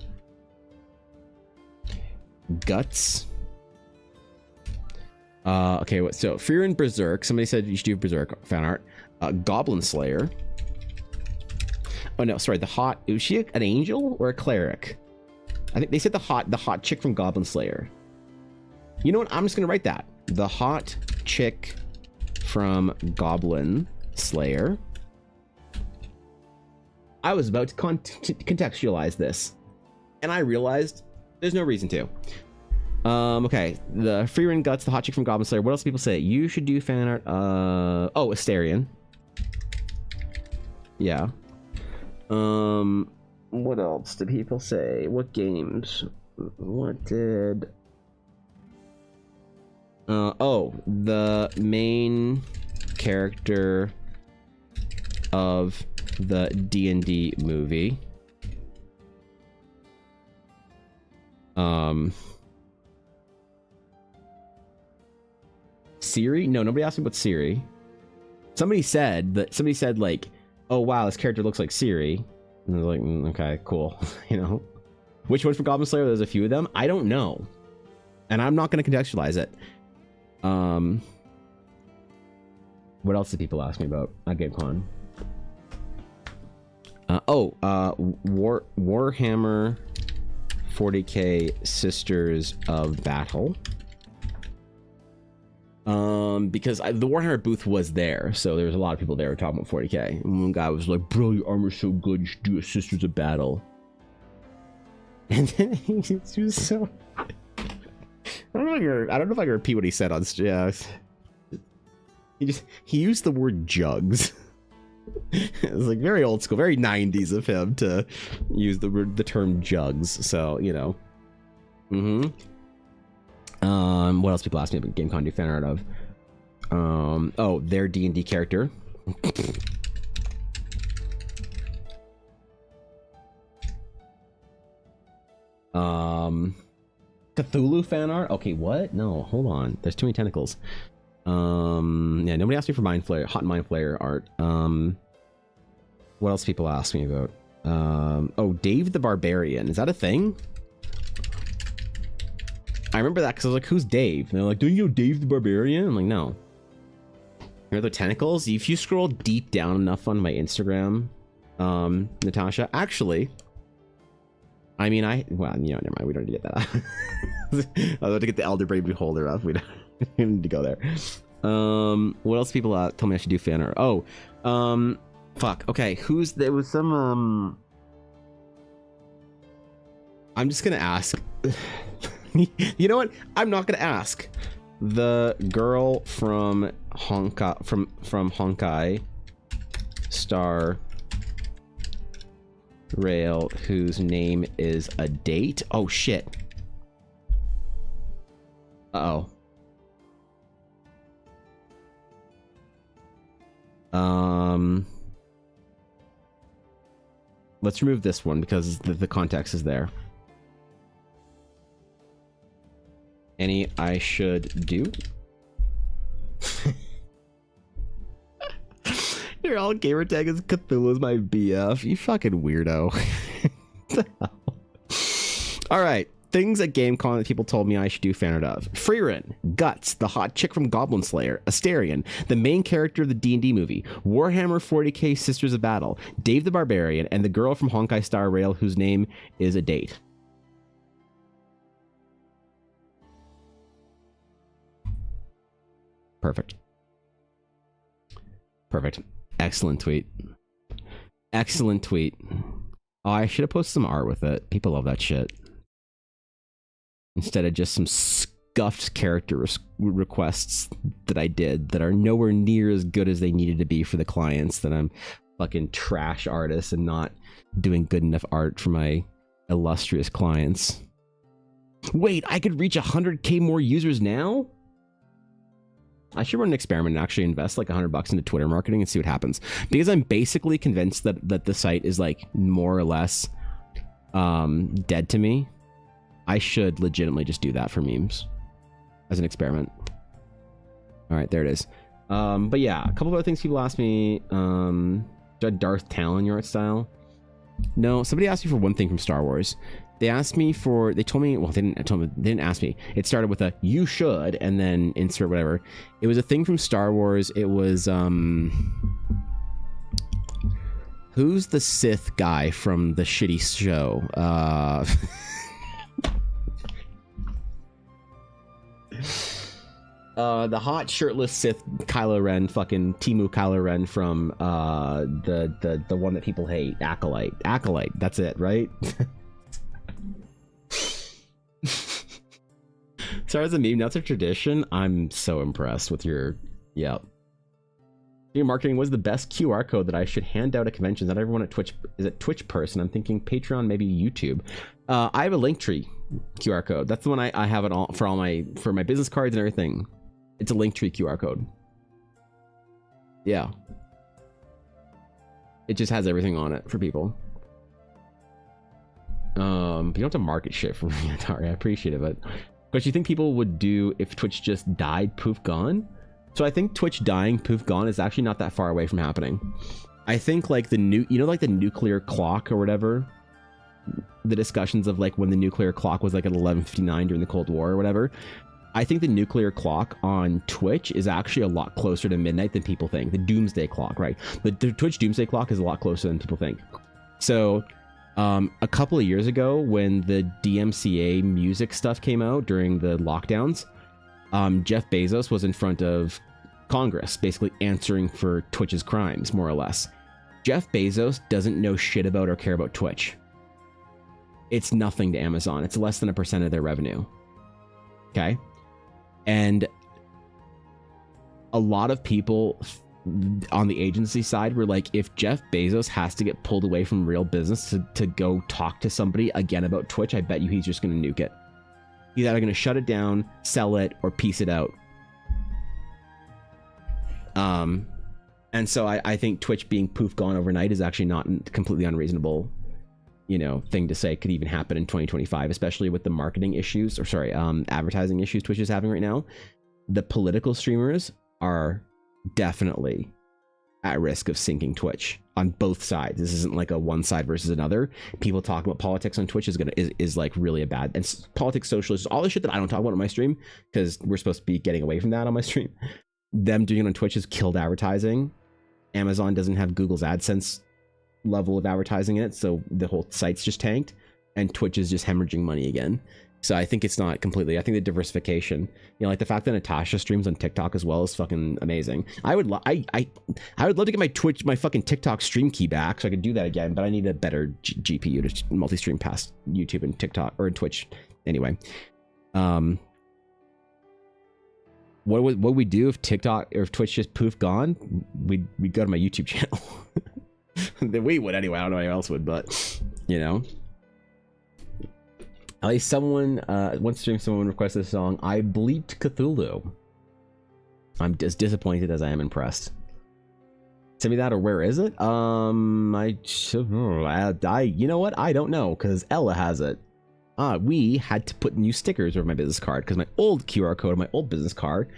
Guts. Okay, so Fear and Berserk. Somebody said you should do Berserk fan art. Goblin Slayer. Oh no, sorry. Was she an angel or a cleric? I think they said the hot chick from Goblin Slayer. You know what? I'm just gonna write that. The hot chick from Goblin Slayer. I was about to contextualize this, and I realized there's no reason to. Okay, the free run guts, the hot chick from Goblin Slayer. What else do people say? You should do fan art. Oh, Asterion. Yeah. What else did people say? What games? What did? Oh, the main character of the D&D movie. Siri? No, nobody asked me about Siri. Somebody said like, oh wow, this character looks like Siri. And I was like, okay, cool. You know? Which one's from Goblin Slayer? There's a few of them. I don't know. And I'm not going to contextualize it. What else did people ask me about at GameCon? Warhammer 40k Sisters of Battle. Because the Warhammer booth was there, so there was a lot of people there talking about 40k. And one guy was like, "Bro, your armor's so good, you should do a Sisters of Battle." And then he was so. I don't know if I can repeat what he said on. Yeah. He used the word jugs. It was like very old school, very 90s of him to use the term jugs. So, you know. What else people ask me about GameCon do fan art of? Oh, their D&D character. Cthulhu fan art? Okay, what? No, hold on. There's too many tentacles. Yeah, nobody asked me for Mind Flayer, Hot Mind Flayer art. What else people ask me about? Oh, Dave the Barbarian. Is that a thing? I remember that because I was like, who's Dave? And they're like, don't you know Dave the Barbarian? I'm like, no. Here are the tentacles. If you scroll deep down enough on my Instagram, Natasha, actually, I mean, well, you know, never mind. We don't need to get that out. I was about to get the Elder Braid Beholder up. We don't need to go there. What else people tell me I should do fan art? Oh, fuck. Okay, there was some, I'm just gonna ask. You know what? I'm not gonna ask. The girl from Honkai, from Honkai Star Rail, whose name is a date. Oh shit. Uh-oh. Let's remove this one because the context is there. Any I should do? Your all gamer tag is Cthulhu's my BF. You fucking weirdo. Alright. Things at GameCon that people told me I should do fan art of. Freerin, Guts, the hot chick from Goblin Slayer, Asterion, the main character of the D&D movie, Warhammer 40k Sisters of Battle, Dave the Barbarian, and the girl from Honkai Star Rail whose name is a date. Perfect. Perfect. Excellent tweet. Excellent tweet. Oh, I should have posted some art with it. People love that shit. Instead of just some scuffed character requests that I did that are nowhere near as good as they needed to be for the clients, that I'm fucking trash artist and not doing good enough art for my illustrious clients. Wait, I could reach 100k more users now? I should run an experiment and actually invest like $100 into Twitter marketing and see what happens. Because I'm basically convinced that the site is like more or less dead to me. I should legitimately just do that for memes as an experiment. All right, there it is. But yeah, a couple of other things people asked me. Do I Darth Talon your art style? No, somebody asked me for one thing from Star Wars. They asked me for, they told me, well, they didn't ask me. It started with a, you should, and then insert whatever. It was a thing from Star Wars. It was, who's the Sith guy from the shitty show? The hot shirtless Sith Kylo Ren, fucking Temu Kylo Ren from the one that people hate, Acolyte. That's it, right? Sorry, as a meme, that's a tradition. I'm so impressed with your, yeah. Your marketing was the best QR code that I should hand out at conventions. Not everyone at Twitch is a Twitch person. I'm thinking Patreon, maybe YouTube. I have a Linktree QR code. That's the one I have it all for my business cards and everything. It's a Linktree QR code. Yeah. It just has everything on it for people. But you don't have to market shit for me, Atari. I appreciate it, but you think people would do if Twitch just died, poof, gone? So I think Twitch dying, poof, gone is actually not that far away from happening. I think like the like the nuclear clock or whatever, the discussions of like when the nuclear clock was like at 11:59 during the Cold War or whatever. I think the nuclear clock on Twitch is actually a lot closer to midnight than people think. The doomsday clock, right? The Twitch doomsday clock is a lot closer than people think. So a couple of years ago when the DMCA music stuff came out during the lockdowns, Jeff Bezos was in front of Congress, basically answering for Twitch's crimes, more or less. Jeff Bezos doesn't know shit about or care about Twitch. It's nothing to Amazon. It's less than 1% of their revenue. Okay? And a lot of people on the agency side were like, if Jeff Bezos has to get pulled away from real business to go talk to somebody again about Twitch, I bet you he's just going to nuke it. He's either going to shut it down, sell it, or piece it out. And so I think Twitch being poof gone overnight is actually not completely unreasonable, thing to say could even happen in 2025, especially with the marketing issues, or sorry, advertising issues Twitch is having right now. The political streamers are definitely at risk of sinking Twitch on both sides. This isn't like a one side versus another. People talking about politics on Twitch is like really a bad, and politics, socialists, all the shit that I don't talk about on my stream because we're supposed to be getting away from that on my stream. Them doing it on Twitch has killed advertising. Amazon doesn't have Google's AdSense level of advertising in it, so the whole site's just tanked, and Twitch is just hemorrhaging money again. So I think it's not completely. I think the diversification, like the fact that Natasha streams on TikTok as well is fucking amazing. I would love to get my fucking TikTok stream key back so I could do that again, but I need a better GPU to multi-stream past YouTube and TikTok or Twitch. Anyway, what would we do if TikTok or if Twitch just poof gone? We'd go to my YouTube channel. We would anyway. I don't know anyone else would, but At least someone, one stream, someone requested a song, I Bleeped Cthulhu. I'm as disappointed as I am impressed. Send me that, or where is it? You know what? I don't know, because Ella has it. We had to put new stickers over my business card, because my old QR code on my old business card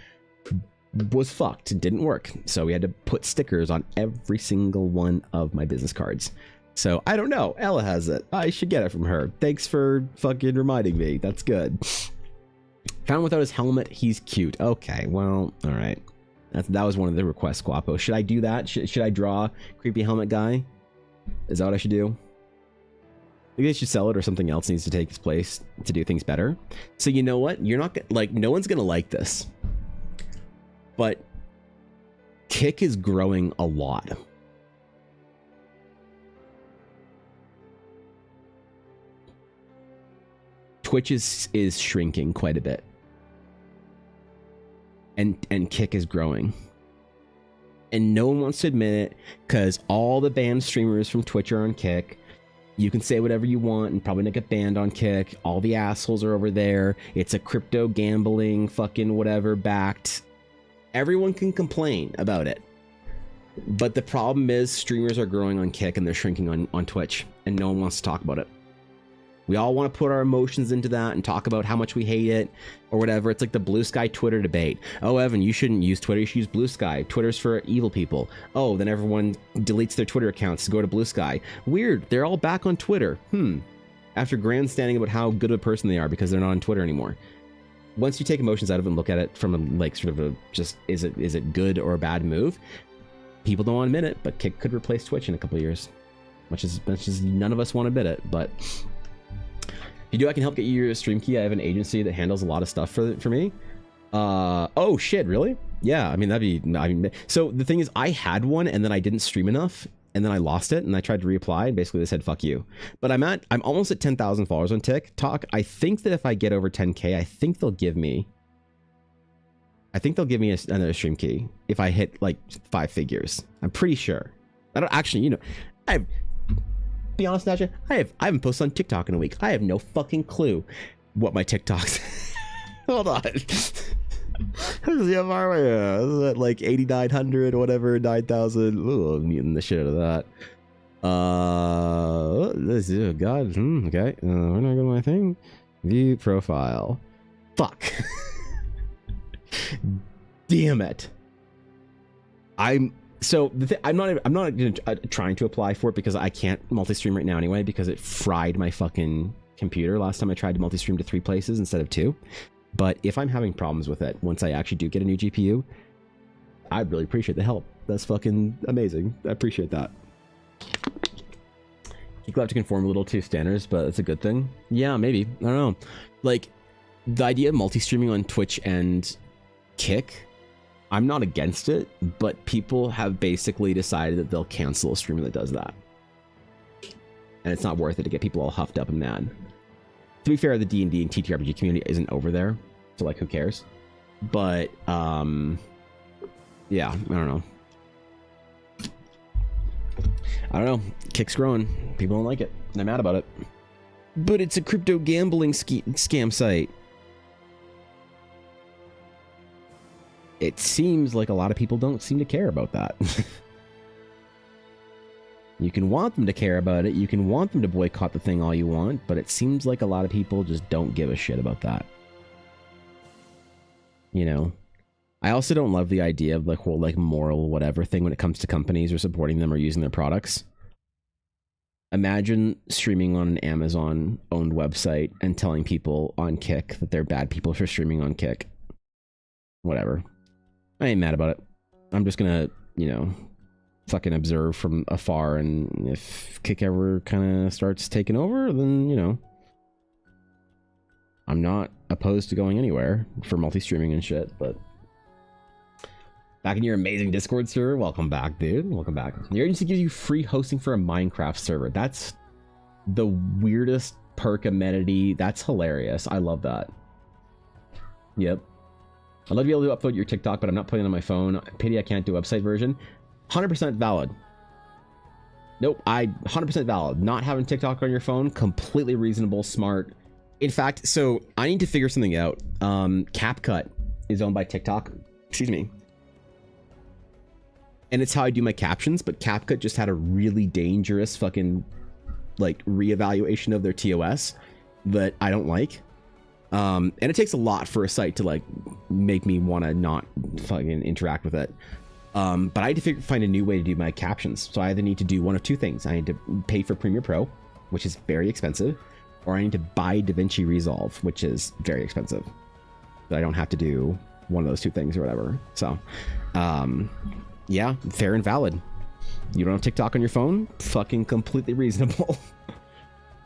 was fucked. It didn't work. So we had to put stickers on every single one of my business cards. So, I don't know. Ella has it. I should get it from her. Thanks for fucking reminding me. That's good. Found without his helmet. He's cute. Okay, well, all right. That was one of the requests, Guapo. Should I do that? Should I draw creepy helmet guy? Is that what I should do? I think they should sell it, or something else needs to take its place to do things better. So, you know what? You're not like, no one's going to like this. But Kick is growing a lot. Twitch is shrinking quite a bit, and Kick is growing, and no one wants to admit it because all the banned streamers from Twitch are on Kick. You can say whatever you want and probably not get banned on Kick. All the assholes are over there. It's a crypto gambling fucking whatever backed. Everyone can complain about it, but the problem is streamers are growing on Kick and they're shrinking on Twitch, and no one wants to talk about it. We all want to put our emotions into that and talk about how much we hate it or whatever. It's like the Blue Sky Twitter debate. Oh, Evan, you shouldn't use Twitter. You should use Blue Sky. Twitter's for evil people. Oh, then everyone deletes their Twitter accounts to go to Blue Sky. Weird. They're all back on Twitter. After grandstanding about how good of a person they are because they're not on Twitter anymore. Once you take emotions out of it and look at it from a, like, sort of a just, is it good or a bad move? People don't want to admit it, but Kick could replace Twitch in a couple of years. Much as none of us want to admit it, but... If you do, I can help get you your stream key. I have an agency that handles a lot of stuff for me. Oh shit, really? Yeah, I mean, so the thing is, I had one and then I didn't stream enough and then I lost it and I tried to reapply and basically they said fuck you. But I'm almost at 10,000 followers on TikTok. I think that if I get over 10k, I think they'll give me another stream key if I hit like 5 figures. I'm pretty sure. I don't actually, be honest, Naja, I haven't posted on TikTok in a week. I have no fucking clue what my TikToks. Hold on. How far am I? Is that like 8,900 or whatever, 9,000? Ooh, I'm muting the shit out of that. This is God. Okay. We're not going to my thing. View profile. Fuck. Damn it. So I'm not trying to apply for it because I can't multi-stream right now anyway because it fried my fucking computer last time I tried to multi-stream to 3 places instead of 2. But if I'm having problems with it once I actually do get a new GPU, I'd really appreciate the help. That's fucking amazing. I appreciate that. You'll have to conform a little to standards, but it's a good thing. Yeah, maybe. I don't know. Like, the idea of multi-streaming on Twitch and Kick, I'm not against it, but people have basically decided that they'll cancel a streamer that does that. And it's not worth it to get people all huffed up and mad. To be fair, the D&D and TTRPG community isn't over there, so like, who cares? But, yeah, I don't know. Kick's growing. People don't like it. And they're mad about it. But it's a crypto gambling scam site. It seems like a lot of people don't seem to care about that. You can want them to care about it. You can want them to boycott the thing all you want, but it seems like a lot of people just don't give a shit about that. You know? I also don't love the idea of the whole like moral whatever thing when it comes to companies or supporting them or using their products. Imagine streaming on an Amazon owned website and telling people on Kick that they're bad people for streaming on Kick. Whatever. I ain't mad about it. I'm just gonna, you know, fucking observe from afar, and if Kick ever kind of starts taking over, then, you know, I'm not opposed to going anywhere for multi-streaming and shit. But back in your amazing Discord server. Welcome back, dude. Welcome back. Your agency gives you free hosting for a Minecraft server. That's the weirdest perk amenity. That's hilarious. I love that. Yep. I'd love to be able to upload your TikTok, but I'm not putting it on my phone. Pity I can't do website version. 100% valid. Nope, 100% valid. Not having TikTok on your phone, completely reasonable, smart. In fact, so I need to figure something out. CapCut is owned by TikTok. Excuse me. And it's how I do my captions, but CapCut just had a really dangerous fucking like reevaluation of their TOS that I don't like. And it takes a lot for a site to like make me want to not fucking interact with it. But I had to find a new way to do my captions. So I either need to do one of two things. I need to pay for Premiere Pro, which is very expensive, or I need to buy DaVinci Resolve, which is very expensive. But I don't have to do one of those two things or whatever. So, yeah, fair and valid. You don't have TikTok on your phone? Fucking completely reasonable.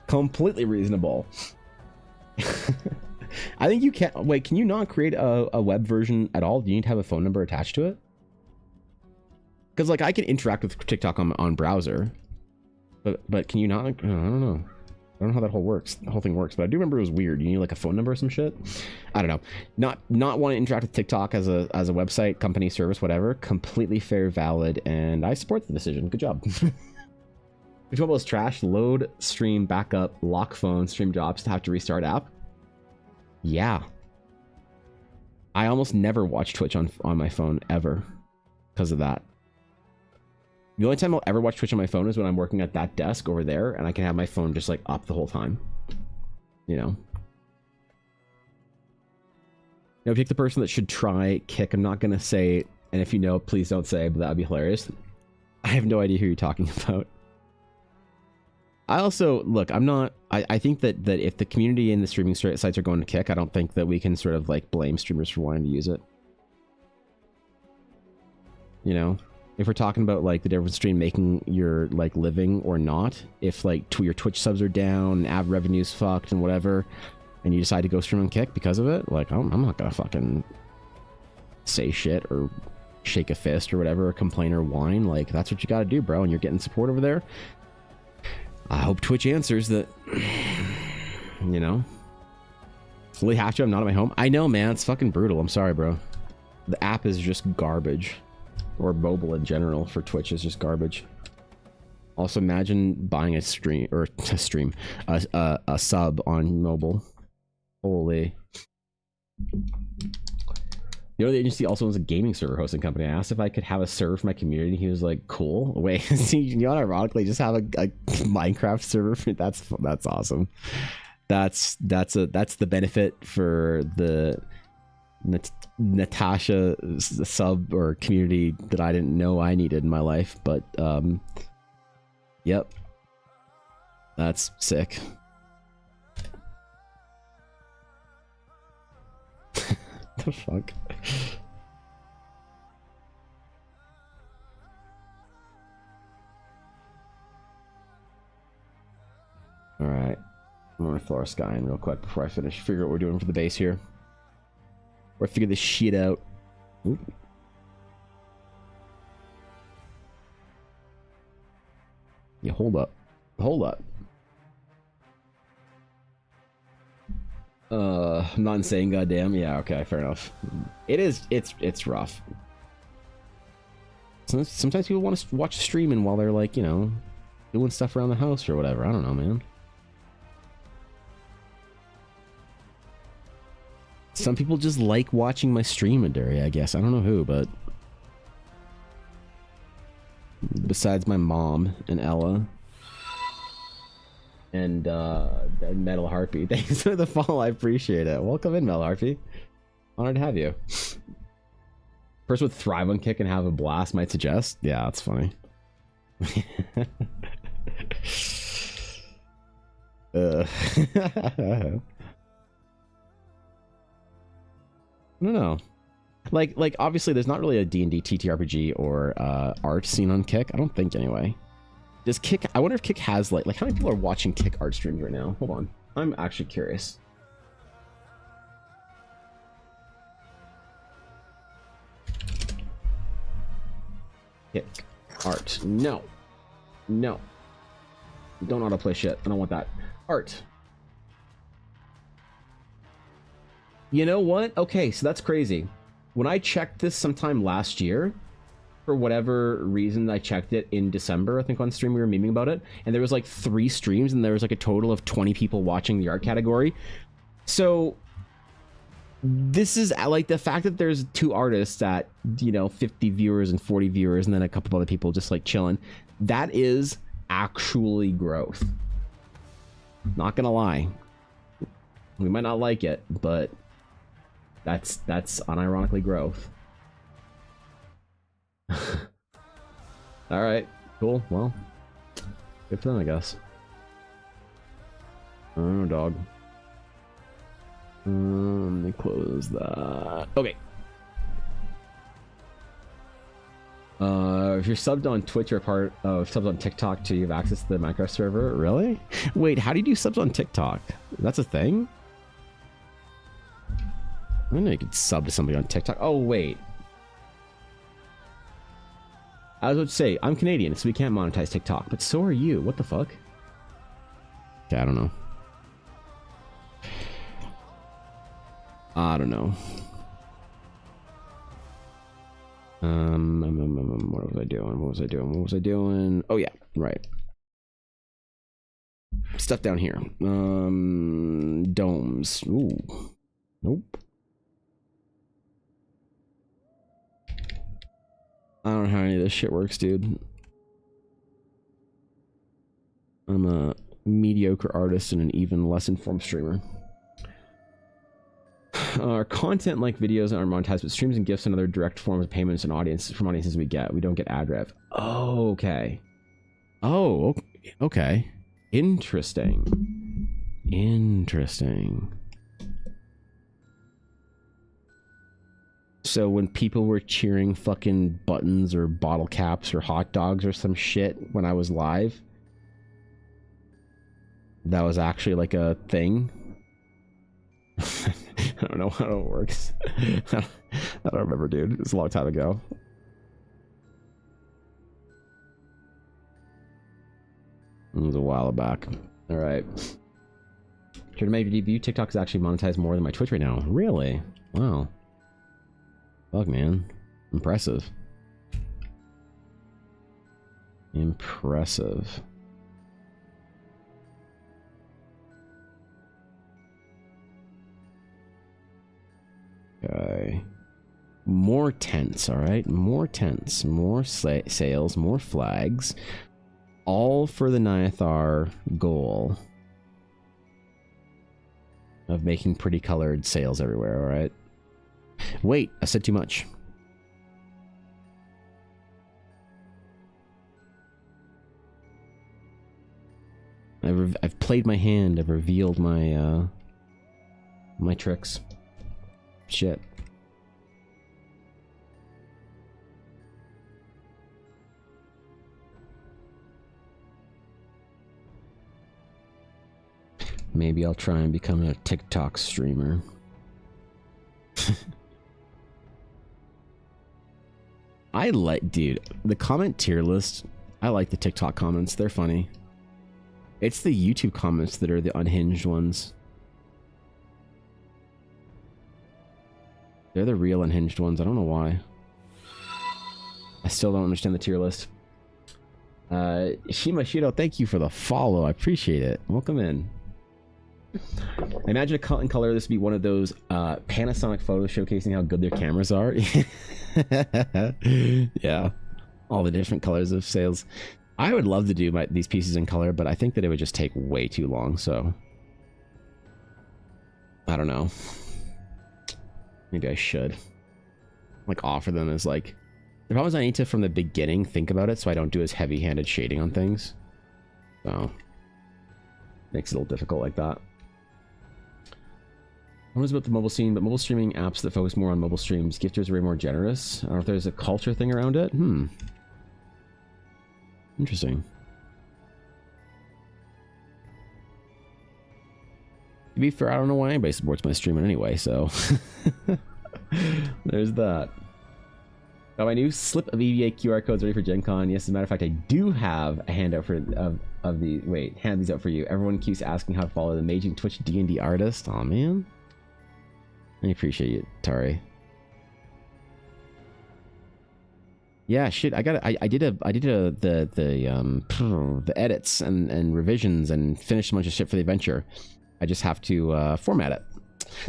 Completely reasonable. I think you can't. Wait, can you not create a web version at all? Do you need to have a phone number attached to it? Because like I can interact with TikTok on browser, but can you not? I don't know. I don't know how that whole thing works, but I do remember it was weird. You need like a phone number or some shit. I don't know. Not want to interact with TikTok as a website, company, service, whatever. Completely fair, valid, and I support the decision. Good job. Which one was trash? Load, stream, backup, lock phone, stream jobs to have to restart app. Yeah. I almost never watch Twitch on my phone ever because of that. The only time I'll ever watch Twitch on my phone is when I'm working at that desk over there and I can have my phone just like up the whole time. You know? Now, pick the person that should try Kick. I'm not going to say, and if you know, please don't say, but that would be hilarious. I have no idea who you're talking about. I also, look, I think that if the community and the streaming sites are going to Kick, I don't think that we can sort of like blame streamers for wanting to use it. You know? If we're talking about like the difference between making your like living or not, if like your Twitch subs are down, ad revenue's fucked and whatever, and you decide to go stream on Kick because of it, like I'm not gonna fucking say shit or shake a fist or whatever, or complain or whine. Like that's what you gotta do, bro, and you're getting support over there. I hope Twitch answers that. You know, fully have to. I'm not at my home. I know, man. It's fucking brutal. I'm sorry, bro. The app is just garbage. Or mobile in general for Twitch is just garbage. Also, imagine buying a sub on mobile. Holy. You know, the agency also owns a gaming server hosting company. I asked if I could have a server for my community. He was like, cool. Wait, see, you know, ironically, just have a Minecraft server. That's awesome. That's the benefit for the Natasha sub or community that I didn't know I needed in my life, but yep, that's sick. The fuck. All right, I'm gonna throw our sky in real quick before I figure out what we're doing for the base here. Or figure this shit out. Ooh. Yeah, hold up. Hold up. I'm not insane, goddamn. Yeah, okay, fair enough. It's rough. Sometimes people want to watch streaming while they're like, you know, doing stuff around the house or whatever. I don't know, man. Some people just like watching my stream, Aduri, I guess. I don't know who, but besides my mom and Ella. And Metal Harpy. Thanks for the follow. I appreciate it. Welcome in, Metal Harpy. Honored to have you. Person would thrive on Kick and have a blast, might suggest. Yeah, that's funny. I don't know. Like obviously there's not really a D&D TTRPG or art scene on Kick. I don't think anyway. Does Kick, I wonder if Kick has like how many people are watching Kick art streams right now? Hold on. I'm actually curious. Kick art. No. No. Don't autoplay shit. I don't want that. Art. You know what? Okay, so that's crazy. When I checked this sometime last year, for whatever reason, I checked it in December, I think on stream we were memeing about it, and there was like 3 streams and there was like a total of 20 people watching the art category. So this is like the fact that there's 2 artists at, you know, 50 viewers and 40 viewers and then a couple of other people just like chilling. That is actually growth. Not gonna lie. We might not like it, but that's unironically growth. All right, cool. Well, good for them, I guess. I don't know, dog. Let me close that. Okay. If you're subbed on Twitch or part of subs on TikTok too, you have access to the Minecraft server. Really? Wait, how do you do subs on TikTok? That's a thing? I didn't know you could sub to somebody on TikTok. Oh, wait. I was about to say, I'm Canadian, so we can't monetize TikTok, but so are you. What the fuck? Okay, I don't know. I don't know. What was I doing? What was I doing? What was I doing? Oh yeah, right. Stuff down here. Domes. Ooh. Nope. I don't know how any of this shit works, dude. I'm a mediocre artist and an even less informed streamer. Our content like videos aren't monetized, but streams and gifts and other direct forms of payments and audiences from audiences we get. We don't get ad rev. Oh, okay. Oh, okay. Interesting. Interesting. So when people were cheering fucking buttons or bottle caps or hot dogs or some shit when I was live, that was actually like a thing. I don't know how it works. I don't remember, dude. It was a long time ago. It was a while back. All right. Here to make your debut, TikTok is actually monetized more than my Twitch right now. Really? Wow. Fuck, man. Impressive. Impressive. Okay. More tents, all right? More tents, more sails, more flags. All for the Nyathar goal of making pretty colored sails everywhere, all right? Wait, I said too much. I've played my hand. I've revealed my my tricks. Shit. Maybe I'll try and become a TikTok streamer. I like, dude, the comment tier list. I like the TikTok comments. They're funny. It's the YouTube comments that are the unhinged ones. They're the real unhinged ones. I don't know why. I still don't understand the tier list. Shima Shido, thank you for the follow. I appreciate it. Welcome in. I imagine a cut and color. This would be one of those Panasonic photos showcasing how good their cameras are. Yeah. all the different colors of sails. I would love to do these pieces in color, but I think that it would just take way too long, so I don't know. Maybe I should like offer them as like, the problem is I need to from the beginning think about it so I don't do as heavy-handed shading on things. So makes it a little difficult like that. What is about the mobile scene, but mobile streaming apps that focus more on mobile streams, gifters are way more generous. I don't know if there's a culture thing around it. Interesting. To be fair, I don't know why anybody supports my streaming anyway, so there's that. Got my new slip of EVA QR codes ready for Gen Con. Yes, as a matter of fact, I do have a handout for of the hand these out for you. Everyone keeps asking how to follow the amazing Twitch D&D artist. Aw, man. I appreciate you, Tari. Yeah, shit. I did the edits and revisions and finished a bunch of shit for the adventure. I just have to format it.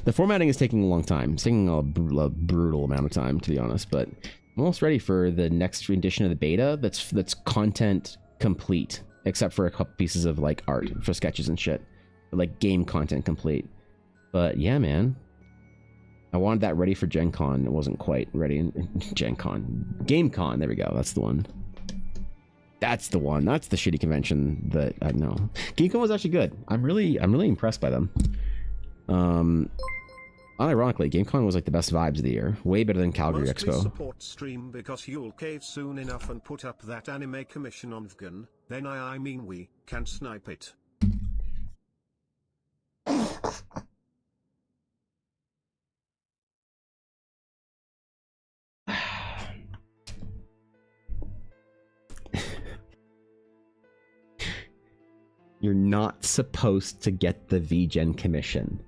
The formatting is taking a long time. It's taking a brutal amount of time, to be honest. But I'm almost ready for the next rendition of the beta. That's content complete, except for a couple pieces of like art for sketches and shit, but, like game content complete. But yeah, man. I wanted that ready for Gen Con. It wasn't quite ready in Gen Con. Game Con, there we go. That's the one. That's the one. That's the shitty convention that I know. Game Con was actually good. I'm really impressed by them. Unironically, Game Con was like the best vibes of the year. Way better than Calgary Mostly Expo. Support stream because you'll cave soon enough and put up that anime commission on Vgan. Then I mean we can snipe it. You're not supposed to get the VGen commission.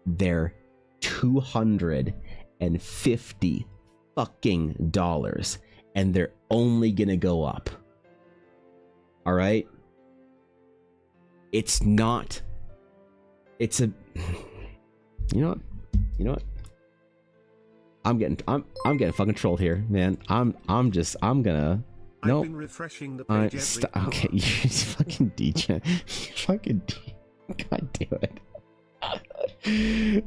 They're $250 fucking dollars, and they're only gonna go up. All right? It's not. It's a. You know what? You know what? I'm getting fucking trolled here, man. I'm gonna. I've been refreshing the page every hour. Okay, you fucking DJ. God damn it.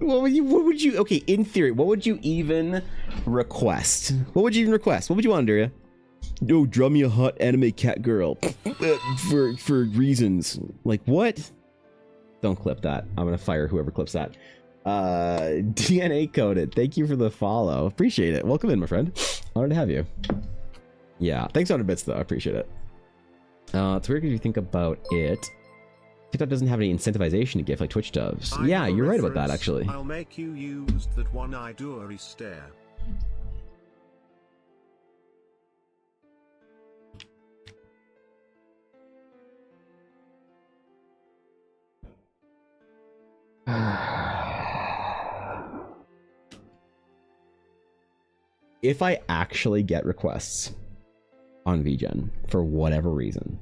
What would you, okay, in theory, what would you even request? What would you even request? What would you want, Daria? Yo, draw me a hot anime cat girl. for reasons. Like, what? Don't clip that. I'm gonna fire whoever clips that. DNA coded. Thank you for the follow. Appreciate it. Welcome in, my friend. Honored to have you. Yeah, thanks 100 bits though. I appreciate it. It's weird because you think about it. TikTok doesn't have any incentivization to gift like Twitch does. Yeah, you're right about that actually. I'll make you use that one-eyed Uri stare. If I actually get requests on VGen for whatever reason,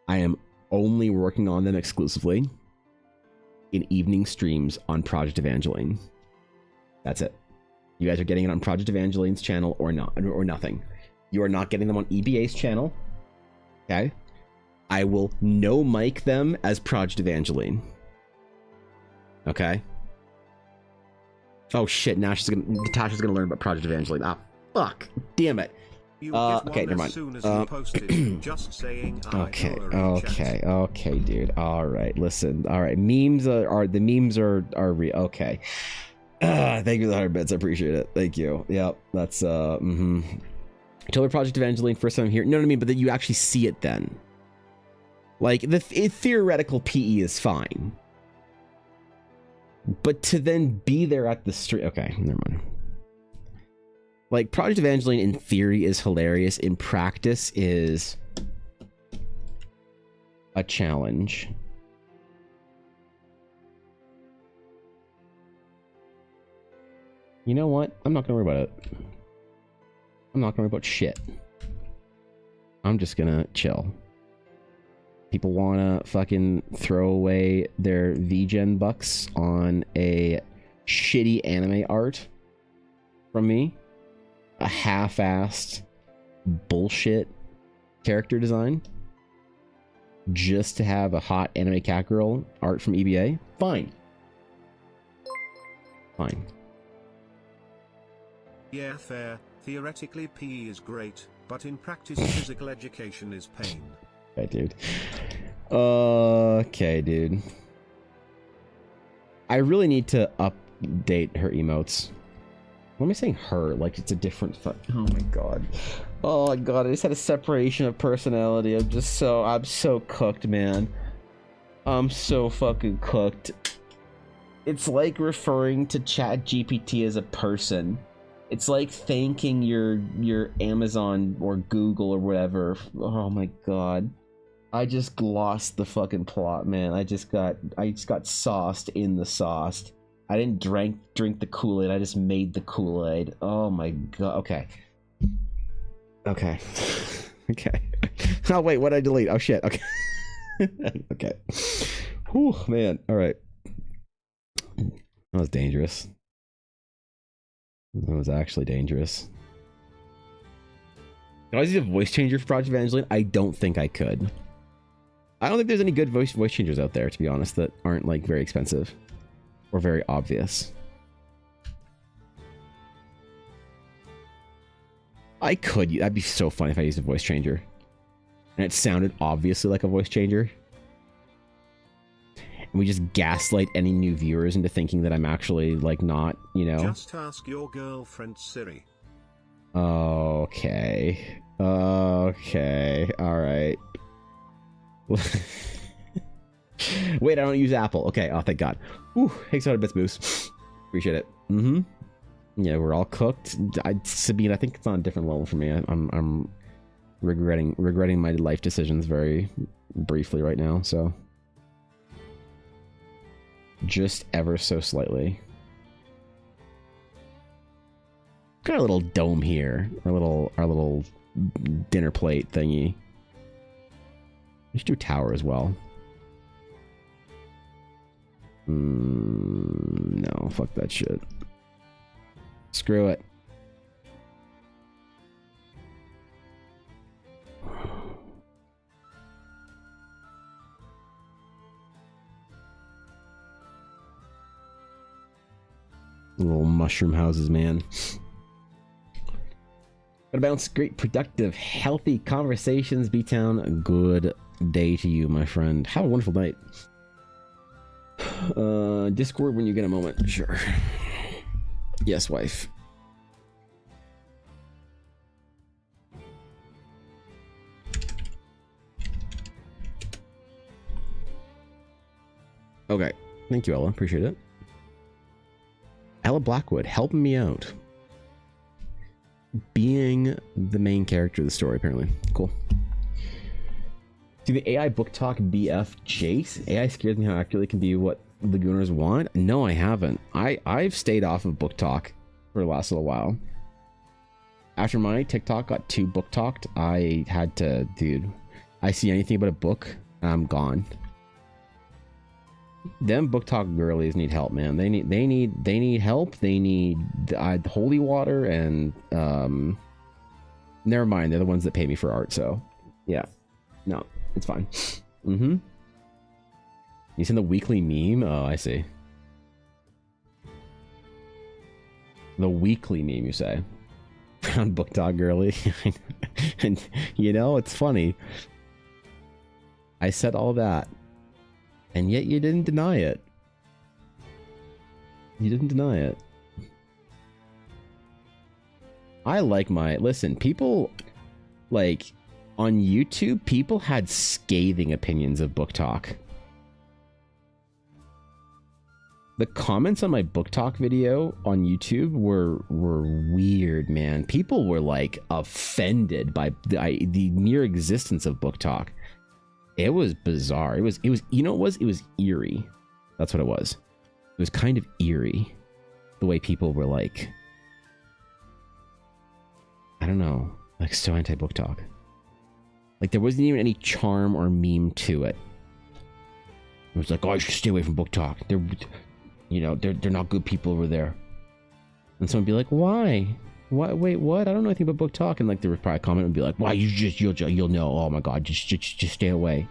I am only working on them exclusively in evening streams on Project Evangeline. That's it. You guys are getting it on Project Evangeline's channel or not, or nothing. You are not getting them on EBA's channel. Okay? I will no mic them as Project Evangeline. Okay? Oh shit, now Natasha's gonna learn about Project Evangeline. Ah, fuck. Damn it. Okay, never mind. Just saying. Okay, dude. All right, listen. All right, memes are real. Okay. Thank you for the 100 bits. I appreciate it. Thank you. Yep, that's Totally Project Evangeline, first time here. You know what I mean? But that you actually see it then. Like the theoretical PE is fine. But to then be there at the street, okay, never mind. Like Project Evangeline in theory is hilarious. In practice is a challenge. You know what? I'm not gonna worry about it. I'm not gonna worry about shit. I'm just gonna chill. People wanna fucking throw away their VGen bucks on a shitty anime art. from me, a half-assed bullshit character design, just to have a hot anime cat girl art from EBA, fine. Fine. Yeah, fair. Theoretically PE is great, but in practice physical education is pain. Okay, dude. Okay, dude. I really need to update her emotes. What am I saying her? Like it's a different oh my god. Oh my god, I just had a separation of personality. I'm so cooked, man. I'm so fucking cooked. It's like referring to ChatGPT as a person. It's like thanking your Amazon or Google or whatever. Oh my god. I just lost the fucking plot, man. I just got sauced in the sauce. I didn't drink the Kool-Aid, I just made the Kool-Aid. Oh my god. Okay. Okay. Okay. Oh wait, what did I delete? Oh shit. Okay. Okay. Whew, man. Alright. That was dangerous. That was actually dangerous. Can I use a voice changer for Project Evangeline? I don't think I could. I don't think there's any good voice changers out there, to be honest, that aren't like very expensive or very obvious. I could. That'd be so fun if I used a voice changer and it sounded obviously like a voice changer. And we just gaslight any new viewers into thinking that I'm actually like not, you know. Just ask your girlfriend Siri. Okay. Okay. All right. Wait, I don't use Apple. Okay. Oh, thank God. Ooh, thanks for bits boost. Appreciate it. Mm-hmm. Yeah, we're all cooked. Sabine, I think it's on a different level for me. I'm regretting my life decisions very briefly right now. So, just ever so slightly. Got a little dome here. Our little dinner plate thingy. We should do a tower as well. No, fuck that shit. Screw it. Little mushroom houses, man. Gotta bounce. Great, productive, healthy conversations. B-Town, a good day to you, my friend. Have a wonderful night. Discord when you get a moment. Sure. Yes, wife. Okay. Thank you, Ella. Appreciate it. Ella Blackwood helping me out. Being the main character of the story, apparently. Cool. Do the AI book talk BF Jace? AI scares me how accurately it can be what the Gooners want. No, I haven't. I've stayed off of book talk for the last little while. After my TikTok got too book talked, I had to, dude. I see anything but a book, I'm gone. Them book talk girlies need help, man. They need help. They need holy water and never mind. They're the ones that pay me for art. So yeah, no, it's fine. Mm-hmm. You seen the weekly meme? Oh, I see. The weekly meme, you say? Brown book talk girly. And you know, it's funny. I said all that. And yet you didn't deny it. You didn't deny it. I like my... Listen, people... Like, on YouTube, people had scathing opinions of book talk. The comments on my book talk video on YouTube were weird, man. People were, like, offended by the mere existence of book talk. It was bizarre. It was, you know what it was? It was eerie. That's what it was. It was kind of eerie. The way people were like, I don't know, like so anti-book talk. Like there wasn't even any charm or meme to it. It was like, oh, I should stay away from book talk. They're, you know, they're not good people over there. And someone would be like, why? What? Wait, what? I don't know anything about book talk. And like the reply comment would be like, why? You'll know. Oh my god, just stay away.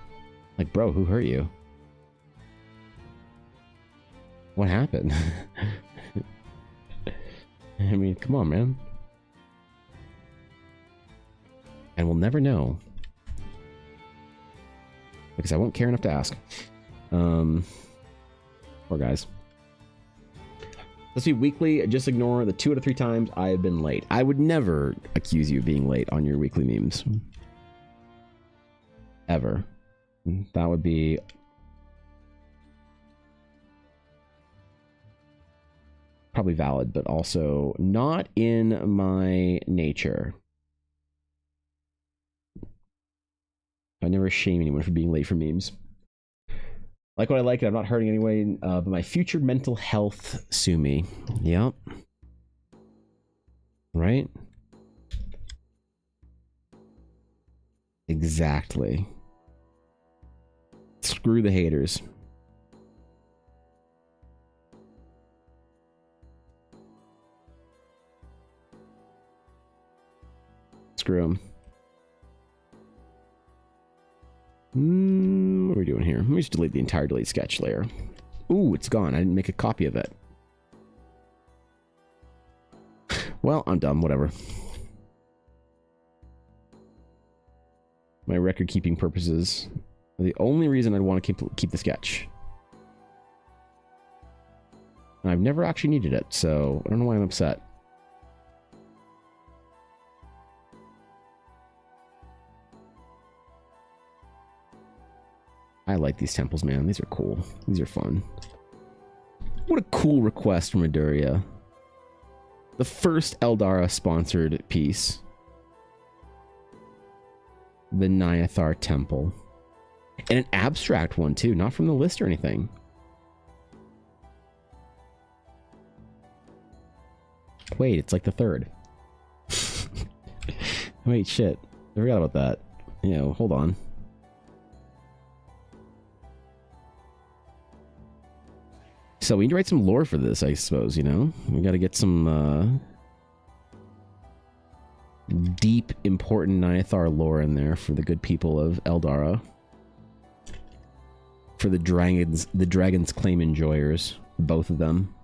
Like, bro, who hurt you? What happened? I mean, come on, man. And we'll never know. Because I won't care enough to ask. Poor guys. Let's be weekly. Just ignore the 2 out of 3 times I have been late. I would never accuse you of being late on your weekly memes. Ever. That would be... probably valid, but also not in my nature. I never shame anyone for being late for memes. Like what I like, and I'm not hurting anyone, but my future mental health, sue me. Yep. Right? Exactly. Screw the haters. Screw them. What are we doing here? Let me just delete the entire delete sketch layer. Ooh, it's gone. I didn't make a copy of it. Well, I'm done. Whatever. My record keeping purposes are the only reason I'd want to keep the sketch. And I've never actually needed it, so I don't know why I'm upset. I like these temples, man. These are cool. These are fun. What a cool request from Aduria. The first Eldara sponsored piece. The Nyathar Temple. And an abstract one too, not from the list or anything. Wait, it's like the third. Wait, shit. I forgot about that. You know, hold on. So we need to write some lore for this, I suppose, you know? We gotta get some, deep, important Nyathar lore in there for the good people of Eldara. For the Dragon's Claim enjoyers. Both of them.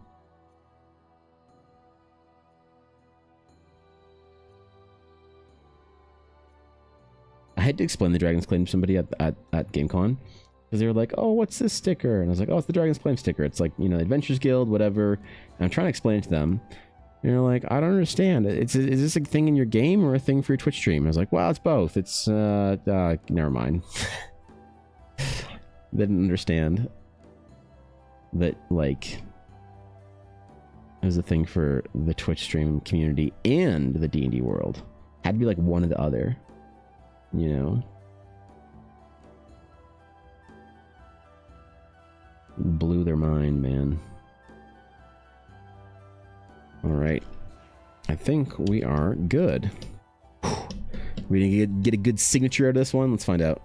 I had to explain the Dragon's Claim to somebody at GameCon. Because they were like, oh, what's this sticker? And I was like, oh, it's the Dragon's Claim sticker. It's like, you know, Adventures Guild, whatever. And I'm trying to explain it to them. And they're like, I don't understand. Is this a thing in your game or a thing for your Twitch stream? And I was like, well, it's both. It's, never mind. They didn't understand that, like, it was a thing for the Twitch stream community and the D&D world. Had to be like one or the other, you know? Blew their mind, man. All right. I think we are good. We gonna get a good signature out of this one? Let's find out.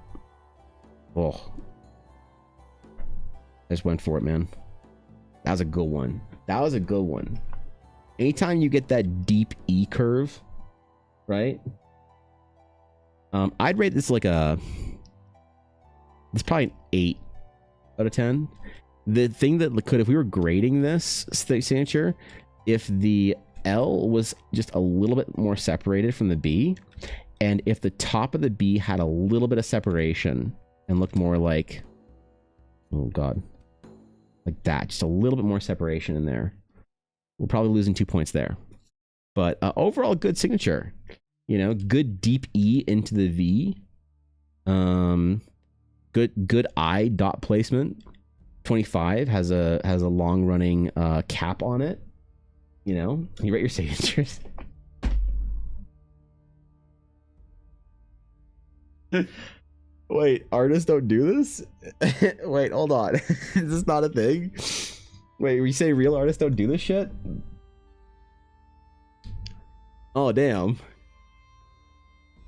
Oh. I just went for it, man. That was a good one. That was a good one. Anytime you get that deep E curve, right? I'd rate this like a... It's probably an 8 out of 10. The thing that could, if we were grading this signature, if the L was just a little bit more separated from the B, and if the top of the B had a little bit of separation and looked more like, oh god, like that, just a little bit more separation in there, we're probably losing 2 points there. But overall, good signature. You know, good deep E into the V. Good I dot placement. 25 has a long running cap on it. You know, you rate your signatures. Wait, artists don't do this? Wait, hold on. Is this not a thing? Wait, you say real artists don't do this shit? Oh damn.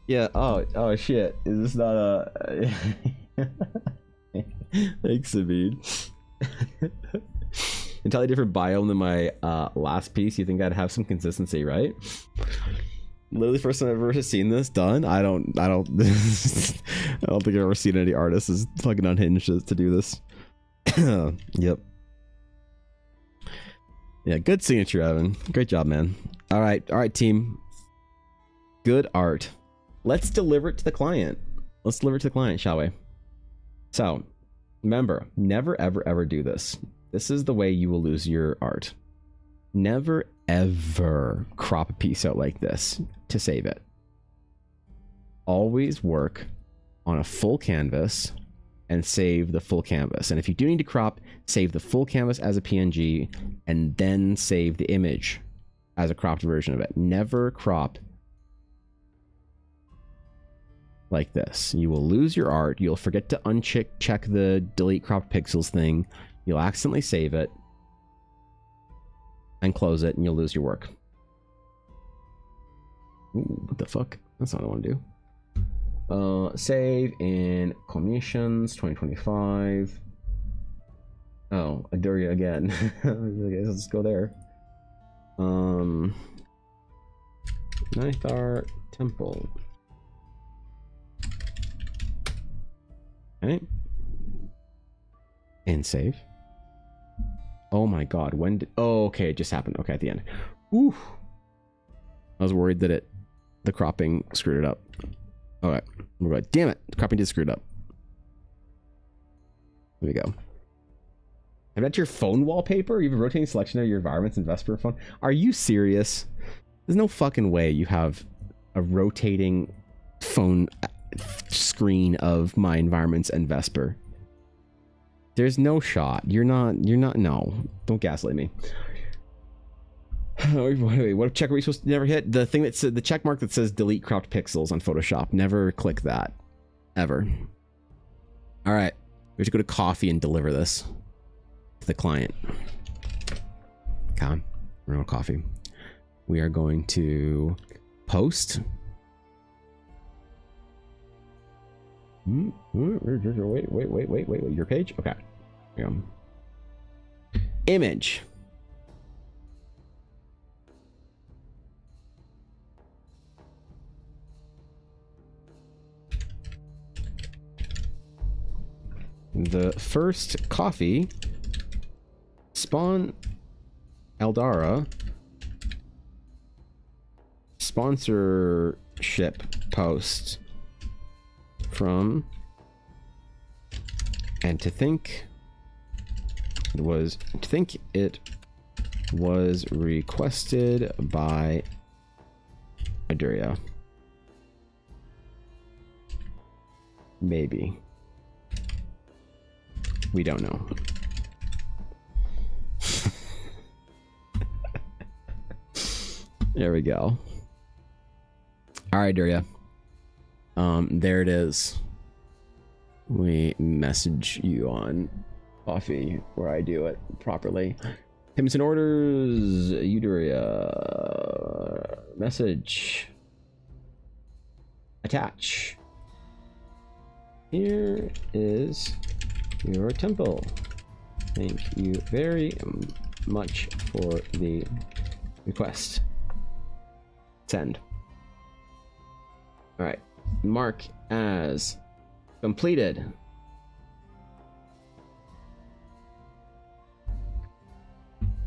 Yeah. Oh shit. Is this not a? Thanks, Sabine. entirely different biome than my last piece. You think I'd have some consistency, right? Literally, first time I've ever seen this done. I don't think I've ever seen any artist is fucking unhinged to do this. Yep. Yeah, good signature, Evan. Great job, man. All right, team. Good art. Let's deliver it to the client. Let's deliver it to the client, shall we? So, remember, never, ever, ever do this. This is the way you will lose your art. Never, ever crop a piece out like this to save it. Always work on a full canvas and save the full canvas. And if you do need to crop, save the full canvas as a PNG and then save the image as a cropped version of it. Never crop like this. You will lose your art. You'll forget to check the delete cropped pixels thing. You'll accidentally save it and close it, and you'll lose your work. Ooh, what the fuck? That's not what I want to do. Save in commissions 2025. Oh, Aduria again. Okay, let's go there. Nithar Temple. Okay. And save. Oh my god, when did... Oh, okay, it just happened. Okay, at the end. Ooh. I was worried that the cropping screwed it up. Alright, we're good. Damn it, the cropping did screw it up. There we go. I bet your phone wallpaper? You have a rotating selection of your environments in Vesper phone? Are you serious? There's no fucking way you have a rotating phone screen of my environments and Vesper. There's no shot. You're not, no. Don't gaslight me. Wait, what check are we supposed to never hit? The thing that said, the check mark that says delete cropped pixels on Photoshop. Never click that. Ever. Alright. We have to go to coffee and deliver this to the client. Come on. We're on coffee. We are going to post. Wait. Your page? Okay. Here we go. Image. The first coffee spawn Eldara sponsorship post from, and to think it was requested by Aduria. Maybe. We don't know. There we go. All right, Duria. There it is. We message you on coffee where I do it properly. Payments and orders. Eudoria. Message. Attach. Here is your temple. Thank you very much for the request. Send. All right. Mark as completed.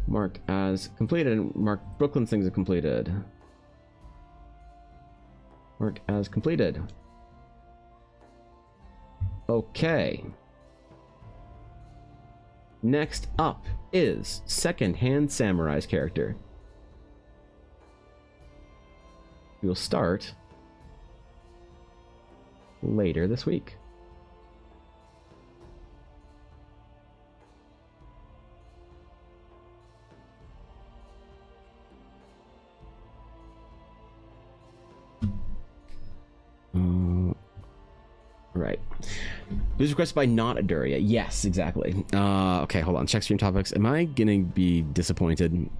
Mark as completed. Mark Brooklyn's things are completed. Mark as completed. Okay. Next up is Second-Hand Samurai's character. We'll start later this week. Right. It was requested by not Aduria. Yes, exactly. Okay, hold on. Check stream topics. Am I gonna be disappointed?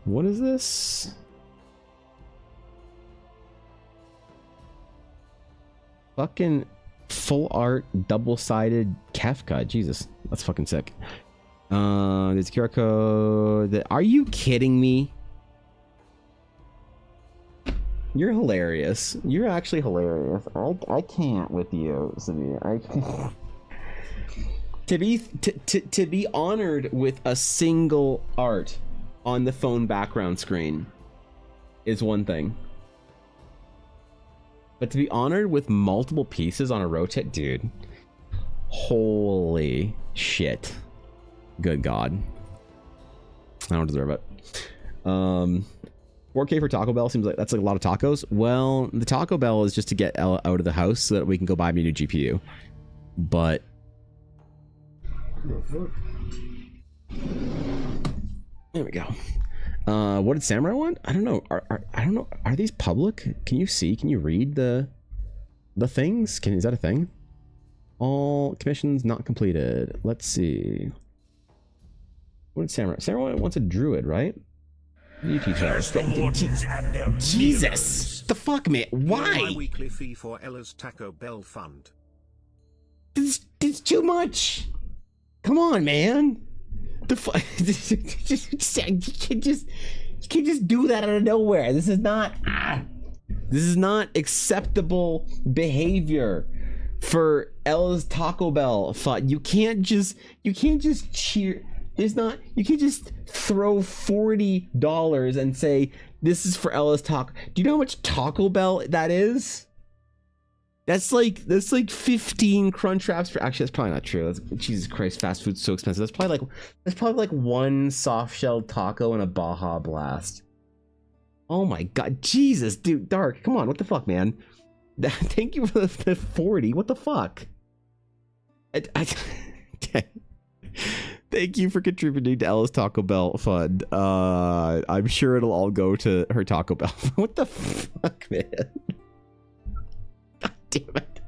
What is this? Fucking full art, double-sided Kefka. Jesus, that's fucking sick. There's a QR code. Are you kidding me? You're hilarious. You're actually hilarious. I can't with you, Samir. I can't. To be honored with a single art on the phone background screen is one thing. But to be honored with multiple pieces on a rotate, dude. Holy shit. Good God. I don't deserve it. 4K for Taco Bell seems like that's like a lot of tacos. Well, the Taco Bell is just to get Ella out of the house so that we can go buy me a new GPU. But there we go. What did Samurai want? I don't know. I don't know. Are these public? Can you see? Can you read the things? Is that a thing? All commissions not completed. Let's see. What did Samurai? Samurai wants a druid, right? You teach us. Jesus! The fuck, man? Why? My weekly fee for Ella's Taco Bell fund. This too much. Come on, man. The fuck? You can't just do that out of nowhere. This is not. This is not acceptable behavior for Ella's Taco Bell fund. You can't just cheer. There's not. You can't just throw $40 and say this is for Ella's Taco. Do you know how much Taco Bell that is? That's like 15 crunch wraps for. Actually, that's probably not true. Jesus Christ, fast food's so expensive. That's probably like one soft shelled taco and a Baja Blast. Oh my God, Jesus, dude, Dark, come on, what the fuck, man? Thank you for the 40. What the fuck? Thank you for contributing to Ella's Taco Bell fund. I'm sure it'll all go to her Taco Bell. What the fuck, man? God damn it.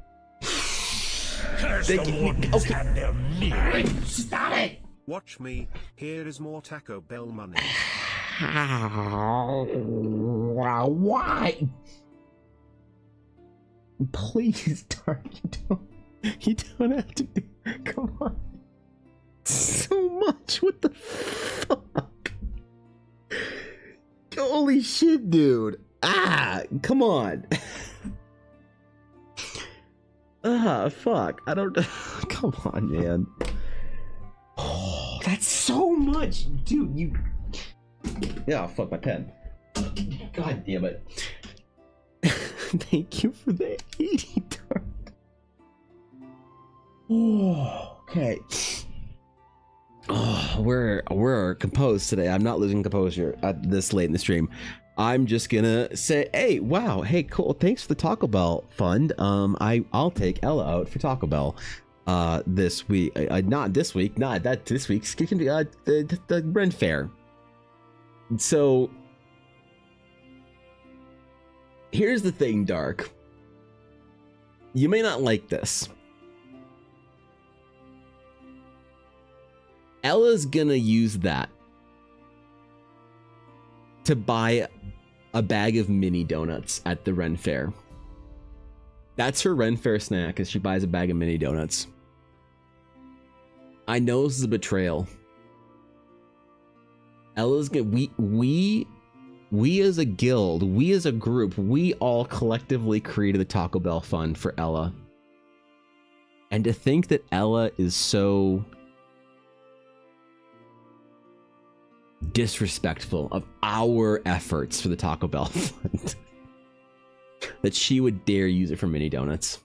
Okay. Stop it. Watch me. Here is more Taco Bell money. Why? Please, Dark, you don't have to do. Come on. So much. What the fuck? Holy shit, dude. Come on. Fuck. I don't. Come on, man. Oh, that's so much, dude. You. Yeah, fuck my pen. God damn it. Thank you for the 80, Dark. Oh, okay. Oh, we're composed today. I'm not losing composure at this late in the stream. I'm just gonna say, hey, wow, hey, cool. Thanks for the Taco Bell fund. I'll take Ella out for Taco Bell this week. Not this week. Not that this week. The Ren Fair. So here's the thing, Dark. You may not like this. Ella's gonna use that to buy a bag of mini donuts at the Ren Fair. That's her Ren Fair snack, is she buys a bag of mini donuts. I know this is a betrayal. Ella's gonna we as a guild, we as a group, we all collectively created the Taco Bell fund for Ella. And to think that Ella is so disrespectful of our efforts for the Taco Bell fund that she would dare use it for mini donuts.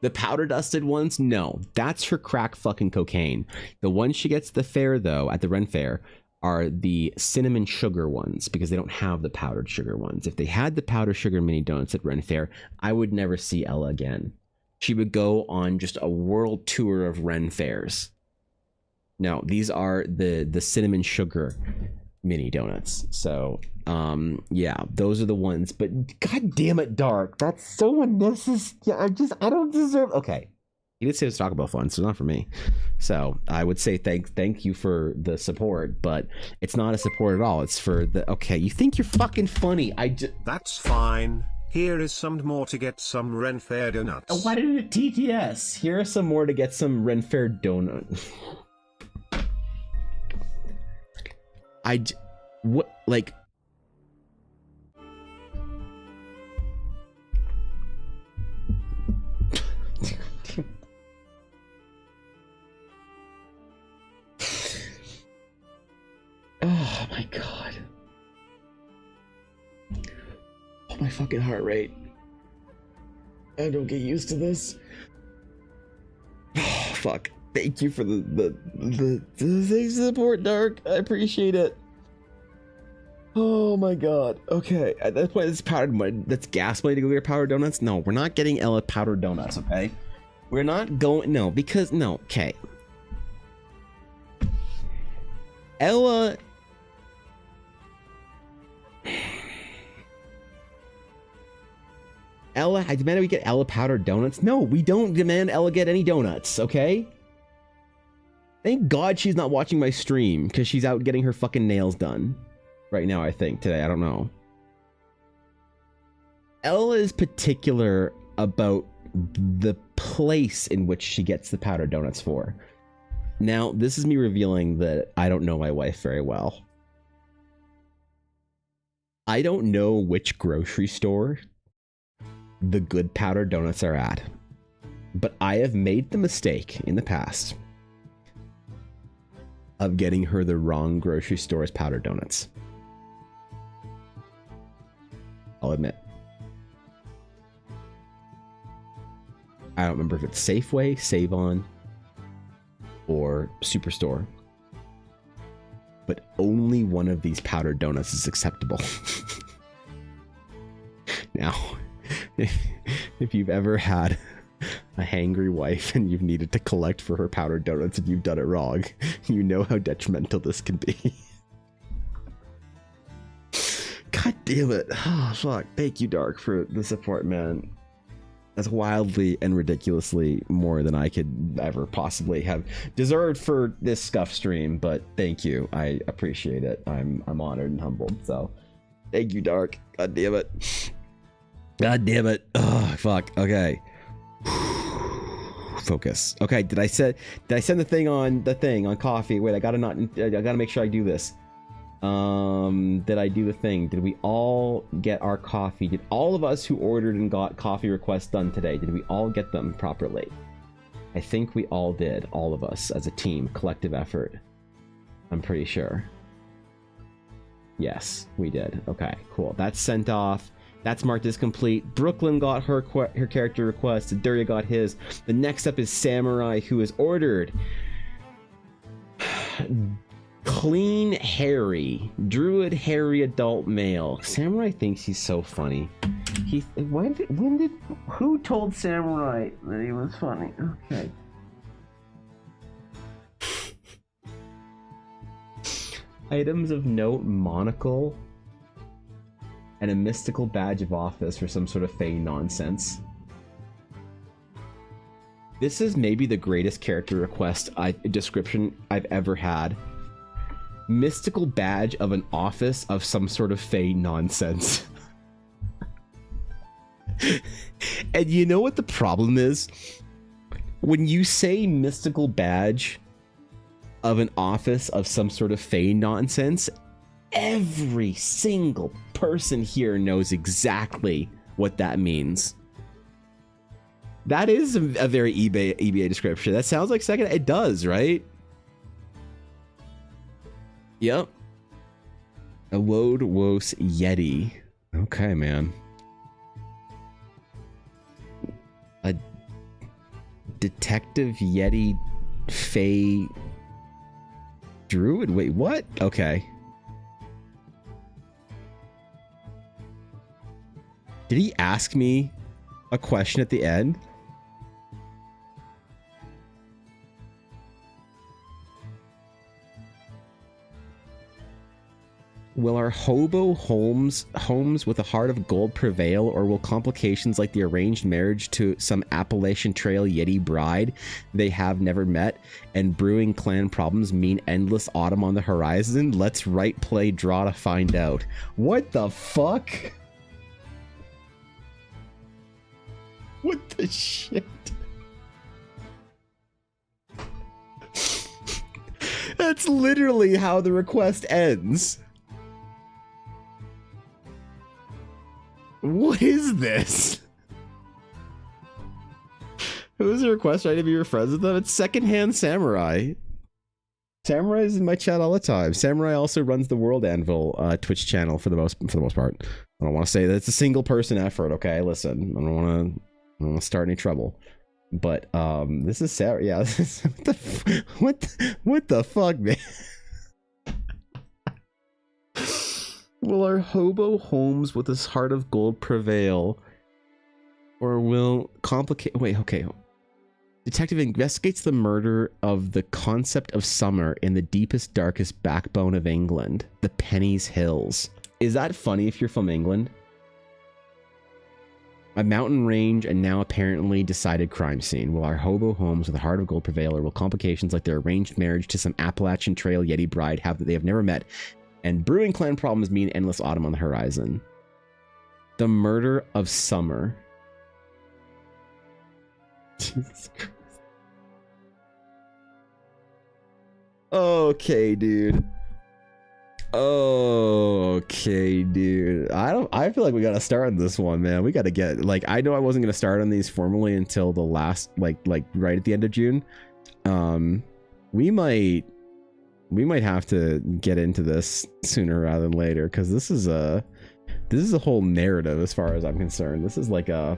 The powder dusted ones, no, that's her crack fucking cocaine. The ones she gets at the fair, though, at the Ren Fair, are the cinnamon sugar ones, because they don't have the powdered sugar ones. If they had the powdered sugar mini donuts at Ren Fair, I would never see Ella again. She would go on just a world tour of Ren Fairs. No, these are the cinnamon sugar mini donuts. So, yeah, those are the ones. But god damn it, Dark, that's so unnecessary. I don't deserve. Okay, he did say it was Taco Bell fun, so it's not for me. So I would say thank you for the support, but it's not a support at all. It's for the. Okay, you think you're fucking funny? That's fine. Here is some more to get some Ren Fair donuts. Why did it TTS? Here are some more to get some Ren Fair donut. What, like... Oh my god. Oh, my fucking heart rate. I don't get used to this. Oh, fuck. Thank you for the support, Dark. I appreciate it. Oh my god. Okay. At that point, it's powdered. That's gas money to go get powdered donuts. No, we're not getting Ella powdered donuts. Okay. We're not going. No, because no. Okay. Ella. I demand we get Ella powdered donuts. No, we don't demand Ella get any donuts. Okay. Thank God she's not watching my stream because she's out getting her fucking nails done right now. I think today. I don't know. Ella is particular about the place in which she gets the powdered donuts for. Now, this is me revealing that I don't know my wife very well. I don't know which grocery store the good powdered donuts are at, but I have made the mistake in the past of getting her the wrong grocery store's powdered donuts. I'll admit. I don't remember if it's Safeway, Save-On, or Superstore. But only one of these powdered donuts is acceptable. Now, if you've ever had a hangry wife and you've needed to collect for her powdered donuts and you've done it wrong, you know how detrimental this can be. God damn it. Oh, fuck. Thank you, Dark, for the support, man. That's wildly and ridiculously more than I could ever possibly have deserved for this scuff stream, but thank you. I appreciate it. I'm honored and humbled. So thank you, Dark. God damn it. God damn it. Oh, fuck. Okay. Focus. Okay, did I send the thing on coffee? Wait, I gotta make sure I do this. Did I do the thing? Did we all get our coffee? Did all of us who ordered and got coffee requests done today, did we all get them properly? I think we all did, all of us as a team, collective effort. I'm pretty sure. Yes, we did. Okay, cool. That's sent off. That's marked as complete. Brooklyn got her character request. Duria got his. The next up is Samurai, who is ordered Clean Harry, Druid Harry adult male. Samurai thinks he's so funny. Who told Samurai that he was funny? Okay. Items of note: monocle and a mystical badge of office for some sort of fey nonsense. This is maybe the greatest character request description I've ever had. Mystical badge of an office of some sort of fey nonsense. And you know what the problem is? When you say mystical badge of an office of some sort of fey nonsense, every single person here knows exactly what that means. That is a very eBay description. That sounds like second. It does, right? Yep. A Woad-Wos Yeti. Okay, man. A Detective Yeti Fey Druid? Wait, what? Okay. Did he ask me a question at the end? Will our hobo homes with a heart of gold prevail, or will complications like the arranged marriage to some Appalachian Trail Yeti bride they have never met and brewing clan problems mean endless autumn on the horizon? Let's write, play, draw to find out. What the fuck? What the shit? That's literally how the request ends. What is this? Who is the request trying to be your friends with them? It's Secondhand Samurai. Samurai is in my chat all the time. Samurai also runs the World Anvil Twitch channel for the most part. I don't want to say that it's a single person effort. Okay, listen, I don't want to start any trouble. But this is Sarah. Yeah, this is, what the fuck, man? Will our hobo homes with his heart of gold prevail, or will complicate? Wait, okay. Detective investigates the murder of the concept of summer in the deepest, darkest backbone of England, the Penny's Hills. Is that funny if you're from England? A mountain range and now apparently decided crime scene. Will our hobo homes with a heart of gold prevail, or will complications like their arranged marriage to some Appalachian Trail Yeti bride have that they have never met, and brewing clan problems mean endless autumn on the horizon? The murder of summer. Jesus Christ. Okay, dude. Okay, dude. I feel like we gotta start on this one, man. We gotta get, like, I know I wasn't gonna start on these formally until the last, like right at the end of June. We might have to get into this sooner rather than later, because this is a whole narrative as far as I'm concerned. This is like a,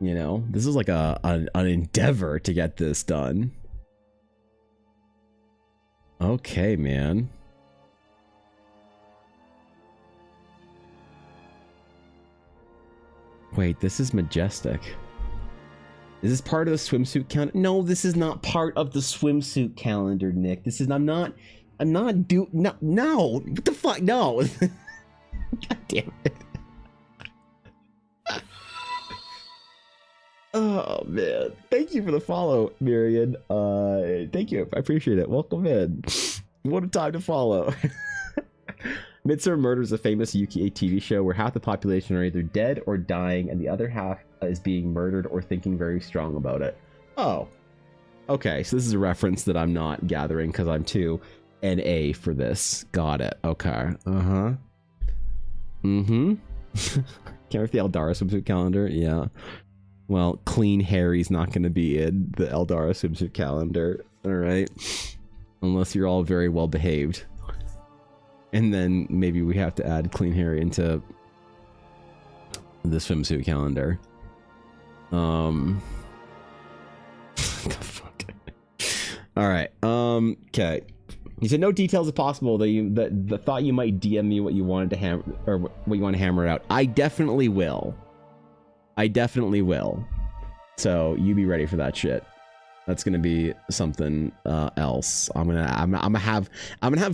you know, this is like an endeavor to get this done. Okay, man. Wait, this is majestic. Is this part of the swimsuit calendar? No, this is not part of the swimsuit calendar, Nick. This is, no, what the fuck, no. God damn it. Oh, man. Thank you for the follow, Myriad. Thank you. I appreciate it. Welcome in. What a time to follow. Midsummer Murder is a famous UK TV show where half the population are either dead or dying, and the other half is being murdered or thinking very strong about it. Oh. Okay, so this is a reference that I'm not gathering because I'm too NA for this. Got it. Okay. Uh-huh. Mm-hmm. Can't wait for the Eldara swimsuit calendar. Yeah. Well, Clean Harry's not going to be in the Eldara swimsuit calendar. All right. Unless you're all very well behaved. And then maybe we have to add Clean Harry into the swimsuit calendar. The fuck. All right. Okay. You said no details if possible. The thought you might DM me what you wanted to hammer, or what you want to hammer out. I definitely will. So you be ready for that shit. That's gonna be something else. I'm gonna have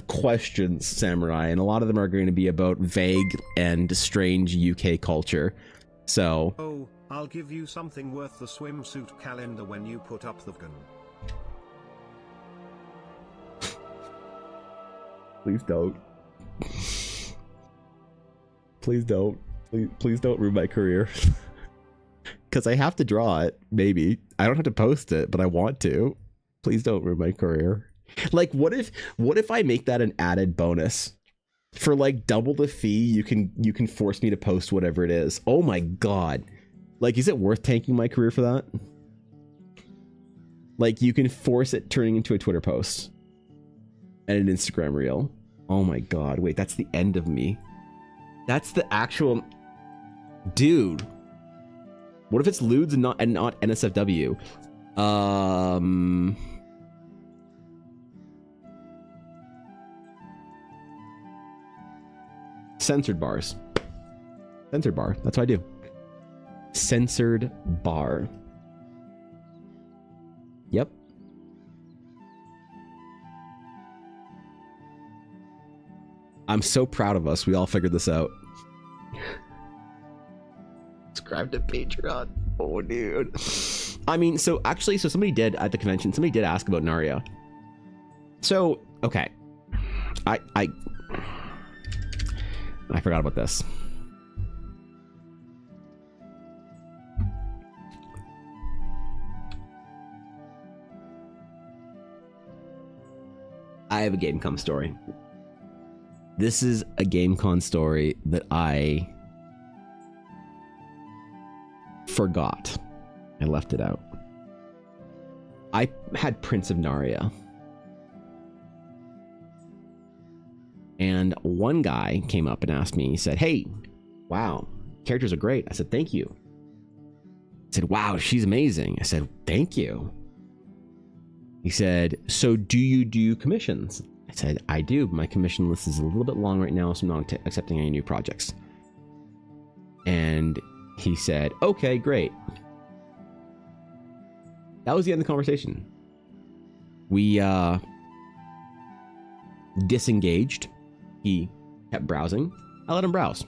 questions, Samurai, and a lot of them are going to be about vague and strange UK culture. So. Oh, I'll give you something worth the swimsuit calendar when you put up the gun. Please don't. Please don't. Please don't ruin my career. Because I have to draw it, maybe. I don't have to post it, but I want to. Please don't ruin my career. Like, what if I make that an added bonus? For like double the fee, you can force me to post whatever it is. Oh my god. Like, is it worth tanking my career for that? Like, you can force it turning into a Twitter post. And an Instagram reel. Oh my god. Wait, that's the end of me. That's the actual... Dude. What if it's lewds and not NSFW? Censored bars. Censored bar. That's what I do. Censored bar. Yep. I'm so proud of us. We all figured this out. Subscribe to Patreon. Oh, dude. I mean, so actually, so somebody did at the convention, somebody did ask about Narya. So, okay. I forgot about this. I have a GameCon story. This is a GameCon story that I forgot. I left it out. I had Prince of Narnia. And one guy came up and asked me, he said, "Hey, wow, characters are great." I said, "Thank you." He said, "Wow, she's amazing." I said, "Thank you." He said, "So do you do commissions?" I said, "I do. My commission list is a little bit long right now, so I'm not accepting any new projects." And he said, "Okay, great." That was the end of the conversation. We disengaged. He kept browsing. I let him browse.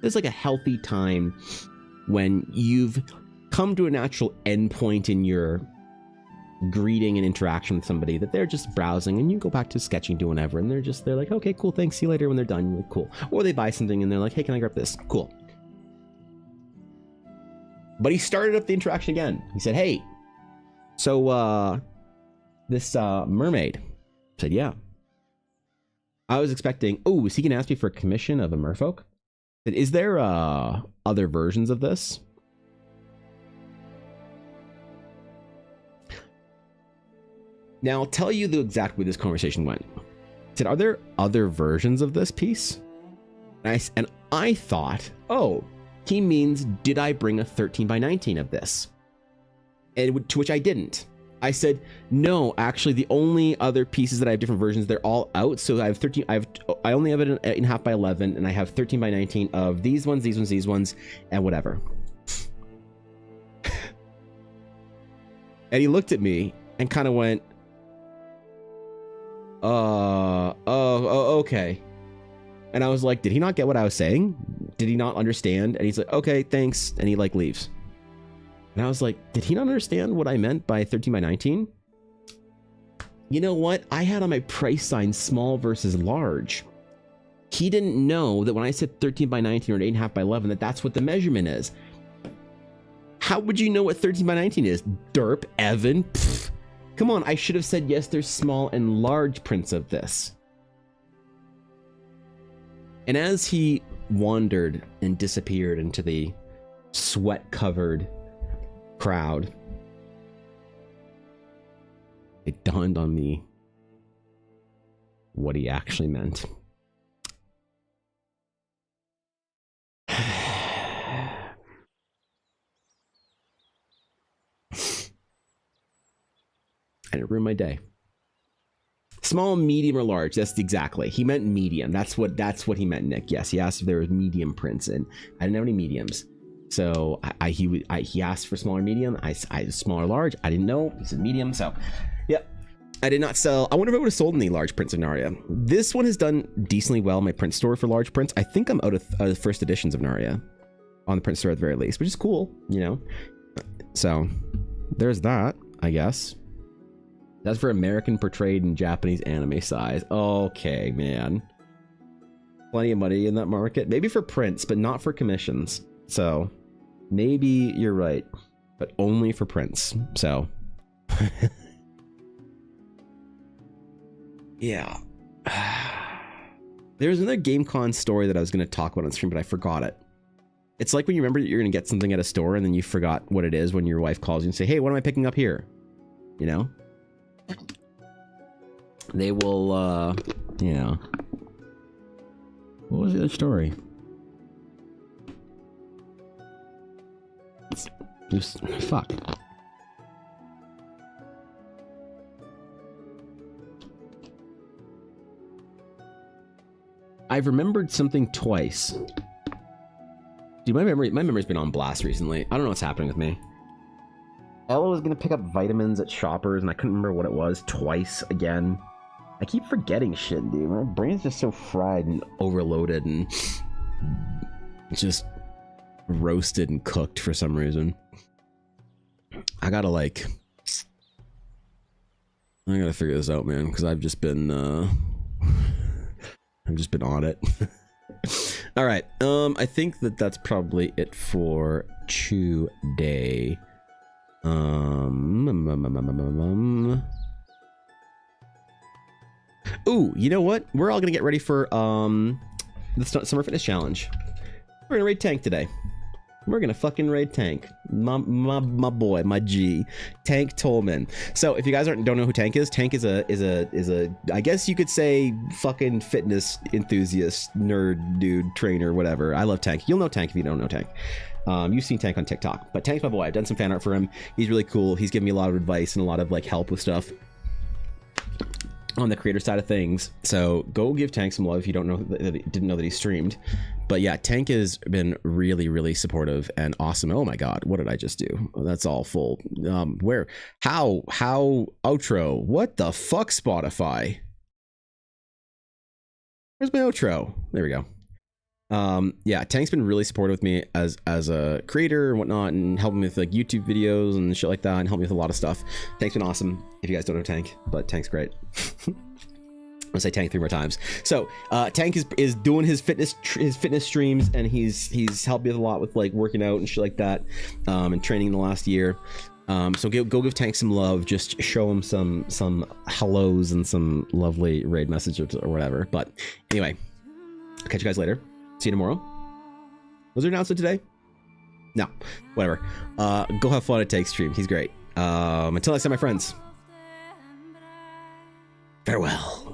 There's like a healthy time when you've come to a natural endpoint in your greeting and interaction with somebody, that they're just browsing and you go back to sketching, doing whatever, and they're like, "Okay, cool, thanks, see you later." When they're done, you're like, "Cool." Or they buy something and they're like, "Hey, can I grab this?" Cool. But he started up the interaction again. He said, "Hey, so this mermaid." I said, "Yeah." I was expecting, oh, is he gonna ask me for a commission of a merfolk? I said, "Is there other versions of this?" Now I'll tell you the exact way this conversation went. I said, "Are there other versions of this piece?" And I thought, oh, he means, did I bring a 13 by 19 of this? And to which I didn't. I said, "No, actually, the only other pieces that I have different versions, they're all out. So I have 13. I only have it in 8.5 by 11, and I have 13 by 19 of these ones, and whatever." And he looked at me and kind of went, okay." And I was like, did he not get what I was saying? Did he not understand? And he's like, "Okay, thanks." And he like leaves. And I was like, did he not understand what I meant by 13 by 19? You know what? I had on my price sign small versus large. He didn't know that when I said 13 by 19 or 8.5 by 11, that that's what the measurement is. How would you know what 13 by 19 is? Derp, Evan. Pfft. Come on, I should have said, yes, there's small and large prints of this. And as he wandered and disappeared into the sweat-covered crowd, it dawned on me what he actually meant. And it ruined my day. Small, medium, or large. That's exactly. He meant medium. That's what he meant, Nick. Yes, he asked if there was medium prints, and I didn't have any mediums. So he asked for small or medium. I small or large. I didn't know. He said medium. So, yeah, I did not sell. I wonder if I would have sold any large prints of Narnia. This one has done decently well in my print store for large prints. I think I'm out of first editions of Narnia on the print store at the very least, which is cool, you know. So there's that, I guess. That's for American portrayed in Japanese anime size. Okay, man. Plenty of money in that market. Maybe for prints, but not for commissions. So maybe you're right, but only for prints. So yeah. There's another GameCon story that I was going to talk about on stream, but I forgot it. It's like when you remember that you're going to get something at a store and then you forgot what it is when your wife calls you and say, "Hey, what am I picking up here?" You know? They will, yeah. What was the other story? Just, fuck. I've remembered something twice. Dude, my memory's been on blast recently. I don't know what's happening with me. Ella was gonna pick up vitamins at Shoppers, and I couldn't remember what it was twice again. I keep forgetting shit, dude. My brain's just so fried and overloaded and just roasted and cooked for some reason. I gotta figure this out, man, because I've just been on it. All right. I think that's probably it for today. Ooh, you know what? We're all gonna get ready for the Summer Fitness Challenge. We're gonna raid Tank today. We're gonna fucking raid Tank. My boy, my G, Tank Tolman. So if you guys don't know who Tank is a I guess you could say fucking fitness enthusiast, nerd, dude, trainer, whatever. I love Tank. You'll know Tank if you don't know Tank. You've seen Tank on TikTok, but Tank's my boy. I've done some fan art for him. He's really cool. He's given me a lot of advice and a lot of like help with stuff on the creator side of things. So go give Tank some love if you don't know didn't know that he streamed. But yeah, Tank has been really supportive and awesome. Oh my god, what did I just do? That's all full. How outro? What the fuck, Spotify? Where's my outro? There we go. Yeah, Tank's been really supportive with me as a creator and whatnot, and helping me with like YouTube videos and shit like that, and helping me with a lot of stuff. Tank's been awesome. If you guys don't know Tank, but Tank's great. I'll say Tank 3 more times. So Tank is doing his fitness streams, and he's helped me with a lot with like working out and shit like that, and training in the last year. So go give Tank some love. Just show him some hellos and some lovely raid messages or whatever. But anyway, I'll catch you guys later. See you tomorrow. Was there an announcement today? No, whatever. Go have fun at Tank's stream. He's great. Until next time, my friends. Farewell.